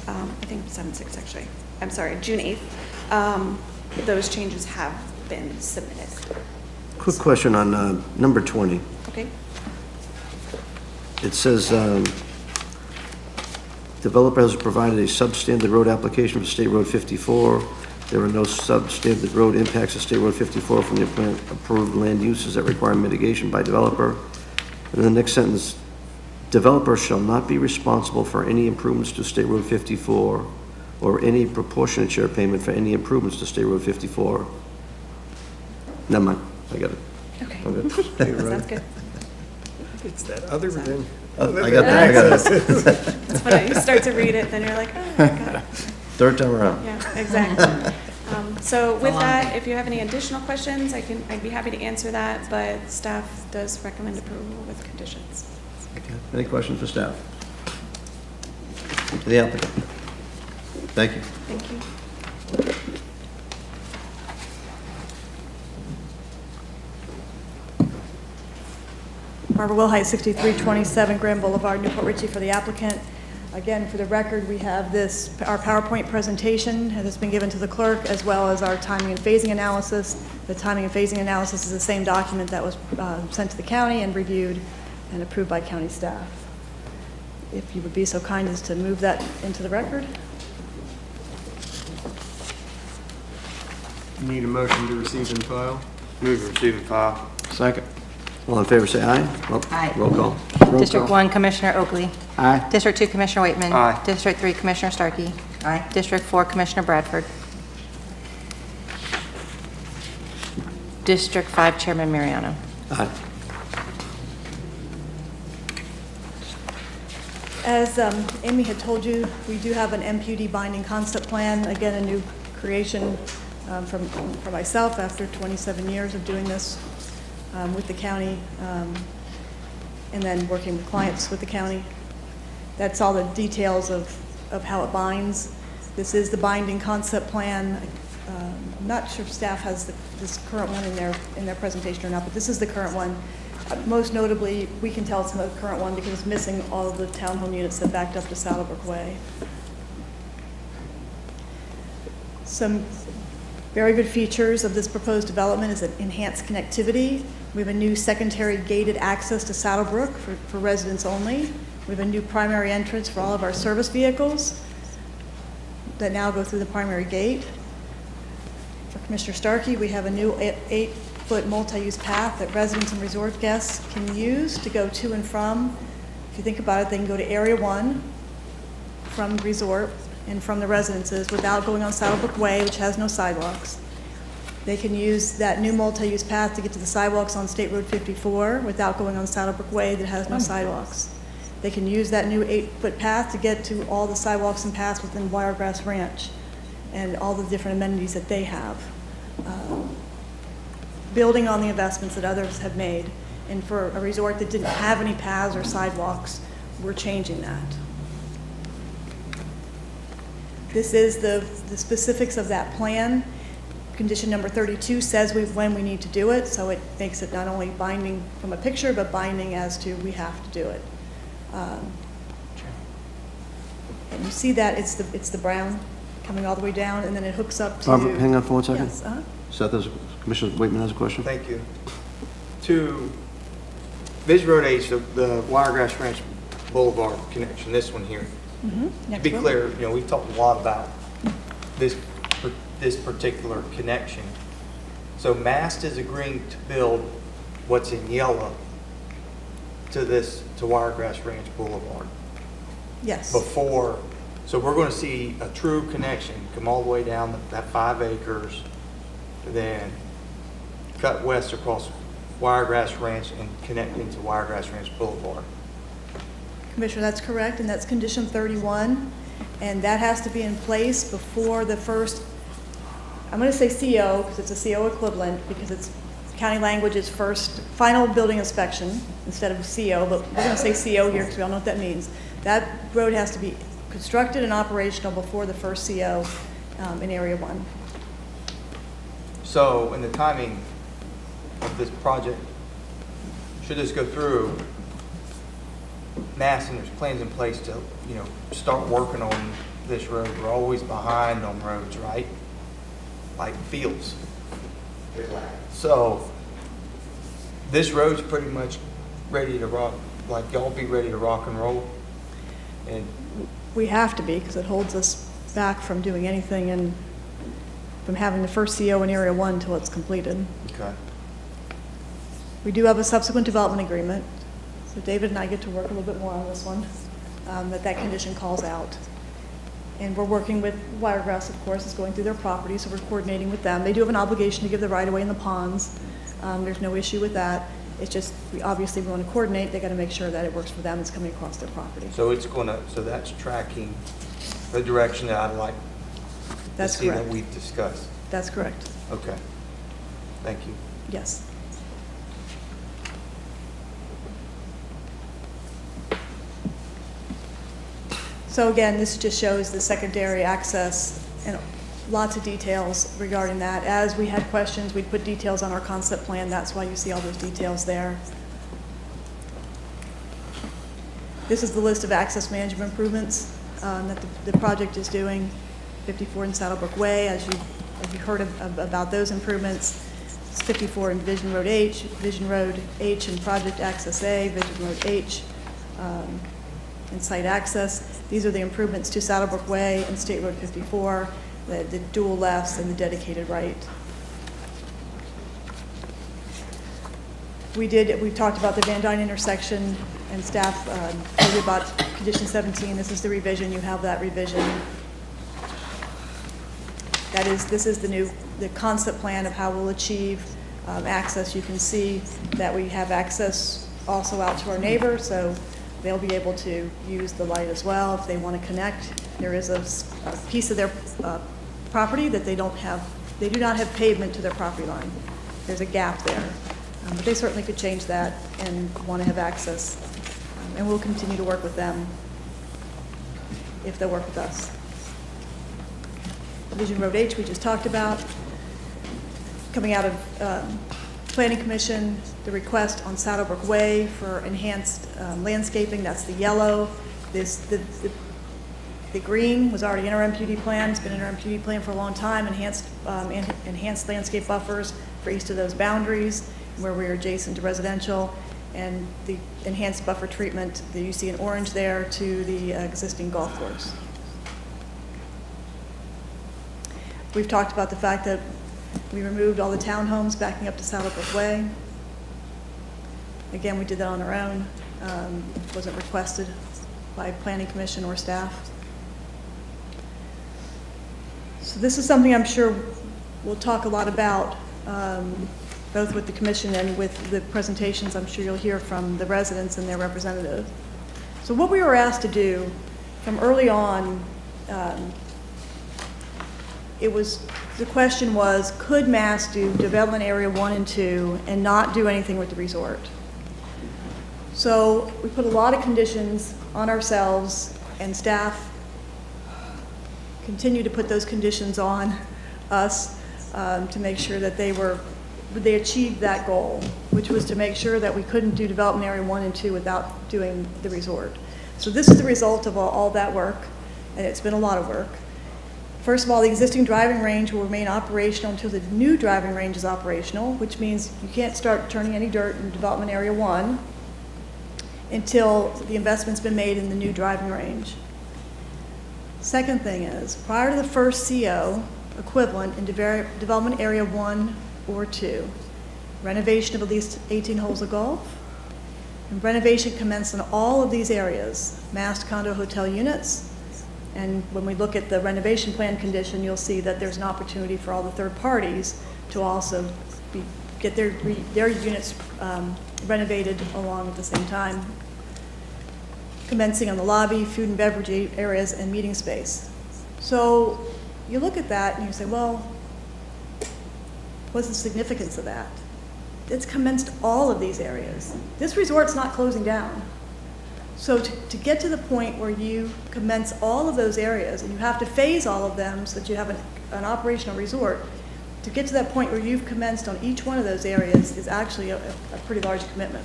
S13: I think 7/6 actually, I'm sorry, June 8th, those changes have been submitted.
S1: Quick question on number 20.
S13: Okay.
S1: It says, developer has provided a substandard road application for State Road 54. There are no substandard road impacts to State Road 54 from the approved land uses that require mitigation by developer. And the next sentence, developer shall not be responsible for any improvements to State Road 54 or any proportionate share payment for any improvements to State Road 54. Never mind, I got it.
S13: Okay.
S1: I'm good.
S13: Sounds good.
S6: It's that other than.
S1: I got it.
S13: That's funny. You start to read it, then you're like, oh, I got it.
S1: Third time around.
S13: Yeah, exactly. So with that, if you have any additional questions, I'd be happy to answer that, but staff does recommend approval with conditions.
S1: Okay. Any questions for staff? To the applicant. Thank you.
S13: Thank you.
S14: Barbara Wilhite, 6327 Grand Boulevard, Newport Richey, for the applicant. Again, for the record, we have this, our PowerPoint presentation has been given to the clerk, as well as our timing and phasing analysis. The timing and phasing analysis is the same document that was sent to the county and reviewed and approved by county staff. If you would be so kind as to move that into the record.
S6: Need a motion to receive and file?
S8: Move to receive and file.
S6: Second.
S1: All in favor, say aye.
S2: Aye.
S1: Roll call.
S2: District 1, Commissioner Oakley.
S6: Aye.
S2: District 2, Commissioner Waitman.
S8: Aye.
S2: District 3, Commissioner Starkey. Aye. District 4, Commissioner Bradford. District 5, Chairman Mariano.
S1: Aye.
S14: As Amy had told you, we do have an MPUD binding concept plan, again, a new creation for myself after 27 years of doing this with the county, and then working with clients with the county. That's all the details of how it binds. This is the binding concept plan. I'm not sure if staff has this current one in their presentation or not, but this is the current one. Most notably, we can tell it's the current one because it's missing all of the townhome units that backed up to Saddlebrook Way. Some very good features of this proposed development is an enhanced connectivity. We have a new secondary gated access to Saddlebrook for residents only. We have a new primary entrance for all of our service vehicles that now go through the primary gate. For Commissioner Starkey, we have a new 8-foot multi-use path that residents and resort guests can use to go to and from. If you think about it, they can go to Area 1 from resort and from the residences without going on Saddlebrook Way, which has no sidewalks. They can use that new multi-use path to get to the sidewalks on State Road 54 without going on Saddlebrook Way that has no sidewalks. They can use that new 8-foot path to get to all the sidewalks and paths within Wiregrass Ranch and all the different amenities that they have. Building on the investments that others have made. And for a resort that didn't have any paths or sidewalks, we're changing that. This is the specifics of that plan. Condition number 32 says when we need to do it, so it makes it not only binding from a picture, but binding as to we have to do it. And you see that it's the brown coming all the way down, and then it hooks up to...
S1: Barbara, hang on for 1 second.
S14: Yes,
S1: Seth, Commissioner Waitman has a question.
S8: Thank you. To Viz Road H, the Wiregrass Ranch Boulevard connection, this one here.
S14: Mm-hmm.
S8: To be clear, we've talked a lot about this particular connection. So MAST is agreeing to build what's in yellow to Wiregrass Ranch Boulevard.
S14: Yes.
S8: So we're going to see a true connection come all the way down that 5 acres, then cut west across Wiregrass Ranch and connect into Wiregrass Ranch Boulevard.
S14: Commissioner, that's correct, and that's condition 31, and that has to be in place before the first I'm going to say CO because it's a CO equivalent because it's county language is first, final building inspection instead of CO, but we're going to say CO here because we all know what that means. That road has to be constructed and operational before the first CO in Area 1.
S8: So in the timing of this project, should this go through, Mass, and there's plans in place to, start working on this road. We're always behind on roads, right? Like fields. So this road's pretty much ready to rock, like y'all be ready to rock and roll. And
S14: we have to be because it holds us back from doing anything and from having the first CO in Area 1 until it's completed.
S8: Okay.
S14: We do have a subsequent development agreement, so David and I get to work a little bit more on this one, that condition calls out. And we're working with Wiregrass, of course, is going through their property, so we're coordinating with them. They do have an obligation to give the right-of-way in the ponds. There's no issue with that. It's just, we want to coordinate. They got to make sure that it works for them. It's coming across their property.
S8: So so that's tracking the direction that I'd like to see that we've discussed.
S14: That's correct.
S8: Okay. Thank you.
S14: Yes. So again, this just shows the secondary access and lots of details regarding that. As we had questions, we'd put details on our concept plan. That's why you see all those details there. This is the list of access management improvements that the project is doing. 54 in Saddlebrook Way, as you heard about those improvements. It's 54 in Vision Road H in Project Access A, Vision Road H, and site access. These are the improvements to Saddlebrook Way and State Road 54, the dual lefts and the dedicated right. We talked about the Van Dyne intersection, and staff told you about condition 17. This is the revision. You have that revision. This is the concept plan of how we'll achieve access. You can see that we have access also out to our neighbors, so they'll be able to use the light as well if they want to connect. There is a piece of their property that they do not have pavement to their property line. There's a gap there. But they certainly could change that and want to have access. And we'll continue to work with them if they'll work with us. Vision Road H we just talked about. Coming out of Planning Commission, the request on Saddlebrook Way for enhanced landscaping, that's the yellow. The green was already in our MPUD plan. It's been in our MPUD plan for a long time. Enhanced landscape buffers for east of those boundaries where we're adjacent to residential, and the enhanced buffer treatment that you see in orange there to the existing golf course. We've talked about the fact that we removed all the townhomes backing up to Saddlebrook Way. Again, we did that on our own. Wasn't requested by Planning Commission or staff. So this is something I'm sure we'll talk a lot about, both with the commission and with the presentations. I'm sure you'll hear from the residents and their representative. So what we were asked to do from early on, the question was, could Mass do development area 1 and 2 and not do anything with the resort? So we put a lot of conditions on ourselves, and staff continue to put those conditions on us to make sure that they achieved that goal, which was to make sure that we couldn't do development area 1 and 2 without doing the resort. So this is the result of all that work, and it's been a lot of work. First of all, the existing driving range will remain operational until the new driving range is operational, which means you can't start turning any dirt in development area 1 until the investment's been made in the new driving range. Second thing is, prior to the first CO equivalent in development area 1 or 2, renovation of at least 18 holes of golf, and renovation commenced in all of these areas, massed condo hotel units. And when we look at the renovation plan condition, you'll see that there's an opportunity for all the third parties to also get their units renovated along at the same time, commencing on the lobby, food and beverage areas, and meeting space. So you look at that and you say, well, What's the significance of that? It's commenced all of these areas. This resort's not closing down. So to get to the point where you commence all of those areas, and you have to phase all of them so that you have an operational resort, to get to that point where you've commenced on each one of those areas is actually a pretty large commitment.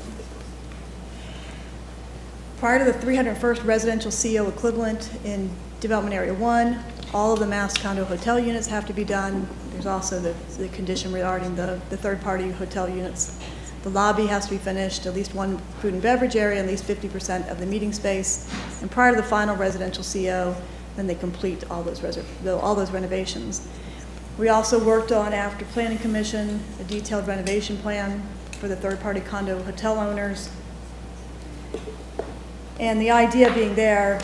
S14: Prior to the 301st residential CO equivalent in Development Area 1, all of the mass condo hotel units have to be done. There's also the condition regarding the third-party hotel units. The lobby has to be finished, at least one food and beverage area, at least 50% of the meeting space. And prior to the final residential CO, then they complete all those renovations. We also worked on, after Planning Commission, a detailed renovation plan for the third-party condo hotel owners. And the idea being there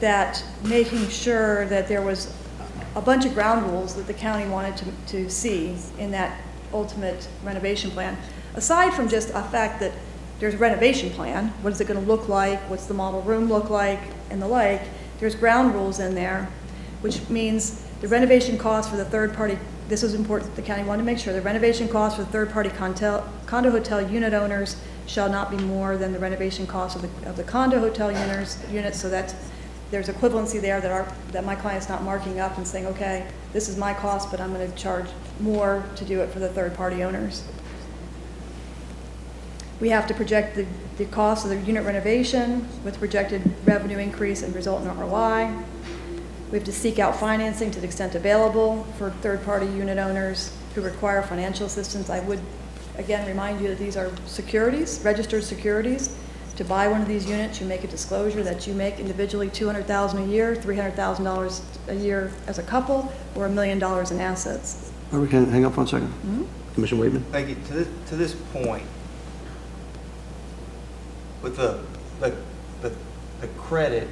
S14: that making sure that there was a bunch of ground rules that the county wanted to see in that ultimate renovation plan. Aside from just a fact that there's a renovation plan, what is it going to look like, what's the model room look like, and the like, there's ground rules in there, which means the renovation cost for the third-party, this is important, the county wanted to make sure, the renovation cost for the third-party condo hotel unit owners shall not be more than the renovation cost of the condo hotel units, so that there's equivalency there that my client's not marking up and saying, okay, this is my cost, but I'm going to charge more to do it for the third-party owners. We have to project the cost of the unit renovation with projected revenue increase and resultant ROI. We have to seek out financing to the extent available for third-party unit owners who require financial assistance. I would, again, remind you that these are securities, registered securities. To buy one of these units, you make a disclosure that you make individually $200,000 a year, $300,000 a year as a couple, or $1 million in assets.
S1: We can hang up for 1 second.
S14: Mm-hmm.
S1: Commissioner Waitman?
S8: Thank you. To this point, with the credit,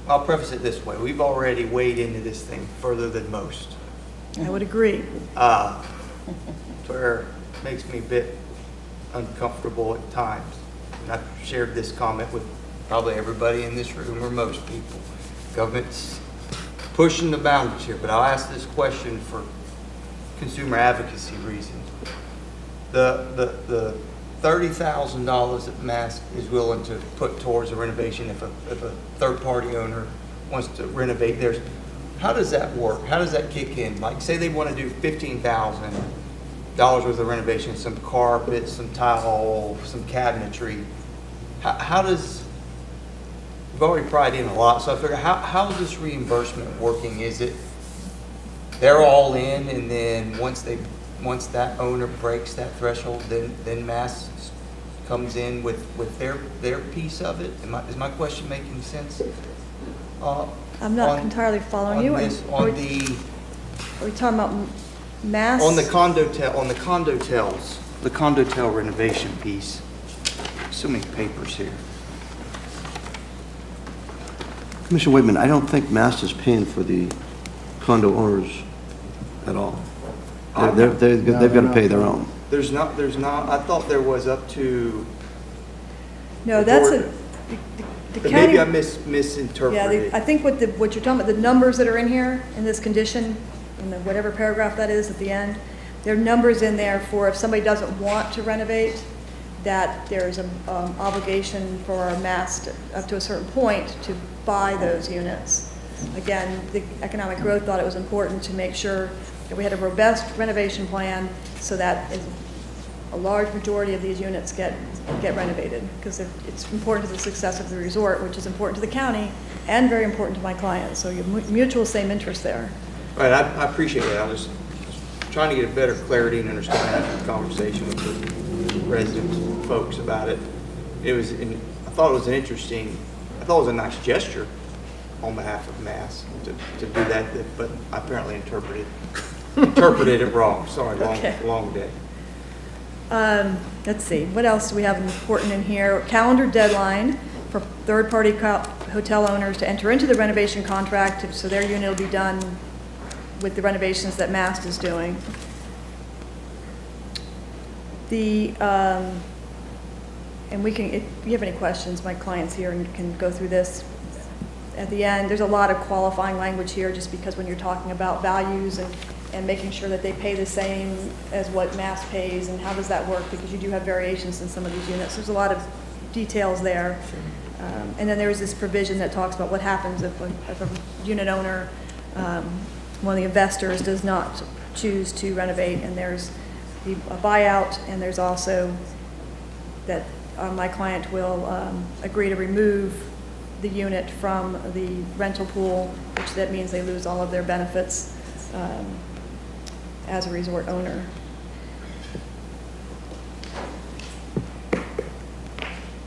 S8: I'll preface it this way. We've already weighed into this thing further than most.
S14: I would agree.
S8: Where it makes me a bit uncomfortable at times. And I've shared this comment with probably everybody in this room or most people. Government's pushing the boundaries here, but I'll ask this question for consumer advocacy reasons. The $30,000 that Mass is willing to put towards a renovation if a third-party owner wants to renovate theirs, how does that work? How does that kick in? Like, say they want to do $15,000 worth of renovation, some carpet, some tile, some cabinetry. How does, we've already pried in a lot, so I figure, how is this reimbursement working? Is it they're all in, and then once that owner breaks that threshold, then Mass comes in with their piece of it? Is my question making sense?
S14: I'm not entirely following you. Are we talking about Mass?
S8: On the condotel renovation piece. So many papers here.
S1: Commissioner Waitman, I don't think Mass is paying for the condo owners at all. They've got to pay their own.
S8: There's not, I thought there was up to.
S14: No, that's the county.
S8: Maybe I misinterpreted.
S14: Yeah, I think what you're talking about, the numbers that are in here, in this condition, in the whatever paragraph that is at the end, there are numbers in there for if somebody doesn't want to renovate, that there's an obligation for our Mass up to a certain point to buy those units. Again, the economic growth thought it was important to make sure that we had a robust renovation plan so that a large majority of these units get renovated, because it's important to the success of the resort, which is important to the county and very important to my clients. So you have mutual same interest there.
S8: All right, I appreciate it. I was trying to get a better clarity and understanding of the conversation with the residents, folks about it. I thought it was a nice gesture on behalf of Mass to do that, but I apparently interpreted it wrong. Sorry, long day.
S14: Let's see, what else do we have important in here? Calendar deadline for third-party hotel owners to enter into the renovation contract, so their unit will be done with the renovations that Mast is doing. And we can, if you have any questions, my client's here and can go through this at the end, there's a lot of qualifying language here, just because when you're talking about values and making sure that they pay the same as what Mass pays, and how does that work, because you do have variations in some of these units. There's a lot of details there. And then there is this provision that talks about what happens if a unit owner, one of the investors, does not choose to renovate, and there's a buyout, and there's also that my client will agree to remove the unit from the rental pool, which that means they lose all of their benefits as a resort owner.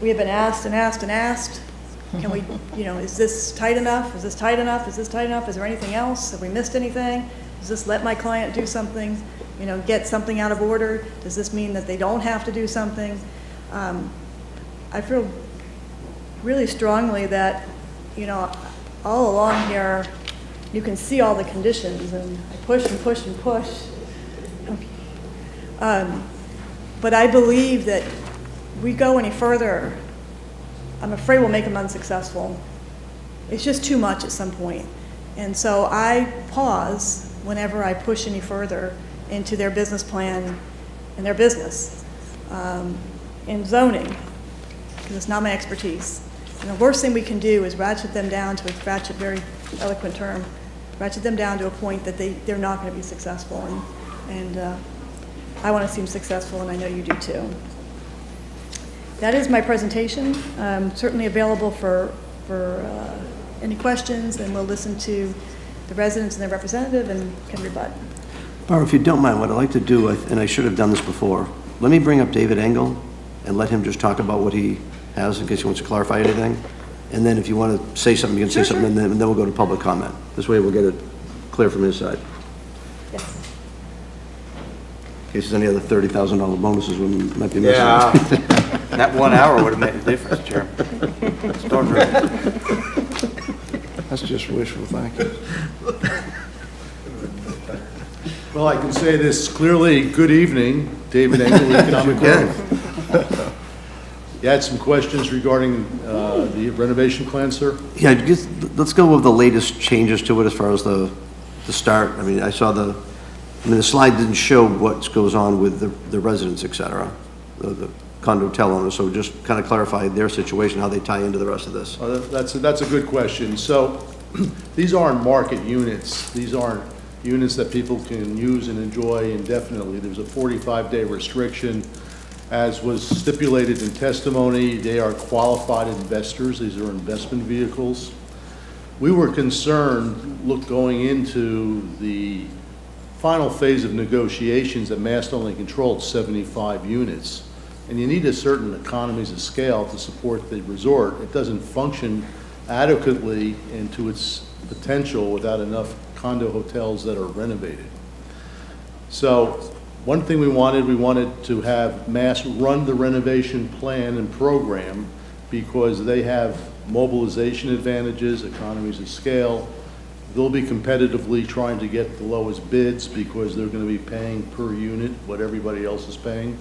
S14: We have been asked and asked and asked, can we, is this tight enough? Is this tight enough? Is this tight enough? Is there anything else? Have we missed anything? Does this let my client do something, get something out of order? Does this mean that they don't have to do something? I feel really strongly that, all along here, you can see all the conditions, and I push and push and push. But I believe that we go any further, I'm afraid we'll make them unsuccessful. It's just too much at some point. And so I pause whenever I push any further into their business plan and their business. In zoning, because it's not my expertise. And the worst thing we can do is ratchet them down to ratchet, very eloquent term, ratchet them down to a point that they're not going to be successful. And I want to see them successful, and I know you do too. That is my presentation. Certainly available for any questions, and we'll listen to the residents and their representative and can rebut.
S1: Barbara, if you don't mind, what I'd like to do, and I should have done this before, let me bring up David Engel and let him just talk about what he has in case he wants to clarify anything. And then if you want to say something, you can say something, and then we'll go to public comment. This way we'll get it clear from his side.
S14: Yes.
S1: In case there's any other $30,000 bonuses we might be missing.
S8: Yeah, that 1 hour would have made a difference, Chairman. Start early.
S4: That's just wishful thinking.
S21: Well, I can say this clearly. Good evening, David Engel, Economic Growth. You had some questions regarding the renovation plan, sir?
S1: Yeah, let's go with the latest changes to it as far as the start. I mean, the slide didn't show what goes on with the residents, et cetera, the condo hotel owners. So just kind of clarify their situation, how they tie into the rest of this.
S21: That's a good question. So these aren't market units. These aren't units that people can use and enjoy indefinitely. There's a 45-day restriction. As was stipulated in testimony, they are qualified investors. These are investment vehicles. We were concerned, going into the final phase of negotiations, that Mass only controlled 75 units. And you need a certain economies of scale to support the resort. It doesn't function adequately into its potential without enough condo hotels that are renovated. So one thing we wanted to have Mass run the renovation plan and program because they have mobilization advantages, economies of scale. They'll be competitively trying to get the lowest bids because they're going to be paying per unit what everybody else is paying.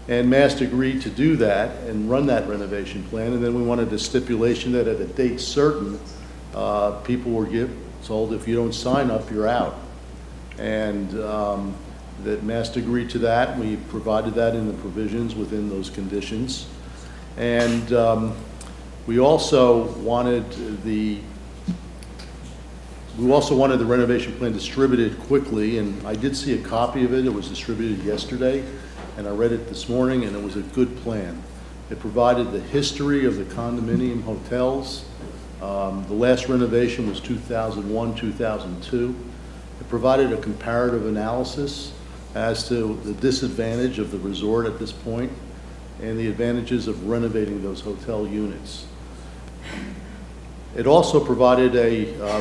S21: And Mass agreed to do that and run that renovation plan. And then we wanted a stipulation that at a date certain, people were told if you don't sign up, you're out. And that Mass agreed to that. We provided that in the provisions within those conditions. And we also wanted the renovation plan distributed quickly, and I did see a copy of it. It was distributed yesterday, and I read it this morning, and it was a good plan. It provided the history of the condominium hotels. The last renovation was 2001, 2002. It provided a comparative analysis as to the disadvantage of the resort at this point and the advantages of renovating those hotel units. It also provided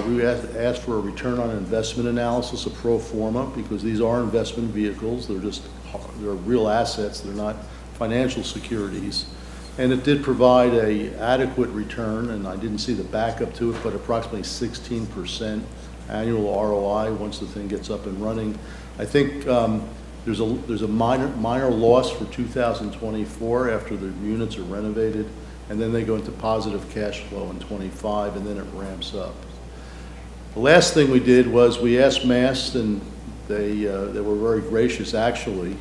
S21: we asked for a return on investment analysis, a pro forma, because these are investment vehicles. They're real assets. They're not financial securities. And it did provide a adequate return, and I didn't see the backup to it, but approximately 16% annual ROI once the thing gets up and running. I think there's a minor loss for 2024 after the units are renovated, and then they go into positive cash flow in '25, and then it ramps up. The last thing we did was we asked Mast, and they were very gracious actually,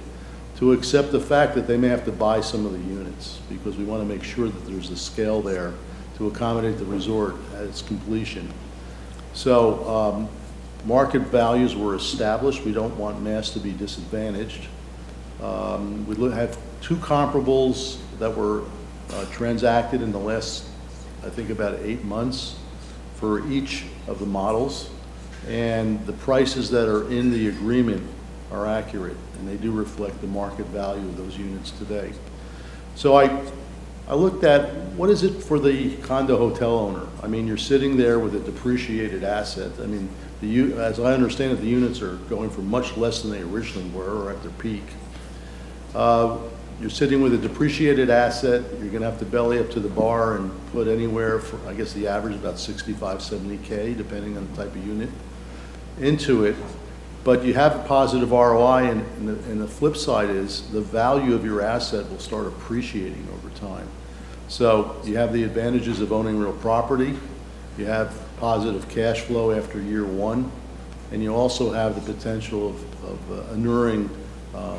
S21: to accept the fact that they may have to buy some of the units, because we want to make sure that there's a scale there to accommodate the resort at its completion. So market values were established. We don't want Mass to be disadvantaged. We have two comparables that were transacted in the last, I think, about 8 months for each of the models, and the prices that are in the agreement are accurate, and they do reflect the market value of those units today. So I looked at, what is it for the condo hotel owner? I mean, you're sitting there with a depreciated asset. I mean, as I understand it, the units are going for much less than they originally were, or at their peak. You're sitting with a depreciated asset. You're going to have to belly up to the bar and put anywhere for, I guess the average about 65, 70K, depending on the type of unit, into it. But you have a positive ROI, and the flip side is the value of your asset will start appreciating over time. So you have the advantages of owning real property. You have positive cash flow after year one, and you also have the potential of inuring a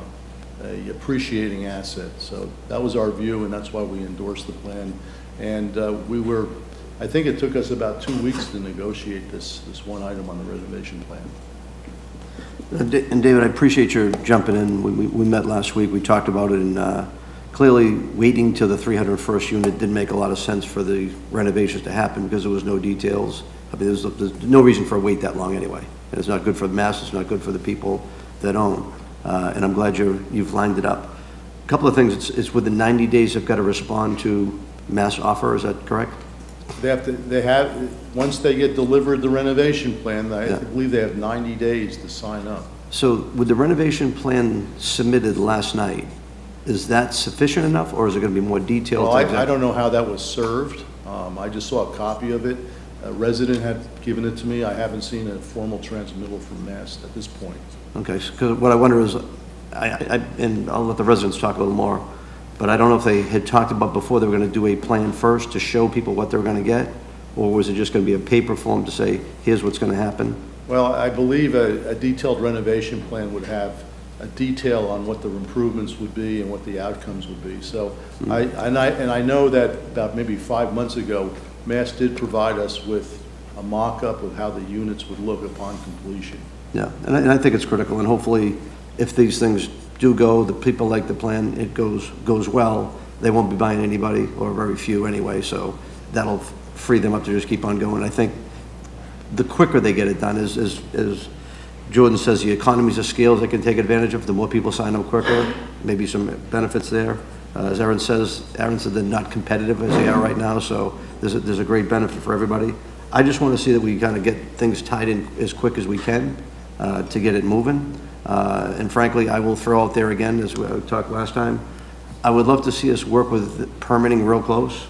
S21: appreciating asset. So that was our view, and that's why we endorsed the plan. And I think it took us about 2 weeks to negotiate this one item on the reservation plan.
S1: And David, I appreciate your jumping in. We met last week, we talked about it, and clearly waiting till the 301st unit didn't make a lot of sense for the renovations to happen because there was no details. I mean, there's no reason for a wait that long anyway. And it's not good for the mass, it's not good for the people that own. And I'm glad you've lined it up. A couple of things, it's within 90 days they've got to respond to mass offer, is that correct?
S21: Once they get delivered the renovation plan, I believe they have 90 days to sign up.
S1: So with the renovation plan submitted last night, is that sufficient enough, or is it going to be more detailed?
S21: Well, I don't know how that was served. I just saw a copy of it. A resident had given it to me. I haven't seen a formal transmittal from Mass at this point.
S1: Okay, because what I wonder is, and I'll let the residents talk a little more, but I don't know if they had talked about before they were going to do a plan first to show people what they were going to get, or was it just going to be a paper form to say, here's what's going to happen?
S21: Well, I believe a detailed renovation plan would have a detail on what the improvements would be and what the outcomes would be. So, I know that about maybe 5 months ago, Mass did provide us with a mock-up of how the units would look upon completion.
S1: Yeah, and I think it's critical, and hopefully, if these things do go, the people like the plan, it goes well, they won't be buying anybody, or very few anyway, so that'll free them up to just keep on going. I think the quicker they get it done, as Jordan says, the economies of scale they can take advantage of, the more people sign up quicker, maybe some benefits there. As Aaron said they're not competitive as they are right now, so there's a great benefit for everybody. I just want to see that we kind of get things tied in as quick as we can to get it moving. And frankly, I will throw out there again, as we talked last time, I would love to see us work with permitting real close,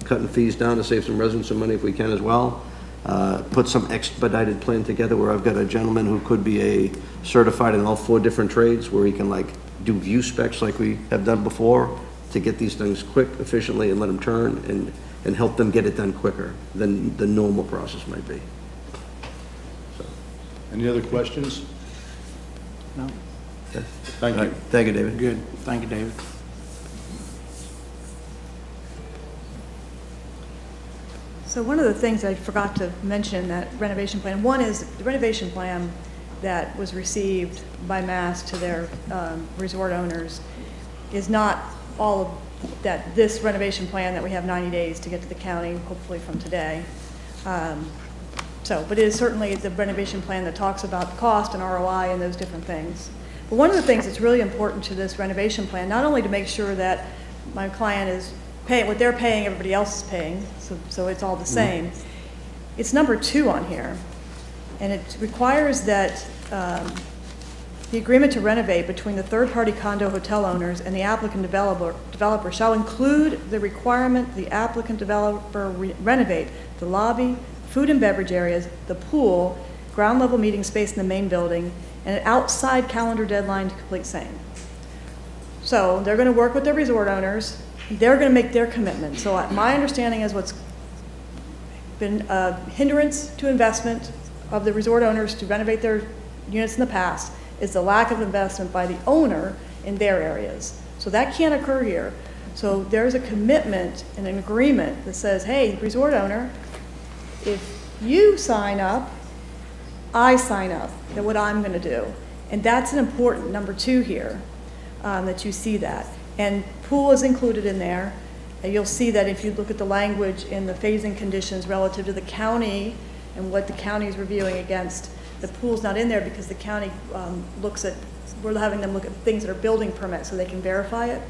S1: cutting fees down to save some residents some money if we can as well. Put some expedited plan together where I've got a gentleman who could be certified in all 4 different trades, where he can do view specs like we have done before to get these things quick, efficiently, and let them turn and help them get it done quicker than the normal process might be. So.
S21: Any other questions?
S20: No.
S21: Okay. Thank you.
S1: Thank you, David.
S20: Good. Thank you, David.
S14: So one of the things I forgot to mention in that renovation plan, one is the renovation plan that was received by Mass to their resort owners is not all of that, this renovation plan that we have 90 days to get to the county, hopefully from today. But it is certainly the renovation plan that talks about the cost and ROI and those different things. But one of the things that's really important to this renovation plan, not only to make sure that my client is paying what they're paying, everybody else is paying, so it's all the same. It's number 2 on here, and it requires that the agreement to renovate between the third-party condo hotel owners and the applicant developer shall include the requirement the applicant developer renovate the lobby, food and beverage areas, the pool, ground level meeting space in the main building, and an outside calendar deadline to complete same. So they're going to work with their resort owners They're going to make their commitment. So my understanding is what's been a hindrance to investment of the resort owners to renovate their units in the past is the lack of investment by the owner in their areas. So that can't occur here. So there's a commitment and an agreement that says, hey, resort owner, if you sign up, I sign up, then what I'm going to do. And that's an important number 2 here, that you see that. And pool is included in there. And you'll see that if you look at the language in the phasing conditions relative to the county and what the county is reviewing against, the pool's not in there because the county looks at, we're having them look at things that are building permits so they can verify it.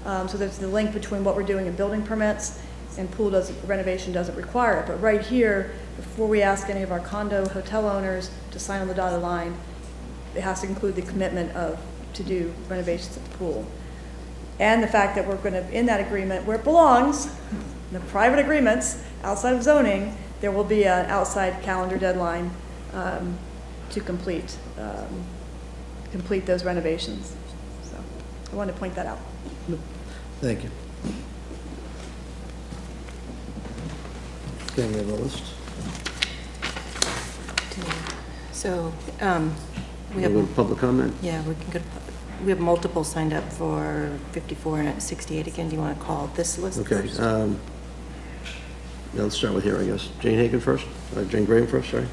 S14: So there's the link between what we're doing in building permits and pool renovation doesn't require it. But right here, before we ask any of our condo hotel owners to sign on the dotted line, it has to include the commitment to do renovations at the pool. And the fact that we're going to, in that agreement, where it belongs, in the private agreements, outside of zoning, there will be an outside calendar deadline to complete those renovations. So I wanted to point that out.
S1: Thank you. Okay, we have a list.
S2: So we
S1: We'll go to public comment?
S2: Yeah, we can go. We have multiple signed up for 54 and 68 again. Do you want to call this list
S1: Okay.
S2: first?
S1: Yeah, let's start with here, I guess. Jane Hagan first? Jane Graham first, sorry.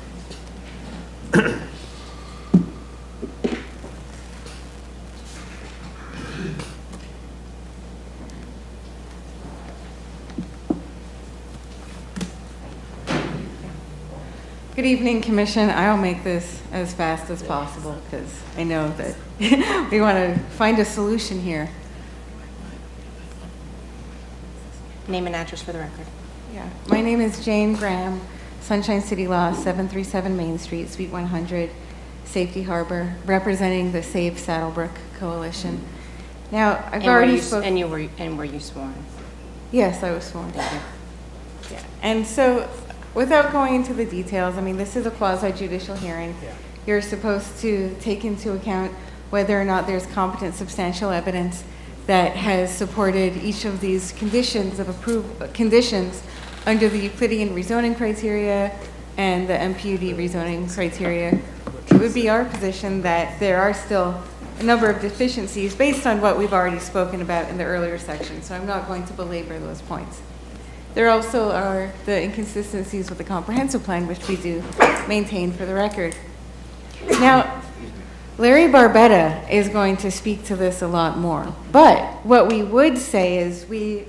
S10: Good evening, Commission. I'll make this as fast as possible because I know that we want to find a solution here.
S2: Name and address for the record.
S10: Yeah, my name is Jane Graham, Sunshine City Law, 737 Main Street, Suite 100, Safety Harbor, representing the Save Saddlebrook Coalition. Now, I've already spoken.
S2: And were you sworn?
S10: Yes, I was sworn. Yeah. And so, without going into the details, I mean, this is a quasi-judicial hearing.
S11: Yeah.
S10: You're supposed to take into account whether or not there's competent substantial evidence that has supported each of these conditions of conditions under the Euclidean rezoning criteria and the MPUD rezoning criteria. It would be our position that there are still a number of deficiencies based on what we've already spoken about in the earlier section, so I'm not going to belabor those points. There also are the inconsistencies with the comprehensive plan, which we do maintain for the record. Now, Larry Barbetta is going to speak to this a lot more, but what we would say is we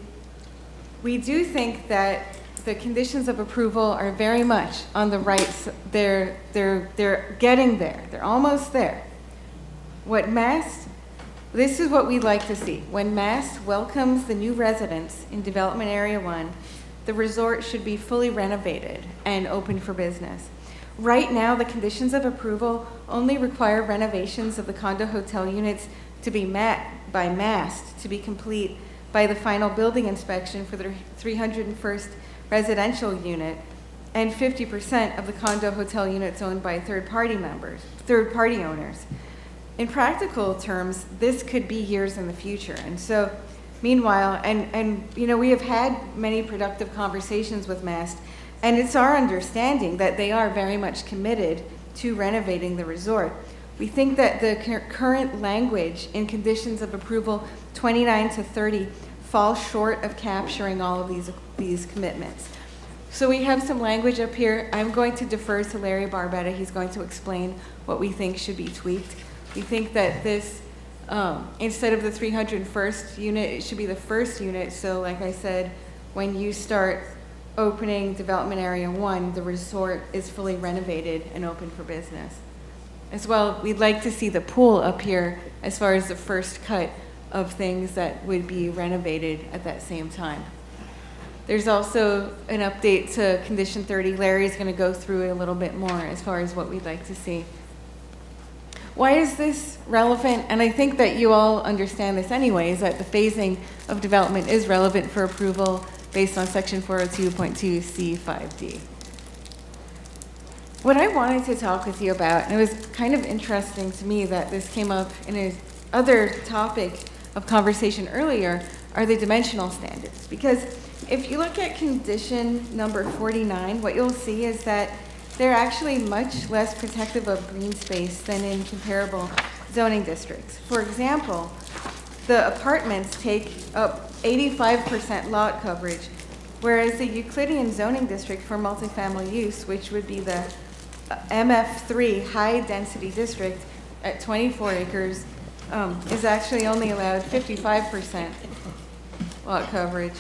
S10: do think that the conditions of approval are very much on the right. They're getting there. They're almost there. This is what we'd like to see. When MAST welcomes the new residents in Development Area 1, the resort should be fully renovated and open for business. Right now, the conditions of approval only require renovations of the condo hotel units to be met by MAST to be complete by the final building inspection for the 301st residential unit and 50% of the condo hotel units owned by third-party owners. In practical terms, this could be years in the future. And so, meanwhile, and you know, we have had many productive conversations with MAST, and it's our understanding that they are very much committed to renovating the resort. We think that the current language in conditions of approval 29 to 30 falls short of capturing all of these commitments. So we have some language up here. I'm going to defer to Larry Barbetta. He's going to explain what we think should be tweaked. We think that this, instead of the 301st unit, it should be the first unit. So like I said, when you start opening Development Area 1, the resort is fully renovated and open for business. As well, we'd like to see the pool up here as far as the first cut of things that would be renovated at that same time. There's also an update to Condition 30. Larry's going to go through it a little bit more as far as what we'd like to see. Why is this relevant? And I think that you all understand this anyway, is that the phasing of development is relevant for approval based on Section 402.2C5D. What I wanted to talk with you about, and it was kind of interesting to me that this came up in another topic of conversation earlier,
S3: are the dimensional standards. Because if you look at condition number 49, what you'll see is that they're actually much less protective of green space than in comparable zoning districts. For example, the apartments take up 85% lot coverage, whereas the Euclidean zoning district for multifamily use, which would be the MF3 high density district at 24 acres, is actually only allowed 55% lot coverage.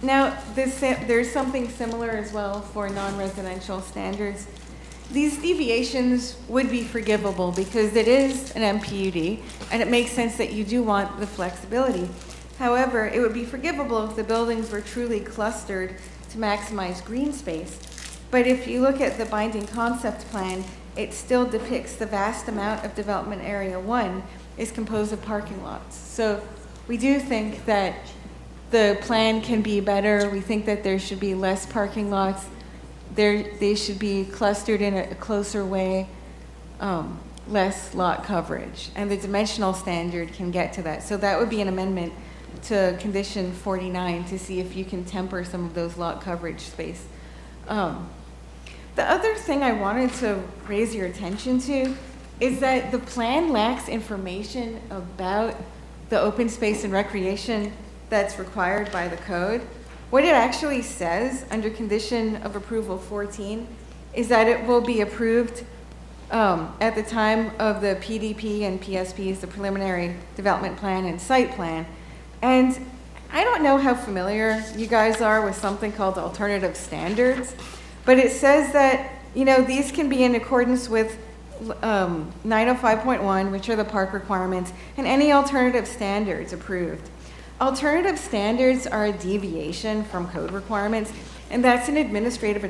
S3: Now, there's something similar as well for non-residential standards. These deviations would be forgivable because it is an MPUD, and it makes sense that you do want the flexibility. However, it would be forgivable if the buildings were truly clustered to maximize green space. But if you look at the binding concept plan, it still depicts the vast amount of development area 1 is composed of parking lots. So we do think that the plan can be better. We think that there should be less parking lots. They should be clustered in a closer way, less lot coverage. And the dimensional standard can get to that. So that would be an amendment to condition 49 to see if you can temper some of those lot coverage space. The other thing I wanted to raise your attention to is that the plan lacks information about the open space and recreation that's required by the code. What it actually says under condition of approval 14 is that it will be approved at the time of the PDP and PSPs, the preliminary development plan and site plan. And I don't know how familiar you guys are with something called alternative standards, but it says that, you know, these can be in accordance with 905.1, which are the park requirements, and any alternative standards approved. Alternative standards are a deviation from code requirements, and that's an administrative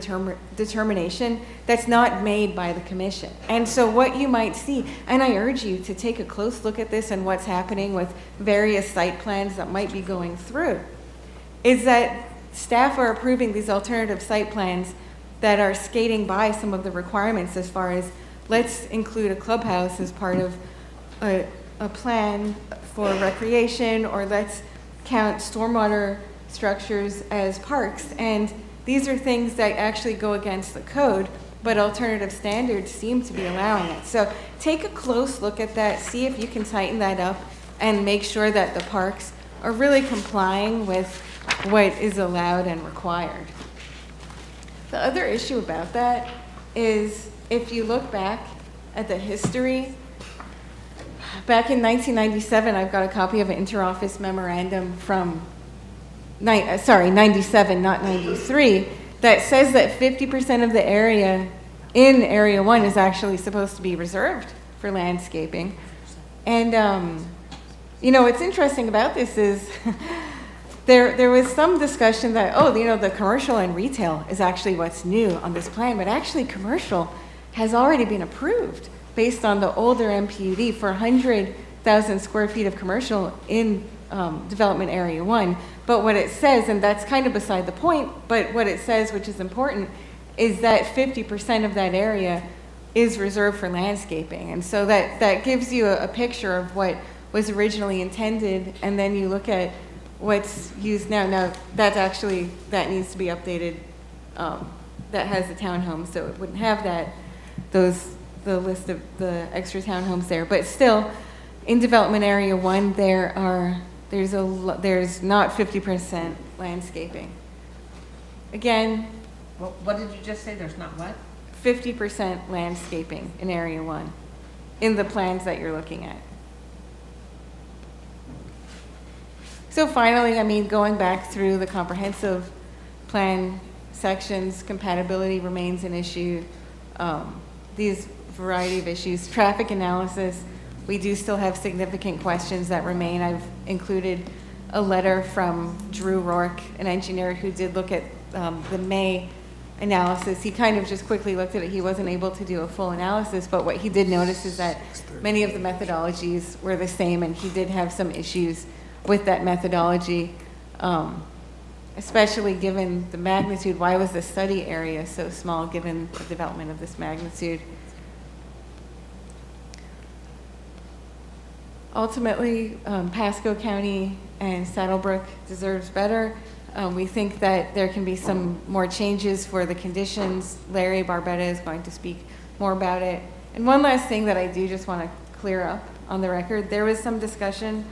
S3: determination that's not made by the commission. And so what you might see, and I urge you to take a close look at this and what's happening with various site plans that might be going through, is that staff are approving these alternative site plans that are skating by some of the requirements as far as let's include a clubhouse as part of a plan for recreation, or let's count stormwater structures as parks. And these are things that actually go against the code, but alternative standards seem to be allowing it. So take a close look at that, see if you can tighten that up and make sure that the parks are really complying with what is allowed and required. The other issue about that is if you look back at the history, back in 1997, I've got a copy of an interoffice memorandum from, 97, not 93, that says that 50% of the area in Area 1 is actually supposed to be reserved for landscaping. And, you know, what's interesting about this is there was some discussion that, oh, you know, the commercial and retail is actually what's new on this plan, but actually commercial has already been approved based on the older MPUD for 100,000 square feet of commercial in development area 1. But what it says, and that's kind of beside the point, but what it says, which is important, is that 50% of that area is reserved for landscaping. And so that gives you a picture of what was originally intended, and then you look at what's used now. Now, that's actually, that needs to be updated. That has the townhomes, so it wouldn't have the list of the extra townhomes there. But still, in development area 1, there's not 50% landscaping. Again,
S10: what did you just say? There's not what?
S3: 50% landscaping in area 1 in the plans that you're looking at. So finally, I mean, going back through the comprehensive plan sections, compatibility remains an issue. These variety of issues, traffic analysis, we do still have significant questions that remain. I've included a letter from Drew Rourke, an engineer who did look at the May analysis. He kind of just quickly looked at it. He wasn't able to do a full analysis, but what he did notice is that many of the methodologies were the same, and he did have some issues with that methodology, especially given the magnitude. Why was the study area so small given the development of this magnitude? Ultimately, Pasco County and Saddlebrook deserves better. We think that there can be some more changes for the conditions. Larry Barbetta is going to speak more about it. And one last thing that I do just want to clear up on the record, there was some discussion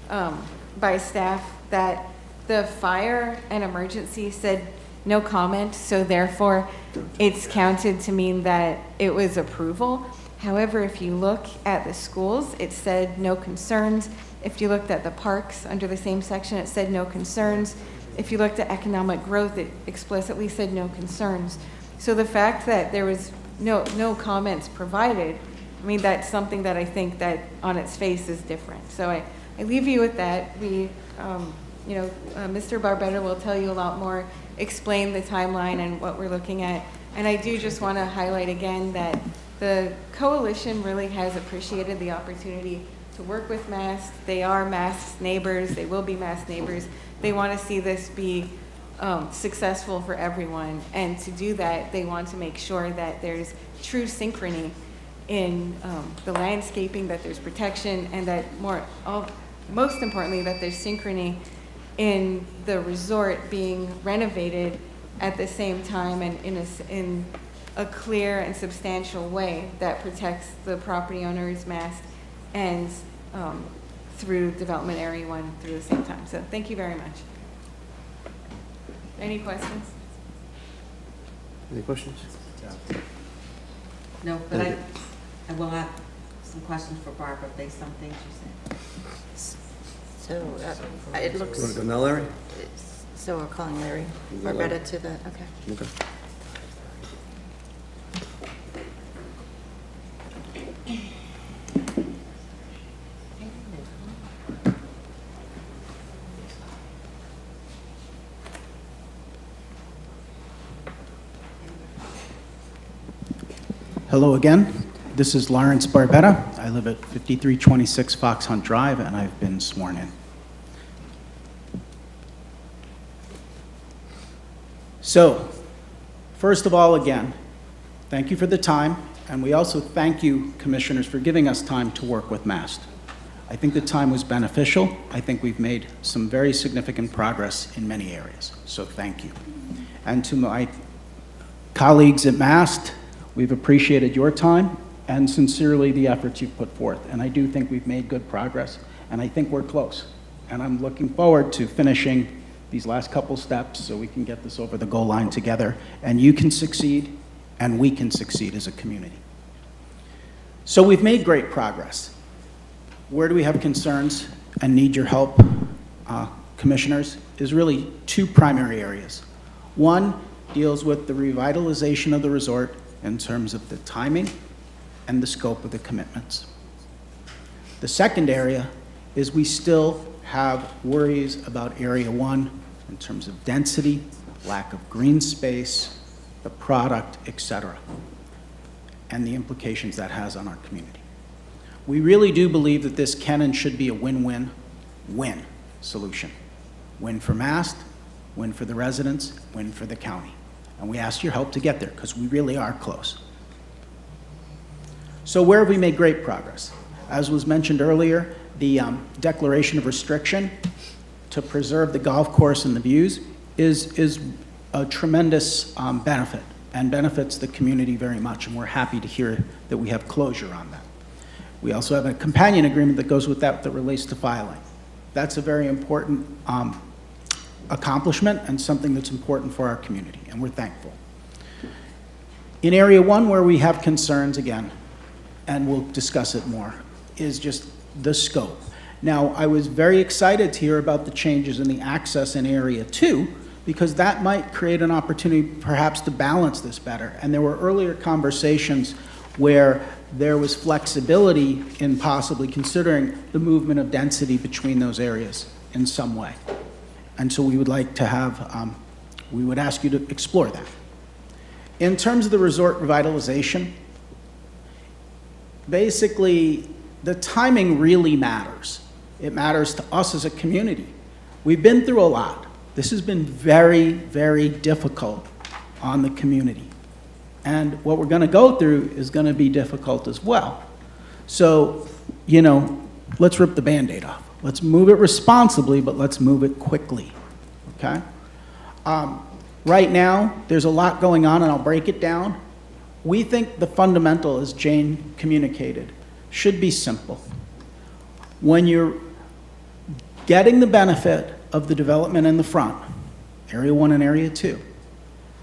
S3: by staff that the fire and emergency said no comment, so therefore it's counted to mean that it was approval. However, if you look at the schools, it said no concerns. If you looked at the parks under the same section, it said no concerns. If you looked at economic growth, it explicitly said no concerns. So the fact that there was no comments provided, I mean, that's something that I think that on its face is different. So I leave you with that. We, Mr. Barbetta will tell you a lot more, explain the timeline and what we're looking at. And I do just want to highlight again that the coalition really has appreciated the opportunity to work with MAST. They are MAST's neighbors. They will be MAST neighbors. They want to see this be successful for everyone. And to do that, they want to make sure that there's true synchrony in the landscaping, that there's protection, and that most importantly, that there's synchrony in the resort being renovated at the same time and in a clear and substantial way that protects the property owners, MAST, and through Development Area 1 through the same time. So thank you very much. Any questions?
S1: Any questions?
S10: No, but I will have some questions for Barbara based on things you said.
S2: So it looks.
S1: You want to go now, Larry?
S2: So we're calling Larry Barbetta to the, okay.
S1: Okay.
S20: Hello again. This is Lawrence Barbetta. I live at 5326 Fox Hunt Drive, and I've been sworn in. So, first of all, again, thank you for the time, and we also thank you, commissioners, for giving us time to work with MAST. I think the time was beneficial. I think we've made some very significant progress in many areas, so thank you. And to my colleagues at MAST, we've appreciated your time and sincerely the efforts you've put forth. And I do think we've made good progress, and I think we're close. And I'm looking forward to finishing these last couple steps so we can get this over the goal line together, and you can succeed, and we can succeed as a community. So we've made great progress. Where do we have concerns and need your help, commissioners, is really two primary areas. One deals with the revitalization of the resort in terms of the timing and the scope of the commitments. The second area is we still have worries about Area 1 in terms of density, lack of green space, the product, etc., and the implications that has on our community. We really do believe that this can and should be a win-win-win solution. Win for MAST, win for the residents, win for the county. And we ask your help to get there because we really are close. So where have we made great progress? As was mentioned earlier, the declaration of restriction to preserve the golf course and the views is a tremendous benefit and benefits the community very much, and we're happy to hear that we have closure on that. We also have a companion agreement that goes with that relates to filing. That's a very important accomplishment and something that's important for our community, and we're thankful. In Area 1, where we have concerns, again, and we'll discuss it more, is just the scope. Now, I was very excited to hear about the changes in the access in Area 2, because that might create an opportunity perhaps to balance this better. And there were earlier conversations where there was flexibility in possibly considering the movement of density between those areas in some way. And so we would like to have, we would ask you to explore that. In terms of the resort revitalization, basically, the timing really matters. It matters to us as a community. We've been through a lot. This has been very, very difficult on the community. And what we're going to go through is going to be difficult as well. So, you know, let's rip the Band-Aid off. Let's move it responsibly, but let's move it quickly, okay? Right now, there's a lot going on, and I'll break it down. We think the fundamental, as Jane communicated, should be simple. When you're getting the benefit of the development in the front, Area 1 and Area 2,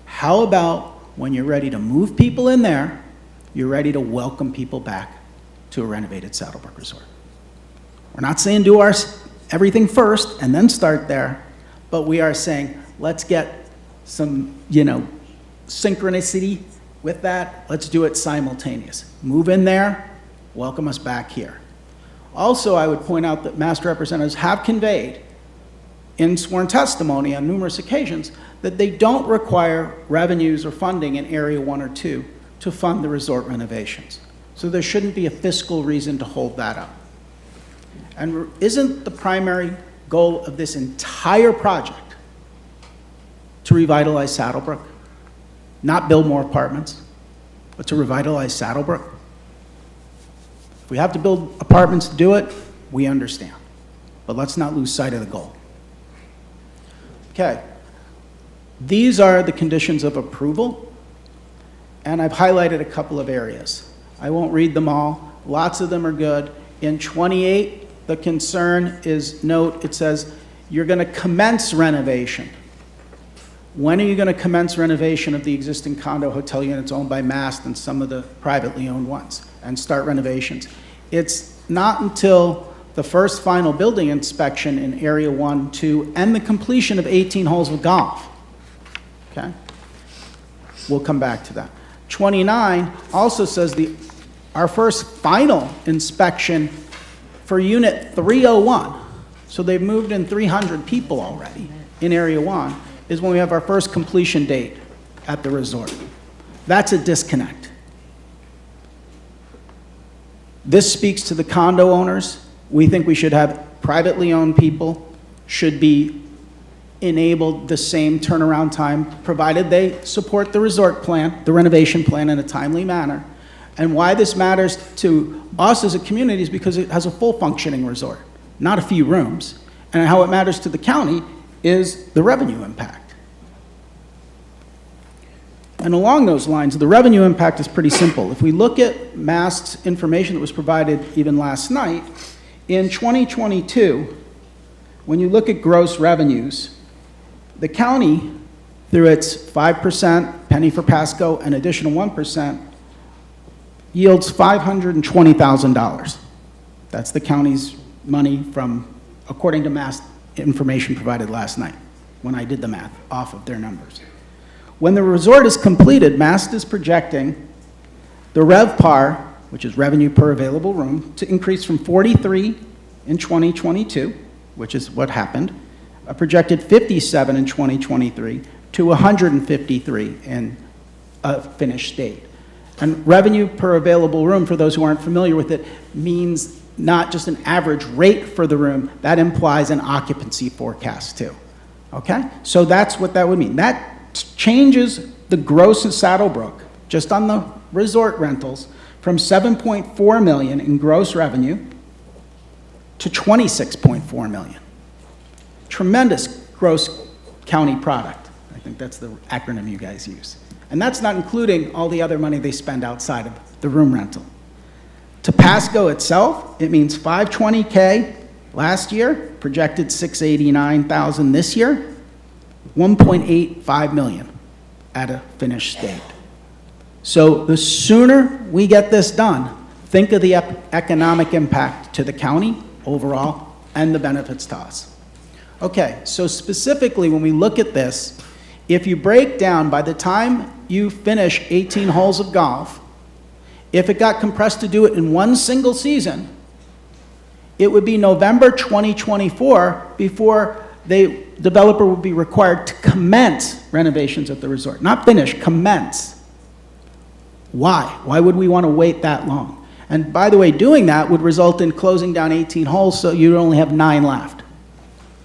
S20: how about when you're ready to move people in there, you're ready to welcome people back to a renovated Saddlebrook Resort? We're not saying do everything first and then start there, but we are saying let's get some, synchronicity with that. Let's do it simultaneous. Move in there, welcome us back here. Also, I would point out that master representatives have conveyed in sworn testimony on numerous occasions that they don't require revenues or funding in Area 1 or 2 to fund the resort renovations. So there shouldn't be a fiscal reason to hold that up. And isn't the primary goal of this entire project to revitalize Saddlebrook? Not build more apartments, but to revitalize Saddlebrook? If we have to build apartments to do it, we understand. But let's not lose sight of the goal. Okay. These are the conditions of approval, and I've highlighted a couple of areas. I won't read them all. Lots of them are good. In 28, the concern is, note, it says, you're going to commence renovation. When are you going to commence renovation of the existing condo hotel units owned by Mast and some of the privately owned ones and start renovations? It's not until the first final building inspection in Area 1, 2, and the completion of 18 holes of golf. Okay? We'll come back to that. 29 also says our first final inspection for Unit 301, so they've moved in 300 people already in Area 1, is when we have our first completion date at the resort. That's a disconnect. This speaks to the condo owners. We think we should have privately owned people should be enabled the same turnaround time, provided they support the resort plan, the renovation plan in a timely manner. And why this matters to us as a community is because it has a full functioning resort, not a few rooms. And how it matters to the county is the revenue impact. And along those lines, the revenue impact is pretty simple. If we look at Mast's information that was provided even last night, in 2022, when you look at gross revenues, the county, through its 5% penny for Pasco and additional 1%, yields $520,000. That's the county's money from, according to Mast information provided last night, when I did the math off of their numbers. When the resort is completed, Mast is projecting the RevPAR, which is revenue per available room, to increase from 43 in 2022, which is what happened, a projected 57 in 2023, to 153 in a finished state. And revenue per available room, for those who aren't familiar with it, means not just an average rate for the room, that implies an occupancy forecast too. Okay? So that's what that would mean. That changes the gross in Saddlebrook, just on the resort rentals, from $7.4 million in gross revenue to $26.4 million. Tremendous gross county product. I think that's the acronym you guys use. And that's not including all the other money they spend outside of the room rental. To Pasco itself, it means $520K last year, projected $689,000 this year, $1.85 million at a finished state. So the sooner we get this done, think of the economic impact to the county overall and the benefits to us. Okay, so specifically when we look at this, if you break down by the time you finish 18 holes of golf, if it got compressed to do it in one single season, it would be November 2024 before the developer would be required to commence renovations at the resort. Not finish, commence. Why? Why would we want to wait that long? And by the way, doing that would result in closing down 18 holes, so you'd only have 9 left.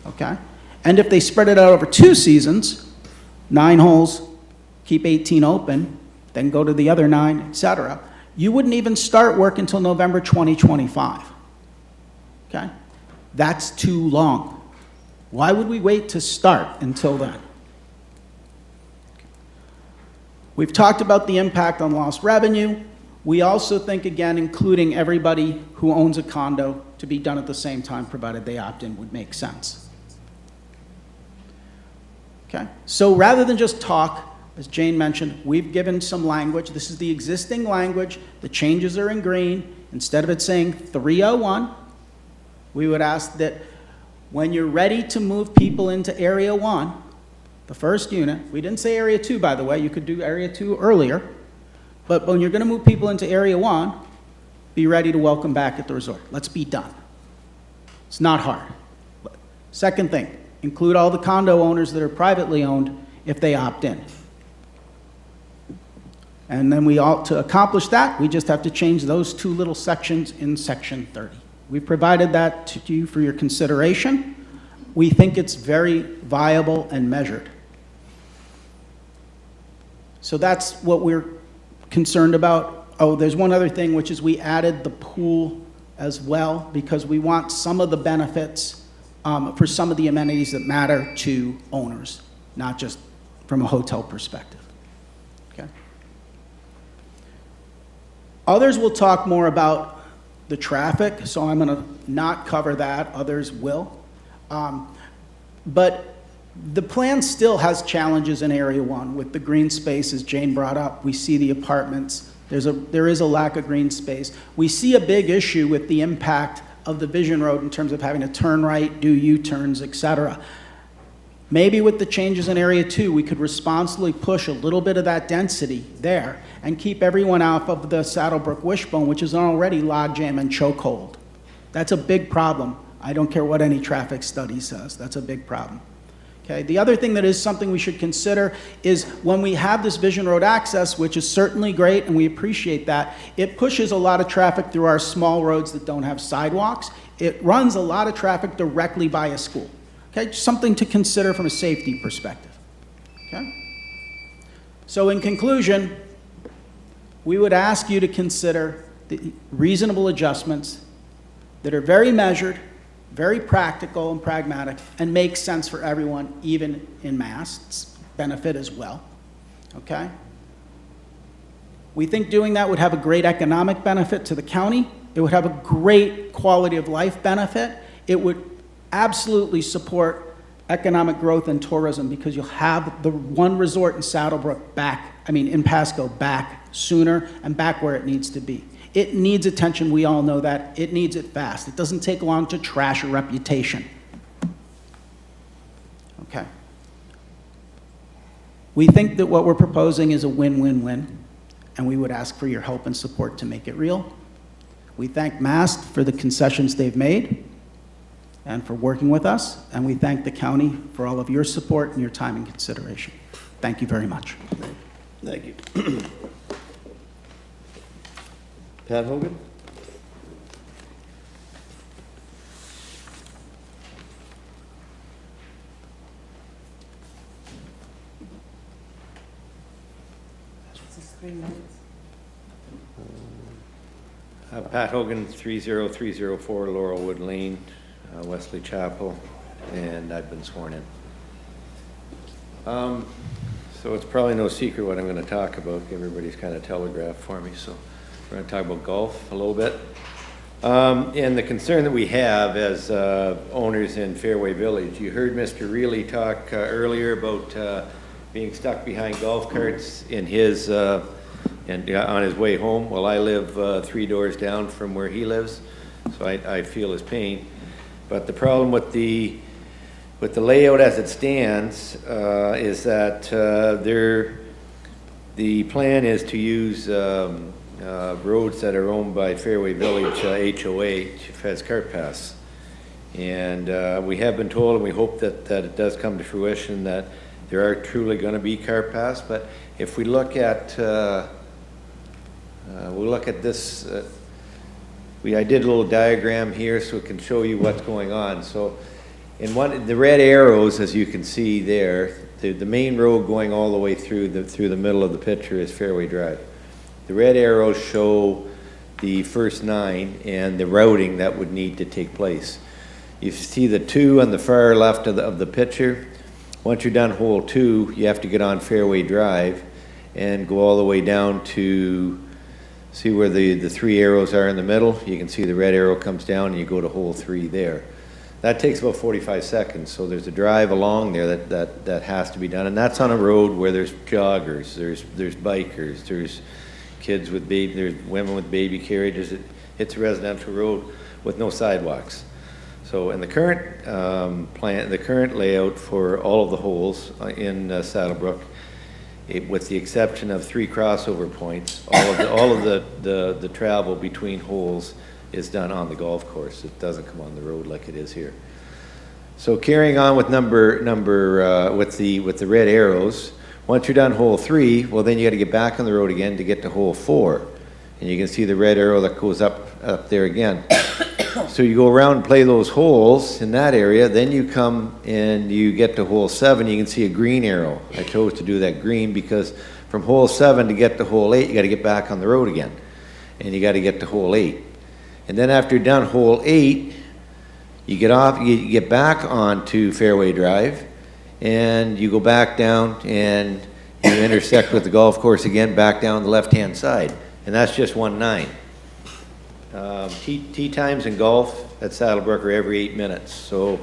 S20: Okay? And if they spread it out over 2 seasons, 9 holes, keep 18 open, then go to the other 9, etc., you wouldn't even start work until November 2025. okay? That's too long. Why would we wait to start until then? We've talked about the impact on lost revenue. We also think, again, including everybody who owns a condo to be done at the same time, provided they opt in, would make sense. Okay? So rather than just talk, as Jane mentioned, we've given some language. This is the existing language. The changes are in green. Instead of it saying 301, we would ask that when you're ready to move people into Area 1, the first unit, we didn't say Area 2, by the way. You could do Area 2 earlier. But when you're going to move people into Area 1, be ready to welcome back at the resort. Let's be done. It's not hard. Second thing, include all the condo owners that are privately owned if they opt in. And then to accomplish that, we just have to change those two little sections in Section 30. We've provided that to you for your consideration. We think it's very viable and measured. So that's what we're concerned about. Oh, there's one other thing, which is we added the pool as well, because we want some of the benefits for some of the amenities that matter to owners, not just from a hotel perspective. Okay. Others will talk more about the traffic, so I'm going to not cover that. Others will. But the plan still has challenges in Area 1 with the green spaces Jane brought up. We see the apartments. There is a lack of green space. We see a big issue with the impact of the Vision Road in terms of having to turn right, do U-turns, et cetera. Maybe with the changes in Area 2, we could responsibly push a little bit of that density there and keep everyone off of the Saddlebrook Wishbone, which is already logjam and chokehold. That's a big problem. I don't care what any traffic study says. That's a big problem. Okay. The other thing that is something we should consider is when we have this Vision Road access, which is certainly great and we appreciate that, it pushes a lot of traffic through our small roads that don't have sidewalks. It runs a lot of traffic directly by a school. Okay, something to consider from a safety perspective. Okay? So in conclusion, we would ask you to consider the reasonable adjustments that are very measured, very practical and pragmatic, and make sense for everyone, even in mass, benefit as well. Okay? We think doing that would have a great economic benefit to the county. It would have a great quality of life benefit. It would absolutely support economic growth and tourism, because you'll have the one resort in Saddlebrook in Pasco back sooner and back where it needs to be. It needs attention, we all know that. It needs it fast. It doesn't take long to trash a reputation. Okay. We think that what we're proposing is a win-win-win, and we would ask for your help and support to make it real. We thank MAST for the concessions they've made and for working with us, and we thank the county for all of your support and your time and consideration. Thank you very much.
S1: Thank you. Pat Hogan?
S7: Pat Hogan, 30304 Laurelwood Lane, Wesley Chapel, and I've been sworn in. So it's probably no secret what I'm going to talk about. Everybody's kind of telegraphed for me, so we're going to talk about golf a little bit. And the concern that we have as owners in Fairway Village, you heard Mr. Reilly talk earlier about being stuck behind golf carts in his on his way home. Well, I live 3 doors down from where he lives, so I feel his pain. But the problem with the layout as it stands is that the plan is to use roads that are owned by Fairway Village HOA, has cart paths. And we have been told, and we hope that it does come to fruition, that there are truly going to be cart paths. But if we look at this, I did a little diagram here so it can show you what's going on. So in the red arrows, as you can see there, the main road going all the way through the middle of the picture is Fairway Drive. The red arrows show the first 9 and the routing that would need to take place. You see the 2 on the far left of the picture. Once you're done hole 2, you have to get on Fairway Drive and go all the way down to, see where the 3 arrows are in the middle? You can see the red arrow comes down and you go to hole 3 there. That takes about 45 seconds, so there's a drive along there that has to be done, and that's on a road where there's joggers, there's bikers, there's kids with there's women with baby carriages. It's a residential road with no sidewalks. So in the current plan, the current layout for all of the holes in Saddlebrook, with the exception of 3 crossover points, all of the travel between holes is done on the golf course. It doesn't come on the road like it is here. So carrying on with with the red arrows, once you're done hole 3, well then you got to get back on the road again to get to hole 4, and you can see the red arrow that goes up there again. So you go around and play those holes in that area, then you come and you get to hole 7, you can see a green arrow. I chose to do that green because from hole 7 to get to hole 8, you got to get back on the road again, and you got to get to hole 8. And then after you're done hole 8, you get off, you get back onto Fairway Drive, and you go back down and you intersect with the golf course again, back down the left-hand side. And that's just 1-9. Tee times in golf at Saddlebrook are every 8 minutes. So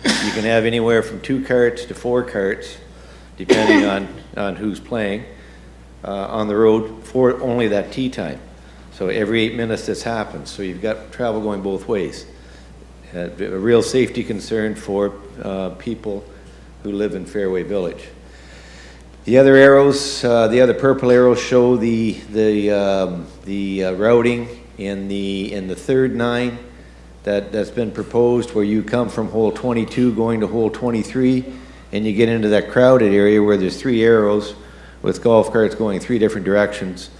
S7: you can have anywhere from 2 carts to 4 carts, depending on who's playing, on the road for only that tee time. So every 8 minutes this happens. So you've got travel going both ways. A real safety concern for people who live in Fairway Village. The other arrows, the other purple arrows show the routing in the third 9 that's been proposed, where you come from hole 22 going to hole 23, and you get into that crowded area where there's 3 arrows with golf carts going 3 different directions,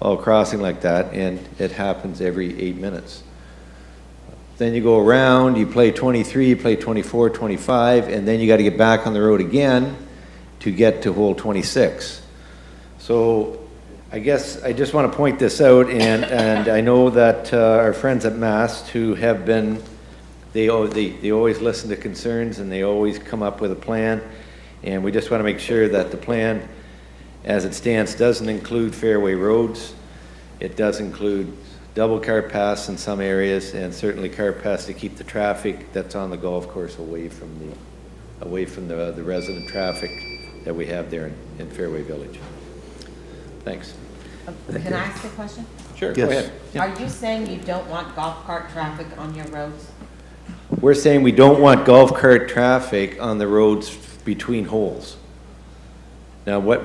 S7: all crossing like that, and it happens every 8 minutes. Then you go around, you play 23, you play 24, 25, and then you got to get back on the road again to get to hole 26. So I guess I just want to point this out, and I know that our friends at MAST who have been, they always listen to concerns and they always come up with a plan, and we just want to make sure that the plan as it stands doesn't include fairway roads. It does include double cart paths in some areas, and certainly cart paths to keep the traffic that's on the golf course away from the resident traffic that we have there in Fairway Village. Thanks.
S10: Can I ask a question?
S7: Sure,
S1: Yes.
S7: go ahead. Yeah.
S10: Are you saying you don't want golf cart traffic on your roads?
S7: We're saying we don't want golf cart traffic on the roads between holes. Now, right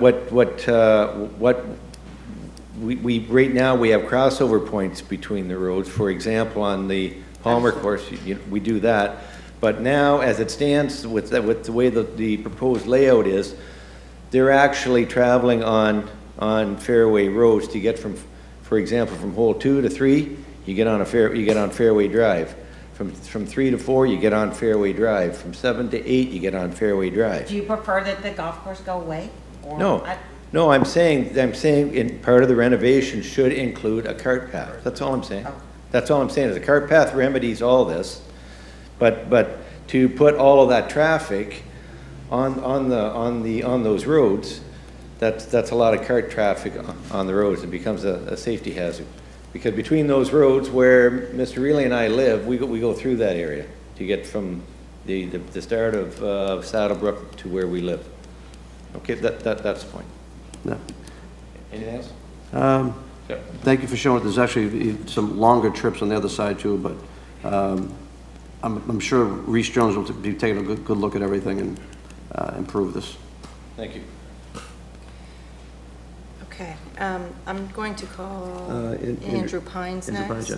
S7: now we have crossover points between the roads. For example, on the Palmer course, we do that. But now, as it stands with the way the proposed layout is, they're actually traveling on fairway roads to get from, for example, from hole 2 to 3, you get on Fairway Drive. From 3 to 4, you get on Fairway Drive. From 7 to 8, you get on Fairway Drive.
S10: Do you prefer that the golf course go away? Or
S7: No, I'm saying in part of the renovation should include a cart path. That's all I'm saying. That's all I'm saying is a cart path remedies all this, but to put all of that traffic on those roads, that's a lot of cart traffic on the roads. It becomes a safety hazard, because between those roads where Mr. Reilly and I live, we go through that area to get from the start of Saddlebrook to where we live. Okay, that's the point.
S1: No.
S7: Anything else?
S1: Thank you for showing it. There's actually some longer trips on the other side too, but I'm sure Reese Jones will be taking a good look at everything and improve this.
S7: Thank you.
S2: Okay, I'm going to call Andrew Pines next.
S1: Andrew Pines, yeah.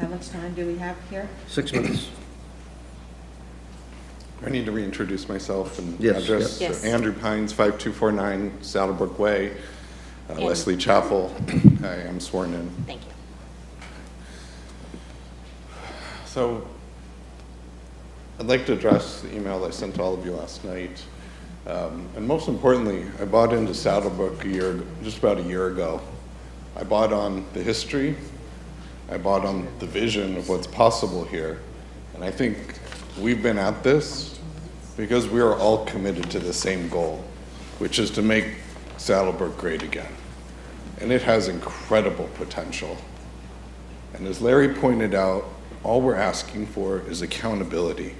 S10: How much time do we have here?
S1: 6 minutes.
S9: I need to reintroduce myself and
S1: Yes,
S9: address.
S2: yes.
S9: Andrew Pines, 5249 Saddlebrook Way, Leslie Chapel. I am sworn in.
S2: Thank you.
S9: So I'd like to address the email I sent to all of you last night. And most importantly, I bought into Saddlebrook just about a year ago. I bought on the history, I bought on the vision of what's possible here. And I think we've been at this because we are all committed to the same goal, which is to make Saddlebrook great again. And it has incredible potential. And as Larry pointed out, all we're asking for is accountability.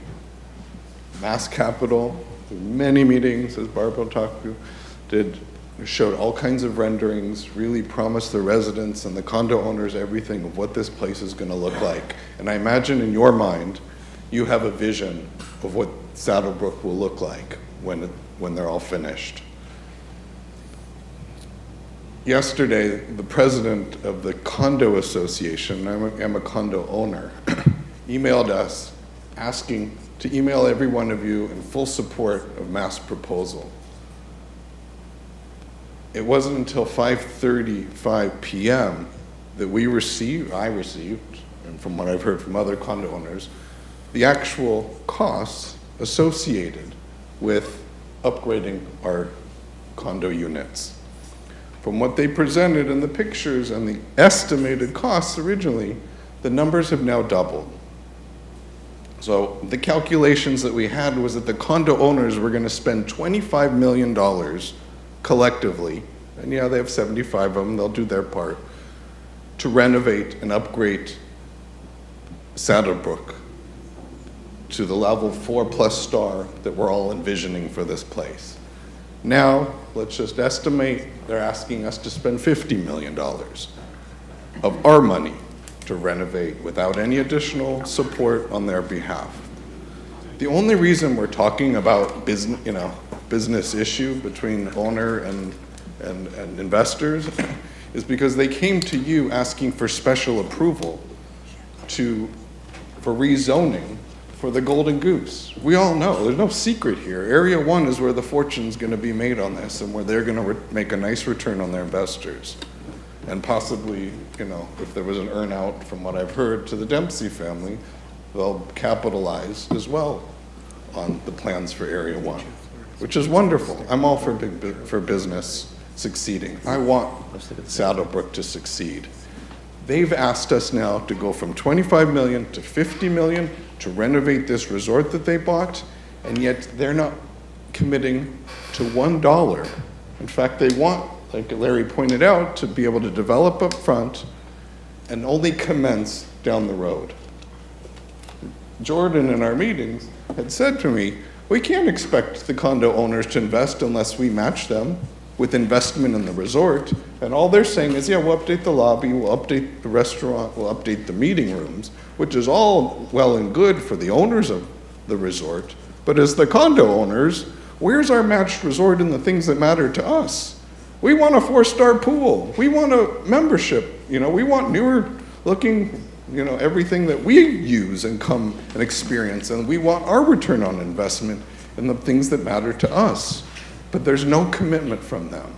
S9: Mass Capital, through many meetings, as Barbara talked to, showed all kinds of renderings, really promised the residents and the condo owners everything of what this place is going to look like. And I imagine in your mind, you have a vision of what Saddlebrook will look like when they're all finished. Yesterday, the president of the condo association, I'm a condo owner, emailed us asking to email every one of you in full support of mass proposal. It wasn't until 5:35 p.m. that I received, and from what I've heard from other condo owners, the actual costs associated with upgrading our condo units. From what they presented in the pictures and the estimated costs originally, the numbers have now doubled. So the calculations that we had was that the condo owners were going to spend $25 million collectively, and yeah, they have 75 of them, they'll do their part, to renovate and upgrade Saddlebrook to the level 4+ star that we're all envisioning for this place. Now, let's just estimate they're asking us to spend $50 million of our money to renovate without any additional support on their behalf. The only reason we're talking about business issue between owner and investors is because they came to you asking for special approval for rezoning for the Golden Goose. We all know, there's no secret here. Area 1 is where the fortune's going to be made on this and where they're going to make a nice return on their investors. And possibly, if there was an earn out from what I've heard to the Dempsey family, they'll capitalize as well on the plans for Area 1, which is wonderful. I'm all for business succeeding. I want Saddlebrook to succeed. They've asked us now to go from 25 million to 50 million to renovate this resort that they bought, and yet they're not committing to $1. In fact, they want, like Larry pointed out, to be able to develop up front and only commence down the road. Jordan in our meetings had said to me, we can't expect the condo owners to invest unless we match them with investment in the resort. And all they're saying is, yeah, we'll update the lobby, we'll update the restaurant, we'll update the meeting rooms, which is all well and good for the owners of the resort. But as the condo owners, where's our matched resort in the things that matter to us? We want a 4-star pool. We want a membership. We want newer looking, everything that we use and come and experience. And we want our return on investment in the things that matter to us. But there's no commitment from them.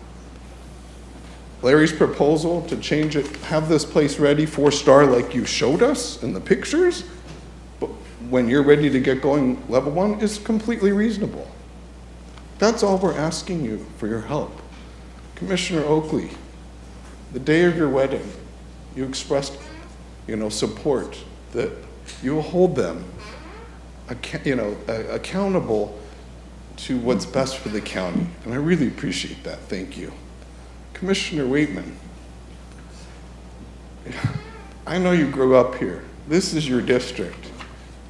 S9: Larry's proposal to change it, have this place ready 4-star like you showed us in the pictures, but when you're ready to get going level 1 is completely reasonable. That's all we're asking you for your help. Commissioner Oakley, the day of your wedding, you expressed, support that you will hold them, accountable to what's best for the county, and I really appreciate that. Thank you. Commissioner Waitman, I know you grew up here. This is your district,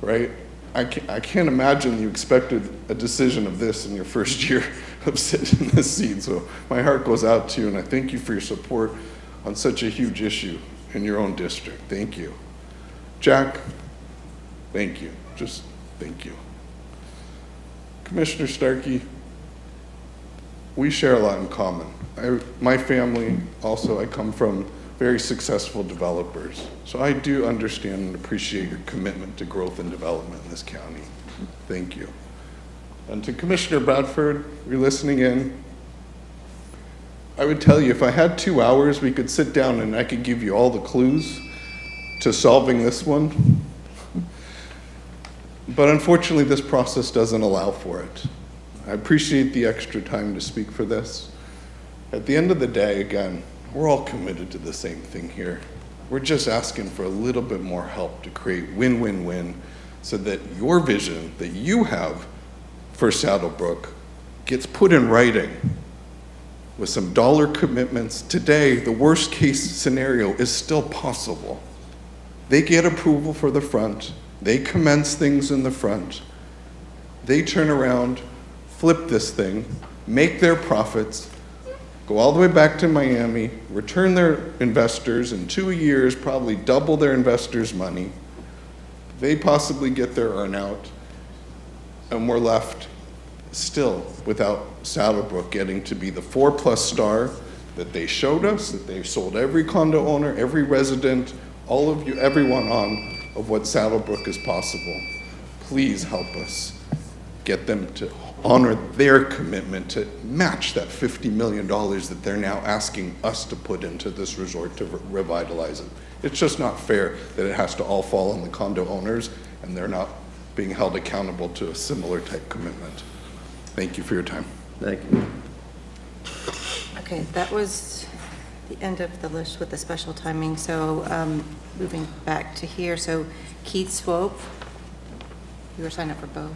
S9: right? I can't imagine you expected a decision of this in your first year of sitting in this seat, so my heart goes out to you, and I thank you for your support on such a huge issue in your own district. Thank you. Jack, thank you. Just thank you. Commissioner Starkey, we share a lot in common. My family, also, I come from very successful developers. So I do understand and appreciate your commitment to growth and development in this county. Thank you. And to Commissioner Bradford, you're listening in. I would tell you, if I had 2 hours, we could sit down and I could give you all the clues to solving this one. But unfortunately, this process doesn't allow for it. I appreciate the extra time to speak for this. At the end of the day, again, we're all committed to the same thing here. We're just asking for a little bit more help to create win-win-win so that your vision that you have for Saddlebrook gets put in writing with some dollar commitments. Today, the worst case scenario is still possible. They get approval for the front, they commence things in the front, they turn around, flip this thing, make their profits, go all the way back to Miami, return their investors in 2 years, probably double their investors' money. They possibly get their earnout, and we're left still without Saddlebrook getting to be the 4+ star that they showed us, that they've sold every condo owner, every resident, all of you, everyone on, of what Saddlebrook is possible. Please help us get them to honor their commitment to match that $50 million that they're now asking us to put into this resort to revitalize it. It's just not fair that it has to all fall on the condo owners and they're not being held accountable to a similar type commitment. Thank you for your time.
S1: Thank you.
S2: Okay, that was the end of the list with the special timing. So moving back to here, so Keith Swope, you were signed up for both.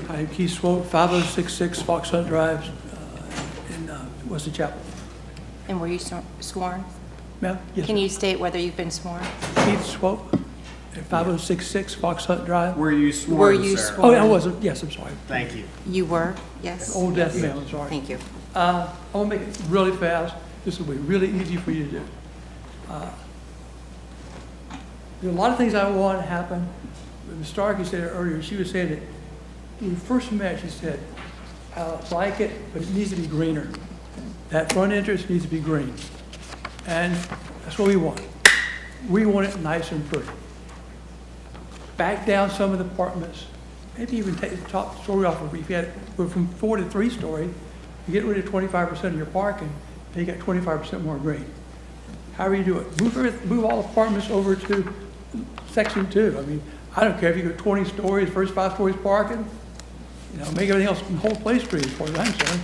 S11: I'm Keith Swope, 5066 Fox Hunt Drive in Wesley Chapel.
S2: And were you sworn?
S11: Ma'am? Yes.
S2: Can you state whether you've been sworn?
S11: Keith Swope at 5066 Fox Hunt Drive.
S6: Were you sworn,
S2: Were you
S6: sir?
S2: sworn?
S11: Oh, I wasn't. Yes, I'm sorry.
S6: Thank you.
S2: You were? Yes?
S11: Old deaf man, I'm sorry.
S2: Thank you.
S11: I want to make it really fast. This will be really easy for you to do. There are a lot of things I want to happen. Ms. Starkey said it earlier. She was saying that when we first met, she said, I like it, but it needs to be greener. That front entrance needs to be green. And that's what we want. We want it nice and pretty. Back down some of the apartments. Maybe even take the top story off. If you had it from 4 to 3 story, you get rid of 25% of your parking, and you get 25% more green. However you do it. Move all apartments over to section 2. I mean, I don't care if you go 20 stories, first 5 stories parking, you know, make everything else, the whole place green as far as I'm concerned.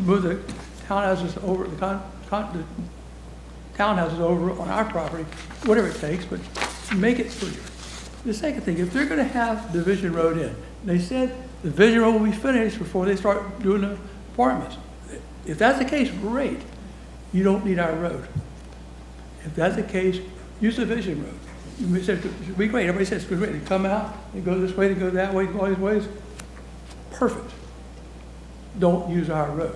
S11: Move the townhouses over, the townhouses over on our property, whatever it takes, but make it prettier. The second thing, if they're going to have Division Road in, they said the Division Road will be finished before they start doing the apartments. If that's the case, great. You don't need our road. If that's the case, use the Division Road. You said it should be great. Everybody says it's great. They come out, they go this way, they go that way, go all these ways. Perfect. Don't use our road.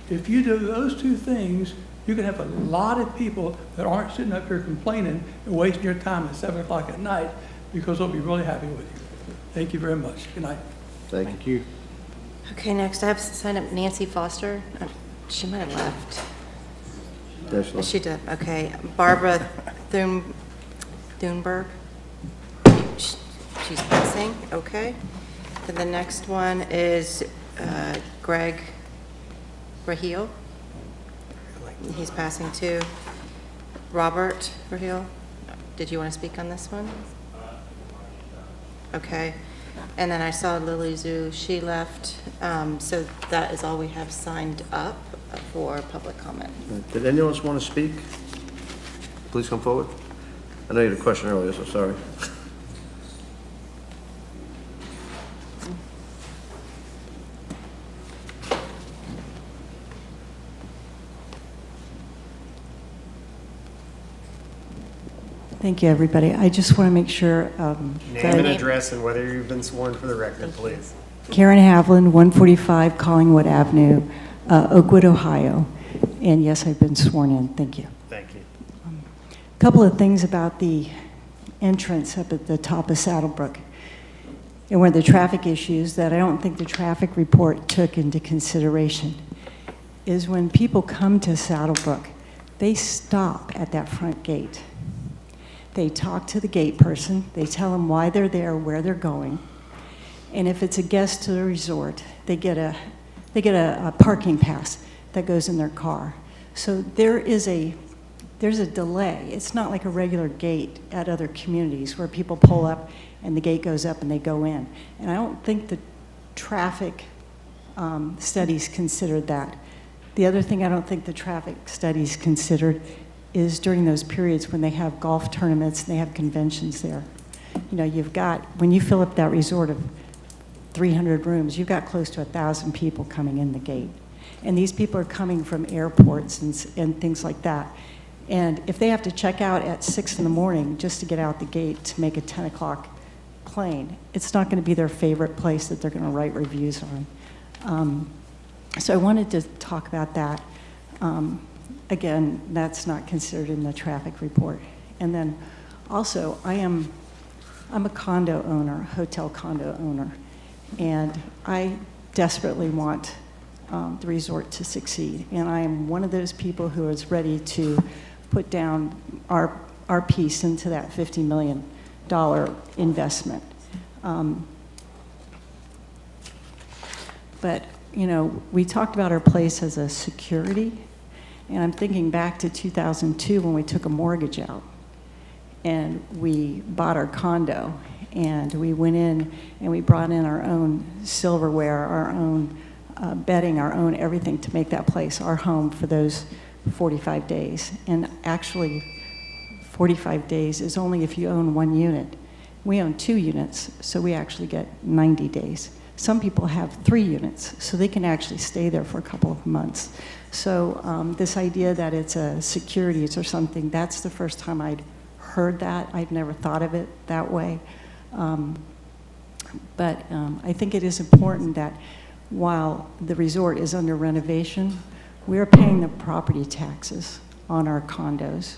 S11: If you do those 2 things, you can have a lot of people that aren't sitting up here complaining and wasting your time at 7 o'clock at night because they'll be really happy with you. Thank you very much. Good night.
S1: Thank you.
S2: Okay, next I have signed up Nancy Foster. She might have left.
S1: Yes,
S2: She did, okay. Barbara Thunberg. She's passing, okay. Then the next one is Greg Raheel. He's passing too. Robert Raheel, did you want to speak on this one? Okay. And then I saw Lily Zhu, she left. So that is all we have signed up for public comment.
S1: Did anyone else want to speak? Please come forward. I know you had a question earlier, so sorry.
S5: Thank you, everybody. I just want to make sure.
S6: Name and address and whether you've been sworn for the record, please.
S5: Karen Havlin, 145 Collingwood Avenue, Oakwood, Ohio. And yes, I've been sworn in. Thank you.
S6: Thank you.
S5: A couple of things about the entrance up at the top of Saddlebrook and one of the traffic issues that I don't think the traffic report took into consideration is when people come to Saddlebrook, they stop at that front gate. They talk to the gate person, they tell them why they're there, where they're going, and if it's a guest to the resort, they get a parking pass. that goes in their car. So there's a delay. It's not like a regular gate at other communities where people pull up and the gate goes up and they go in. And I don't think the traffic studies considered that. The other thing I don't think the traffic studies considered is during those periods when they have golf tournaments and they have conventions there. You know, you've got, when you fill up that resort of 300 rooms, you've got close to 1,000 people coming in the gate. And these people are coming from airports and things like that. And if they have to check out at 6 in the morning just to get out the gate to make a 10 o'clock plane, it's not going to be their favorite place that they're going to write reviews on. So I wanted to talk about that. Again, that's not considered in the traffic report. And then also, I'm a condo owner, hotel condo owner, and I desperately want the resort to succeed. And I am one of those people who is ready to put down our piece into that $50 million investment. But, you know, we talked about our place as a security, and I'm thinking back to 2002 when we took a mortgage out and we bought our condo, and we went in and we brought in our own silverware, our own bedding, our own everything to make that place our home for those 45 days. And actually, 45 days is only if you own one unit. We own 2 units, so we actually get 90 days. Some people have 3 units, so they can actually stay there for a couple of months. So this idea that it's a securities or something, that's the first time I'd heard that. I'd never thought of it that way. But I think it is important that while the resort is under renovation, we are paying the property taxes on our condos.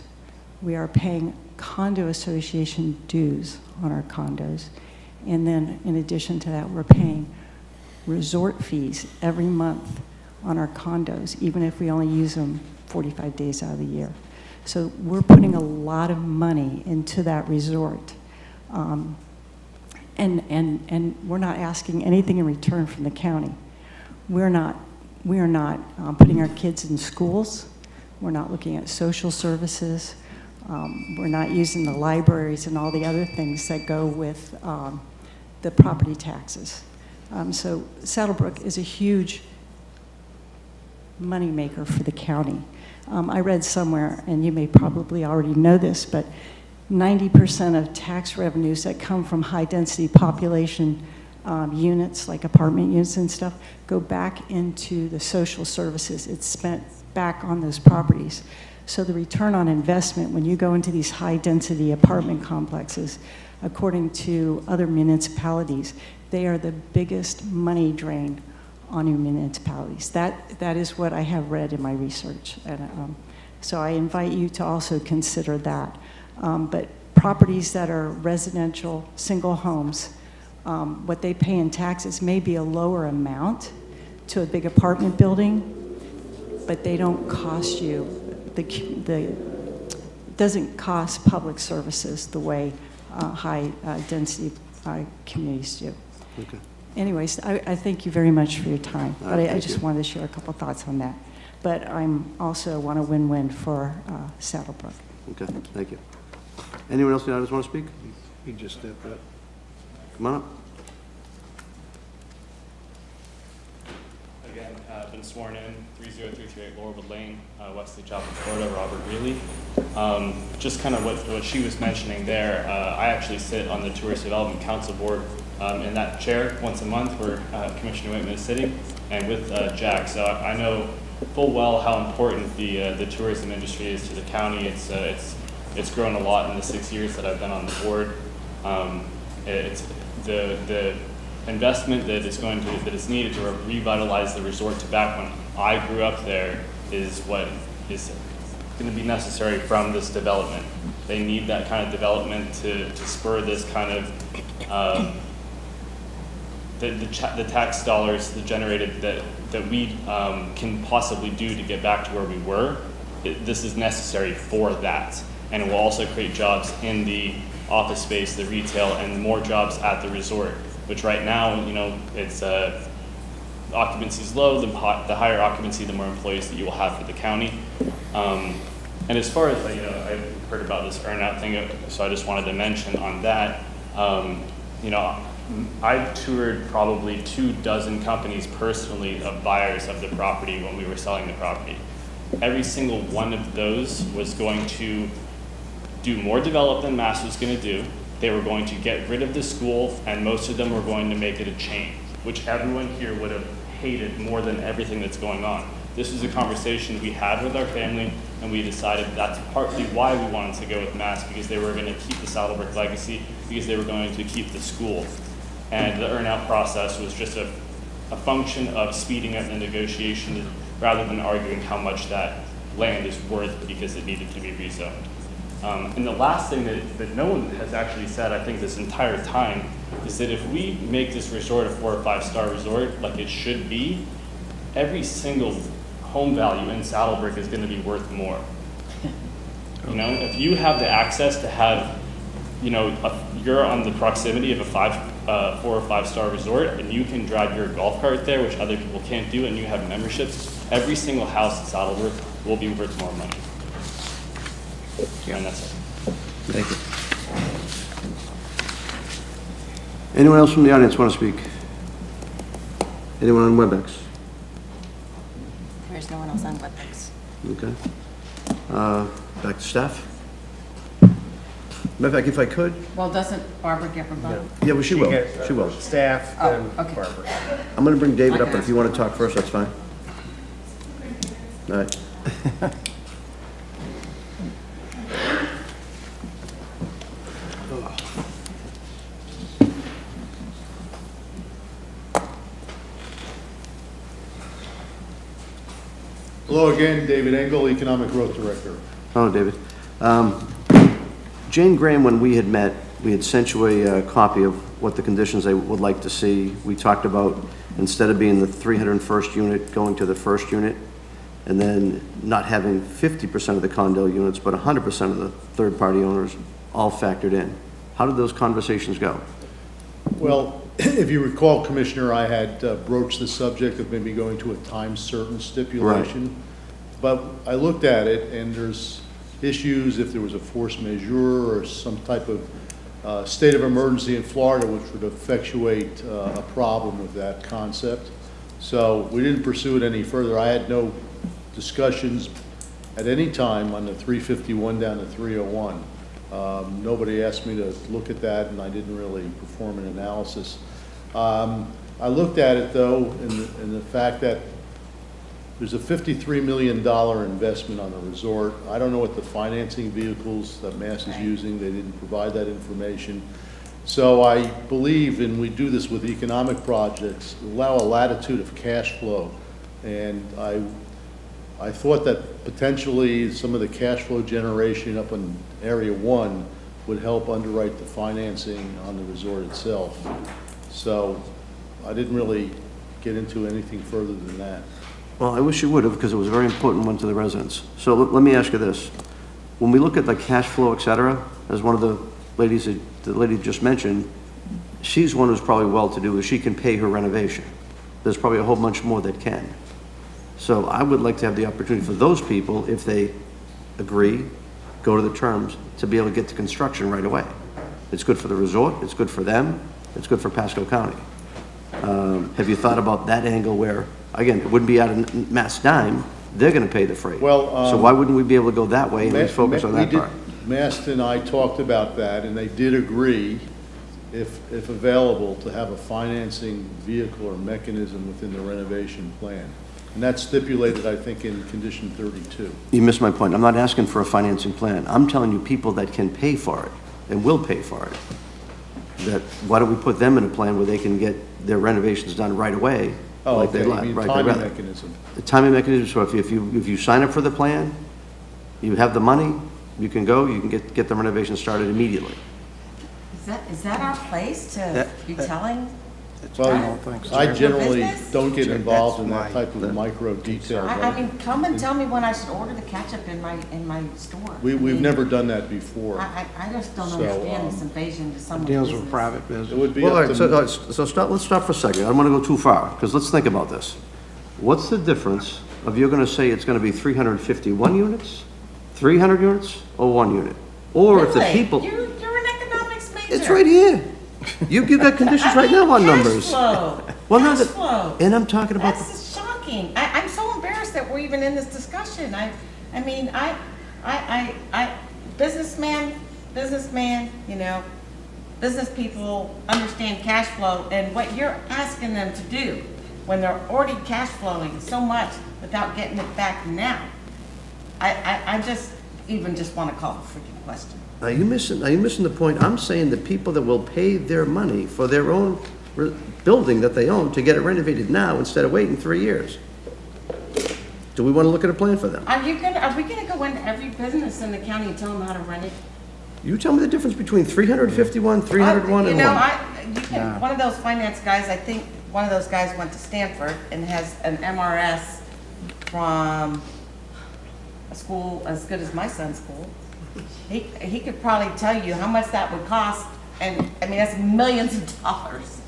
S5: We are paying condo association dues on our condos. And then in addition to that, we're paying resort fees every month on our condos, even if we only use them 45 days out of the year. So we're putting a lot of money into that resort. And we're not asking anything in return from the county. We are not putting our kids in schools. We're not looking at social services. We're not using the libraries and all the other things that go with the property taxes. So Saddlebrook is a huge moneymaker for the county. I read somewhere, and you may probably already know this, but 90% of tax revenues that come from high-density population units, like apartment units and stuff, go back into the social services. It's spent back on those properties. So the return on investment when you go into these high-density apartment complexes, according to other municipalities, they are the biggest money drain on your municipalities. That is what I have read in my research. And, so I invite you to also consider that. But properties that are residential, single homes, what they pay in taxes may be a lower amount to a big apartment building, but they don't cost you, doesn't cost public services the way high density communities do.
S1: Okay.
S5: Anyways, I thank you very much for your time, but I
S1: thank
S5: just
S1: you.
S5: wanted to share a couple thoughts on that. But I'm also want a win-win for Saddlebrook.
S1: Okay, thank you. Anyone else in the audience want to speak?
S4: He just stepped up.
S1: Come on up.
S16: Again, been sworn in, 30338 Laurelwood Lane, Wesley Chapel, Florida, Robert Reilly. Just kind of what she was mentioning there, I actually sit on the Tourist Development Council Board in that chair once a month where Commissioner Whitman is sitting, and with Jack. So I know full well how important the tourism industry is to the county. It's grown a lot in the 6 years that I've been on the board. It's the investment that is needed to revitalize the resort to back when I grew up there is what is going to be necessary from this development. They need that kind of development to spur this kind of the tax dollars that generated that we can possibly do to get back to where we were. This is necessary for that, and it will also create jobs in the office space, the retail, and more jobs at the resort, which right now, you know, it's occupancy is low, the higher occupancy, the more employees that you will have for the county. And as far as, I've heard about this earnout thing, so I just wanted to mention on that, I've toured probably 24 companies personally of buyers of the property when we were selling the property. Every single one of those was going to do more development than Mass was going to do. They were going to get rid of the school, and most of them were going to make it a chain, which everyone here would have hated more than everything that's going on. This is a conversation we had with our family, and we decided that's partly why we wanted to go with Mass, because they were going to keep the Saddlebrook legacy, because they were going to keep the school. And the earnout process was just a function of speeding up the negotiation rather than arguing how much that land is worth because it needed to be rezoned. And the last thing that no one has actually said, I think, this entire time, is that if we make this resort a 4 or 5 star resort like it should be, every single home value in Saddlebrook is going to be worth more. If you have the access to have, you're on the proximity of a 4 or 5 star resort, and you can drive your golf cart there, which other people can't do, and you have memberships, every single house in Saddlebrook will be worth more money. And that's it.
S1: Thank you. Anyone else from the audience want to speak? Anyone on WebEx?
S2: There's no one else on WebEx.
S1: Okay. Back to staff. Matter of fact, if I could.
S10: Well, doesn't Barbara get rebuttal?
S1: Yeah, well, she will. She will.
S6: Staff, then
S10: okay.
S6: Barbara.
S1: I'm going to bring David up, but if you want to talk first, that's fine. All right.
S21: Hello again, David Engel, Economic Growth Director.
S1: Hello, David. Jane Graham, when we had met, we had sent you a copy of what the conditions they would like to see. We talked about, instead of being the 301st unit, going to the first unit, and then not having 50% of the condo units, but 100% of the third-party owners all factored in. How did those conversations go?
S21: Well, if you recall, Commissioner, I had broached the subject of maybe going to a time-certain stipulation. Right. But I looked at it, and there's issues if there was a force majeure or some type of state of emergency in Florida which would effectuate a problem with that concept. So we didn't pursue it any further. I had no discussions at any time on the 351 down to 301. Nobody asked me to look at that, and I didn't really perform an analysis. I looked at it, though, in the fact that there's a $53 million investment on the resort. I don't know what the financing vehicles that Mass is using. They didn't provide that information. So I believe, and we do this with economic projects, allow a latitude of cash flow. And I thought that potentially some of the cash flow generation up in Area 1 would help underwrite the financing on the resort itself. So I didn't really get into anything further than that.
S1: Well, I wish you would have, because it was a very important one to the residents. So let me ask you this. When we look at the cash flow, et cetera, as one of the ladies, the lady just mentioned, she's one who's probably well-to-do, is she can pay her renovation. There's probably a whole bunch more that can. So I would like to have the opportunity for those people, if they agree, go to the terms, to be able to get to construction right away. It's good for the resort, it's good for them, it's good for Pasco County. Have you thought about that angle where, again, it wouldn't be out of Mass dime, they're going to pay the freight.
S21: Well,
S1: so why wouldn't we be able to go that way and focus on that part?
S21: Mast and I talked about that, and they did agree, if available, to have a financing vehicle or mechanism within the renovation plan. And that's stipulated, I think, in condition 32.
S1: You missed my point. I'm not asking for a financing plan. I'm telling you people that can pay for it and will pay for it. That why don't we put them in a plan where they can get their renovations done right away?
S21: Oh,
S1: like
S21: okay.
S1: They
S21: You
S1: like,
S21: mean
S1: right,
S21: timing mechanism.
S1: The timing mechanism. So if you sign up for the plan, you have the money, you can go, you can get the renovation started immediately.
S10: Is that our place to be telling
S21: Well, I generally don't get involved in that type of micro detail.
S10: I mean, come and tell me when I should order the ketchup in my store.
S21: We've never done that before.
S10: I just don't
S21: So,
S10: understand this invasion to someone's
S4: Deals
S10: business.
S4: with private business.
S21: It would be
S1: Well, all
S21: up
S1: right,
S21: to.
S1: so stop, let's stop for a second. I don't want to go too far, because let's think about this. What's the difference of you're going to say it's going to be 351 units, 300 units, or 1 unit? Or if the
S10: Really?
S1: people...
S10: You're an economics major.
S1: It's right here. You got conditions right now on numbers.
S10: Cash flow.
S1: Well, no,
S10: Cash flow.
S1: and I'm talking about...
S10: That's shocking. I'm so embarrassed that we're even in this discussion. I mean, businessman, you know, business people understand cash flow, and what you're asking them to do when they're already cash flowing so much without getting it back now. I just want to call the freaking question.
S1: Are you missing the point? I'm saying the people that will pay their money for their own building that they own to get it renovated now instead of waiting 3 years. Do we want to look at a plan for them?
S10: Are we gonna go into every business in the county and tell them how to run it?
S1: You tell me the difference between 351, 301, and 1.
S10: One of those finance guys, I think one of those guys went to Stanford and has an MRS from a school as good as my son's school. He could probably tell you how much that would cost, and I mean, that's millions of dollars.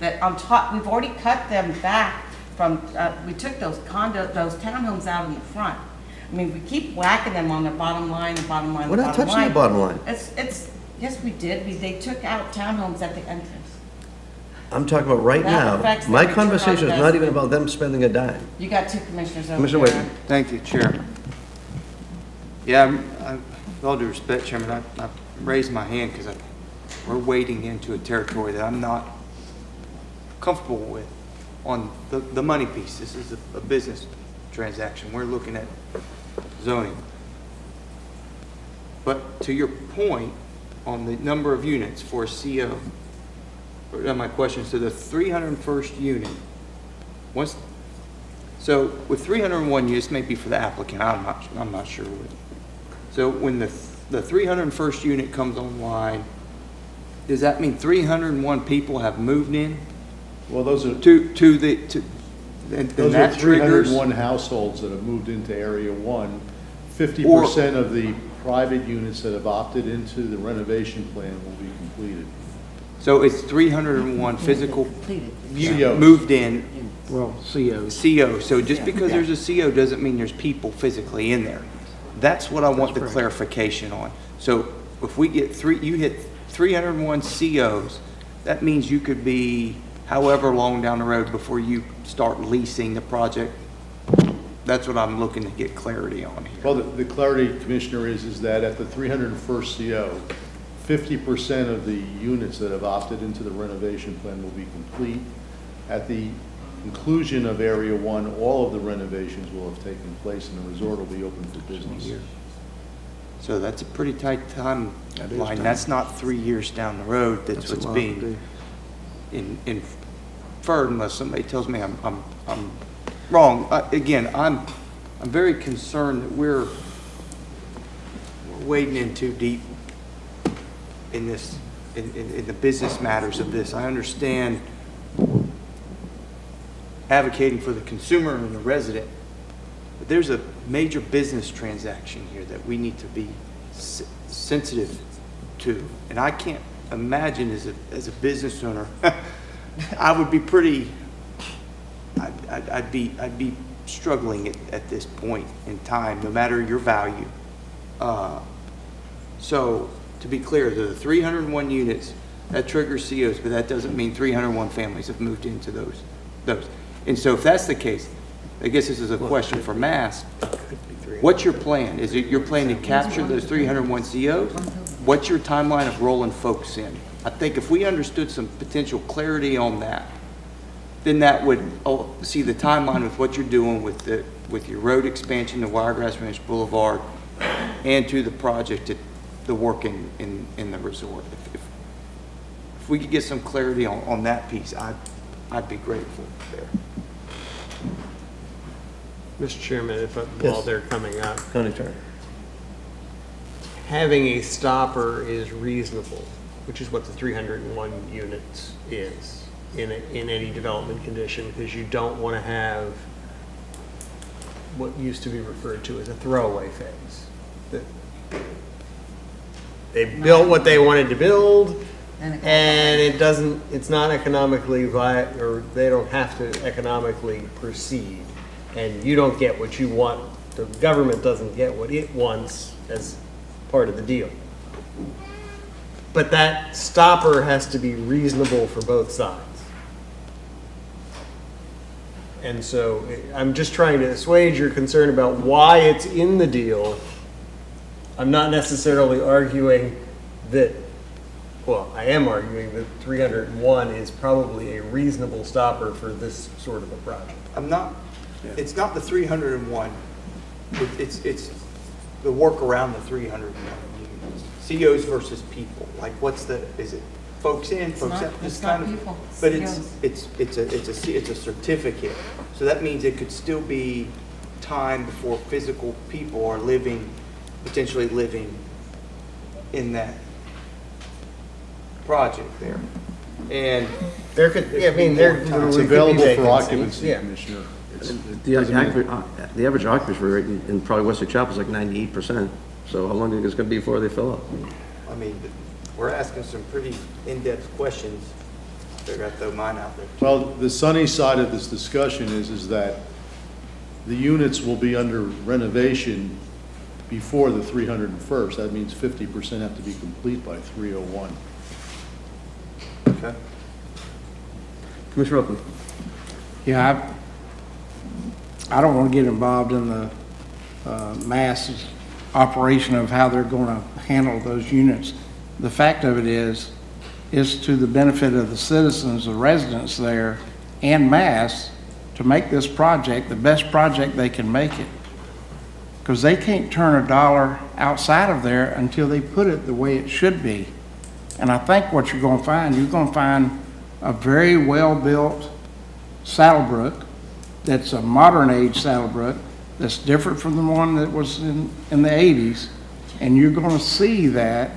S10: That on top, we've already cut them back from, we took those townhomes out in the front. I mean, we keep whacking them on the bottom line, the bottom line,
S1: We're
S10: the
S1: not
S10: bottom
S1: touching
S10: line.
S1: the bottom line.
S10: Yes, we did. They took out townhomes at the entrance.
S1: I'm talking about right
S10: That
S1: now.
S10: affects
S1: My
S10: the return on
S1: conversation is not even
S10: investment.
S1: about them spending a dime.
S10: You got two commissioners over
S1: Commissioner
S10: there.
S1: Whitten.
S8: Thank you, Chair. Yeah, with all due respect, Chairman, I raised my hand because we're wading into a territory that I'm not comfortable with on the money piece. This is a business transaction. We're looking at zoning. But to your point on the number of units for a CO, my question is to the 301st unit, so with 301 units, maybe for the applicant, I'm not sure. So when the 301st unit comes online, does that mean 301 people have moved in?
S21: Well, those are...
S8: Those are
S21: 301 households that have moved into Area 1. 50% of the private units that have opted into the renovation plan will be completed.
S8: So it's 301 physical
S21: COs.
S8: moved in.
S4: Well, COs.
S8: CO. So just because there's a CO doesn't mean there's people physically in there. That's what I want the clarification on. So if we get you hit 301 COs, that means you could be however long down the road before you start leasing the project. That's what I'm looking to get clarity on here.
S21: Well, the clarity, Commissioner, is that at the 301st CO, 50% of the units that have opted into the renovation plan will be complete. At the conclusion of Area 1, all of the renovations will have taken place and the resort will be open for business.
S8: So that's a pretty tight timeline. That's not 3 years down the road. That's what's being inferred, unless somebody tells me I'm wrong. Again, I'm very concerned that we're wading in too deep in this, in the business matters of this. I understand advocating for the consumer and the resident, but there's a major business transaction here that we need to be sensitive to. And I can't imagine as a business owner, I would be pretty, I'd be struggling at this point in time, no matter your value. So to be clear, the 301 units, that triggers COs, but that doesn't mean 301 families have moved into those. And so if that's the case, I guess this is a question for Mass. What's your plan? Is it your plan to capture those 301 COs? What's your timeline of rolling folks in? I think if we understood some potential clarity on that, then that would see the timeline with what you're doing with your road expansion to Wiregrass Ranch Boulevard and to the project at the work in the resort. If we could get some clarity on that piece, I'd be grateful there.
S6: Mr. Chairman, while they're coming up,
S1: County Attorney.
S6: having a stopper is reasonable, which is what the 301 units is. in any development condition, because you don't want to have what used to be referred to as a throwaway phase. They built what they wanted to build, and it's not economically viable, or they don't have to economically proceed, and you don't get what you want. The government doesn't get what it wants as part of the deal. But that stopper has to be reasonable for both sides. And so I'm just trying to assuage your concern about why it's in the deal. I'm not necessarily arguing that, well, I am arguing that 301 is probably a reasonable stopper for this sort of a project.
S8: It's not the 301. It's the work around the 301. COs versus people. Like, is it folks in, folks out?
S10: It's not people.
S8: But
S10: COs.
S8: it's a certificate. So that means it could still be time before physical people are potentially living in that project there. And
S6: there could, I mean, there
S21: It's available for occupancy,
S6: yeah.
S21: Commissioner.
S1: The average occupancy rate in probably Westlake Chapel is like 98%. So how long do you think it's going to be before they fill up?
S8: I mean, we're asking some pretty in-depth questions. They're going to throw mine out there.
S21: Well, the sunny side of this discussion is that the units will be under renovation before the 301st. That means 50% have to be complete by 301.
S8: Okay.
S1: Commissioner Oakley.
S12: Yeah, I don't want to get involved in the mass operation of how they're going to handle those units. The fact of it is to the benefit of the citizens, the residents there, and Mass, to make this project the best project they can make it. Because they can't turn a dollar outside of there until they put it the way it should be. And I think what you're going to find a very well-built Saddlebrook that's a modern age Saddlebrook that's different from the one that was in the 80s, and you're going to see that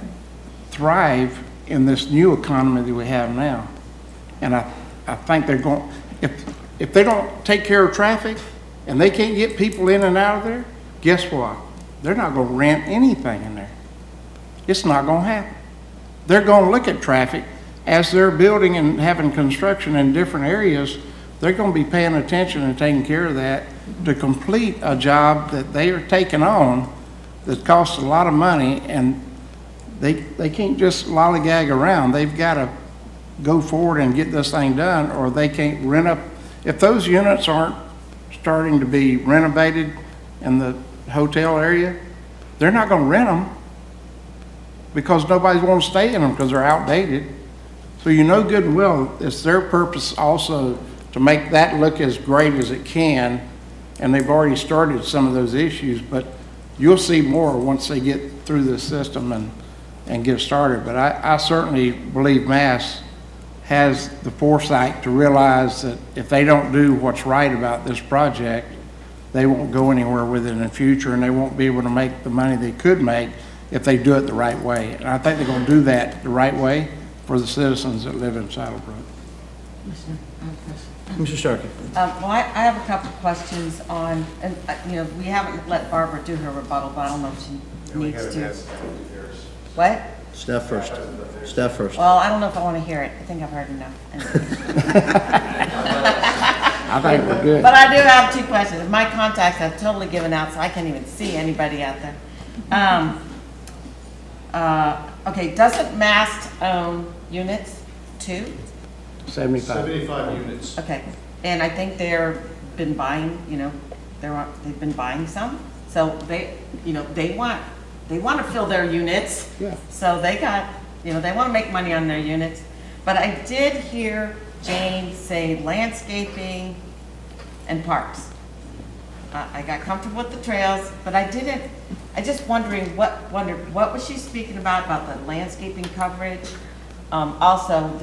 S12: thrive in this new economy that we have now. And I think they're going, if they don't take care of traffic and they can't get people in and out of there, guess what? They're not going to rent anything in there. It's not going to happen. They're going to look at traffic as they're building and having construction in different areas. They're going to be paying attention and taking care of that to complete a job that they are taking on that costs a lot of money, and they can't just lollygag around. They've got to go forward and get this thing done, or they can't rent up. If those units aren't starting to be renovated in the hotel area, they're not going to rent them because nobody's going to stay in them because they're outdated. So you know good and well it's their purpose also to make that look as great as it can, and they've already started some of those issues, but you'll see more once they get through this system and get started. But I certainly believe Mass has the foresight to realize that if they don't do what's right about this project, they won't go anywhere with it in the future, and they won't be able to make the money they could make if they do it the right way. And I think they're going to do that the right way for the citizens that live in Saddlebrook.
S1: Mr. Starkey.
S10: Well, I have a couple of questions on, and we haven't let Barbara do her rebuttal, but I don't know if she needs to. What?
S1: Staff first. Staff first.
S10: Well, I don't know if I want to hear it. I think I've heard enough.
S12: I think we're good.
S10: But I do have two questions. My contacts have totally given out, so I can't even see anybody out there. Okay, doesn't Mast own units too?
S21: 75 units.
S10: Okay, and I think they've been buying some. So they want to fill their units.
S12: Yeah.
S10: So they want to make money on their units. But I did hear Jane say landscaping and parks. I got comfortable with the trails, but I just wondered what was she speaking about the landscaping coverage? Also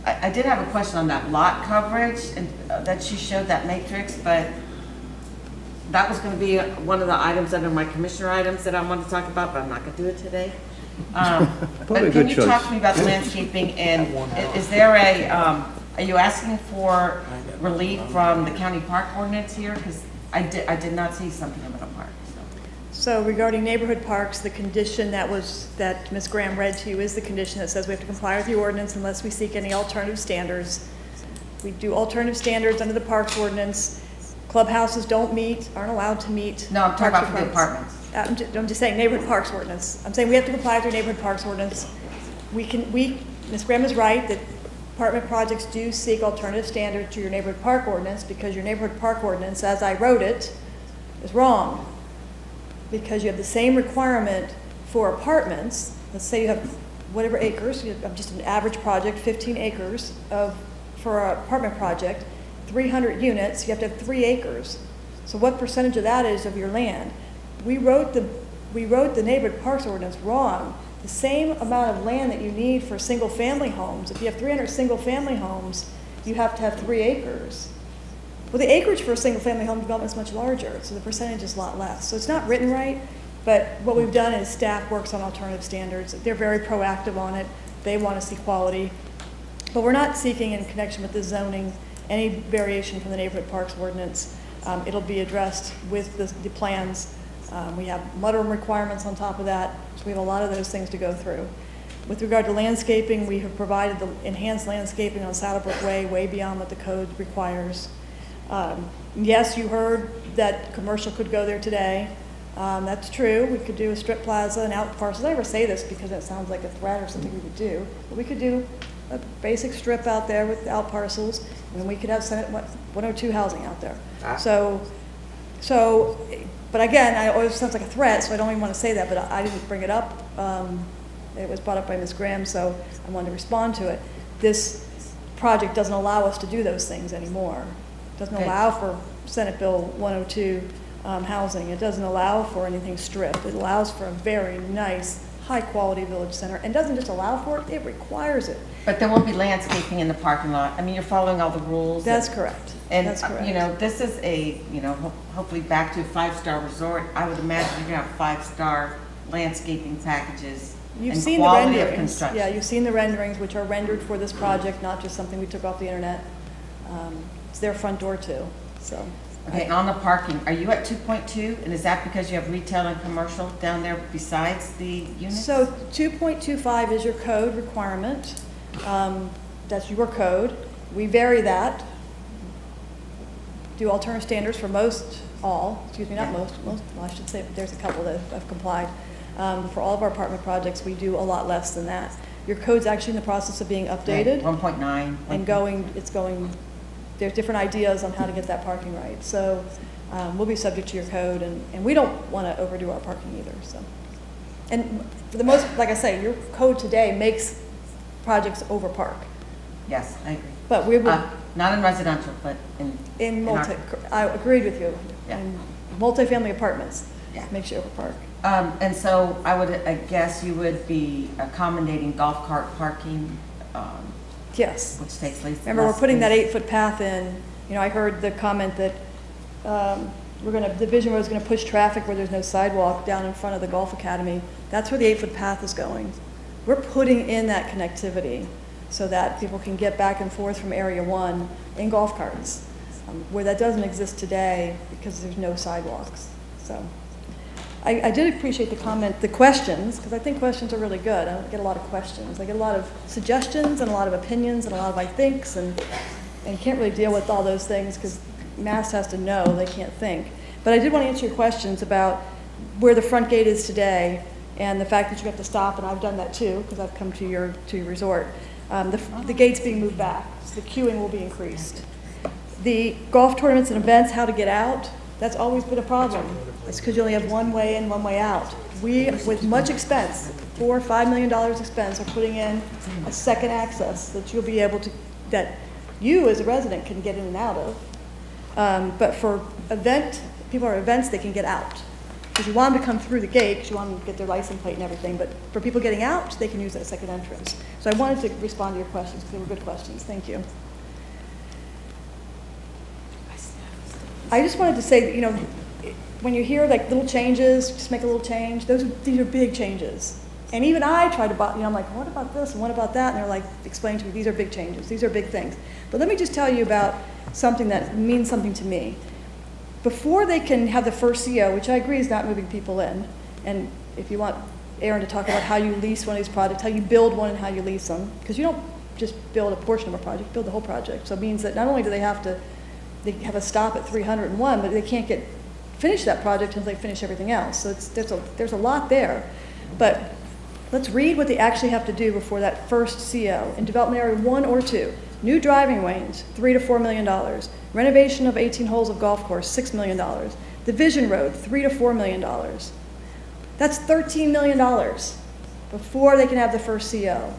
S10: I did have a question on that lot coverage and that she showed that matrix, but that was going to be one of the items under my commissioner items that I wanted to talk about, but I'm not going to do it today. But
S1: Probably a
S10: can
S1: good
S10: you
S1: choice.
S10: talk to me about the landscaping, and is there a, are you asking for relief from the county park ordinance here? Because I did not see something about a park, so.
S14: So regarding neighborhood parks, the condition that Ms. Graham read to you is the condition that says we have to comply with the ordinance unless we seek any alternative standards. We do alternative standards under the parks ordinance. Clubhouses aren't allowed to meet.
S10: No, I'm talking
S14: parks
S10: about for the
S14: requirements.
S10: apartments.
S14: I'm just saying neighborhood parks ordinance. I'm saying we have to comply with your neighborhood parks ordinance. Ms. Graham is right that apartment projects do seek alternative standards to your neighborhood park ordinance because your neighborhood park ordinance, as I wrote it, is wrong. Because you have the same requirement for apartments. Let's say you have whatever acres, you have just an average project, 15 acres for an apartment project, 300 units, you have to have 3 acres. So what percentage of that is of your land? We wrote the neighborhood parks ordinance wrong. The same amount of land that you need for single-family homes, if you have 300 single-family homes, you have to have 3 acres. Well, the acreage for a single-family home development is much larger, so the percentage is a lot less. So it's not written right, but what we've done is staff works on alternative standards. They're very proactive on it. They want to see quality. But we're not seeking, in connection with the zoning, any variation from the neighborhood parks ordinance. It'll be addressed with the plans. We have mudroom requirements on top of that, so we have a lot of those things to go through. With regard to landscaping, we have provided the enhanced landscaping on Saddlebrook Way, way beyond what the code requires. Yes, you heard that commercial could go there today. That's true. We could do a strip plaza and out parcels. I never say this because it sounds like a threat or something we would do, but we could do a basic strip out there with out parcels, and we could have Senate 102 housing out there. But again, it always sounds like a threat, so I don't even want to say that, but I didn't bring it up. It was brought up by Ms. Graham, so I wanted to respond to it. This project doesn't allow us to do those things anymore. It doesn't allow for Senate Bill 102 housing. It doesn't allow for anything stripped. It allows for a very nice, high-quality village center, and doesn't just allow for it, it requires it.
S10: But there won't be landscaping in the parking lot. I mean, you're following all the rules.
S14: That's correct.
S10: And,
S14: That's correct.
S10: you know, this is a, hopefully back to a 5-star resort. I would imagine you're going to have 5-star landscaping packages
S14: You've
S10: and
S14: seen the
S10: quality of
S14: renderings.
S10: construction.
S14: Yeah, you've seen the renderings, which are rendered for this project, not just something we took off the internet. It's their front door too, so.
S10: Okay, on the parking, are you at 2.2? And is that because you have retail and commercial down there besides the units?
S14: So 2.25 is your code requirement. That's your code. We vary that. Do alternative standards for not most, well, I should say there's a couple that have complied. For all of our apartment projects, we do a lot less than that. Your code's actually in the process of being updated.
S10: 1.9.
S14: And there's different ideas on how to get that parking right. So we'll be subject to your code, and we don't want to overdo our parking either, so. And for the most, like I say, your code today makes multi-projects over park.
S10: Yes, I agree.
S14: But we would.
S10: Not in residential, but in
S14: multi, I agreed with you.
S10: Yeah.
S14: In multifamily apartments.
S10: Yeah.
S14: Makes you over park.
S10: And so I guess you would be accommodating golf cart parking.
S14: Yes.
S10: Which takes place.
S14: Remember, we're putting that 8-foot path in. You know, I heard the comment that the Vision Road is going to push traffic where there's no sidewalk down in front of the golf academy. That's where the 8-foot path is going. We're putting in that connectivity so that people can get back and forth from Area 1 in golf carts, where that doesn't exist today because there's no sidewalks. So I did appreciate the questions, because I think questions are really good. I get a lot of questions. I get a lot of suggestions and a lot of opinions and a lot of I thinks, and you can't really deal with all those things because Mass has to know, they can't think. But I did want to answer your questions about where the front gate is today and the fact that you have to stop, and I've done that too because I've come to your resort. The gate's being moved back, so the queuing will be increased. The golf tournaments and events, how to get out, that's always been a problem. It's because you only have one way in, one way out. We, with much expense, $4 or $5 million expense, are putting in a second access that you'll be able to, that you as a resident can get in and out of. But for people at events, they can get out. Because you want them to come through the gate, because you want them to get their license plate and everything, but for people getting out, they can use that second entrance. So I wanted to respond to your questions, because they were good questions. Thank you. I just wanted to say that, when you hear like little changes, just make a little change, these are big changes. And even I tried to, I'm like, what about this and what about that? And they're like, explain to me, these are big changes, these are big things. But let me just tell you about something that means something to me. Before they can have the first CO, which I agree is not moving people in, and if you want Aaron to talk about how you lease one of these projects, how you build one and how you lease them, because you don't just build a portion of a project, you build the whole project. So it means that not only do they have a stop at 301, but they can't finish that project until they finish everything else. So there's a lot there. But let's read what they actually have to do before that first CO. In development area 1 or 2, new driving lanes, $3 to $4 million. Renovation of 18 holes of golf course, $6 million. Division road, $3 to $4 million. That's $13 million before they can have the first CO.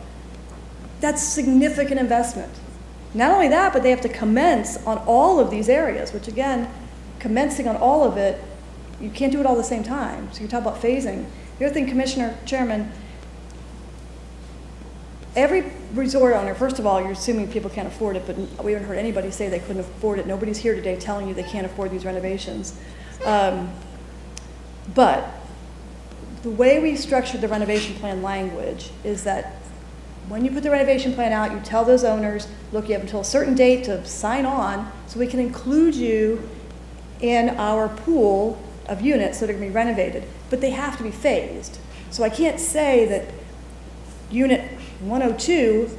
S14: That's significant investment. Not only that, but they have to commence on all of these areas, which again, commencing on all of it, you can't do it all at the same time. So you talk about phasing. The other thing, Commissioner, Chairman, every resort owner, first of all, you're assuming people can't afford it, but we haven't heard anybody say they couldn't afford it. Nobody's here today telling you they can't afford these renovations. But the way we structured the renovation plan language is that when you put the renovation plan out, you tell those owners, look, you have until a certain date to sign on so we can include you in our pool of units that are going to be renovated. But they have to be phased. So I can't say that unit 102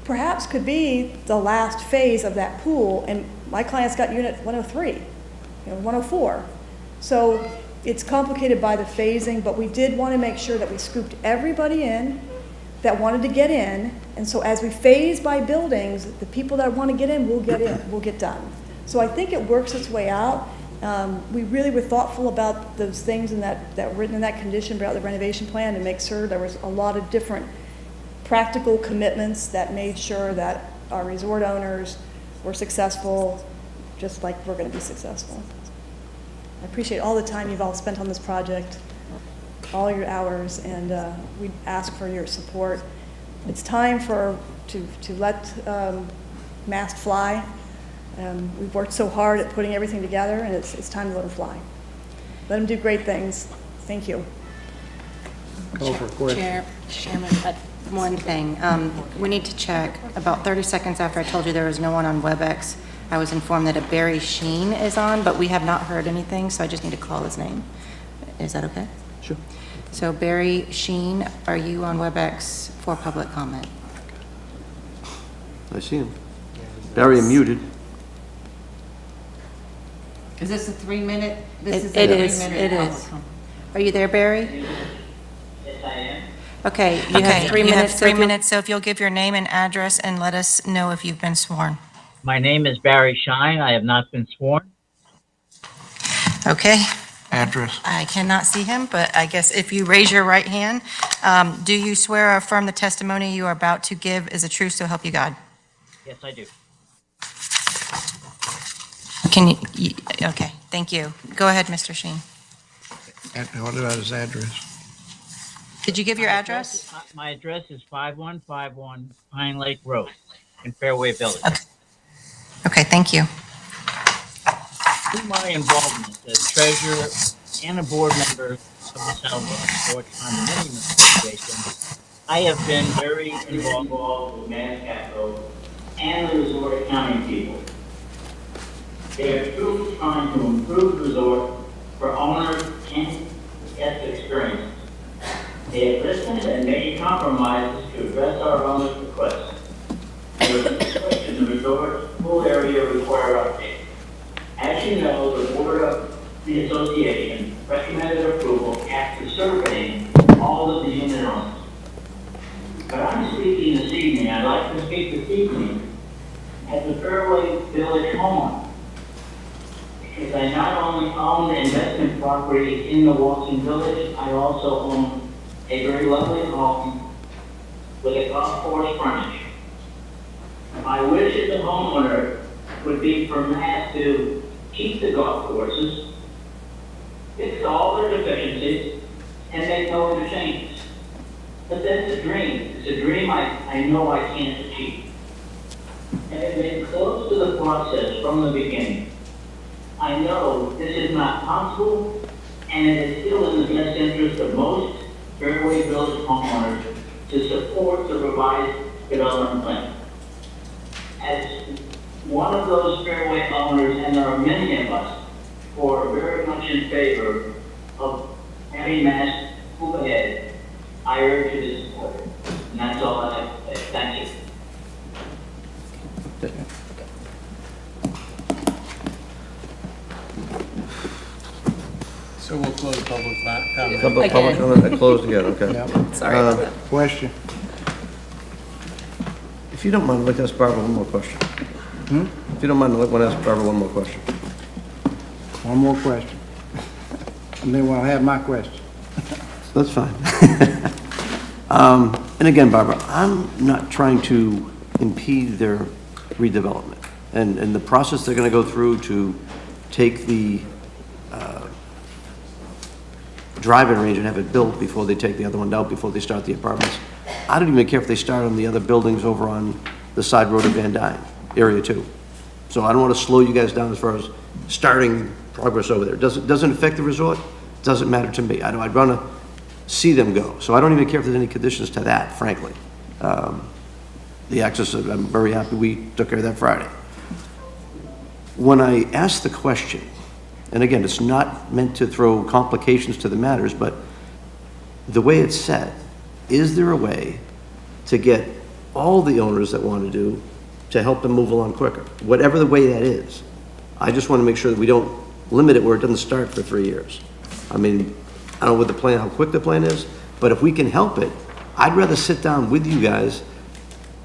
S14: perhaps could be the last phase of that pool, and my client's got unit 103, 104. So it's complicated by the phasing, but we did want to make sure that we scooped everybody in that wanted to get in, and so as we phase by buildings, the people that want to get in, will get done. So I think it works its way out. We really were thoughtful about those things that were written in that condition about the renovation plan to make sure there was a lot of different practical commitments that made sure that our resort owners were successful, just like we're going to be successful. I appreciate all the time you've all spent on this project, all your hours, and we ask for your support. It's time to let Mast fly. We've worked so hard at putting everything together, and it's time to let them fly. Let them do great things. Thank you.
S12: Call for question.
S2: Chairman, one thing. We need to check. About 30 seconds after I told you there was no one on WebEx, I was informed that a Barry Sheen is on, but we have not heard anything, so I just need to call his name. Is that okay?
S1: Sure.
S2: So Barry Sheen, are you on WebEx for public comment?
S1: I see him. Barry, you're muted.
S10: Is this a 3-minute?
S2: It is. Are you there, Barry?
S15: Yes, I am.
S2: Okay, you have 3 minutes. 3 minutes, so if you'll give your name and address and let us know if you've been sworn.
S15: My name is Barry Shine. I have not been sworn.
S2: Okay.
S12: Address.
S2: I cannot see him, but I guess if you raise your right hand, do you swear or affirm the testimony you are about to give is the truth, so help you God?
S15: Yes, I do.
S2: Can you, okay, thank you. Go ahead, Mr. Sheen.
S12: What about his address?
S2: Did you give your address?
S15: My address is 5151 Pine Lake Road in Fairway Village.
S2: Okay, thank you.
S15: Through my involvement as treasurer and a board member of the Southwest Resort Condominium Association, I have been very involved with Mass Capital and the resort accounting people. They are truly trying to improve the resort for owners and guest experience. They have listened and made compromises to address our owners' requests. The resort's pool area require updates. As you know, the board of the association recommended approval after surveying all of the unit owners. But I'm speaking this evening, I'd like to speak this evening as a Fairway Village homeowner. Because I not only own the investment property in the Walton Village, I also own a very lovely home with a golf course frontage. My wish as a homeowner would be for Mass to keep the golf courses, fix all their deficiencies, and make no other changes. But that's a dream. It's a dream I know I can't achieve. And I've been close to the process from the beginning. I know this is not possible, and it is still in the best interest of most Fairway Village homeowners to support the revised development plan. As one of those Fairway owners, and there are many of us who are very much in favor of having Mass move ahead, I urge you to support it. And that's all I have to say. Thank you.
S6: So we'll close public comment.
S1: Public comment, closed again, okay.
S2: Sorry.
S12: Question?
S1: If you don't mind, I'd like to ask Barbara one more question. If you don't mind, I want to ask Barbara one more question.
S12: One more question. And then we'll have my question.
S1: That's fine. And again, Barbara, I'm not trying to impede their redevelopment and the process they're going to go through to take the driving range and have it built before they take the other one out, before they start the apartments. I don't even care if they start on the other buildings over on the side road of Van Dyne, Area 2. So I don't want to slow you guys down as far as starting progress over there. Doesn't affect the resort, doesn't matter to me. I'd want to see them go. So I don't even care if there's any conditions to that, frankly. The access, I'm very happy we took care of that Friday. When I asked the question, and again, it's not meant to throw complications to the matters, but the way it's said, is there a way to get all the owners that want to do to help them move along quicker? Whatever the way that is. I just want to make sure that we don't limit it where it doesn't start for 3 years. I mean, I don't know what the plan, how quick the plan is, but if we can help it, I'd rather sit down with you guys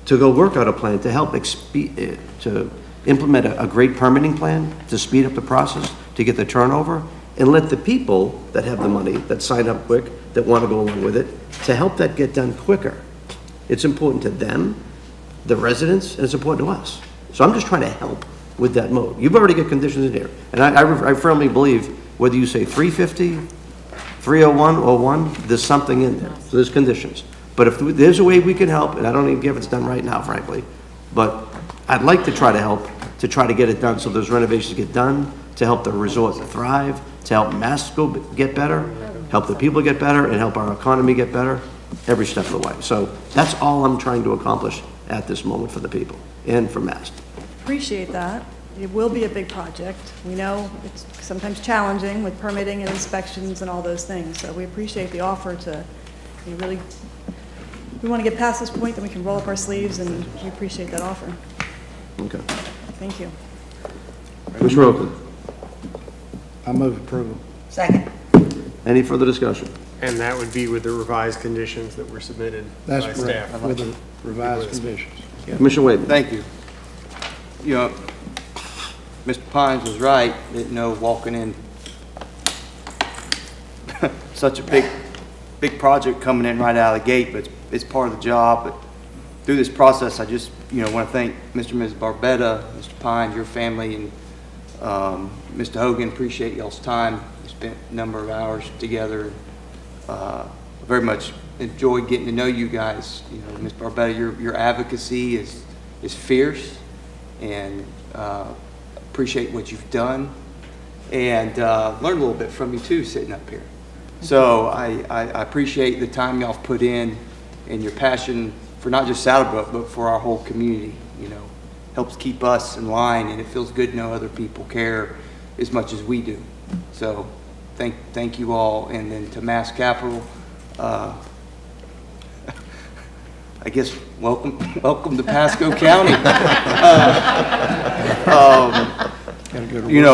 S1: to go work out a plan to help to implement a great permitting plan, to speed up the process, to get the turnover, and let the people that have the money, that sign up quick, that want to go along with it, to help that get done quicker. It's important to them, the residents, and it's important to us. So I'm just trying to help with that mode. You've already got conditions in here, and I firmly believe whether you say 350, 301, or 1, there's something in there. So there's conditions. But if there's a way we can help, and I don't even care if it's done right now, frankly, but I'd like to try to help, to try to get it done so those renovations get done, to help the resort thrive, to help Pasco get better, help the people get better, and help our economy get better every step of the way. So that's all I'm trying to accomplish at this moment for the people and for Mass.
S14: Appreciate that. It will be a big project. We know it's sometimes challenging with permitting and inspections and all those things. So we appreciate the offer to really, we want to get past this point, then we can roll up our sleeves, and we appreciate that offer.
S1: Okay.
S14: Thank you.
S1: Commissioner Oakland.
S12: I move approval.
S2: Second.
S1: Any further discussion?
S6: And that would be with the revised conditions that were submitted by
S12: That's
S6: staff.
S12: correct, with the revised conditions.
S1: Commissioner Wade.
S8: Thank you. You know, Mr. Pines was right, didn't know walking in such a big project coming in right out of the gate, but it's part of the job. But through this process, I just, want to thank Mr. and Ms. Barbetta, Mr. Pines, your family, and Mr. Hogan. Appreciate y'all's time. We spent a number of hours together. Very much enjoyed getting to know you guys. Ms. Barbetta, your advocacy is fierce, and appreciate what you've done, and learned a little bit from you too, sitting up here. So I appreciate the time y'all have put in and your passion for not just Saddlebrook, but for our whole community. Helps keep us in line, and it feels good to know other people care as much as we do. So thank you all. And then to Mass Capital, I guess welcome to Pasco County.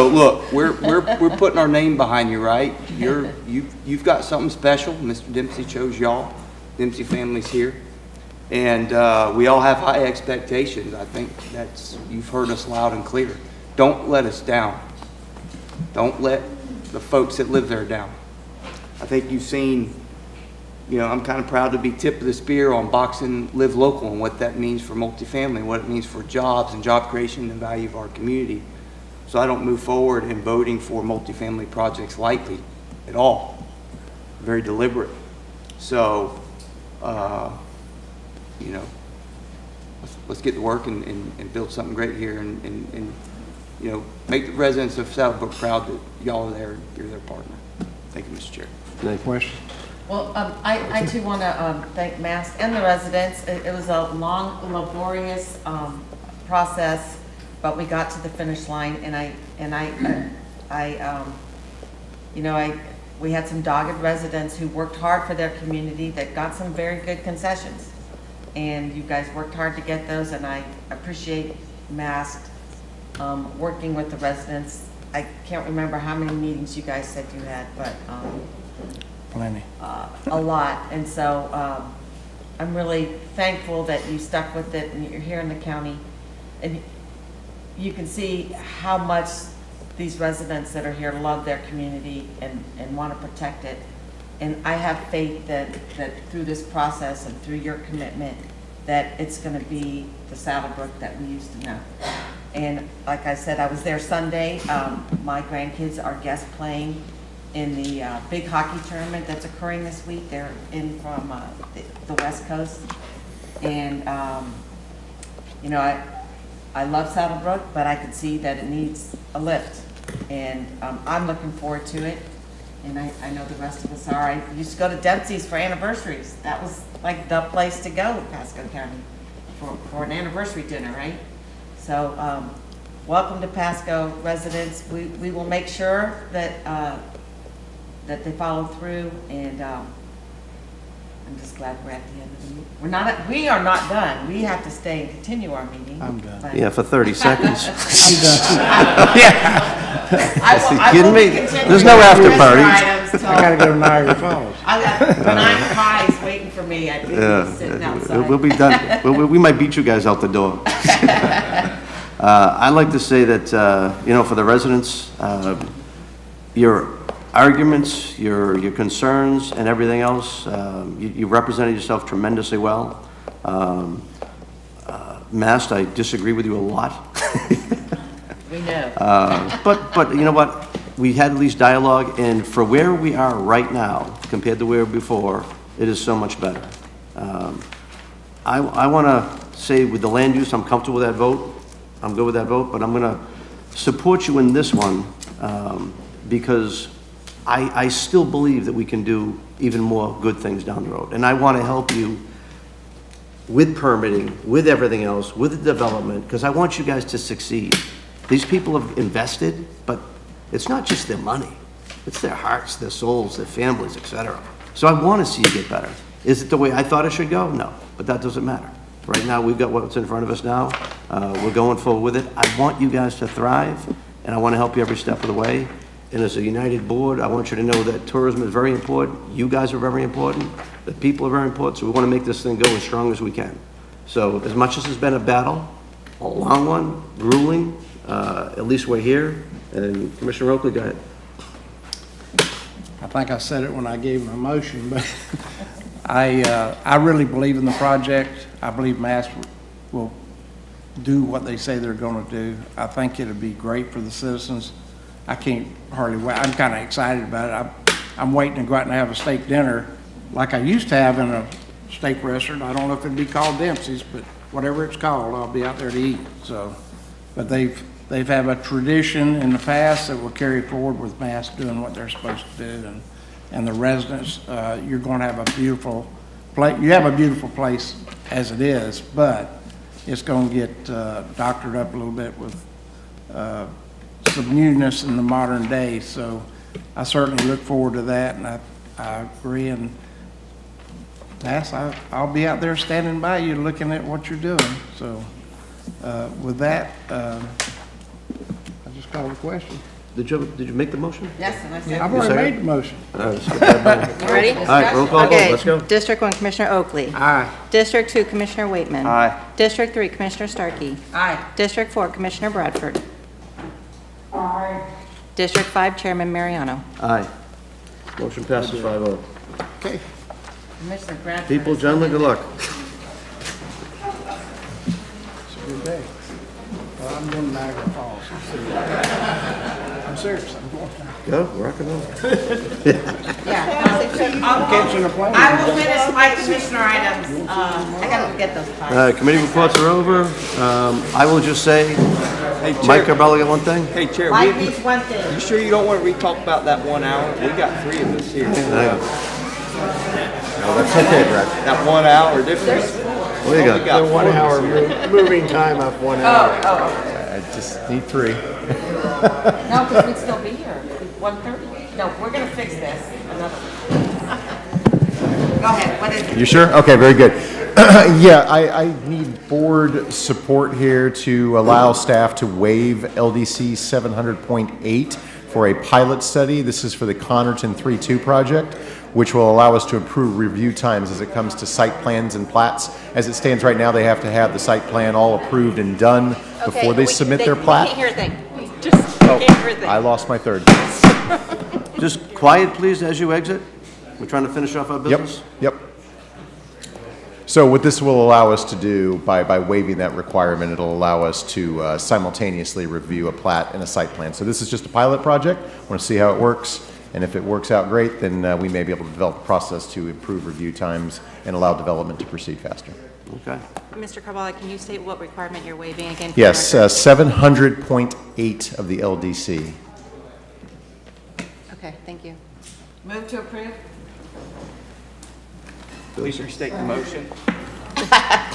S8: Look, we're putting our name behind you, right? You've got something special. Mr. Dempsey chose y'all. Dempsey family's here, and we all have high expectations. I think you've heard us loud and clear. Don't let us down. Don't let the folks that live there down. I think you've seen. I'm kind of proud to be tip of the spear on boxing Live Local and what that means for multifamily, what it means for jobs and job creation and value of our community. So I don't move forward in voting for multifamily projects lightly at all. Very deliberate. So, let's get to work and build something great here and make the residents of Saddlebrook proud that y'all are there, you're their partner. Thank you, Mr. Chair.
S12: Any questions?
S10: Well, I too want to thank MAST and the residents. It was a long, laborious process, but we got to the finish line, we had some dogged residents who worked hard for their community that got some very good concessions. And you guys worked hard to get those, and I appreciate MAST working with the residents. I can't remember how many meetings you guys said you had, but
S12: Plenty.
S10: a lot. And so I'm really thankful that you stuck with it and you're here in the county. And you can see how much these residents that are here love their community and want to protect it. And I have faith that through this process and through your commitment, that it's going to be the Saddlebrook that we used to know. And like I said, I was there Sunday. My grandkids are guest playing in the big hockey tournament that's occurring this week. They're in from the West Coast. And, I love Saddlebrook, but I could see that it needs a lift. And I'm looking forward to it. And I know the rest of us are. I used to go to Dempsey's for anniversaries. That was like the place to go in Pasco County for an anniversary dinner, right? So welcome to Pasco residents. We will make sure that that they follow through, and I'm just glad we're at the end of the meeting. We are not done. We have to stay and continue our meeting.
S12: I'm done.
S10: but-
S1: Yeah, for 30 seconds.
S12: I'm done.
S10: I
S1: Kidding
S10: will be
S1: me?
S10: continuing
S1: There's no
S10: our
S1: after
S10: commissioner
S1: party.
S10: items till-
S12: I gotta go to Niagara Falls.
S10: I got 9 pies waiting for me. I think he's sitting outside.
S1: We'll be done. We might beat you guys out the door. I'd like to say that, for the residents, your arguments, your concerns, and everything else, you represented yourself tremendously well. Mast, I disagree with you a lot.
S10: We know.
S1: But you know what? We had at least dialogue, and for where we are right now compared to where before, it is so much better. I want to say with the land use, I'm comfortable with that vote. I'm good with that vote, but I'm going to support you in this one because I still believe that we can do even more good things down the road. And I want to help you with permitting, with everything else, with the development, because I want you guys to succeed. These people have invested, but it's not just their money. It's their hearts, their souls, their families, etc. So I want to see you get better. Is it the way I thought it should go? No, but that doesn't matter. Right now, we've got what's in front of us now. We're going forward with it. I want you guys to thrive, and I want to help you every step of the way. And as a united board, I want you to know that tourism is very important. You guys are very important. The people are very important, so we want to make this thing go as strong as we can. So as much as it's been a battle, a long one, grueling, at least we're here. And Commissioner Oakley, go ahead.
S12: I think I said it when I gave my motion, but I really believe in the project. I believe MAST will do what they say they're going to do. I think it'll be great for the citizens. I can't hardly wait. I'm kind of excited about it. I'm waiting to go out and have a steak dinner like I used to have in a steak restaurant. I don't know if it'd be called Dempsey's, but whatever it's called, I'll be out there to eat. So, but they've had a tradition in the past that will carry forward with MAST doing what they're supposed to do, and the residents. You're going to have a beautiful place. You have a beautiful place as it is, but it's going to get doctored up a little bit with some newness in the modern day. So I certainly look forward to that, and I agree. And I'll be out there standing by you looking at what you're doing. So with that, I just called the question.
S1: Did you make the motion?
S10: Yes, and I said.
S12: I've already made the motion.
S2: You ready?
S1: All right, roll call vote.
S2: Okay,
S1: Let's go.
S2: District 1, Commissioner Oakley.
S12: Aye.
S2: District 2, Commissioner Waitman.
S1: Aye.
S2: District 3, Commissioner Starkey.
S10: Aye.
S2: District 4, Commissioner Bradford.
S10: Aye.
S2: District 5, Chairman Mariano.
S1: Aye. Motion passes 5-0.
S12: Okay.
S10: Commissioner Bradford.
S1: People, gentlemen, good luck.
S12: It's a good day. Well, I'm going to Niagara Falls. I'm serious. I'm going to.
S1: Go, rock and roll.
S12: Catching a plane.
S10: I will finish my commissioner items. I gotta get those files.
S1: Committee reports are over. I will just say, Mike Carbella got one thing?
S17: Hey, Chair,
S10: Mike needs one thing.
S17: you sure you don't want to re-talk about that 1 hour? We got 3 of us here.
S6: No, that's okay, Brett. That 1 hour difference.
S1: What do you got?
S6: The 1 hour moving time up 1 hour.
S7: I just need 3.
S10: No, because we'd still be here, 1:30. No, we're gonna fix this, another. Go ahead, what is it?
S17: You sure? Okay, very good. Yeah, I need board support here to allow staff to waive LDC 700.8 for a pilot study. This is for the Connerton 3-2 project, which will allow us to improve review times as it comes to site plans and plats. As it stands right now, they have to have the site plan all approved and done before they submit their plat.
S2: We can't hear a thing. Just can't hear a thing.
S17: I lost my third.
S1: Just quiet, please, as you exit. We're trying to finish off our business.
S17: Yep. So what this will allow us to do, by waiving that requirement, it'll allow us to simultaneously review a plat and a site plan. So this is just a pilot project. Want to see how it works. And if it works out great, then we may be able to develop a process to improve review times and allow development to proceed faster.
S1: Okay.
S2: Mr. Carvalho, can you state what requirement you're waiving again? for the
S17: Yes,
S2: record?
S17: 700.8 of the LDC.
S2: Okay, thank you.
S10: Move to approve?
S8: Please restate the motion.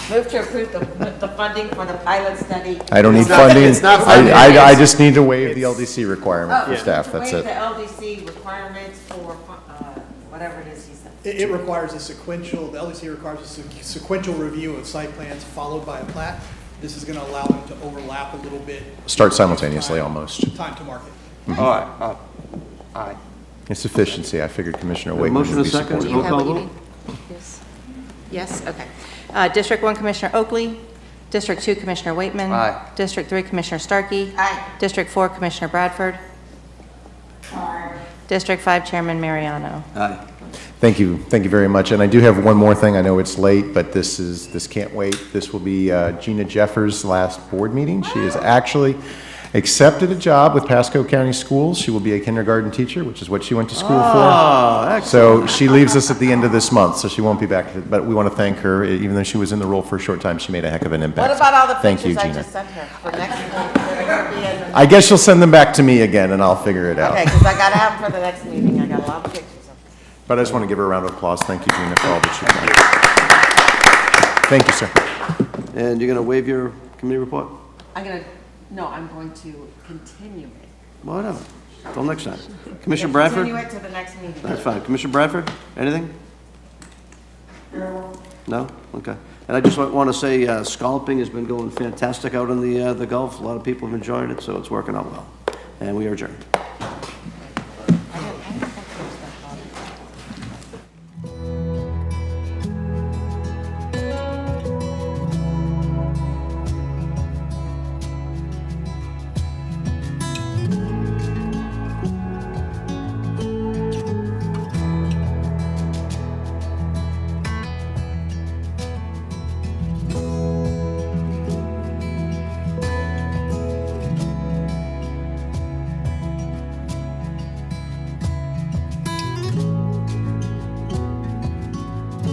S10: Move to approve the funding for the pilot study.
S17: I don't need funding. I just need to waive the LDC requirement for staff, that's
S10: Waive
S17: it.
S10: the LDC requirements for, whatever it is he said.
S22: It requires a sequential, the LDC requires a sequential review of site plans followed by a plat. This is going to allow them to overlap a little bit.
S17: Start simultaneously, almost.
S22: Time to market.
S17: Mhm.
S8: All right. Aye.
S17: It's efficiency. I figured Commissioner
S1: A
S17: Waitman
S1: motion
S17: would
S1: and
S17: be
S1: a second.
S2: Do
S17: supportive.
S2: you have what you need? Yes. Yes, okay. District 1, Commissioner Oakley. District 2, Commissioner Waitman.
S8: Aye.
S2: District 3, Commissioner Starkey.
S10: Aye.
S2: District 4, Commissioner Bradford. District 5, Chairman Mariano.
S1: Aye.
S17: Thank you very much. And I do have one more thing. I know it's late, but this can't wait. This will be Gina Jeffers' last board meeting. She has actually accepted a job with Pasco County Schools. She will be a kindergarten teacher, which is what she went to school for. So she leaves us at the end of this month, so she won't be back. But we want to thank her. Even though she was in the role for a short time, she made a heck of an impact.
S10: What about all the
S17: Thank you,
S10: pictures I
S17: Gina.
S10: just sent her for next meeting? They're gonna be in the-
S17: I guess you'll send them back to me again, and I'll figure it out.
S10: Okay, because I gotta have them for the next meeting. I got a lot of pictures of them.
S17: But I just want to give her a round of applause. Thank you, Gina, for all that you've done. Thank you, sir.
S1: And you're going to waive your committee report?
S10: I'm going to continue it.
S1: Whatever. Till next time. Commissioner Bradford?
S10: Continue it to the next meeting.
S1: That's fine. Commissioner Bradford, anything? No? Okay. And I just want to say scalloping has been going fantastic out in the Gulf. A lot of people have enjoyed it, so it's working out well. And we are adjourned.